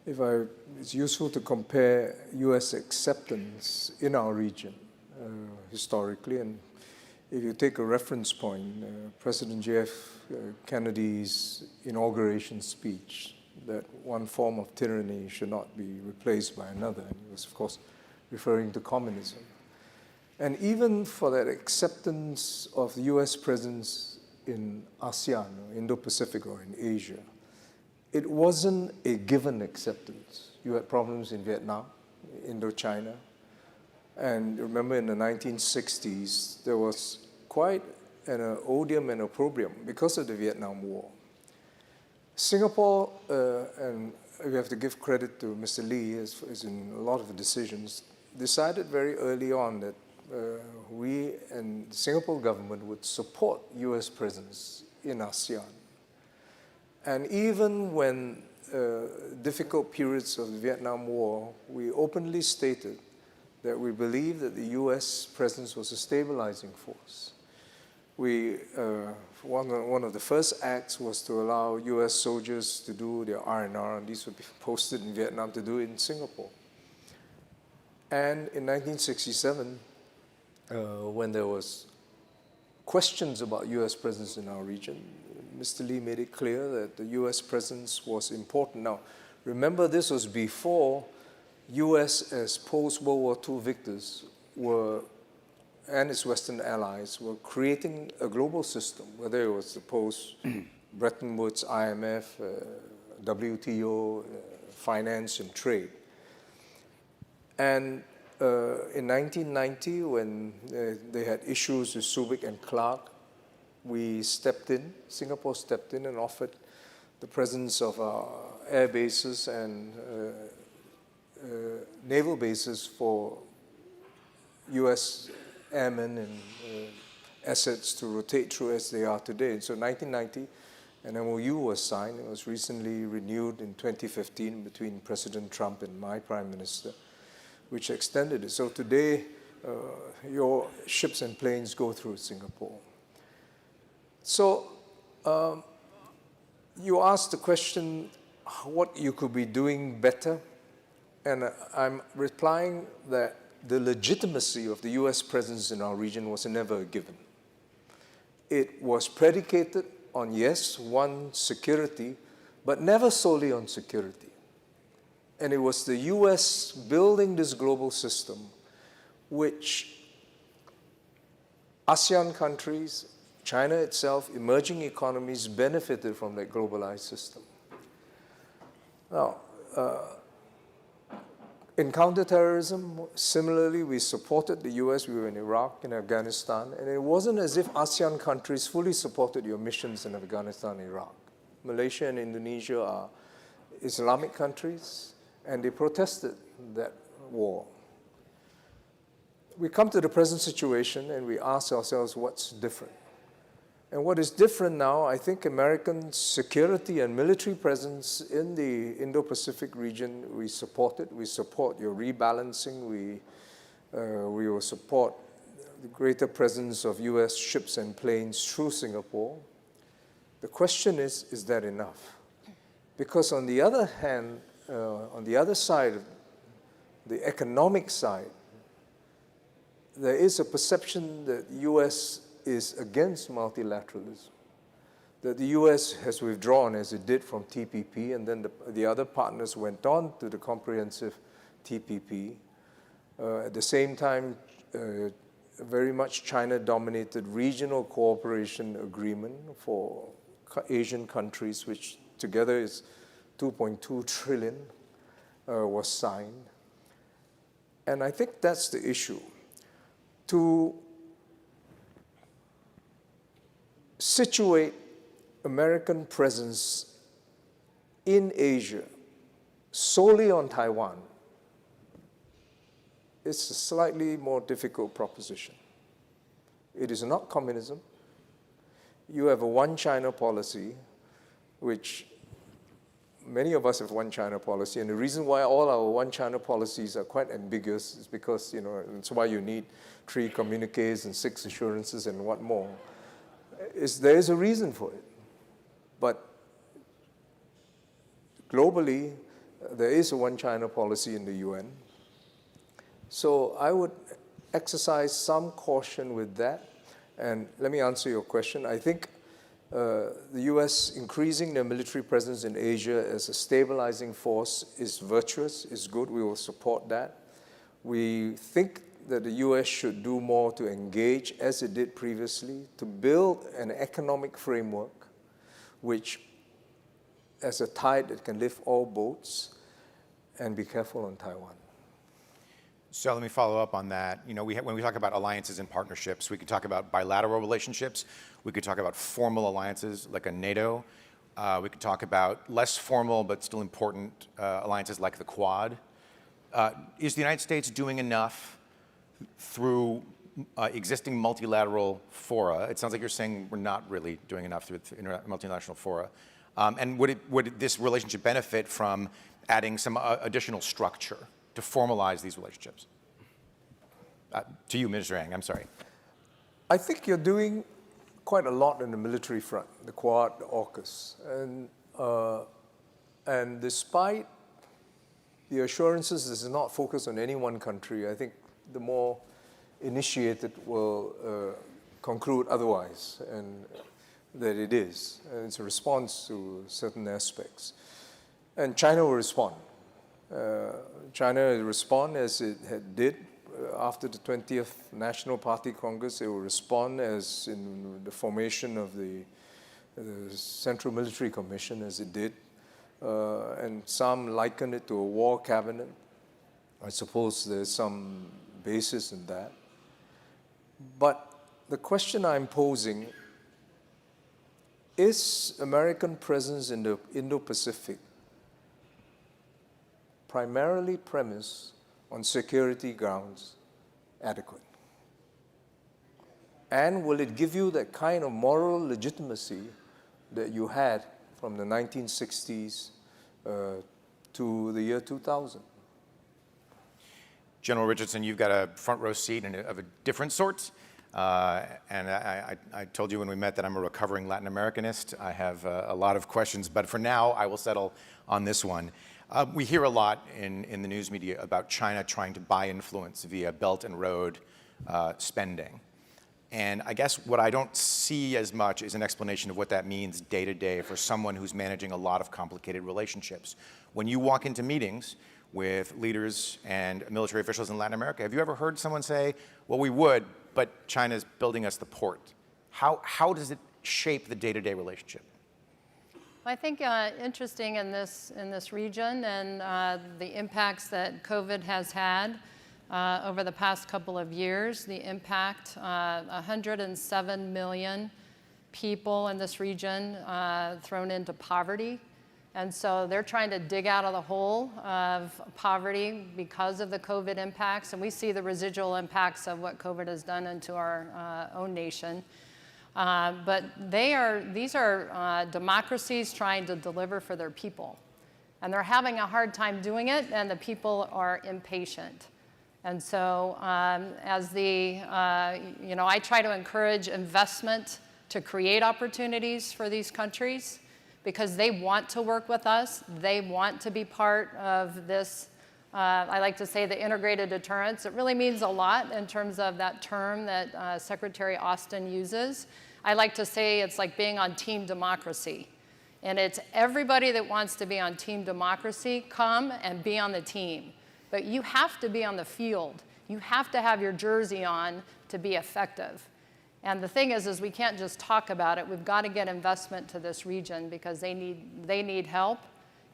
It's useful to compare US acceptance in our region historically, and if you take a reference point, President JF Kennedy's inauguration speech, that one form of tyranny should not be replaced by another, and he was, of course, referring to communism. And even for that acceptance of the US presence in ASEAN, or Indo-Pacific, or in Asia, it wasn't a given acceptance. You had problems in Vietnam, Indochina, and remember in the 1960s, there was quite an odium and opprobrium because of the Vietnam War. Singapore, and we have to give credit to Mr. Lee, as in a lot of the decisions, decided very early on that we and the Singapore government would support US presence in ASEAN. And even when difficult periods of the Vietnam War, we openly stated that we believed that the US presence was a stabilizing force. One of the first acts was to allow US soldiers to do their R&R, and these would be posted in Vietnam to do it in Singapore. And in 1967, when there was questions about US presence in our region, Mr. Lee made it clear that the US presence was important. Now, remember, this was before US as post-World War II victors and its Western allies were creating a global system, whether it was the post-Bretton Woods, IMF, WTO, finance and trade. And in 1990, when they had issues with Subic and Clark, we stepped in, Singapore stepped in and offered the presence of our air bases and naval bases for US airmen and assets to rotate through as they are today. So 1990, an MOU was signed. It was recently renewed in 2015 between President Trump and my Prime Minister, which extended it. So today, your ships and planes go through Singapore. So you asked the question, what you could be doing better? And I'm replying that the legitimacy of the US presence in our region was never a given. It was predicated on, yes, one, security, but never solely on security. And it was the US building this global system which ASEAN countries, China itself, emerging economies benefited from that globalized system. Now, in counterterrorism, similarly, we supported the US. We were in Iraq and Afghanistan, and it wasn't as if ASEAN countries fully supported your missions in Afghanistan and Iraq. Malaysia and Indonesia are Islamic countries, and they protested that war. We come to the present situation, and we ask ourselves what's different. And what is different now, I think American security and military presence in the Indo-Pacific region, we support it. We support your rebalancing. We will support the greater presence of US ships and planes through Singapore. The question is that enough? Because on the other hand, on the other side, the economic side, there is a perception that the U.S. is against multilateralism, that the U.S. has withdrawn as it did from TPP, and then the other partners went on to the comprehensive TPP. At the same time, very much China-dominated regional cooperation agreement for Asian countries, which together is 2.2 trillion, was signed. And I think that's the issue. To situate American presence in Asia solely on Taiwan, it's a slightly more difficult proposition. It is not communism. You have a one China policy, which many of us have one China policy, and the reason why all our one China policies are quite ambiguous is because, that's why you need 3 communiques and 6 assurances and what more, there is a reason for it. But globally, there is a one China policy in the UN. So I would exercise some caution with that. And let me answer your question. I think the US increasing their military presence in Asia as a stabilizing force is virtuous, is good. We will support that. We think that the US should do more to engage, as it did previously, to build an economic framework which, as a tide that can lift all boats, and be careful on Taiwan. So let me follow up on that. When we talk about alliances and partnerships, we could talk about bilateral relationships. We could talk about formal alliances like a NATO. We could talk about less formal but still important alliances like the Quad. Is the United States doing enough through existing multilateral fora? It sounds like you're saying we're not really doing enough through multilateral fora. And would this relationship benefit from adding some additional structure to formalize these relationships? To you, Mr. Yang, I'm sorry. I think you're doing quite a lot on the military front, the Quad, the AUKUS. And despite the assurances this is not focused on any one country, I think the more initiated will conclude otherwise, and that it is. And it's a response to certain aspects. And China will respond. China will respond as it did after the 20th National Party Congress. It will respond as in the formation of the Central Military Commission, as it did. And some liken it to a war cabinet. I suppose there's some basis in that. But the question I'm posing is American presence in the Indo-Pacific primarily premised on security grounds adequate? And will it give you that kind of moral legitimacy that you had from the 1960s to the year 2000? General Richardson, you've got a front row seat of a different sort. And I told you when we met that I'm a recovering Latin Americanist. I have a lot of questions, but for now, I will settle on this one. We hear a lot in the news media about China trying to buy influence via Belt and Road spending. And I guess what I don't see as much is an explanation of what that means day to day for someone who's managing a lot of complicated relationships. When you walk into meetings with leaders and military officials in Latin America, have you ever heard someone say, well, we would, but China's building us the port? How does it shape the day-to-day relationship? I think interesting in this region and the impacts that COVID has had over the past couple of years, the impact, 107 million people in this region thrown into poverty. And so they're trying to dig out of the hole of poverty because of the COVID impacts. And we see the residual impacts of what COVID has done into our own nation. But these are democracies trying to deliver for their people. And they're having a hard time doing it, and the people are impatient. And so I try to encourage investment to create opportunities for these countries. because they want to work with us. They want to be part of this, I like to say, the integrated deterrence. It really means a lot in terms of that term that Secretary Austin uses. I like to say it's like being on team democracy. And it's everybody that wants to be on team democracy, come and be on the team. But you have to be on the field. You have to have your jersey on to be effective. And the thing is we can't just talk about it. We've got to get investment to this region because they need help.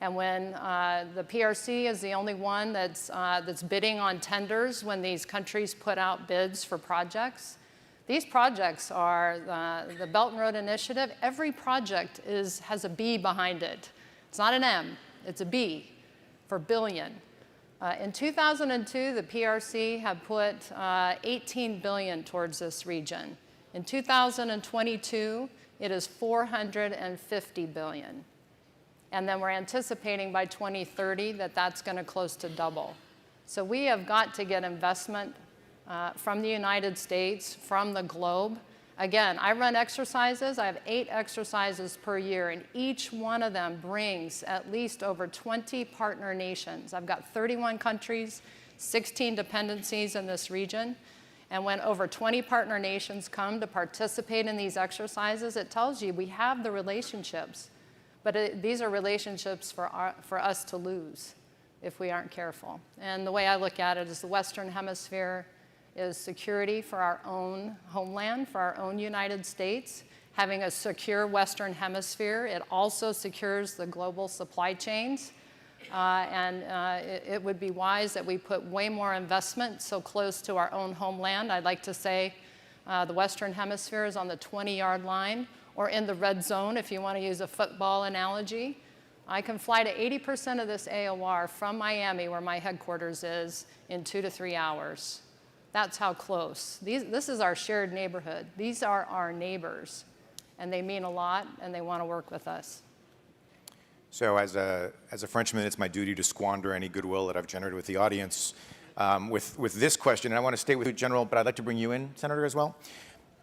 And when the PRC is the only one that's bidding on tenders when these countries put out bids for projects, these projects are the Belt and Road Initiative. Every project has a B behind it. It's not an M, it's a B for billion. In 2002, the PRC had put 18 billion towards this region. In 2022, it is 450 billion. And then we're anticipating by 2030 that that's going to close to double. So we have got to get investment from the United States, from the globe. Again, I run exercises. I have 8 exercises per year, and each one of them brings at least over 20 partner nations. I've got 31 countries, 16 dependencies in this region. And when over 20 partner nations come to participate in these exercises, it tells you we have the relationships. But these are relationships for us to lose if we aren't careful. And the way I look at it is the Western Hemisphere is security for our own homeland, for our own United States. Having a secure Western Hemisphere, it also secures the global supply chains. It would be wise that we put way more investment so close to our own homeland. I'd like to say the Western Hemisphere is on the 20-yard line or in the red zone, if you want to use a football analogy. I can fly to 80% of this AOR from Miami, where my headquarters is, in 2 to 3 hours. That's how close. This is our shared neighborhood. These are our neighbors, and they mean a lot, and they want to work with us. So as a Frenchman, it's my duty to squander any goodwill that I've generated with the audience with this question. And I want to stay with you, General, but I'd like to bring you in, Senator, as well.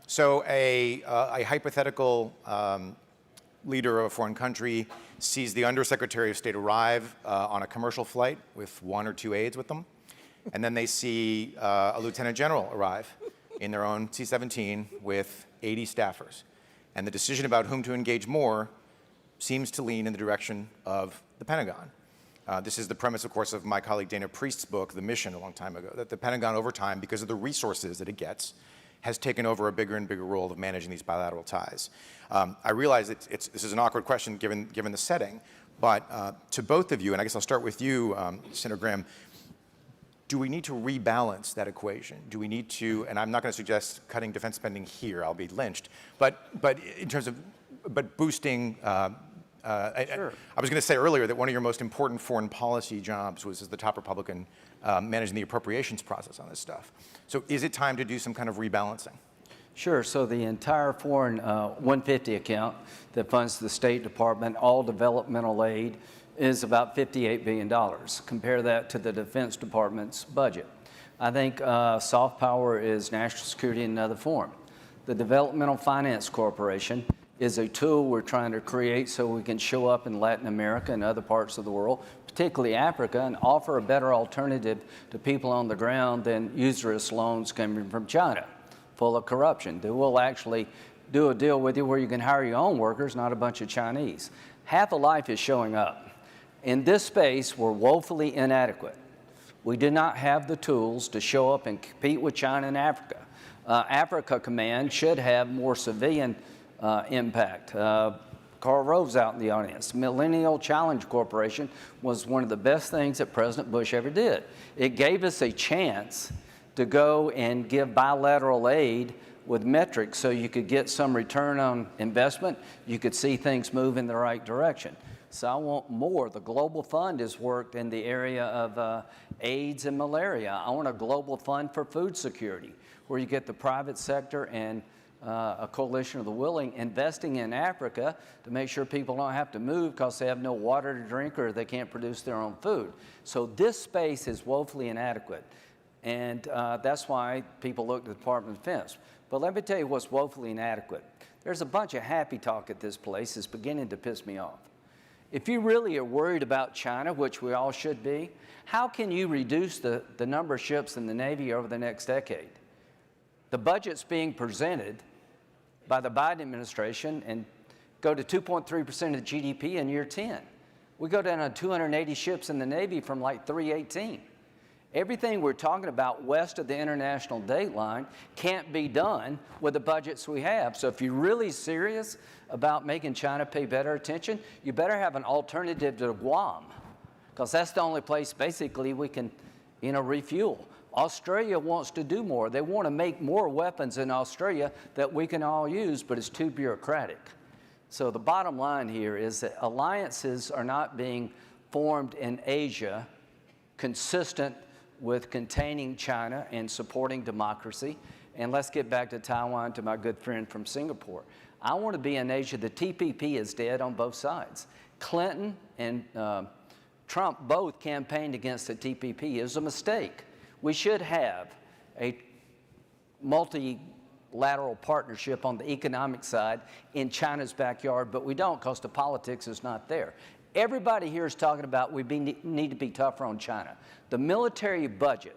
So a hypothetical leader of a foreign country sees the Undersecretary of State arrive on a commercial flight with 1 or 2 aides with them. And then they see a lieutenant general arrive in their own C-17 with 80 staffers. And the decision about whom to engage more seems to lean in the direction of the Pentagon. This is the premise, of course, of my colleague Dana Priest's book, The Mission, a long time ago, that the Pentagon, over time, because of the resources that it gets, has taken over a bigger and bigger role of managing these bilateral ties. I realize this is an awkward question given the setting, but to both of you, and I guess I'll start with you, Senator Graham, do we need to rebalance that equation? Do we need to, and I'm not going to suggest cutting defense spending here, I'll be lynched, but in terms of, boosting, Sure. I was going to say earlier that one of your most important foreign policy jobs was as the top Republican managing the appropriations process on this stuff. So is it time to do some kind of rebalancing? Sure. So the entire foreign 150 account that funds the State Department, all developmental aid, is about $58 billion. Compare that to the Defense Department's budget. I think soft power is national security in another form. The Developmental Finance Corporation is a tool we're trying to create so we can show up in Latin America and other parts of the world, particularly Africa, and offer a better alternative to people on the ground than usurious loans coming from China, full of corruption. They will actually do a deal with you where you can hire your own workers, not a bunch of Chinese. Half of life is showing up. In this space, we're woefully inadequate. We do not have the tools to show up and compete with China and Africa. Africa Command should have more civilian impact. Karl Rove's out in the audience. Millennial Challenge Corporation was one of the best things that President Bush ever did. It gave us a chance to go and give bilateral aid with metrics so you could get some return on investment. You could see things move in the right direction. So I want more. The Global Fund has worked in the area of AIDS and malaria. I want a global fund for food security, where you get the private sector and a coalition of the willing investing in Africa to make sure people don't have to move because they have no water to drink or they can't produce their own food. So this space is woefully inadequate. And that's why people look to the Department of Defense. But let me tell you what's woefully inadequate. There's a bunch of happy talk at this place. It's beginning to piss me off. If you really are worried about China, which we all should be, how can you reduce the number of ships in the Navy over the next decade? The budget's being presented by the Biden administration and go to 2.3% of GDP in year 10. We go down to 280 ships in the Navy from like 318. Everything we're talking about west of the international date line can't be done with the budgets we have. So if you're really serious about making China pay better attention, you better have an alternative to Guam, because that's the only place basically we can, refuel. Australia wants to do more. They want to make more weapons in Australia that we can all use, but it's too bureaucratic. So the bottom line here is that alliances are not being formed in Asia consistent with containing China and supporting democracy. And let's get back to Taiwan, to my good friend from Singapore. I want to be in Asia. The TPP is dead on both sides. Clinton and Trump both campaigned against the TPP. It was a mistake. We should have a multilateral partnership on the economic side in China's backyard, but we don't because the politics is not there. Everybody here is talking about we need to be tougher on China. The military budget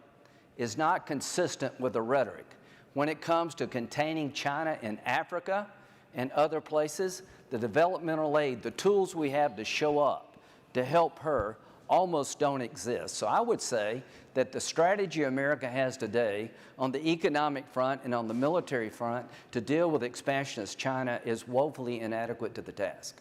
is not consistent with the rhetoric. When it comes to containing China in Africa and other places, the developmental aid, the tools we have to show up to help her almost don't exist. So I would say that the strategy America has today on the economic front and on the military front to deal with expansionist China is woefully inadequate to the task.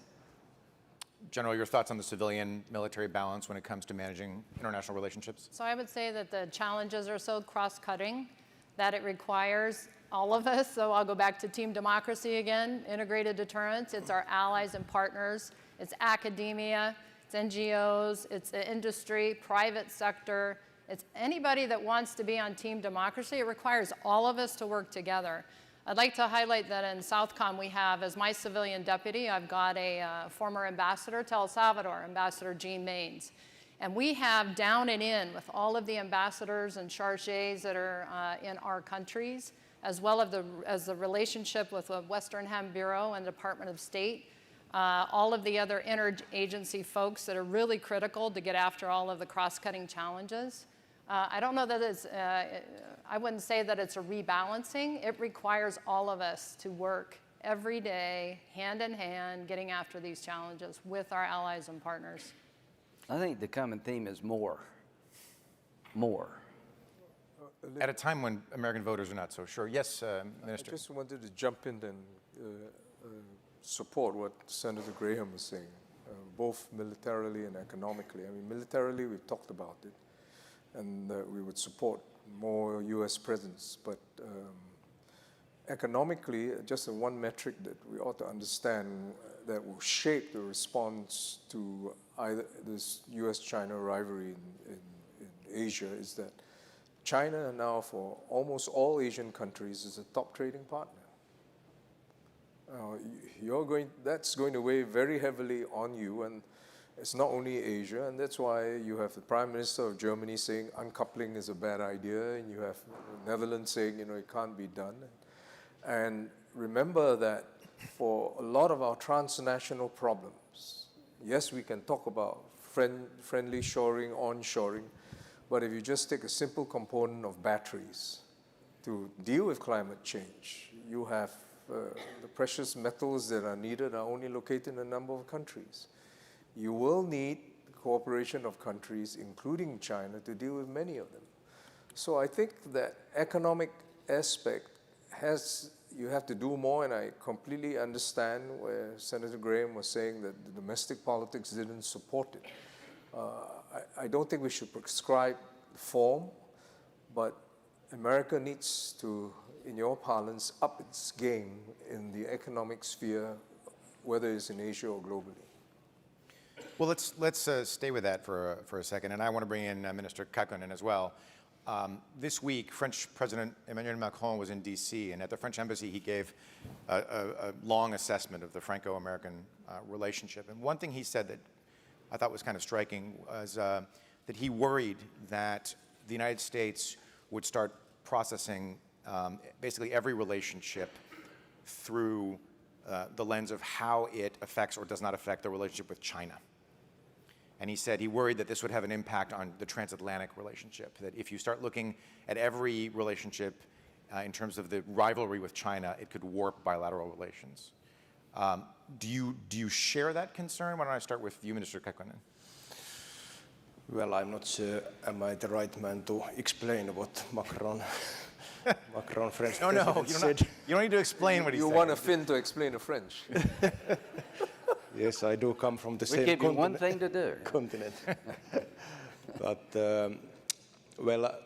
General, your thoughts on the civilian-military balance when it comes to managing international relationships? So I would say that the challenges are so cross-cutting that it requires all of us. So I'll go back to team democracy again, integrated deterrence. It's our allies and partners. It's academia. It's NGOs. It's the industry, private sector. It's anybody that wants to be on team democracy. It requires all of us to work together. I'd like to highlight that in Southcom we have, as my civilian deputy, I've got a former ambassador to El Salvador, Ambassador Jean Maines. And we have down and in with all of the ambassadors and chargés that are in our countries, as well as the relationship with the Western Hem Bureau and Department of State, all of the other interagency folks that are really critical to get after all of the cross-cutting challenges. I don't know that it's, I wouldn't say that it's a rebalancing. It requires all of us to work every day, hand in hand, getting after these challenges with our allies and partners. I think the common theme is more. More. At a time when American voters are not so sure. Yes, Minister. I just wanted to jump in and support what Senator Graham was saying, both militarily and economically. I mean, militarily, we've talked about it, and we would support more U.S. presence. But economically, just one metric that we ought to understand that will shape the response to either this U.S.-China rivalry in Asia is that China now, for almost all Asian countries, is a top trading partner. That's going to weigh very heavily on you, and it's not only Asia, and that's why you have the Prime Minister of Germany saying uncoupling is a bad idea, and you have the Netherlands saying, it can't be done. And remember that for a lot of our transnational problems, yes, we can talk about friendly shoring, onshoring, but if you just take a simple component of batteries to deal with climate change, you have the precious metals that are needed are only located in a number of countries. You will need the cooperation of countries, including China, to deal with many of them. So I think that economic aspect you have to do more, and I completely understand where Senator Graham was saying that the domestic politics didn't support it. I don't think we should prescribe form, but America needs to, in your parlance, up its game in the economic sphere, whether it's in Asia or globally. Well, let's stay with that for a second, and I want to bring in Minister Kaikkonen as well. This week, French President Emmanuel Macron was in D.C., and at the French embassy, he gave a long assessment of the Franco-American relationship. And one thing he said that I thought was kind of striking was that he worried that the United States would start processing basically every relationship through the lens of how it affects or does not affect the relationship with China. And he said he worried that this would have an impact on the transatlantic relationship, that if you start looking at every relationship in terms of the rivalry with China, it could warp bilateral relations. Do you share that concern? Why don't I start with you, Minister Kekkonen? Well, I'm not sure am I the right man to explain what Macron French president said. You don't need to explain what he said. You want a Finn to explain the French. Yes, I do come from the we same give you continent. one thing to do. Continent. But, well,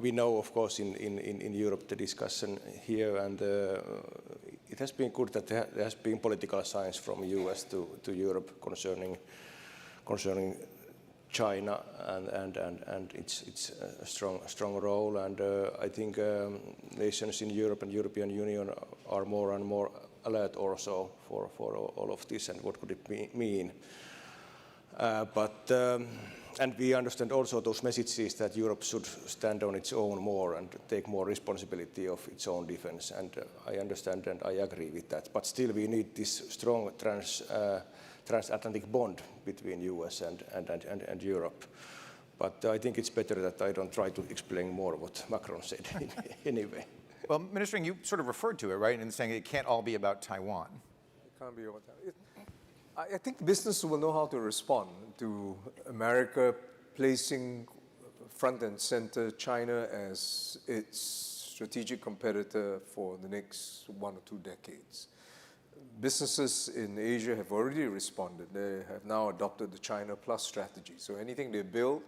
we know, of course, in Europe the discussion here, and it has been good that there has been political science from US to Europe concerning China and its a strong role, and I think nations in Europe and European Union are more and more alert also for all of this and what could it mean. And we understand also those messages that Europe should stand on its own more and take more responsibility of its own defense, and I understand and I agree with that. But still we need this strong transatlantic bond between US and Europe. But I think it's better that I don't try to explain more what Macron said anyway. Well, Minister, you sort of referred to it, right, in saying it can't all be about Taiwan. It can't be about Taiwan. I think business will know how to respond to America placing front and center China as its strategic competitor for the next 1 or 2 decades. Businesses in Asia have already responded. They have now adopted the China Plus strategy. So anything they build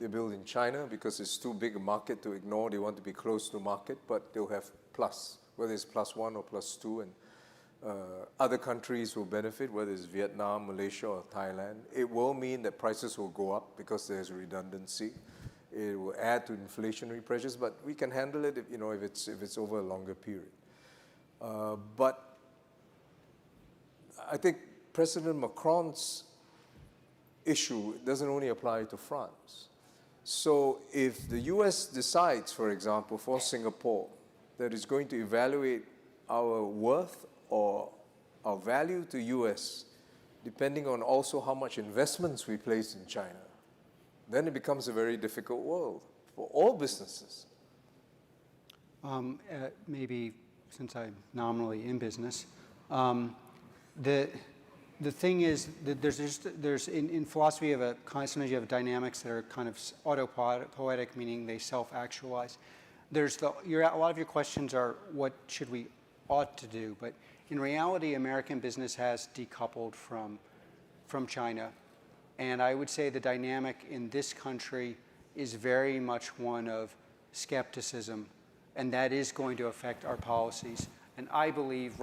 in China because it's too big a market to ignore. They want to be close to market, but they'll have plus, whether it's +1 or +2, and other countries will benefit, whether it's Vietnam, Malaysia, or Thailand. It will mean that prices will go up because there's redundancy. It will add to inflationary pressures, but we can handle it if it's over a longer period. But I think President Macron's issue doesn't only apply to France. So if the US decides, for example, for Singapore, that it's going to evaluate our worth or our value to US, depending on also how much investments we place in China, then it becomes a very difficult world for all businesses. Maybe since I'm nominally in business, the thing is that there's in philosophy of sometimes you have dynamics that are kind of autopoietic, meaning they self-actualize. A lot of your questions are what should we ought to do, but in reality, American business has decoupled from China, and I would say the dynamic in this country is very much one of skepticism, and that is going to affect our policies. And I believe,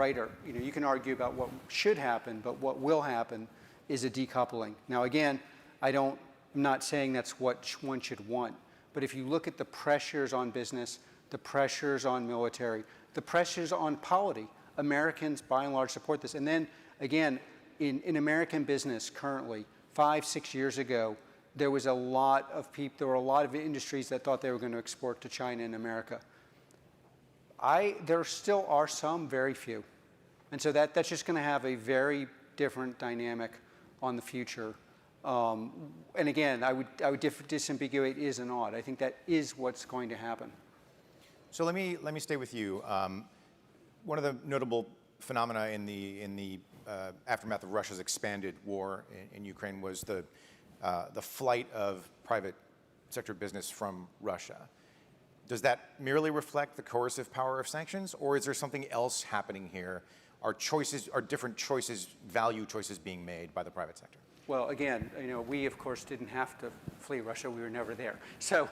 you can argue about what should happen, but what will happen is a decoupling. Now, again, I'm not saying that's what one should want, but if you look at the pressures on business, the pressures on military, the pressures on polity, Americans by and large support this. And then, again, in American business currently, 5-6 years ago, there were a lot of industries that thought they were going to export to China and America. There still are some, very few. And so that's just going to have a very different dynamic on the future. And again, I would disambiguate is and ought. I think that is what's going to happen. So let me stay with you. One of the notable phenomena in the aftermath of Russia's expanded war in Ukraine was the flight of private sector business from Russia. Does that merely reflect the coercive power of sanctions, or is there something else happening here? Are different choices, value choices being made by the private sector? Well, again, we of course didn't have to flee Russia. We were never there. So,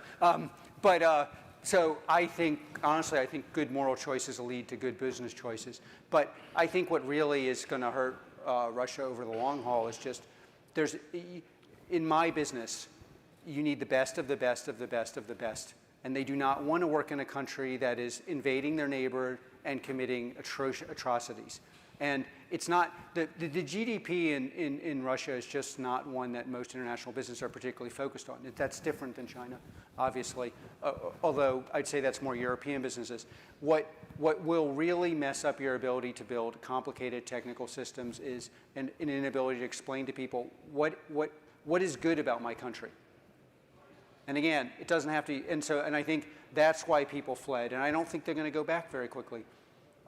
so I think, honestly, I think good moral choices will lead to good business choices. But I think what really is going to hurt Russia over the long haul is just in my business, you need the best of the best of the best of the best. And they do not want to work in a country that is invading their neighbor and committing atrocities. And it's not, the GDP in Russia is just not one that most international businesses are particularly focused on. That's different than China, obviously, although I'd say that's more European businesses. What will really mess up your ability to build complicated technical systems is an inability to explain to people what is good about my country. And again, it doesn't have to, and I think that's why people fled, and I don't think they're going to go back very quickly.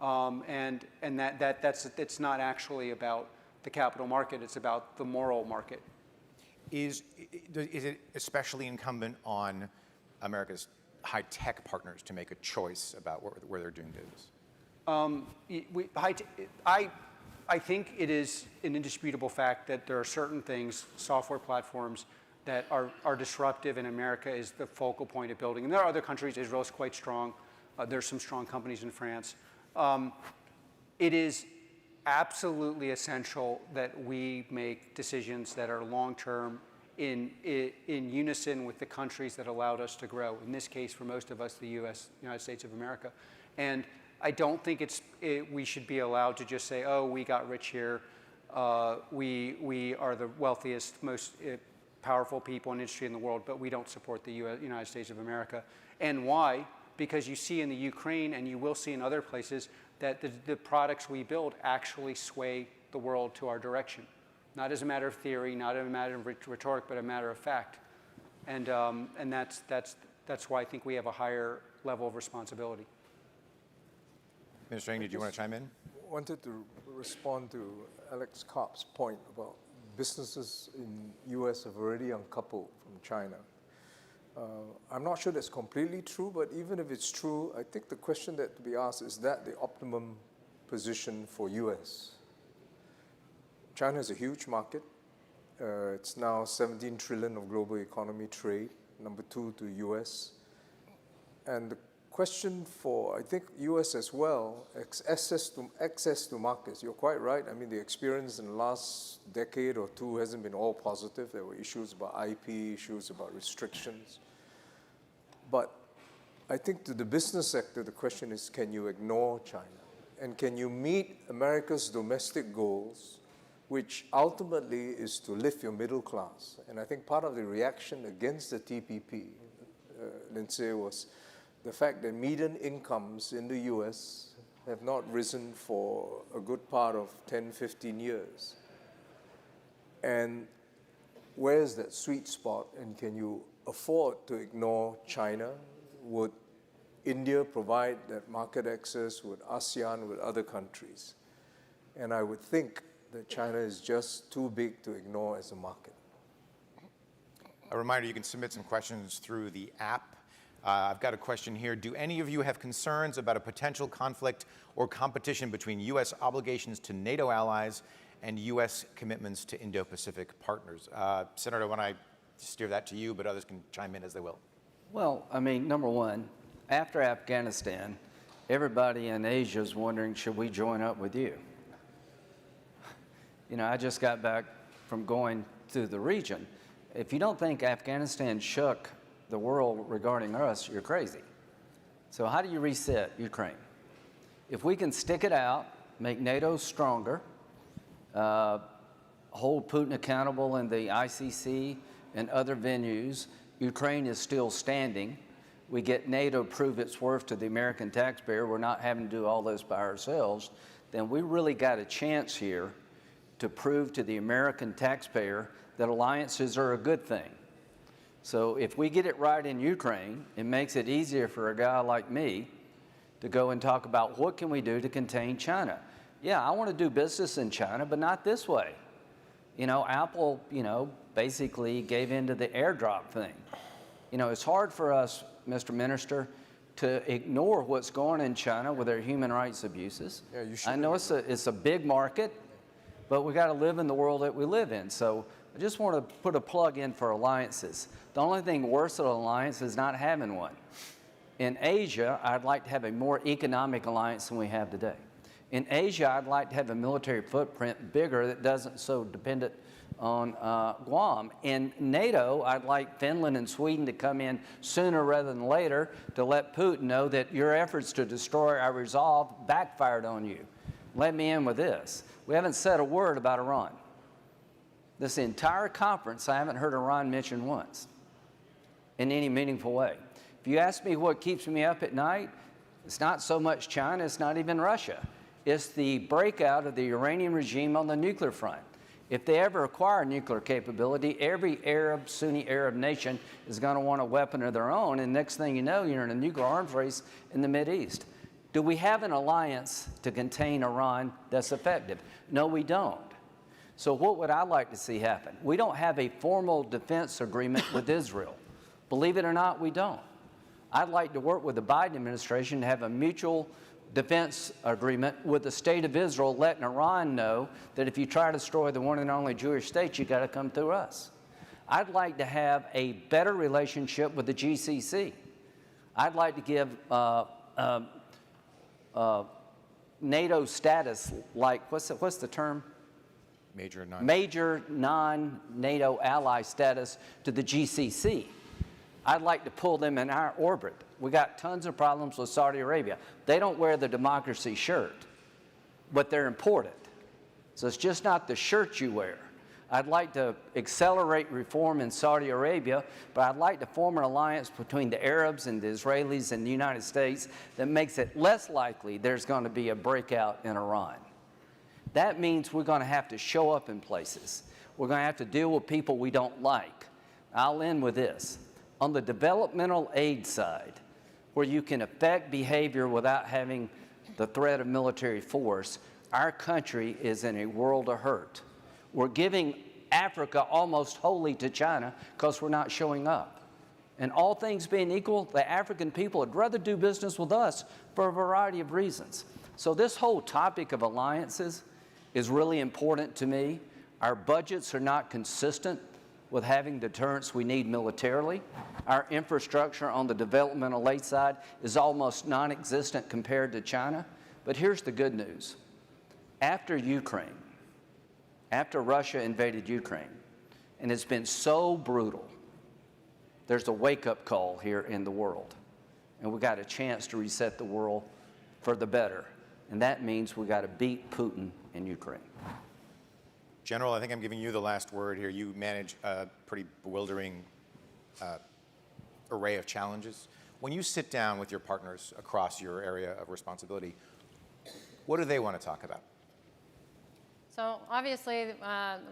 And it's not actually about the capital market, it's about the moral market. Is it especially incumbent on America's high-tech partners to make a choice about where they're doing business? I think it is an indisputable fact that there are certain things, software platforms, that are disruptive, and America is the focal point of building. And there are other countries. Israel's quite strong. There's some strong companies in France. It is absolutely essential that we make decisions that are long-term in unison with the countries that allowed us to grow. In this case, for most of us, the United States of America. And I don't think we should be allowed to just say, oh, we got rich here. We are the wealthiest, most powerful people in industry in the world, but we don't support the United States of America. And why? Because you see in the Ukraine, and you will see in other places, that the products we build actually sway the world to our direction. Not as a matter of theory, not as a matter of rhetoric, but a matter of fact. And that's why I think we have a higher level of responsibility. Mr. Reagan, did you want to chime in? I wanted to respond to Alex Karp's point about businesses in U.S. have already uncoupled from China. I'm not sure that's completely true, but even if it's true, I think the question that to be asked is that the optimum position for U.S.? China is a huge market. It's now 17 trillion of global economy trade, number 2 to U.S. And the question for, I think, U.S. as well, access to markets. You're quite right. I mean, the experience in the last decade or two hasn't been all positive. There were issues about IP, issues about restrictions. But I think to the business sector, the question is, can you ignore China? And can you meet America's domestic goals, which ultimately is to lift your middle class? And I think part of the reaction against the TPP, Lindsay, was the fact that median incomes in the US have not risen for a good part of 10, 15 years. And where's that sweet spot, and can you afford to ignore China? Would India provide that market access? Would ASEAN, with other countries? And I would think that China is just too big to ignore as a market. A reminder, you can submit some questions through the app. I've got a question here. Do any of you have concerns about a potential conflict or competition between U.S. obligations to NATO allies and U.S. commitments to Indo-Pacific partners? Senator, when I steer that to you, but others can chime in as they will. Well, I mean, number one, after Afghanistan, everybody in Asia is wondering, should we join up with you? You know, I just got back from going to the region. If you don't think Afghanistan shook the world regarding us, you're crazy. So how do you reset Ukraine? If we can stick it out, make NATO stronger, hold Putin accountable in the ICC and other venues, Ukraine is still standing. We get NATO prove its worth to the American taxpayer, we're not having to do all this by ourselves, then we really got a chance here to prove to the American taxpayer that alliances are a good thing. So if we get it right in Ukraine, it makes it easier for a guy like me to go and talk about what can we do to contain China. Yeah, I want to do business in China, but not this way. You know, Apple, you know, basically gave into the airdrop thing. You know, it's hard for us, Mr. Minister, to ignore what's going on in China with their human rights abuses. Yeah, you should. I know it's a big market, but we got to live in the world that we live in. So I just want to put a plug in for alliances. The only thing worse than an alliance is not having one. In Asia, I'd like to have a more economic alliance than we have today. In Asia, I'd like to have a military footprint bigger that doesn't so dependent on Guam. In NATO, I'd like Finland and Sweden to come in sooner rather than later to let Putin know that your efforts to destroy our resolve backfired on you. let me end with this. We haven't said a word about Iran. This entire conference, I haven't heard Iran mentioned once in any meaningful way. If you ask me what keeps me up at night, it's not so much China, it's not even Russia. It's the breakout of the Iranian regime on the nuclear front. If they ever acquire nuclear capability, every Arab, Sunni Arab nation is going to want a weapon of their own, and next thing you know, you're in a nuclear arms race in the Mideast. Do we have an alliance to contain Iran that's effective? No, we don't. So what would I like to see happen? We don't have a formal defense agreement with Israel. Believe it or not, we don't. I'd like to work with the Biden administration to have a mutual defense agreement with the state of Israel, letting Iran know that if you try to destroy the one and only Jewish state, you got to come through us. I'd like to have a better relationship with the GCC. I'd like to give NATO status, like, what's the term? Major non-NATO ally status to the GCC. I'd like to pull them in our orbit. We got tons of problems with Saudi Arabia. They don't wear the democracy shirt, but they're important. So it's just not the shirt you wear. I'd like to accelerate reform in Saudi Arabia, but I'd like to form an alliance between the Arabs and the Israelis and the United States that makes it less likely there's going to be a breakout in Iran. That means we're going to have to show up in places. We're going to have to deal with people we don't like. I'll end with this. On the developmental aid side, where you can affect behavior without having the threat of military force, our country is in a world of hurt. We're giving Africa almost wholly to China because we're not showing up. And all things being equal, the African people would rather do business with us for a variety of reasons. So this whole topic of alliances is really important to me. Our budgets are not consistent with having deterrence we need militarily. Our infrastructure on the developmental aid side is almost non-existent compared to China. But here's the good news. After Ukraine, after Russia invaded Ukraine, and it's been so brutal, there's a wake-up call here in the world. And we got a chance to reset the world for the better. And that means we got to beat Putin in Ukraine. General, I think I'm giving you the last word here. You manage a pretty bewildering array of challenges. When you sit down with your partners across your area of responsibility, what do they want to talk about? So obviously,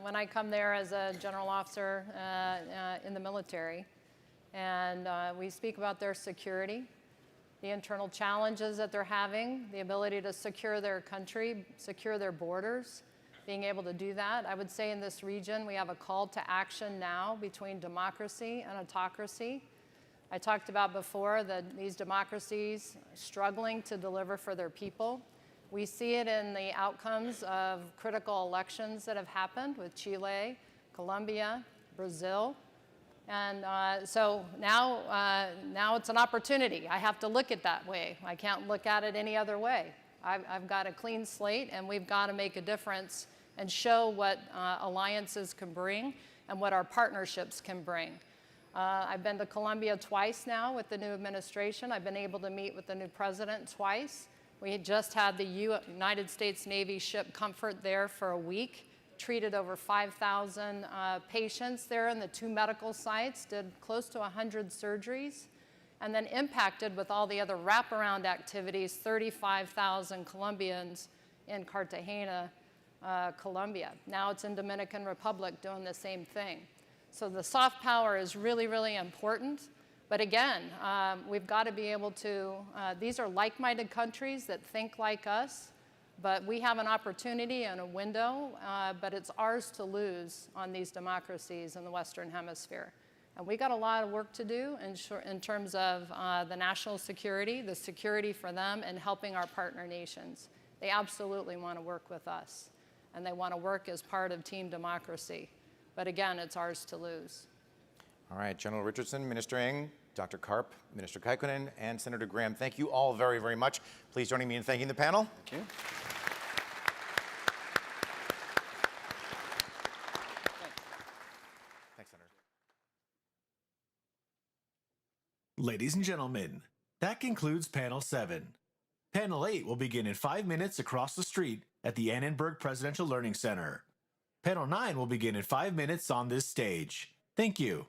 when I come there as a general officer in the military, and we speak about their security, the internal challenges that they're having, the ability to secure their country, secure their borders, being able to do that. I would say in this region, we have a call to action now between democracy and autocracy. I talked about before that these democracies struggling to deliver for their people. We see it in the outcomes of critical elections that have happened with Chile, Colombia, Brazil. And so now it's an opportunity. I have to look at it that way. I can't look at it any other way. I've got a clean slate, and we've got to make a difference and show what alliances can bring and what our partnerships can bring. I've been to Colombia twice now with the new administration. I've been able to meet with the new president twice. We had just had the United States Navy ship Comfort there for a week, treated over 5,000 patients there in the 2 medical sites, did close to 100 surgeries, and then impacted with all the other wraparound activities, 35,000 Colombians in Cartagena, Colombia. Now it's in Dominican Republic doing the same thing. So the soft power is really, really important. But again, we've got to be able to, these are like-minded countries that think like us, but we have an opportunity and a window, but it's ours to lose on these democracies in the Western Hemisphere. And we got a lot of work to do in terms of the national security, the security for them, and helping our partner nations. They absolutely want to work with us, and they want to work as part of team democracy. But again, it's ours to lose. All right, General Richardson, Minister Ng, Dr. Karp, Minister Kaikkonen, and Senator Graham, thank you all very, very much. Please join me in thanking the panel. Thank you. Thanks, Senator. Ladies and gentlemen, that concludes panel 7. Panel 8 will begin in 5 minutes across the street at the Annenberg Presidential Learning Center. Panel 9 will begin in 5 minutes on this stage. Thank you.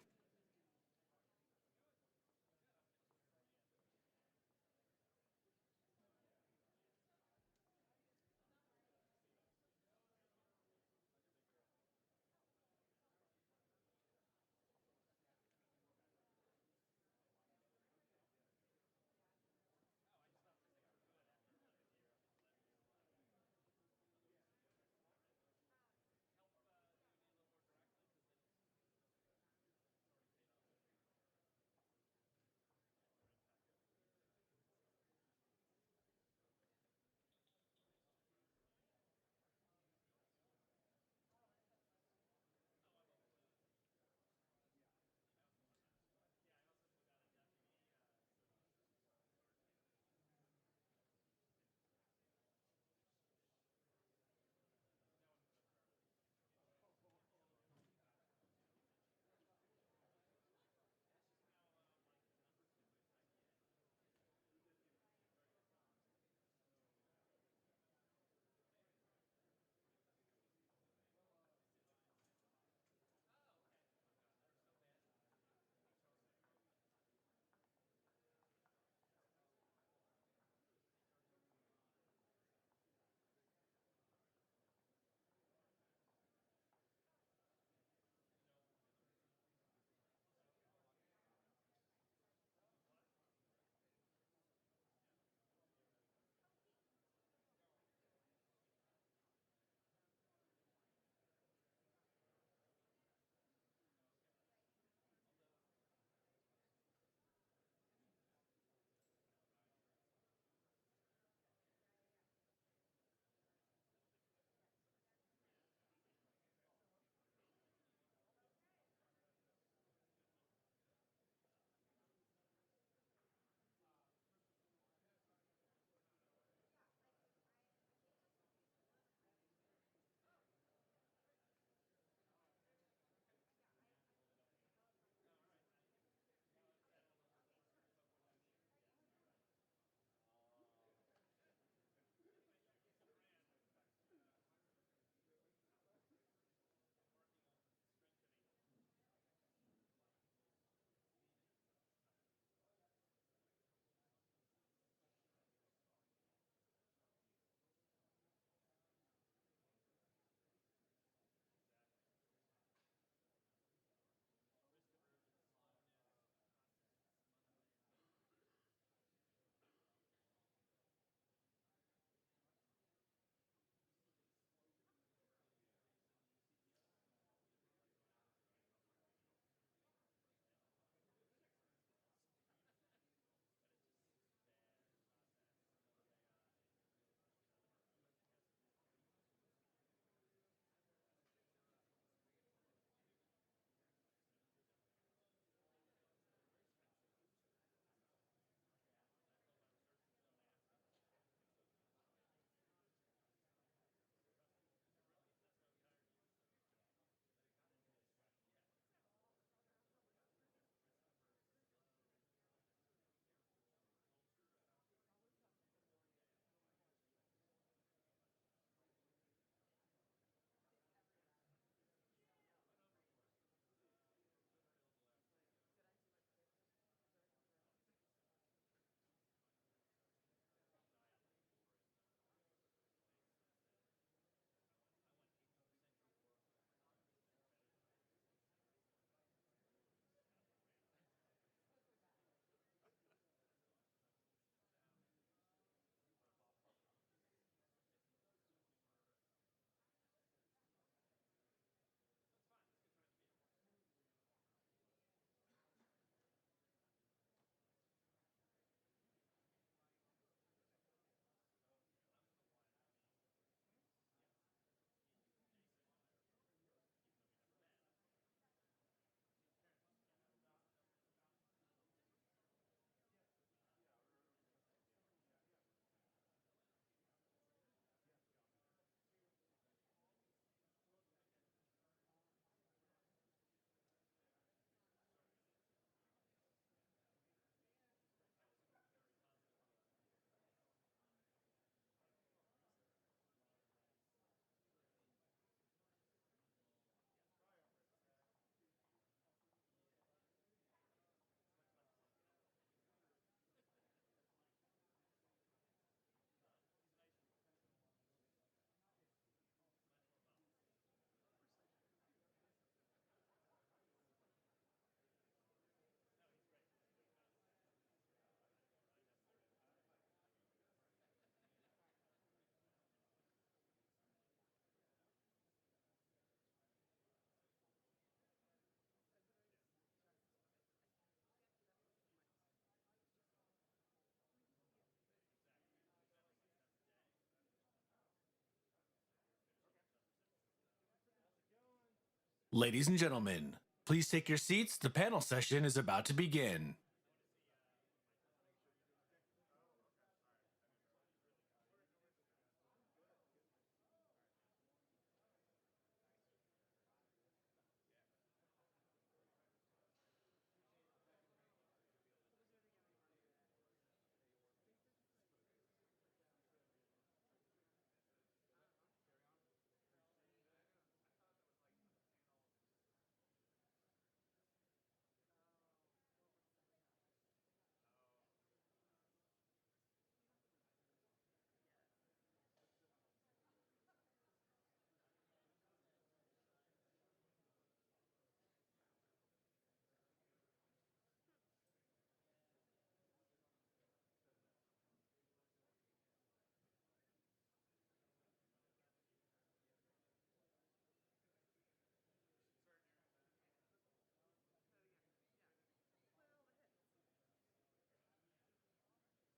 Ladies and gentlemen, please take your seats. The panel session is about to begin.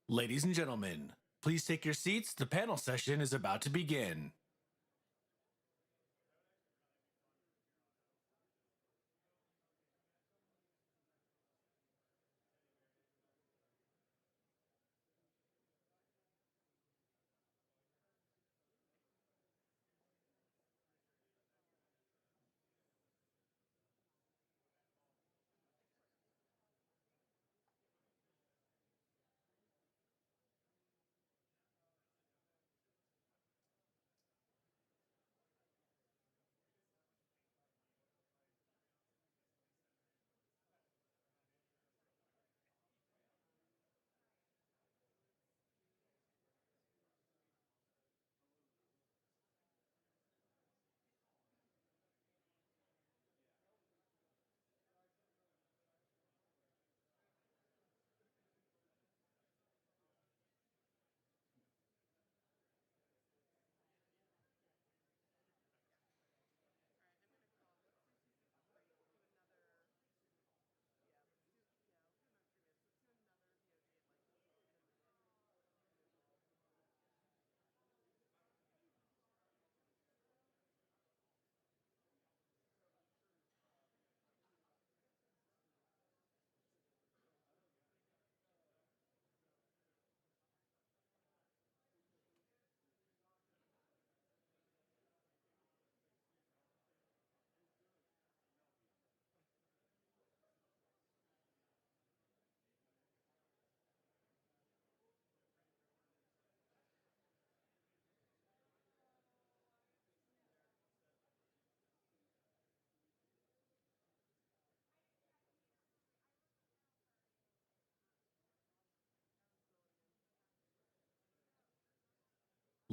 Ladies and gentlemen, please take your seats. The panel session is about to begin.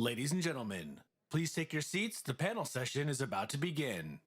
Ladies and gentlemen, please take your seats. The panel session is about to begin.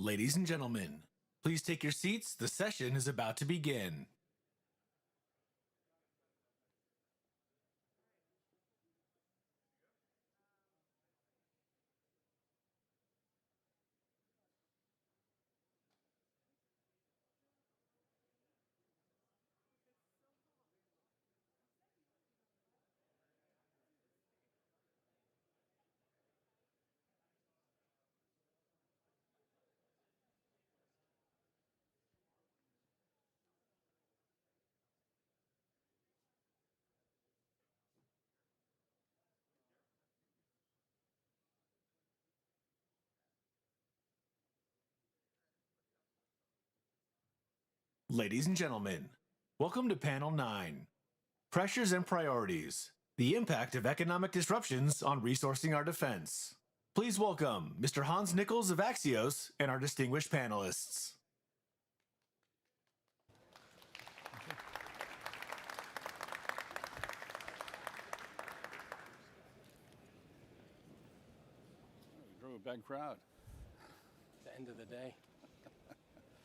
Ladies and gentlemen, please take your seats. The session is about to begin. Ladies and gentlemen, Welcome to Panel 9, Pressures and Priorities, the Impact of Economic Disruptions on Resourcing Our Defense. Please welcome Mr. Hans Nichols of Axios and our distinguished panelists. A big crowd. The end of the day.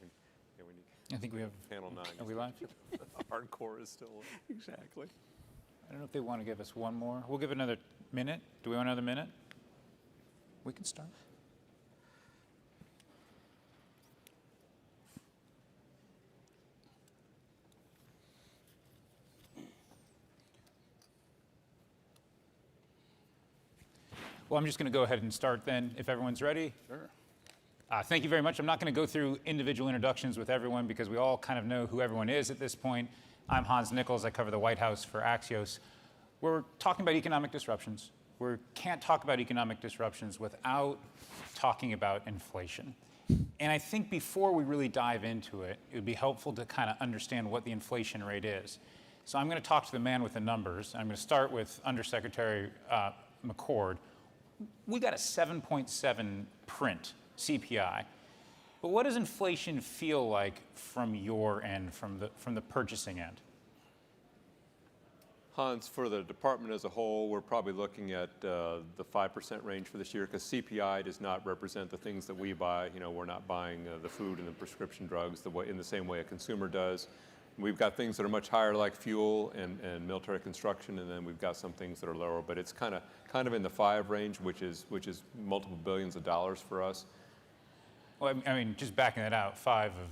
Yeah, we need I think we have Panel 9. Are we live? Hardcore is still Exactly. I don't know if they want to give us one more. We'll give another minute. Do we want another minute? We can start. Well, I'm just going to go ahead and start then, if everyone's ready. Sure. Thank you very much. I'm not going to go through individual introductions with everyone because we all kind of know who everyone is at this point. I'm Hans Nichols. I cover the White House for Axios. We're talking about economic disruptions. We can't talk about economic disruptions without talking about inflation. And I think before we really dive into it, it would be helpful to kind of understand what the inflation rate is. So I'm going to talk to the man with the numbers. I'm going to start with Undersecretary McCord. We got a 7.7 print CPI, but what does inflation feel like from your end, from the purchasing end? Hans, for the department as a whole, we're probably looking at the 5% range for this year because CPI does not represent the things that we buy. You know, we're not buying the food and the prescription drugs in the same way a consumer does. We've got things that are much higher like fuel and military construction, and then we've got some things that are lower, but it's kind of in the 5 range, which is multiple billions of dollars for us. Well, I mean, just backing that out,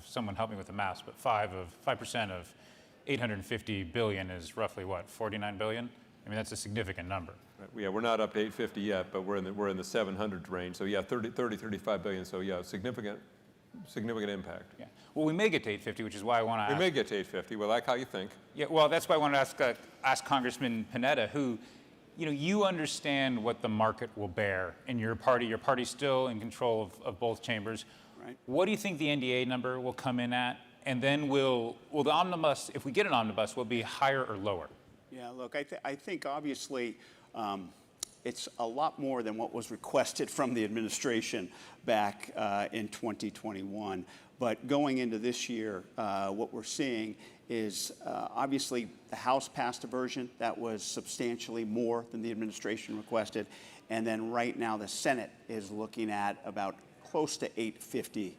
someone help me with the math, but 5% of 850 billion is roughly what, 49 billion? I mean, that's a significant number. Right. Yeah, we're not up to 850 yet, but we're in the 700 range. So yeah, 35 billion. So yeah, significant impact. Yeah. Well, we may get to 850, which is why I want to ask. We may get to 850. We like how you think. Yeah. Well, that's why I want to ask Congressman Panetta, who, you understand what the market will bear in your party. Your party's still in control of both chambers. Right. What do you think the NDA number will come in at? And then will the omnibus, if we get an omnibus, will it be higher or lower? Yeah, look, I think obviously it's a lot more than what was requested from the administration back in 2021. But going into this year, what we're seeing is obviously the House passed a version that was substantially more than the administration requested. And then right now the Senate is looking at about close to $850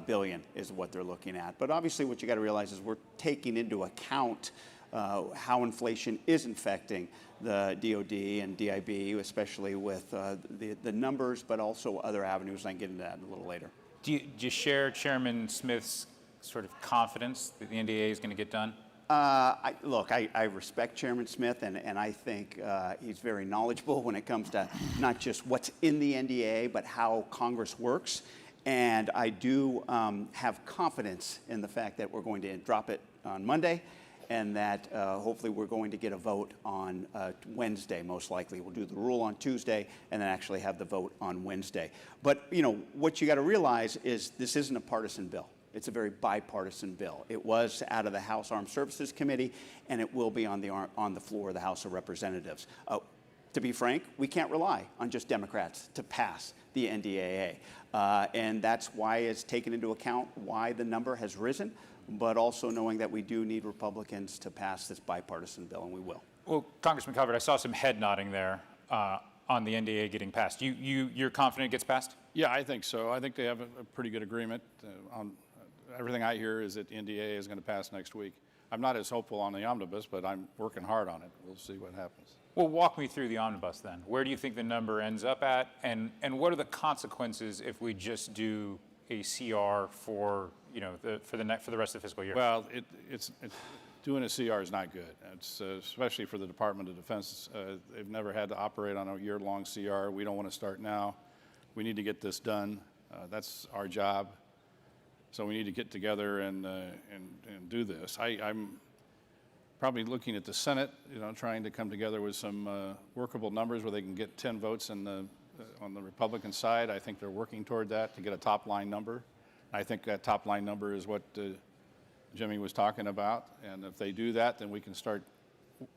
billion is what they're looking at. But obviously what you got to realize is we're taking into account how inflation is affecting the DOD and DIB, especially with the numbers, but also other avenues. And I can get into that a little later. Do you share Chairman Smith's sort of confidence that the NDA is going to get done? I respect Chairman Smith, and I think he's very knowledgeable when it comes to not just what's in the NDA, but how Congress works. And I do have confidence in the fact that we're going to drop it on Monday, and that hopefully we're going to get a vote on Wednesday, most likely. We'll do the rule on Tuesday and then actually have the vote on Wednesday. But, what you got to realize is this isn't a partisan bill. It's a very bipartisan bill. It was out of the House Armed Services Committee, and it will be on the floor of the House of Representatives. To be frank, we can't rely on just Democrats to pass the NDAA. And that's why it's taken into account why the number has risen, but also knowing that we do need Republicans to pass this bipartisan bill, and we will. Well, Congressman Calvert, I saw some head nodding there on the NDA getting passed. You're confident it gets passed? Yeah, I think so. I think they have a pretty good agreement. On everything I hear is that the NDA is going to pass next week. I'm not as hopeful on the omnibus, but I'm working hard on it. We'll see what happens. Well, walk me through the omnibus then. Where do you think the number ends up at, and what are the consequences if we just do a CR for for the rest of the fiscal year? Well, it's doing a CR is not good. It's especially for the Department of Defense. They've never had to operate on a year-long CR. We don't want to start now. We need to get this done. That's our job. So we need to get together and do this. I'm probably looking at the Senate, trying to come together with some workable numbers where they can get 10 votes on the Republican side. I think they're working toward that to get a top-line number. I think that top-line number is what Jimmy was talking about. And if they do that, then we can start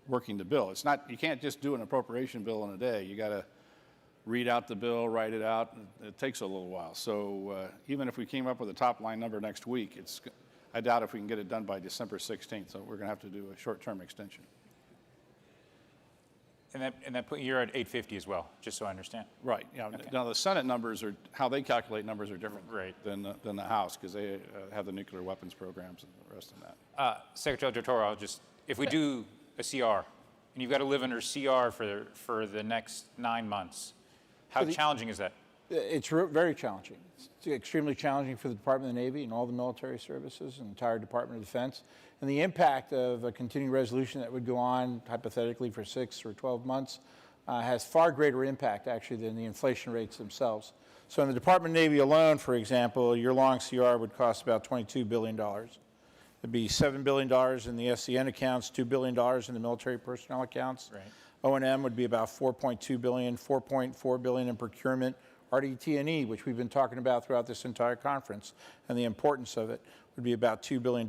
working the bill. It's not, you can't just do an appropriation bill in a day. You got to read out the bill, write it out. It takes a little while. So even if we came up with a top line number next week, I doubt if we can get it done by December 16th. So we're going to have to do a short-term extension. And you're at 850 as well, just so I understand. Right. Yeah. Okay. Now the Senate numbers are how they calculate numbers are different, than the House, because they have the nuclear weapons programs and the rest of that. Secretary Del Toro, if we do a CR, and you've got to live under CR for the next 9 months, how challenging is that? It's very challenging. It's extremely challenging for the Department of the Navy and all the military services and the entire Department of Defense. And the impact of a continuing resolution that would go on hypothetically for 6 or 12 months has far greater impact actually than the inflation rates themselves. So in the Department of the Navy alone, for example, a year-long CR would cost about $22 billion. It'd be $7 billion in the SCN accounts, $2 billion in the military personnel accounts. Right. O&M would be about $4.2 billion, $4.4 billion in procurement. RDT&E, which we've been talking about throughout this entire conference, and the importance of it, would be about $2 billion.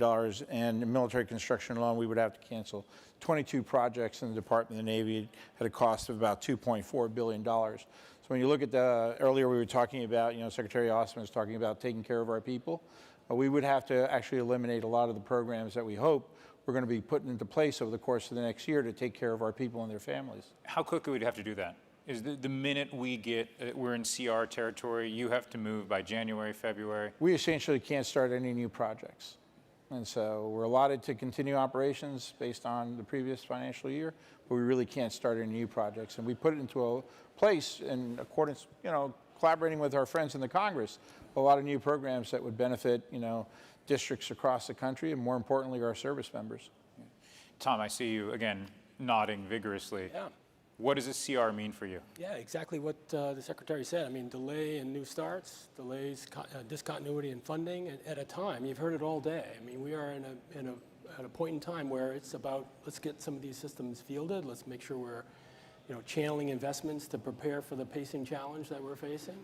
And in military construction alone, we would have to cancel 22 projects in the Department of the Navy at a cost of about $2.4 billion. So when you look at earlier we were talking about, Secretary Austin was talking about taking care of our people. We would have to actually eliminate a lot of the programs that we hope we're going to be putting into place over the course of the next year to take care of our people and their families. How quickly would you have to do that? Is the minute we're in CR territory, you have to move by January, February? We essentially can't start any new projects. And so we're allotted to continue operations based on the previous financial year, but we really can't start any new projects. And we put it into a place in accordance, collaborating with our friends in the Congress, a lot of new programs that would benefit, districts across the country, and more importantly, our service members. Tom, I see you again nodding vigorously. Yeah. What does a CR mean for you? Yeah, exactly what the Secretary said. I mean, delay in new starts, delays, discontinuity in funding at a time. You've heard it all day. I mean, we are at a point in time where it's about, let's get some of these systems fielded. Let's make sure we're, channeling investments to prepare for the pacing challenge that we're facing.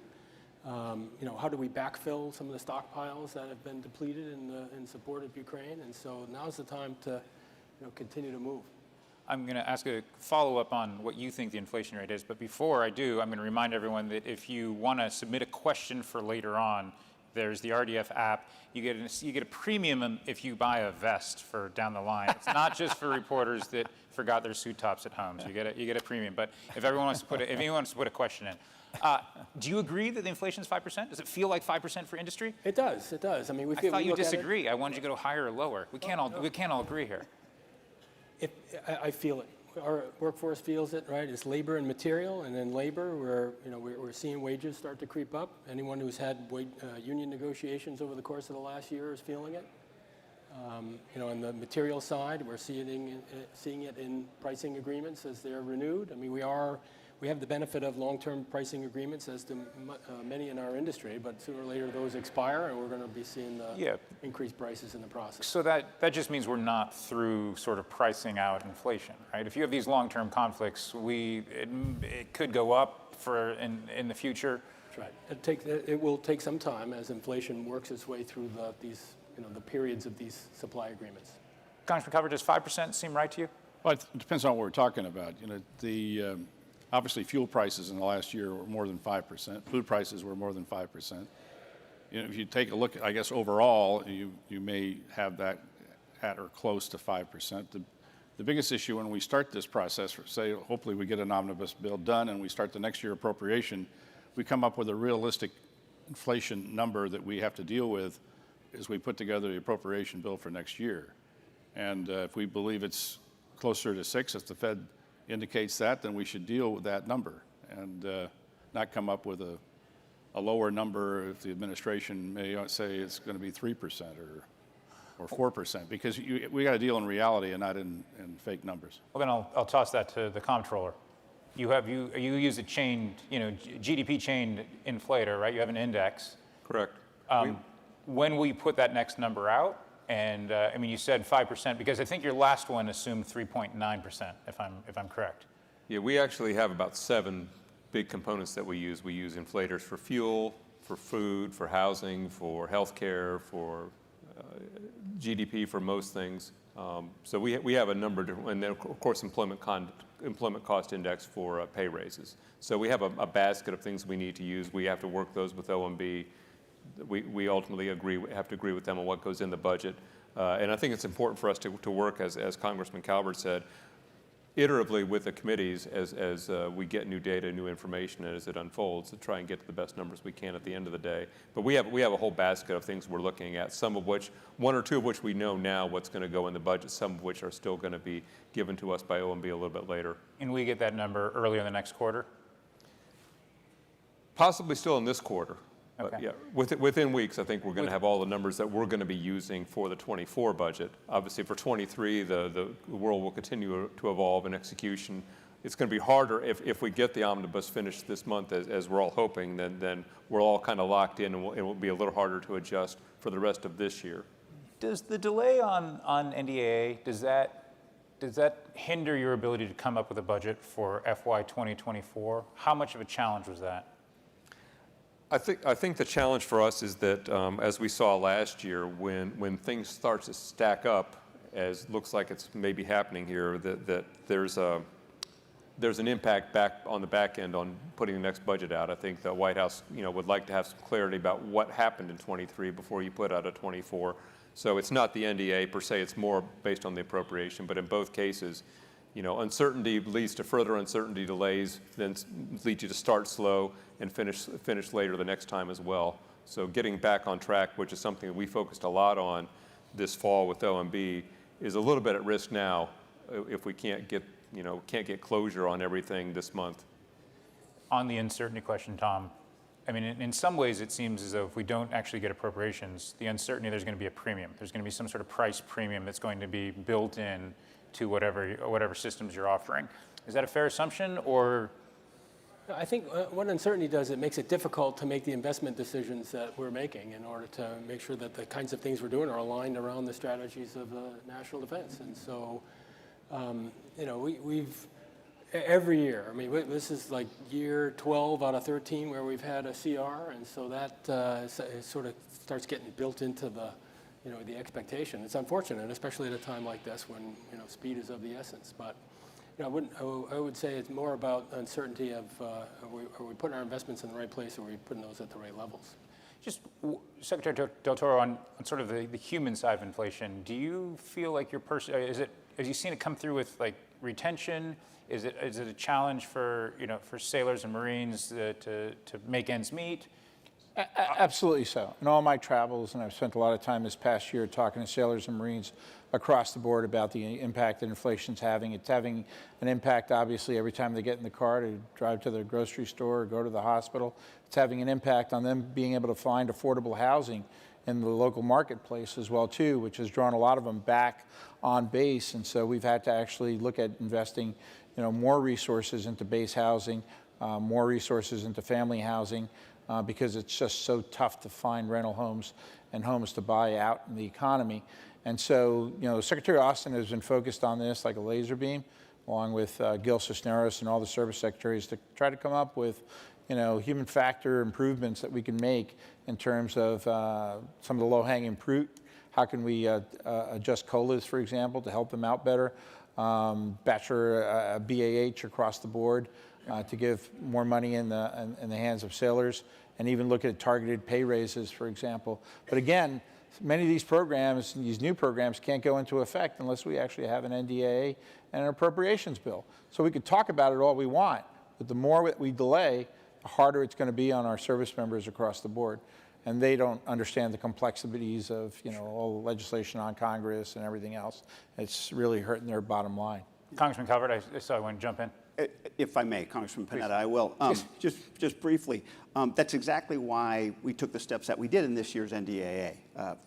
How do we backfill some of the stockpiles that have been depleted in support of Ukraine? And so now's the time to, continue to move. I'm going to ask a follow-up on what you think the inflation rate is, but before I do, I'm going to remind everyone that if you want to submit a question for later on, there's the RDF app. You get a premium if you buy a vest for down the line. It's not just for reporters that forgot their suit tops at home. So you get a premium. But if anyone wants to put a question in, do you agree that the inflation is 5%? Does it feel like 5% for industry? It does. It does. I mean, I thought you disagree. I wanted you to go higher or lower. We can't all agree here. I feel it. Our workforce feels it, right? It's labor and material, and then labor, we're seeing wages start to creep up. Anyone who's had union negotiations over the course of the last year is feeling it. On the material side, we're seeing it in pricing agreements as they're renewed. I mean, we have the benefit of long-term pricing agreements, as do many in our industry, but sooner or later those expire, and we're going to be seeing increased prices in the process. So that just means we're not through sort of pricing out inflation, right? If you have these long-term conflicts, it could go up in the future. That's right. It will take some time as inflation works its way through the periods of these supply agreements. Congressman Cover, does 5% seem right to you? Well, it depends on what we're talking about. Obviously, fuel prices in the last year were more than 5%. Food prices were more than 5%. If you take a look, I guess overall, you may have that at or close to 5%. The biggest issue when we start this process, say, hopefully we get an omnibus bill done and we start the next year appropriation, we come up with a realistic inflation number that we have to deal with as we put together the appropriation bill for next year. And if we believe it's closer to 6, if the Fed indicates that, then we should deal with that number and not come up with a lower number if the administration may say it's going to be 3% or 4%, because we got to deal in reality and not in fake numbers. Well, then I'll toss that to the comptroller. You use a chained, GDP chained inflator, right? You have an index. Correct. When will you put that next number out? And you said 5%, because I think your last one assumed 3.9%, if I'm correct. Yeah, we actually have about 7 big components that we use. We use inflators for fuel, for food, for housing, for healthcare, for GDP for most things. So we have a number of different, and then of course employment cost index for pay raises. So we have a basket of things we need to use. We have to work those with OMB. We ultimately have to agree with them on what goes in the budget. And I think it's important for us to work, as Congressman Calvert said, iteratively with the committees as we get new data, new information, and as it unfolds, to try and get to the best numbers we can at the end of the day. But we have a whole basket of things we're looking at, some of which, one or two of which we know now what's going to go in the budget, some of which are still going to be given to us by OMB a little bit later. And we get that number earlier in the next quarter? Possibly still in this quarter. Okay. Yeah, within weeks, I think we're going to have all the numbers that we're going to be using for the 24 budget. Obviously, for 23, the world will continue to evolve in execution. It's going to be harder if we get the omnibus finished this month, as we're all hoping. Then we're all kind of locked in, and it will be a little harder to adjust for the rest of this year. Does the delay on NDAA, does that hinder your ability to come up with a budget for FY 2024? How much of a challenge was that? I think the challenge for us is that, as we saw last year, when things start to stack up, as looks like it's maybe happening here, that there's an impact back on the back end on putting the next budget out. I think the White House, would like to have some clarity about what happened in 23 before you put out a 24. So it's not the NDA per se; it's more based on the appropriation. But in both cases, uncertainty leads to further uncertainty delays, then leads you to start slow and finish later the next time as well. So getting back on track, which is something that we focused a lot on this fall with OMB, is a little bit at risk now if we can't get closure on everything this month. On the uncertainty question, Tom, I mean, in some ways it seems as though if we don't actually get appropriations, the uncertainty, there's going to be a premium. There's going to be some sort of price premium that's going to be built in to whatever systems you're offering. Is that a fair assumption, or? I think what uncertainty does, it makes it difficult to make the investment decisions that we're making in order to make sure that the kinds of things we're doing are aligned around the strategies of national defense. And so, we've every year, I mean, this is like year 12 out of 13 where we've had a CR, and so that sort of starts getting built into the expectation. It's unfortunate, especially at a time like this when speed is of the essence. But I would say it's more about uncertainty of are we putting our investments in the right place, or are we putting those at the right levels? Just Secretary Del Toro, on sort of the human side of inflation, do you feel like your person have you seen it come through with like retention? Is it a challenge for for sailors and Marines to make ends meet? Absolutely so. In all my travels, and I've spent a lot of time this past year talking to sailors and Marines across the board about the impact that inflation's having. It's having an impact, obviously, every time they get in the car to drive to the grocery store or go to the hospital. It's having an impact on them being able to find affordable housing in the local marketplace as well, too, which has drawn a lot of them back on base. And so we've had to actually look at investing, more resources into base housing, more resources into family housing, because it's just so tough to find rental homes and homes to buy out in the economy. And so, Secretary Austin has been focused on this like a laser beam, along with Gil Cisneros and all the service secretaries, to try to come up with, human factor improvements that we can make in terms of some of the low-hanging fruit. How can we adjust COLAs, for example, to help them out better? Bachelor BAH across the board to give more money in the hands of sailors, and even look at targeted pay raises, for example. But again, many of these programs, these new programs, can't go into effect unless we actually have an NDAA and an appropriations bill. So we could talk about it all we want, but the more we delay, the harder it's going to be on our service members across the board. And they don't understand the complexities of, all the legislation on Congress and everything else. It's really hurting their bottom line. Congressman Calvert, I saw you want to jump in. If I may, Congressman Panetta, I will. Just briefly, that's exactly why we took the steps that we did in this year's NDAA.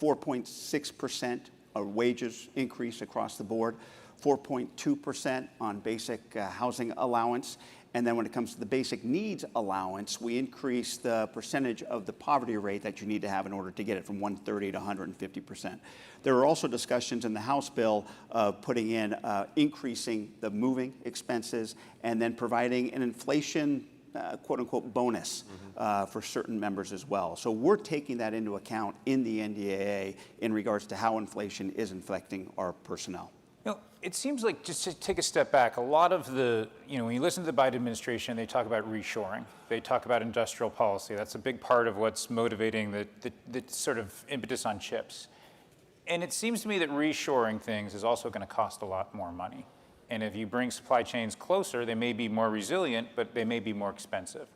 4.6% wages increase across the board, 4.2% on basic housing allowance. And then when it comes to the basic needs allowance, we increased the percentage of the poverty rate that you need to have in order to get it from 130 to 150%. There are also discussions in the House bill of putting in increasing the moving expenses and then providing an inflation quote unquote bonus for certain members as well. So we're taking that into account in the NDAA in regards to how inflation is affecting our personnel. You know, it seems like, just to take a step back, a lot of the, when you listen to the Biden administration, they talk about reshoring. They talk about industrial policy. That's a big part of what's motivating the sort of impetus on chips. And it seems to me that reshoring things is also going to cost a lot more money. And if you bring supply chains closer, they may be more resilient, but they may be more expensive.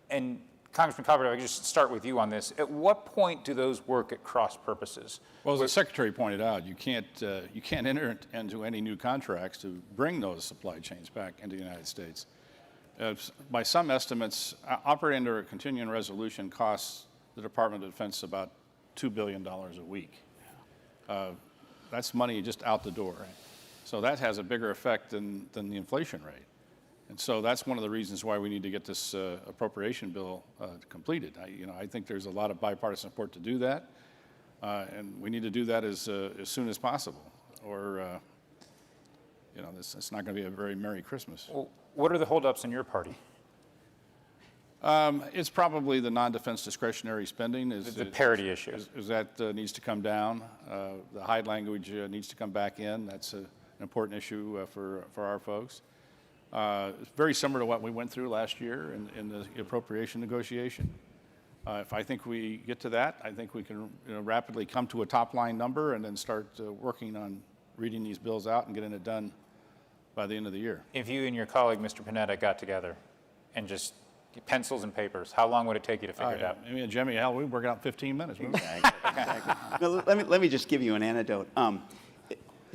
And Congressman Coburn, I could just start with you on this. At what point do those work at cross purposes? Well, as the Secretary pointed out, you can't enter into any new contracts to bring those supply chains back into the United States. By some estimates, operating under a continuing resolution costs the Department of Defense about $2 billion a week. That's money just out the door. So that has a bigger effect than the inflation rate. And so that's one of the reasons why we need to get this appropriation bill completed. I think there's a lot of bipartisan support to do that, and we need to do that as soon as possible, or it's not going to be a very Merry Christmas. Well, what are the holdups in your party? It's probably the non-defense discretionary spending. The parity issue. Is that needs to come down. The Hyde language needs to come back in. That's an important issue for our folks. It's very similar to what we went through last year in the appropriation negotiation. If I think we get to that, I think we can rapidly come to a top-line number and then start working on reading these bills out and getting it done by the end of the year. If you and your colleague, Mr. Panetta, got together and just pencils and papers, how long would it take you to figure it out? I mean, Jimmy, hell, we work it out in 15 minutes. Now, let me just give you an anecdote.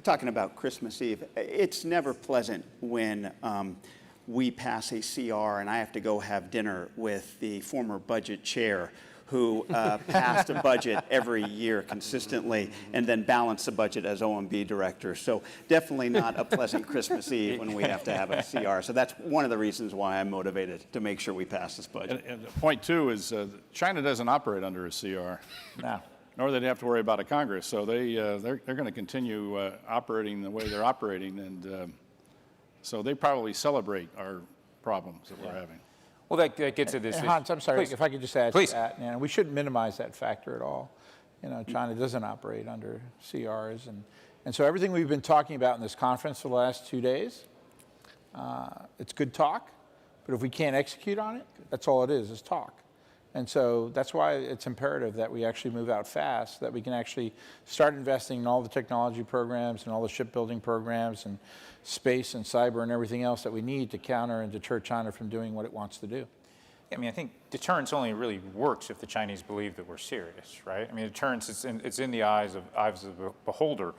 Talking about Christmas Eve, it's never pleasant when we pass a CR and I have to go have dinner with the former budget chair who passed a budget every year consistently and then balanced the budget as OMB director. So definitely not a pleasant Christmas Eve when we have to have a CR. So that's one of the reasons why I'm motivated to make sure we pass this budget. And point two is China doesn't operate under a CR. No. Nor they have to worry about a Congress. So they're going to continue operating the way they're operating, and so they probably celebrate our problems that we're having. Well, that gets to this. Hans, I'm sorry, Please. if I could just add Please. to that. We shouldn't minimize that factor at all. China doesn't operate under CRs, and so everything we've been talking about in this conference for the last 2 days, it's good talk, but if we can't execute on it, that's all it is talk. And so that's why it's imperative that we actually move out fast, that we can actually start investing in all the technology programs and all the shipbuilding programs and space and cyber and everything else that we need to counter and deter China from doing what it wants to do. I mean, I think deterrence only really works if the Chinese believe that we're serious, right? I mean, deterrence, it's in the eyes of the beholder.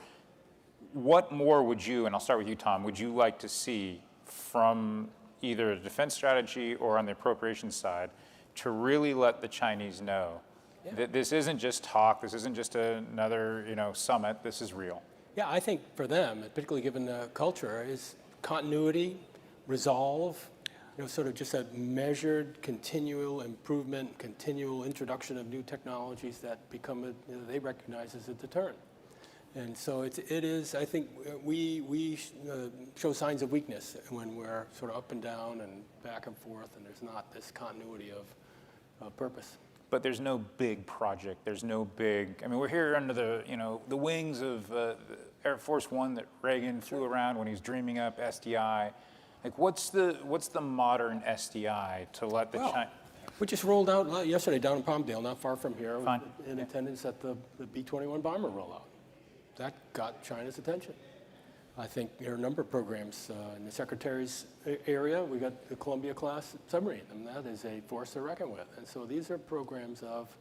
What more would you, and I'll start with you, Tom, would you like to see from either a defense strategy or on the appropriations side to really let the Chinese know that this isn't just talk, this isn't just another summit, this is real? Yeah, I think for them, particularly given the culture, is continuity, resolve, sort of just a measured, continual improvement, continual introduction of new technologies that become, they recognize as a deterrent. And so it is, I think we show signs of weakness when we're sort of up and down and back and forth, and there's not this continuity of purpose. But there's no big project, there's no big, I mean, we're here under the wings of Air Force One that Reagan flew around when he was dreaming up SDI. Like, what's the modern SDI to let the China? We just rolled out yesterday down in Palmdale, not far from here, Fine. in attendance at the B-21 bomber rollout. That got China's attention. I think there are a number of programs in the Secretary's area. We got the Columbia-class submarine, and that is a force to reckon with. And so these are programs of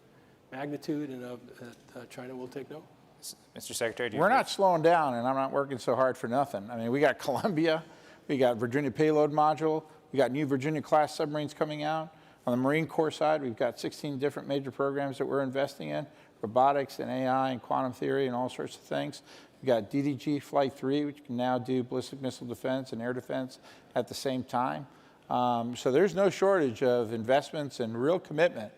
magnitude and that China will take note. Mr. Secretary, we're not slowing down, and I'm not working so hard for nothing. I mean, we got Columbia, we got Virginia Payload Module, we got new Virginia-class submarines coming out. On the Marine Corps side, we've got 16 different major programs that we're investing in, robotics and AI and quantum theory and all sorts of things. We've got DDG Flight 3, which can now do ballistic missile defense and air defense at the same time. So there's no shortage of investments and real commitment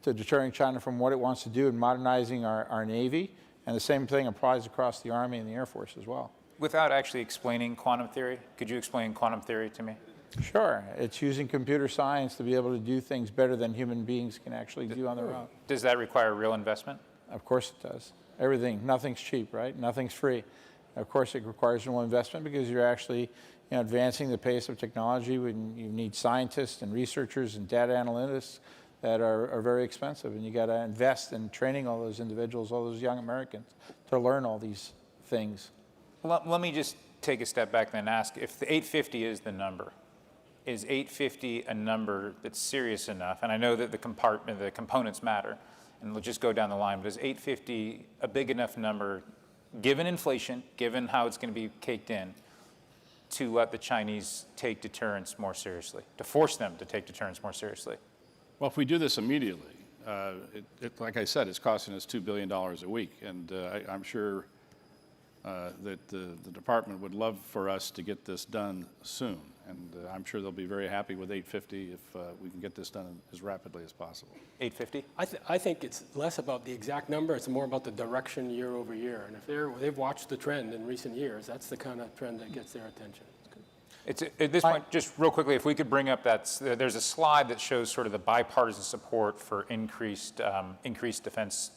to deterring China from what it wants to do in modernizing our Navy. And the same thing applies across the Army and the Air Force as well. Without actually explaining quantum theory, could you explain quantum theory to me? Sure. It's using computer science to be able to do things better than human beings can actually do on their own. Does that require real investment? Of course it does. Everything, nothing's cheap, right? Nothing's free. Of course it requires real investment because you're actually advancing the pace of technology when you need scientists and researchers and data analysts that are very expensive. And you got to invest in training all those individuals, all those young Americans to learn all these things. Let me just take a step back then and ask, if the 850 is the number, is 850 a number that's serious enough? And I know that the components matter, and we'll just go down the line, but is 850 a big enough number, given inflation, given how it's going to be caked in, to let the Chinese take deterrence more seriously, to force them to take deterrence more seriously? Well, if we do this immediately, like I said, it's costing us $2 billion a week, and I'm sure that the department would love for us to get this done soon, and I'm sure they'll be very happy with 850 if we can get this done as rapidly as possible. 850? I think it's less about the exact number, it's more about the direction year over year. And if they've watched the trend in recent years, that's the kind of trend that gets their attention. It's, at this point, just real quickly, if we could bring up that, there's a slide that shows sort of the bipartisan support for increased defense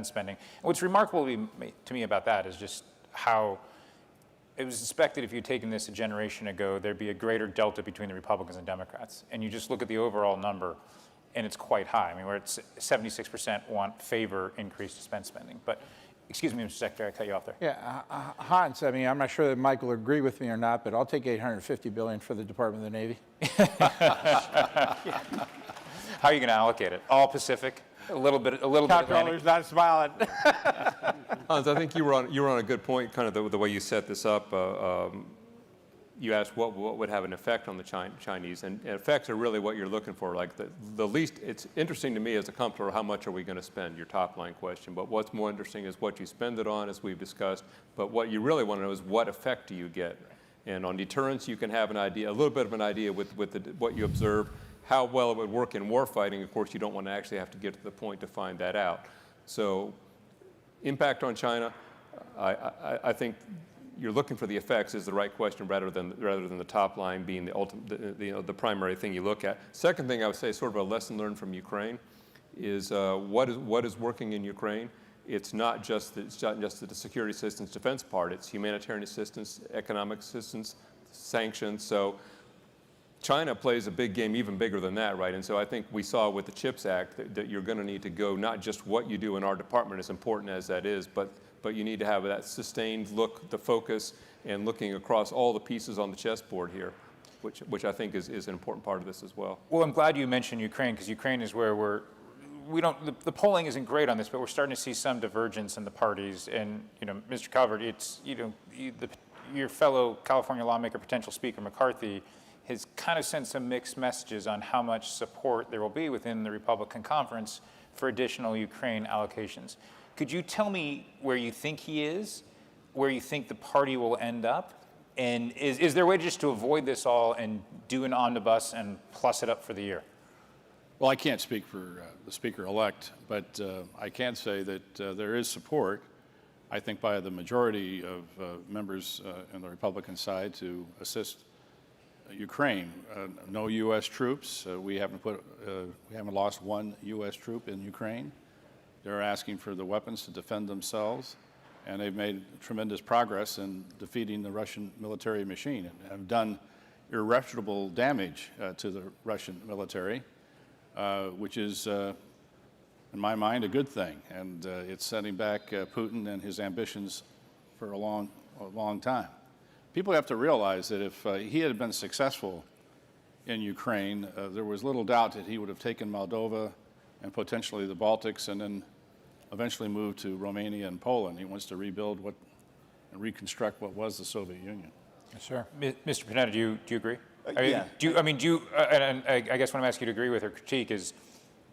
spending. And what's remarkable to me about that is just how it was expected if you'd taken this a generation ago, there'd be a greater delta between the Republicans and Democrats. And you just look at the overall number, and it's quite high. I mean, we're at 76% favor increased defense spending. But excuse me, Mr. Secretary, I cut you off there. Yeah, Hans, I mean, I'm not sure that Mike will agree with me or not, but I'll take $850 billion for the Department of the Navy. How are you going to allocate it? All Pacific? A little bit Comptroller's not smiling. Hans, I think you were on a good point, kind of the way you set this up. You asked what would have an effect on the Chinese, and effects are really what you're looking for. Like the least, it's interesting to me as a comptroller, how much are we going to spend, your top line question. But what's more interesting is what you spend it on, as we've discussed. But what you really want to know is what effect do you get? And on deterrence, you can have an idea, a little bit of an idea with what you observe. How well it would work in war fighting, of course, you don't want to actually have to get to the point to find that out. So impact on China, I think you're looking for the effects is the right question rather than the top line being the ultimate, the primary thing you look at. Second thing I would say, sort of a lesson learned from Ukraine, is what is working in Ukraine. It's not just the security assistance defense part. It's humanitarian assistance, economic assistance, sanctions. So China plays a big game, even bigger than that, right? And so I think we saw with the CHIPS Act that you're going to need to go, not just what you do in our department, as important as that is, but you need to have that sustained look, the focus, and looking across all the pieces on the chessboard here, which I think is an important part of this as well. Well, I'm glad you mentioned Ukraine, because Ukraine is where the polling isn't great on this, but we're starting to see some divergence in the parties. And, Mr. Calvert, it's, your fellow California lawmaker, potential Speaker McCarthy, has kind of sent some mixed messages on how much support there will be within the Republican conference for additional Ukraine allocations. Could you tell me where you think he is, where you think the party will end up? And is there a way just to avoid this all and do an omnibus and plus it up for the year? Well, I can't speak for the Speaker-elect, but I can say that there is support, I think, by the majority of members on the Republican side to assist Ukraine. No U.S. troops. We haven't lost one U.S. troop in Ukraine. They're asking for the weapons to defend themselves, and they've made tremendous progress in defeating the Russian military machine and have done irreparable damage to the Russian military, which is, in my mind, a good thing. And it's setting back Putin and his ambitions for a long time. People have to realize that if he had been successful in Ukraine, there was little doubt that he would have taken Moldova and potentially the Baltics and then eventually moved to Romania and Poland. He wants to rebuild and reconstruct what was the Soviet Union. Yes, sir. Mr. Panetta, do you agree? Yeah. And I guess what I'm asking you to agree with or critique is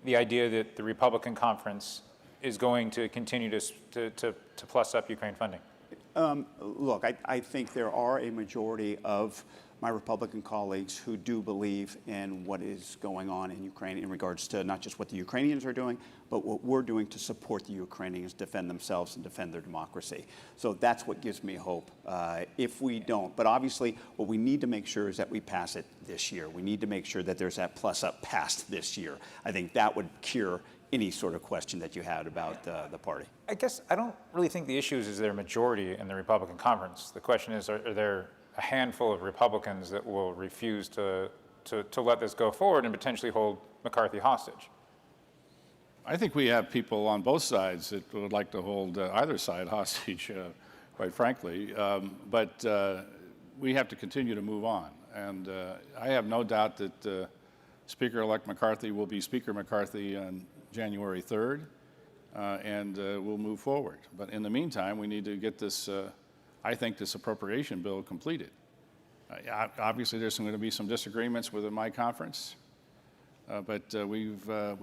the idea that the Republican conference is going to continue to plus up Ukraine funding. Look, I think there are a majority of my Republican colleagues who do believe in what is going on in Ukraine in regards to not just what the Ukrainians are doing, but what we're doing to support the Ukrainians defend themselves and defend their democracy. So that's what gives me hope if we don't. But obviously, what we need to make sure is that we pass it this year. We need to make sure that there's that plus up past this year. I think that would cure any sort of question that you had about the party. I guess I don't really think the issue is there a majority in the Republican conference. The question is, are there a handful of Republicans that will refuse to let this go forward and potentially hold McCarthy hostage? I think we have people on both sides that would like to hold either side hostage, quite frankly. But we have to continue to move on. And I have no doubt that Speaker-elect McCarthy will be Speaker McCarthy on January 3rd, and we'll move forward. But in the meantime, we need to get this, I think, this appropriation bill completed. Obviously, there's going to be some disagreements within my conference, but we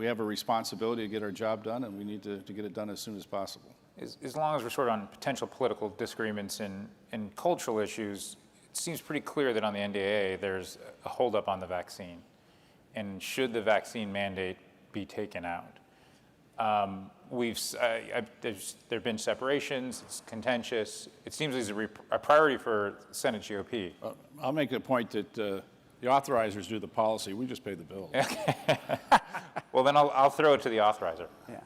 have a responsibility to get our job done, and we need to get it done as soon as possible. As long as we're sort of on potential political disagreements and cultural issues, it seems pretty clear that on the NDAA there's a holdup on the vaccine. And should the vaccine mandate be taken out? There have been separations, it's contentious. It seems it's a priority for Senate GOP. I'll make the point that the authorizers do the policy, we just pay the bill. Okay. Well, then I'll throw it to the authorizer. Yeah.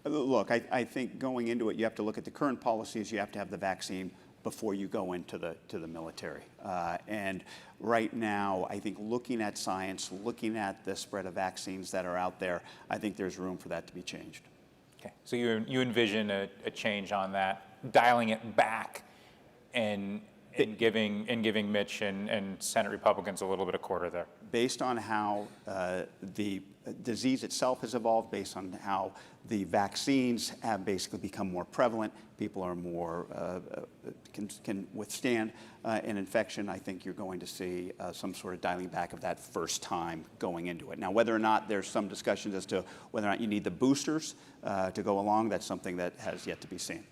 Look, I think going into it, you have to look at the current policies. You have to have the vaccine before you go into the military. And right now, I think looking at science, looking at the spread of vaccines that are out there, I think there's room for that to be changed. Okay. So you envision a change on that, dialing it back and giving Mitch and Senate Republicans a little bit of quarter there. Based on how the disease itself has evolved, based on how the vaccines have basically become more prevalent, people are more, can withstand an infection, I think you're going to see some sort of dialing back of that first time going into it. Now, whether or not there's some discussions as to whether or not you need the boosters to go along, that's something that has yet to be seen.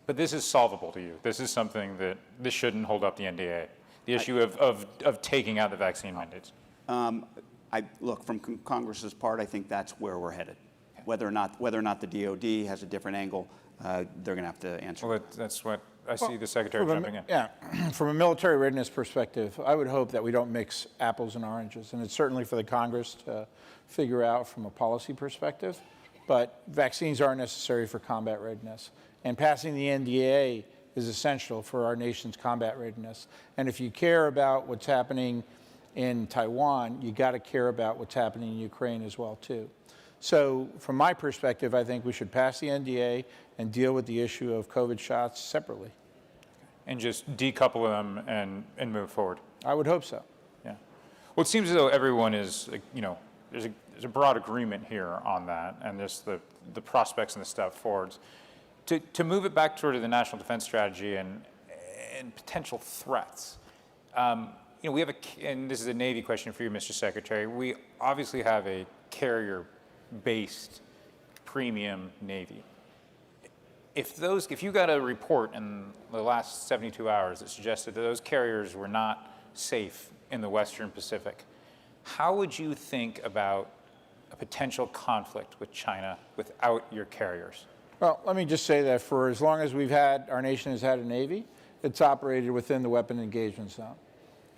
But this is solvable to you. This is something that this shouldn't hold up the NDA. The issue of taking out the vaccine mandates. Look, from Congress's part, I think that's where we're headed. Okay. Whether or not the DOD has a different angle, they're going to have to answer. Well, that's what I see the Secretary jumping in. Yeah, from a military readiness perspective, I would hope that we don't mix apples and oranges, and it's certainly for the Congress to figure out from a policy perspective. But vaccines are necessary for combat readiness, and passing the NDA is essential for our nation's combat readiness. And if you care about what's happening in Taiwan, you got to care about what's happening in Ukraine as well too. So from my perspective, I think we should pass the NDA and deal with the issue of COVID shots separately. And just decouple them and move forward. I would hope so. Yeah. Well, it seems as though everyone is, there's a broad agreement here on that, and just the prospects and the step forwards. To move it back toward the national defense strategy and potential threats. We have and this is a Navy question for you, Mr. Secretary. We obviously have a carrier-based premium Navy. If you got a report in the last 72 hours that suggested that those carriers were not safe in the Western Pacific, how would you think about a potential conflict with China without your carriers? Well, let me just say that for as long as our nation has had a Navy, it's operated within the weapon engagement zone.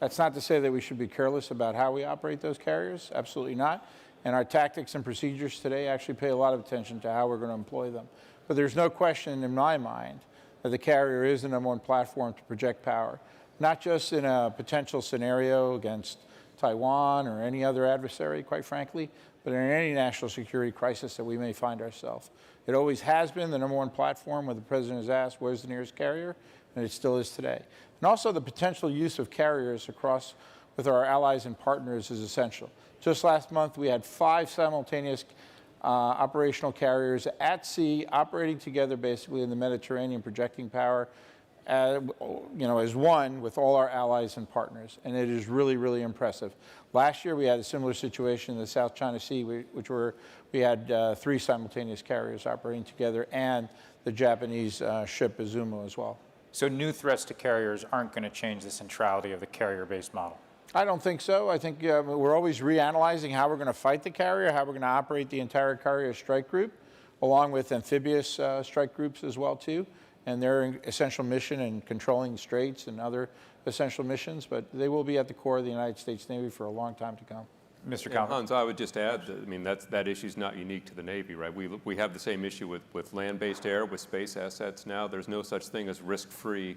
That's not to say that we should be careless about how we operate those carriers, absolutely not. And our tactics and procedures today actually pay a lot of attention to how we're going to employ them. But there's no question in my mind that the carrier is the #1 platform to project power, not just in a potential scenario against Taiwan or any other adversary, quite frankly, but in any national security crisis that we may find ourselves. It always has been the #1 platform where the president is asked, where's the nearest carrier? And it still is today. And also the potential use of carriers across with our allies and partners is essential. Just last month, we had 5 simultaneous operational carriers at sea operating together basically in the Mediterranean, projecting power as one with all our allies and partners. And it is really, really impressive. Last year, we had a similar situation in the South China Sea, we had 3 simultaneous carriers operating together and the Japanese ship Izumo as well. So new threats to carriers aren't going to change the centrality of the carrier-based model? I don't think so. I think we're always reanalyzing how we're going to fight the carrier, how we're going to operate the entire carrier strike group, along with amphibious strike groups as well too, and their essential mission in controlling the straits and other essential missions. But they will be at the core of the United States Navy for a long time to come. Mr. Karl. Hans, I would just add that, I mean, that issue is not unique to the Navy, right? We have the same issue with land-based air, with space assets now. There's no such thing as risk-free,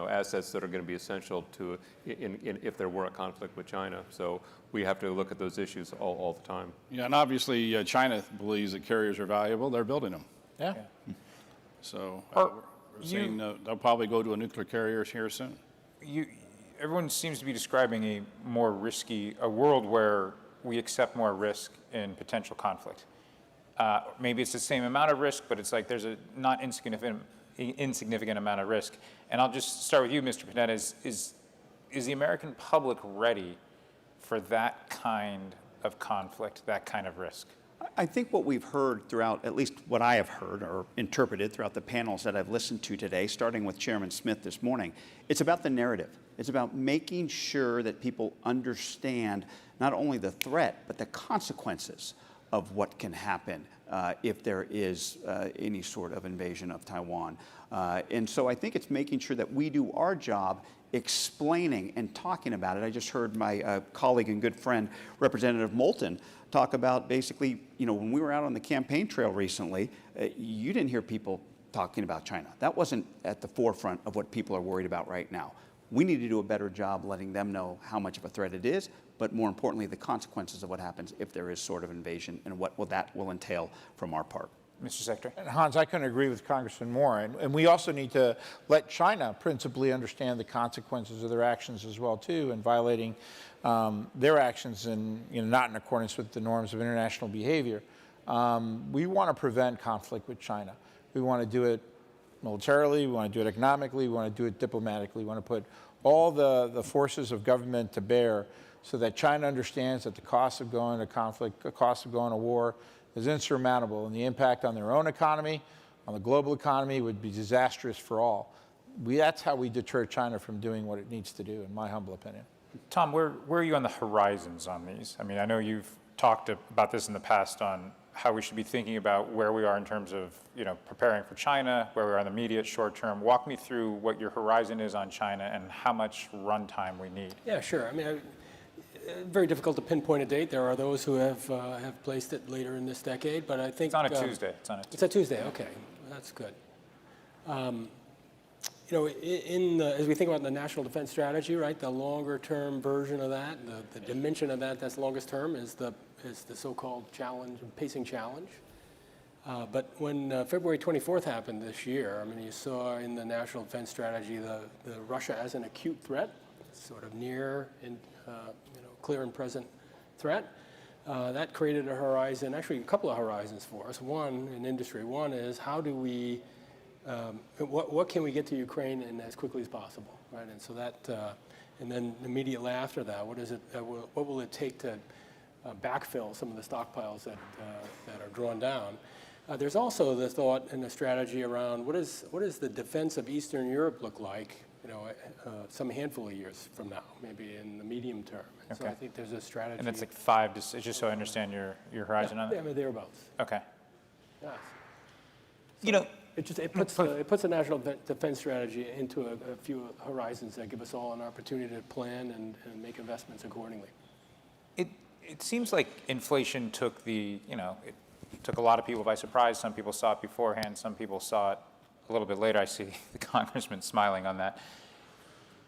assets that are going to be essential to if there were a conflict with China. So we have to look at those issues all the time. Yeah, and obviously China believes that carriers are valuable. They're building them. Yeah. So we're seeing they'll probably go to a nuclear carrier here soon. Everyone seems to be describing a world where we accept more risk in potential conflict. Maybe it's the same amount of risk, but it's like there's a not insignificant amount of risk. And I'll just start with you, Mr. Panetta. Is the American public ready for that kind of conflict, that kind of risk? I think what we've heard throughout, at least what I have heard or interpreted throughout the panels that I've listened to today, starting with Chairman Smith this morning, it's about the narrative. It's about making sure that people understand not only the threat, but the consequences of what can happen if there is any sort of invasion of Taiwan. And so I think it's making sure that we do our job explaining and talking about it. I just heard my colleague and good friend, Representative Moulton, talk about basically, when we were out on the campaign trail recently, you didn't hear people talking about China. That wasn't at the forefront of what people are worried about right now. We need to do a better job letting them know how much of a threat it is, but more importantly, the consequences of what happens if there is sort of invasion and what that will entail from our part. Mr. Secretary. And Hans, I couldn't agree with Congressman Moore. And we also need to let China principally understand the consequences of their actions as well, too, and violating their actions and not in accordance with the norms of international behavior. We want to prevent conflict with China. We want to do it militarily, we want to do it economically, we want to do it diplomatically. We want to put all the forces of government to bear so that China understands that the cost of going to conflict, the cost of going to war is insurmountable, and the impact on their own economy, on the global economy, would be disastrous for all. That's how we deter China from doing what it needs to do, in my humble opinion. Tom, where are you on the horizons on these? I mean, I know you've talked about this in the past on how we should be thinking about where we are in terms of, preparing for China, where we are in the immediate short term. Walk me through what your horizon is on China and how much runtime we need. Yeah, sure. I mean, very difficult to pinpoint a date. There are those who have placed it later in this decade, but I think it's on a Tuesday. It's a Tuesday. Okay, that's good. As we think about the national defense strategy, right, the longer-term version of that, the dimension of that that's longest term is the so-called pacing challenge. But when February 24th happened this year, I mean, you saw in the national defense strategy the Russia as an acute threat, sort of near and clear and present threat. That created a horizon, actually a couple of horizons for us. One in industry. One is how do we, what can we get to Ukraine in as quickly as possible, right? And so that, and then immediately after that, what will it take to backfill some of the stockpiles that are drawn down? There's also the thought and the strategy around what does the defense of Eastern Europe look like, some handful of years from now, maybe in the medium term. And so I think there's a strategy. And it's like 5 to, just so I understand your horizon on that? Yeah, I mean, thereabouts. Okay. Yes. So it puts the national defense strategy into a few horizons that give us all an opportunity to plan and make investments accordingly. It seems like inflation took it took a lot of people by surprise. Some people saw it beforehand. Some people saw it a little bit later. I see the congressman smiling on that.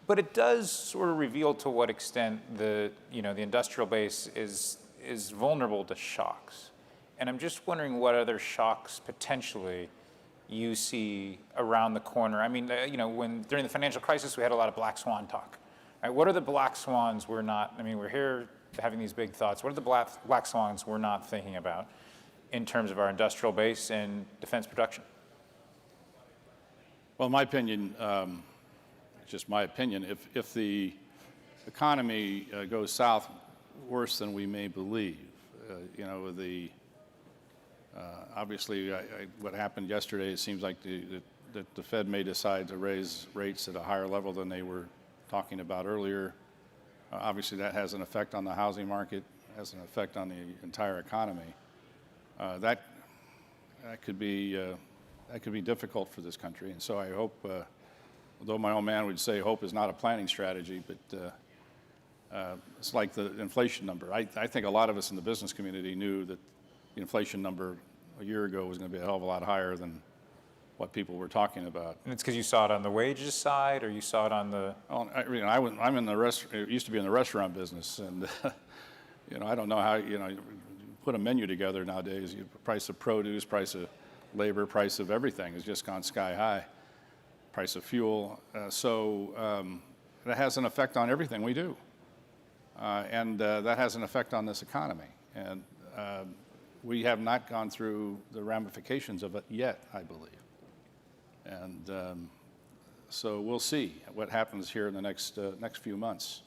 But it does sort of reveal to what extent the industrial base is vulnerable to shocks. And I'm just wondering what other shocks potentially you see around the corner. I mean, when during the financial crisis we had a lot of black swan talk. Right? What are the black swans we're not? I mean, we're here having these big thoughts. What are the black swans we're not thinking about in terms of our industrial base and defense production? Well, in my opinion, just my opinion, if the economy goes south worse than we may believe, obviously what happened yesterday, it seems like the Fed may decide to raise rates at a higher level than they were talking about earlier. Obviously, that has an effect on the housing market, has an effect on the entire economy. That could be difficult for this country. And so I hope, although my old man would say hope is not a planning strategy, but it's like the inflation number. I think a lot of us in the business community knew that the inflation number a year ago was going to be a hell of a lot higher than what people were talking about. And it's because you saw it on the wages side, or you saw it on the... I'm in the used to be in the restaurant business, and I don't know how, you put a menu together nowadays. Price of produce, price of labor, price of everything has just gone sky high. Price of fuel. So that has an effect on everything we do. And that has an effect on this economy. And we have not gone through the ramifications of it yet, I believe. And so we'll see what happens here in the next few months.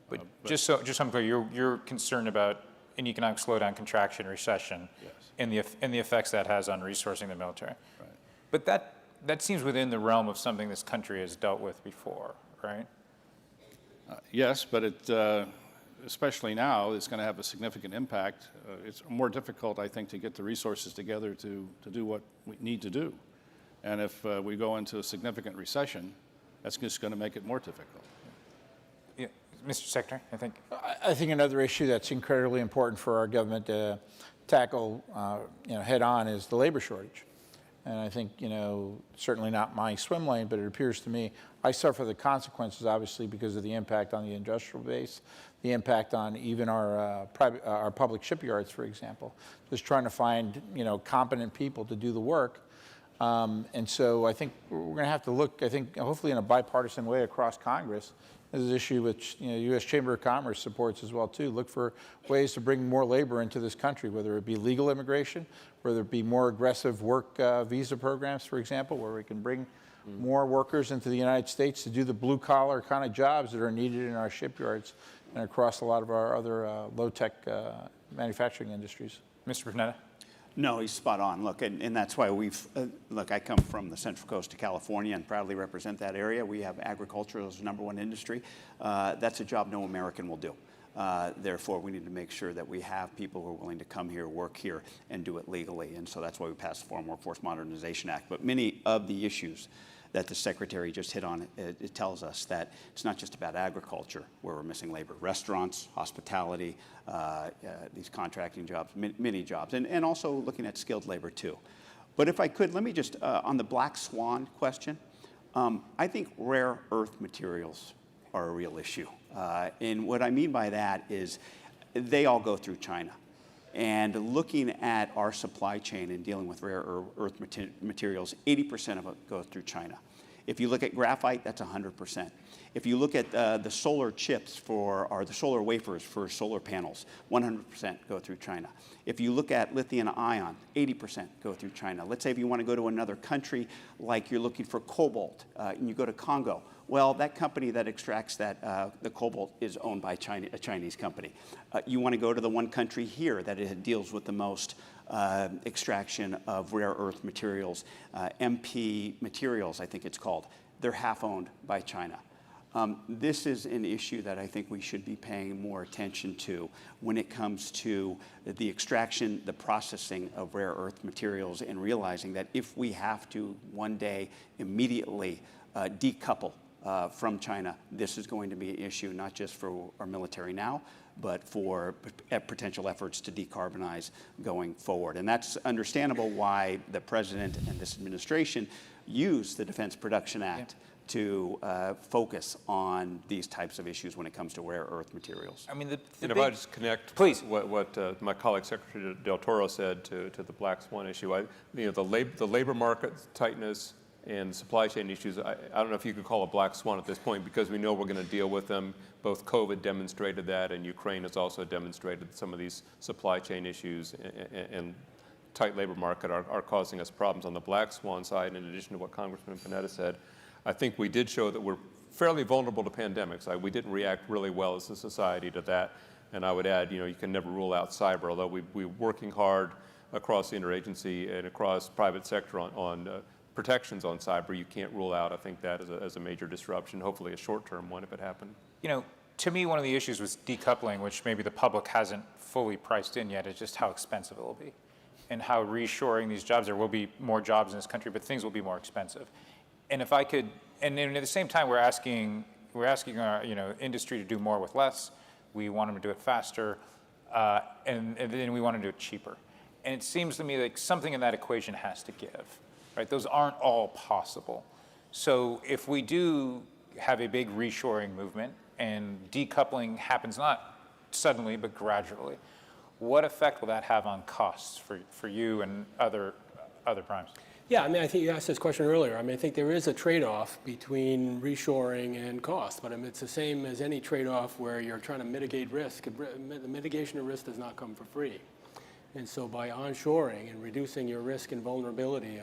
But just I'm clear, you're concerned about an economic slowdown, contraction, recession, yes, and the effects that has on resourcing the military. Right. But that seems within the realm of something this country has dealt with before, right? Yes, but it, especially now, it's going to have a significant impact. It's more difficult, I think, to get the resources together to do what we need to do. And if we go into a significant recession, that's just going to make it more difficult. Yeah. Mr. Secretary, I think. I think another issue that's incredibly important for our government to tackle head on is the labor shortage. And I think, certainly not my swim lane, but it appears to me I suffer the consequences, obviously, because of the impact on the industrial base, the impact on even our public shipyards, for example, just trying to find, competent people to do the work. And so I think we're going to have to look, hopefully in a bipartisan way across Congress. This is an issue which the U.S. Chamber of Commerce supports as well, too. Look for ways to bring more labor into this country, whether it be legal immigration, whether it be more aggressive work visa programs, for example, where we can bring more workers into the United States to do the blue-collar kind of jobs that are needed in our shipyards and across a lot of our other low-tech manufacturing industries. Mr. Panetta? No, he's spot on. Look, and that's why look, I come from the Central Coast of California and proudly represent that area. We have agriculture as the #1 industry. That's a job no American will do. Therefore, we need to make sure that we have people who are willing to come here, work here, and do it legally. And so that's why we passed the Foreign Workforce Modernization Act. But many of the issues that the Secretary just hit on, it tells us that it's not just about agriculture where we're missing labor. Restaurants, hospitality, these contracting jobs, many jobs, and also looking at skilled labor too. But if I could, let me just, on the black swan question, I think rare earth materials are a real issue. And what I mean by that is they all go through China. And looking at our supply chain and dealing with rare earth materials, 80% of it goes through China. If you look at graphite, that's 100%. If you look at the solar chips or the solar wafers for solar panels, 100% go through China. If you look at lithium ion, 80% go through China. Let's say if you want to go to another country, like you're looking for cobalt, and you go to Congo, well, that company that extracts that, the cobalt is owned by a Chinese company. You want to go to the one country here that it deals with the most extraction of rare earth materials, MP Materials, I think it's called. They're half owned by China. This is an issue that I think we should be paying more attention to when it comes to the extraction, the processing of rare earth materials, and realizing that if we have to one day immediately decouple from China, this is going to be an issue not just for our military now, but for potential efforts to decarbonize going forward. And that's understandable why the President and this administration use the Defense Production Act to focus on these types of issues when it comes to rare earth materials. I mean, and if I just connect, please, what my colleague Secretary Del Toro said to the black swan issue, the labor market tightness and supply chain issues, I don't know if you could call a black swan at this point, because we know we're going to deal with them. Both COVID demonstrated that, and Ukraine has also demonstrated some of these supply chain issues and tight labor market are causing us problems on the black swan side. In addition to what Congressman Panetta said, I think we did show that we're fairly vulnerable to pandemics. We didn't react really well as a society to that. And I would add, you can never rule out cyber, although we're working hard across the interagency and across private sector on protections on cyber. You can't rule out, I think, that as a major disruption, hopefully a short-term one if it happened. to me, one of the issues with decoupling, which maybe the public hasn't fully priced in yet, is just how expensive it will be and how reshoring these jobs, there will be more jobs in this country, but things will be more expensive. And if I could, and then at the same time, we're asking our industry to do more with less. We want them to do it faster, and then we want to do it cheaper. And it seems to me like something in that equation has to give, right? Those aren't all possible. So if we do have a big reshoring movement and decoupling happens not suddenly but gradually, what effect will that have on costs for you and other primes? Yeah, I mean, I think you asked this question earlier. I mean, I think there is a trade-off between reshoring and cost, but I mean, it's the same as any trade-off where you're trying to mitigate risk. The mitigation of risk does not come for free. And so by onshoring and reducing your risk and vulnerability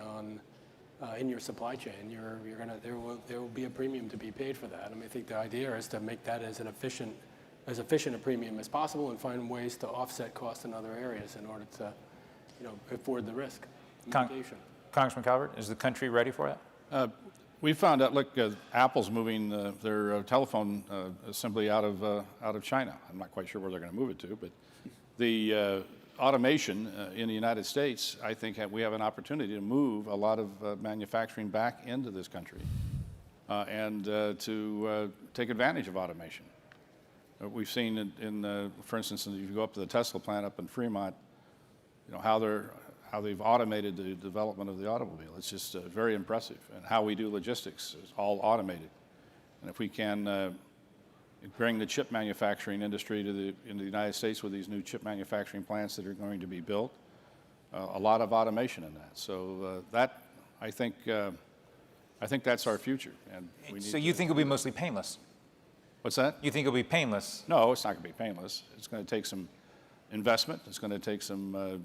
in your supply chain, there will be a premium to be paid for that. I mean, I think the idea is to make that as efficient a premium as possible and find ways to offset costs in other areas in order to, afford the risk mitigation. Congressman Calvert, is the country ready for that? We found out, look, Apple's moving their telephone assembly out of China. I'm not quite sure where they're going to move it to, but the automation in the United States, I think we have an opportunity to move a lot of manufacturing back into this country and to take advantage of automation. We've seen for instance, if you go up to the Tesla plant up in Fremont, how they've automated the development of the automobile. It's just very impressive. And how we do logistics is all automated. And if we can bring the chip manufacturing industry into the United States with these new chip manufacturing plants that are going to be built, a lot of automation in that. So I think that's our future. And we need so you think it'll be mostly painless? What's that? You think it'll be painless? No, it's not going to be painless. It's going to take some investment. It's going to take some.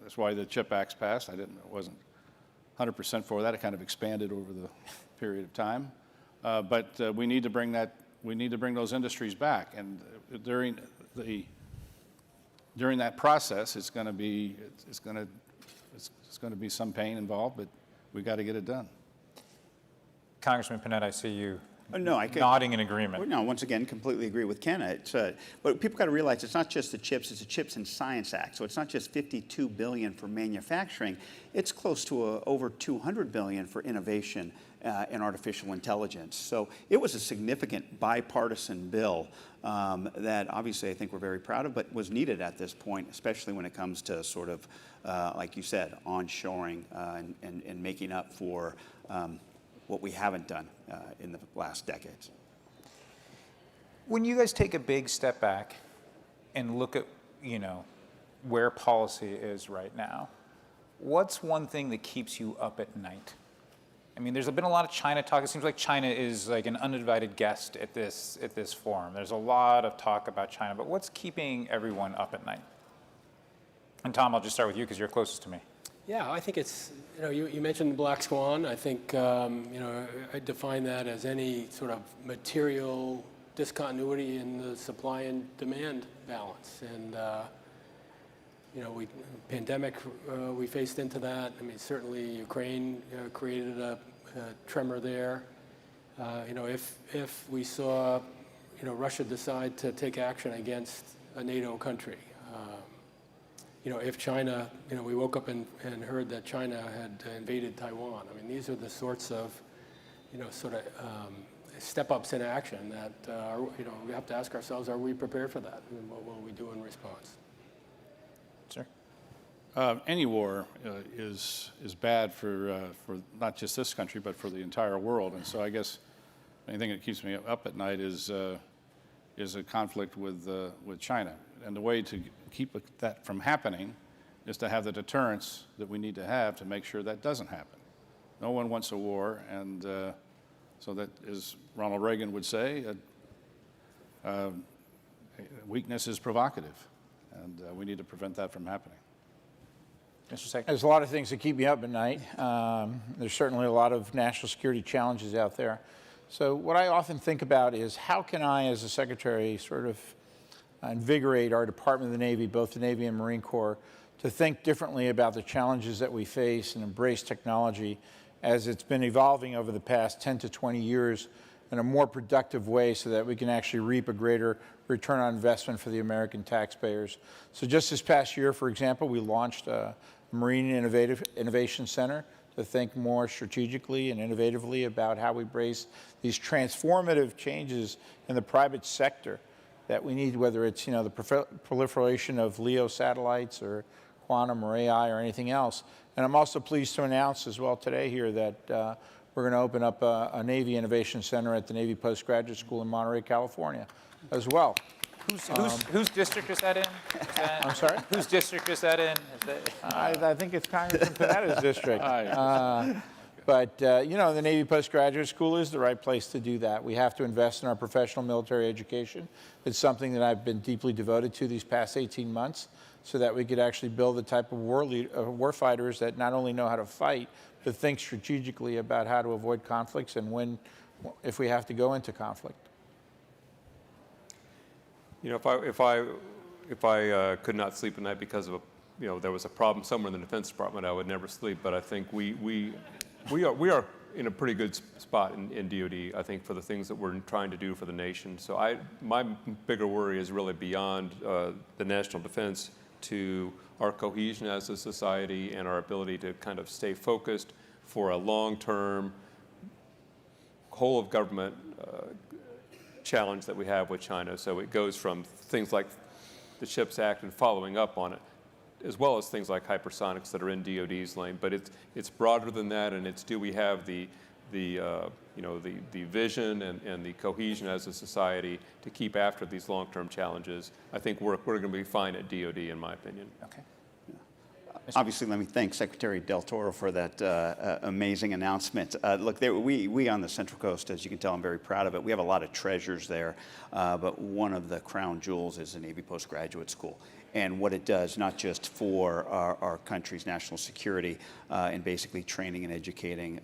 That's why the CHIP Act's passed. I wasn't 100% for that. It kind of expanded over the period of time. But we need to bring that. We need to bring those industries back. And during that process, it's going to be some pain involved. But we got to get it done. Congressman Panetta, I see you. No, nodding in agreement. Well, no, once again, completely agree with Ken. But people got to realize it's not just the CHIPS, it's the CHIPS and Science Act. So it's not just $52 billion for manufacturing. It's close to over $200 billion for innovation in artificial intelligence. So it was a significant bipartisan bill that obviously I think we're very proud of, but was needed at this point, especially when it comes to sort of, like you said, onshoring and making up for what we haven't done in the last decades. When you guys take a big step back and look at, where policy is right now, what's one thing that keeps you up at night? I mean, there's been a lot of China talk. It seems like China is like an uninvited guest at this forum. There's a lot of talk about China, but what's keeping everyone up at night? And Tom, I'll just start with you because you're closest to me. Yeah, I think it's, you mentioned the black swan. I think, I define that as any sort of material discontinuity in the supply and demand balance. And, pandemic, we faced into that. I mean, certainly Ukraine created a tremor there. If we saw, Russia decide to take action against a NATO country, if China, we woke up and heard that China had invaded Taiwan. I mean, these are the sorts of, step-ups in action that, we have to ask ourselves, are we prepared for that? And what will we do in response? Sir? Any war is bad for not just this country, but for the entire world. And so I guess anything that keeps me up at night is a conflict with China. And the way to keep that from happening is to have the deterrence that we need to have to make sure that doesn't happen. No one wants a war, and so that, as Ronald Reagan would say, weakness is provocative, and we need to prevent that from happening. Mr. Secretary. There's a lot of things that keep me up at night. There's certainly a lot of national security challenges out there. So what I often think about is how can I, as a secretary, sort of invigorate our Department of the Navy, both the Navy and Marine Corps, to think differently about the challenges that we face and embrace technology as it's been evolving over the past 10 to 20 years in a more productive way so that we can actually reap a greater return on investment for the American taxpayers. So just this past year, for example, we launched a Marine Innovation Center to think more strategically and innovatively about how we brace these transformative changes in the private sector that we need, whether it's the proliferation of LEO satellites or quantum or AI or anything else. And I'm also pleased to announce as well today here that we're going to open up a Navy Innovation Center at the Navy Postgraduate School in Monterey, California as well. Whose district is that in? I'm sorry? Whose district is that in? I think it's Congressman Panetta's district. But the Navy Postgraduate School is the right place to do that. We have to invest in our professional military education. It's something that I've been deeply devoted to these past 18 months so that we could actually build the type of war fighters that not only know how to fight, but think strategically about how to avoid conflicts and when, if we have to go into conflict. If I could not sleep at night because of there was a problem somewhere in the Defense Department, I would never sleep. But I think we are in a pretty good spot in DoD, I think, for the things that we're trying to do for the nation. So my bigger worry is really beyond the national defense to our cohesion as a society and our ability to kind of stay focused for a long-term whole of government challenge that we have with China. So it goes from things like the CHIPS Act and following up on it, as well as things like hypersonics that are in DoD's lane. But it's broader than that, and it's do we have the vision and the cohesion as a society to keep after these long-term challenges. I think we're going to be fine at DoD, in my opinion. Okay. Obviously, let me thank Secretary Del Toro for that amazing announcement. Look, we on the Central Coast, as you can tell, I'm very proud of it. We have a lot of treasures there, but one of the crown jewels is the Navy Postgraduate School. And what it does, not just for our country's national security and basically training and educating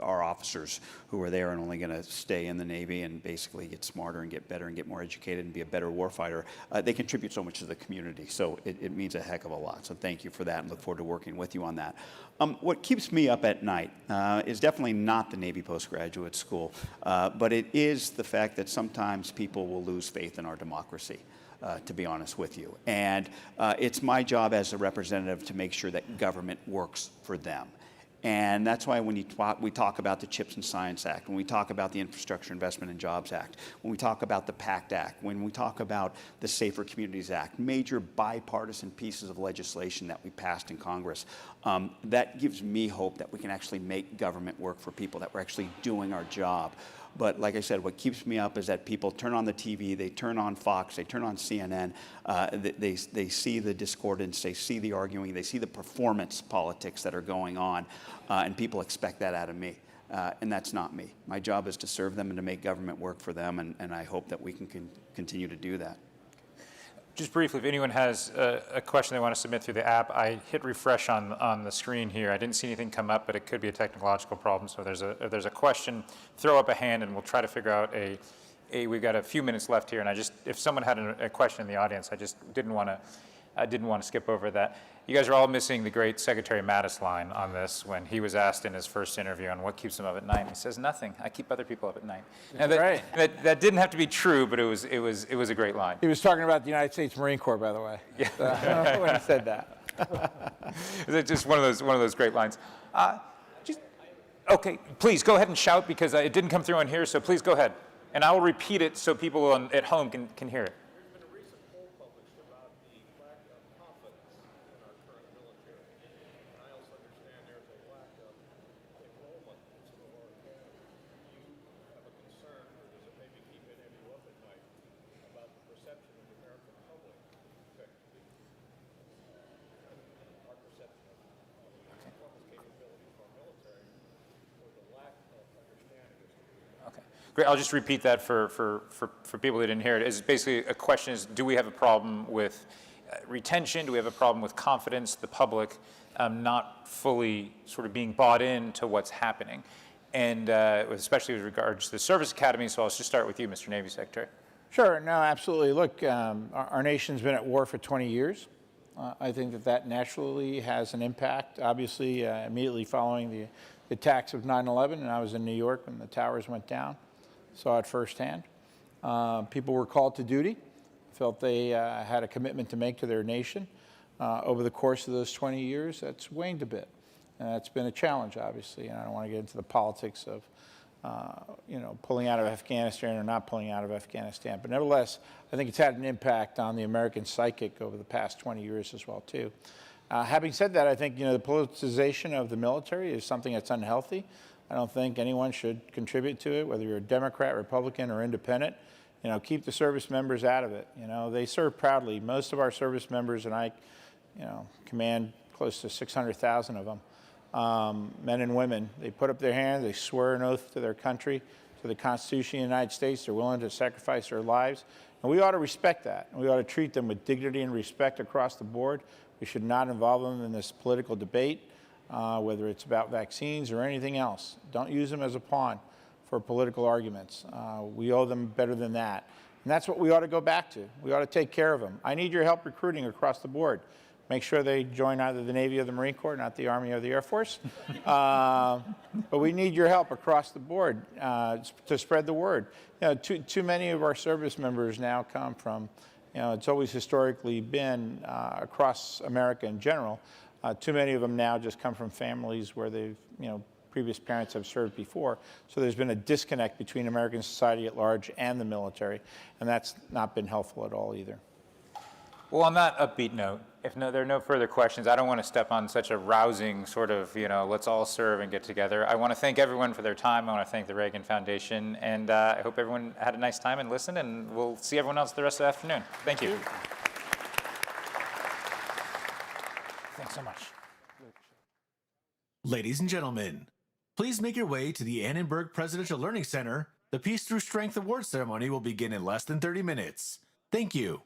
our officers who are there and only going to stay in the Navy and basically get smarter and get better and get more educated and be a better warfighter. They contribute so much to the community, so it means a heck of a lot. So thank you for that and look forward to working with you on that. What keeps me up at night is definitely not the Navy Postgraduate School, but it is the fact that sometimes people will lose faith in our democracy. To be honest with you. And it's my job as a representative to make sure that government works for them. And that's why when we talk about the CHIPS and Science Act, when we talk about the Infrastructure Investment and Jobs Act, when we talk about the PACT Act, when we talk about the Safer Communities Act, major bipartisan pieces of legislation that we passed in Congress, that gives me hope that we can actually make government work for people, that we're actually doing our job. But like I said, what keeps me up is that people turn on the TV, they turn on Fox, they turn on CNN, they see the discordance, they see the arguing, they see the performance politics that are going on, and people expect that out of me. And that's not me. My job is to serve them and to make government work for them, and I hope that we can continue to do that. Just briefly, if anyone has a question they want to submit through the app, I hit refresh on the screen here. I didn't see anything come up, but it could be a technological problem. So if there's a question, throw up a hand and we'll try to figure out we've got a few minutes left here. And if someone had a question in the audience, I just didn't want to skip over that. You guys are all missing the great Secretary Mattis line on this when he was asked in his first interview on what keeps him up at night. He says, nothing. I keep other people up at night. And that didn't have to be true, but it was a great line. He was talking about the United States Marine Corps, by the way. Yeah. When he said that. It's just one of those great lines. Okay, please go ahead and shout because it didn't come through on here, so please go ahead. And I will repeat it so people at home can hear it. Great. I'll just repeat that for people who didn't hear it. It's basically a question is, do we have a problem with retention? Do we have a problem with confidence, the public not fully sort of being bought into what's happening? And especially with regards to the service academy, so I'll just start with you, Mr. Navy Secretary. Sure, no, absolutely. Look, our nation's been at war for 20 years. I think that naturally has an impact. Obviously, immediately following the attacks of 9/11, and I was in New York when the towers went down. saw it firsthand. People were called to duty, felt they had a commitment to make to their nation. Over the course of those 20 years, that's waned a bit. And that's been a challenge, obviously, and I don't want to get into the politics of pulling out of Afghanistan or not pulling out of Afghanistan. But nevertheless, I think it's had an impact on the American psychic over the past 20 years as well, too. Having said that, I think, the politicization of the military is something that's unhealthy. I don't think anyone should contribute to it, whether you're a Democrat, Republican, or independent. Keep the service members out of it. They serve proudly. Most of our service members, and I, command close to 600,000 of them, men and women, they put up their hands, they swear an oath to their country, to the Constitution of the United States. They're willing to sacrifice their lives. And we ought to respect that. And we ought to treat them with dignity and respect across the board. We should not involve them in this political debate, whether it's about vaccines or anything else. Don't use them as a pawn for political arguments. We owe them better than that. And that's what we ought to go back to. We ought to take care of them. I need your help recruiting across the board. Make sure they join either the Navy or the Marine Corps, not the Army or the Air Force. But we need your help across the board to spread the word. Too many of our service members now come from, it's always historically been across America in general. Too many of them now just come from families where they've, previous parents have served before. So there's been a disconnect between American society at large and the military, and that's not been helpful at all either. Well, on that upbeat note, if there are no further questions, I don't want to step on such a rousing sort of, let's all serve and get together. I want to thank everyone for their time. I want to thank the Reagan Foundation, and I hope everyone had a nice time and listened, and we'll see everyone else the rest of the afternoon. Thank you. Thanks so much. Ladies and gentlemen, please make your way to the Annenberg Presidential Learning Center. The Peace Through Strength Award ceremony will begin in less than 30 minutes. Thank you.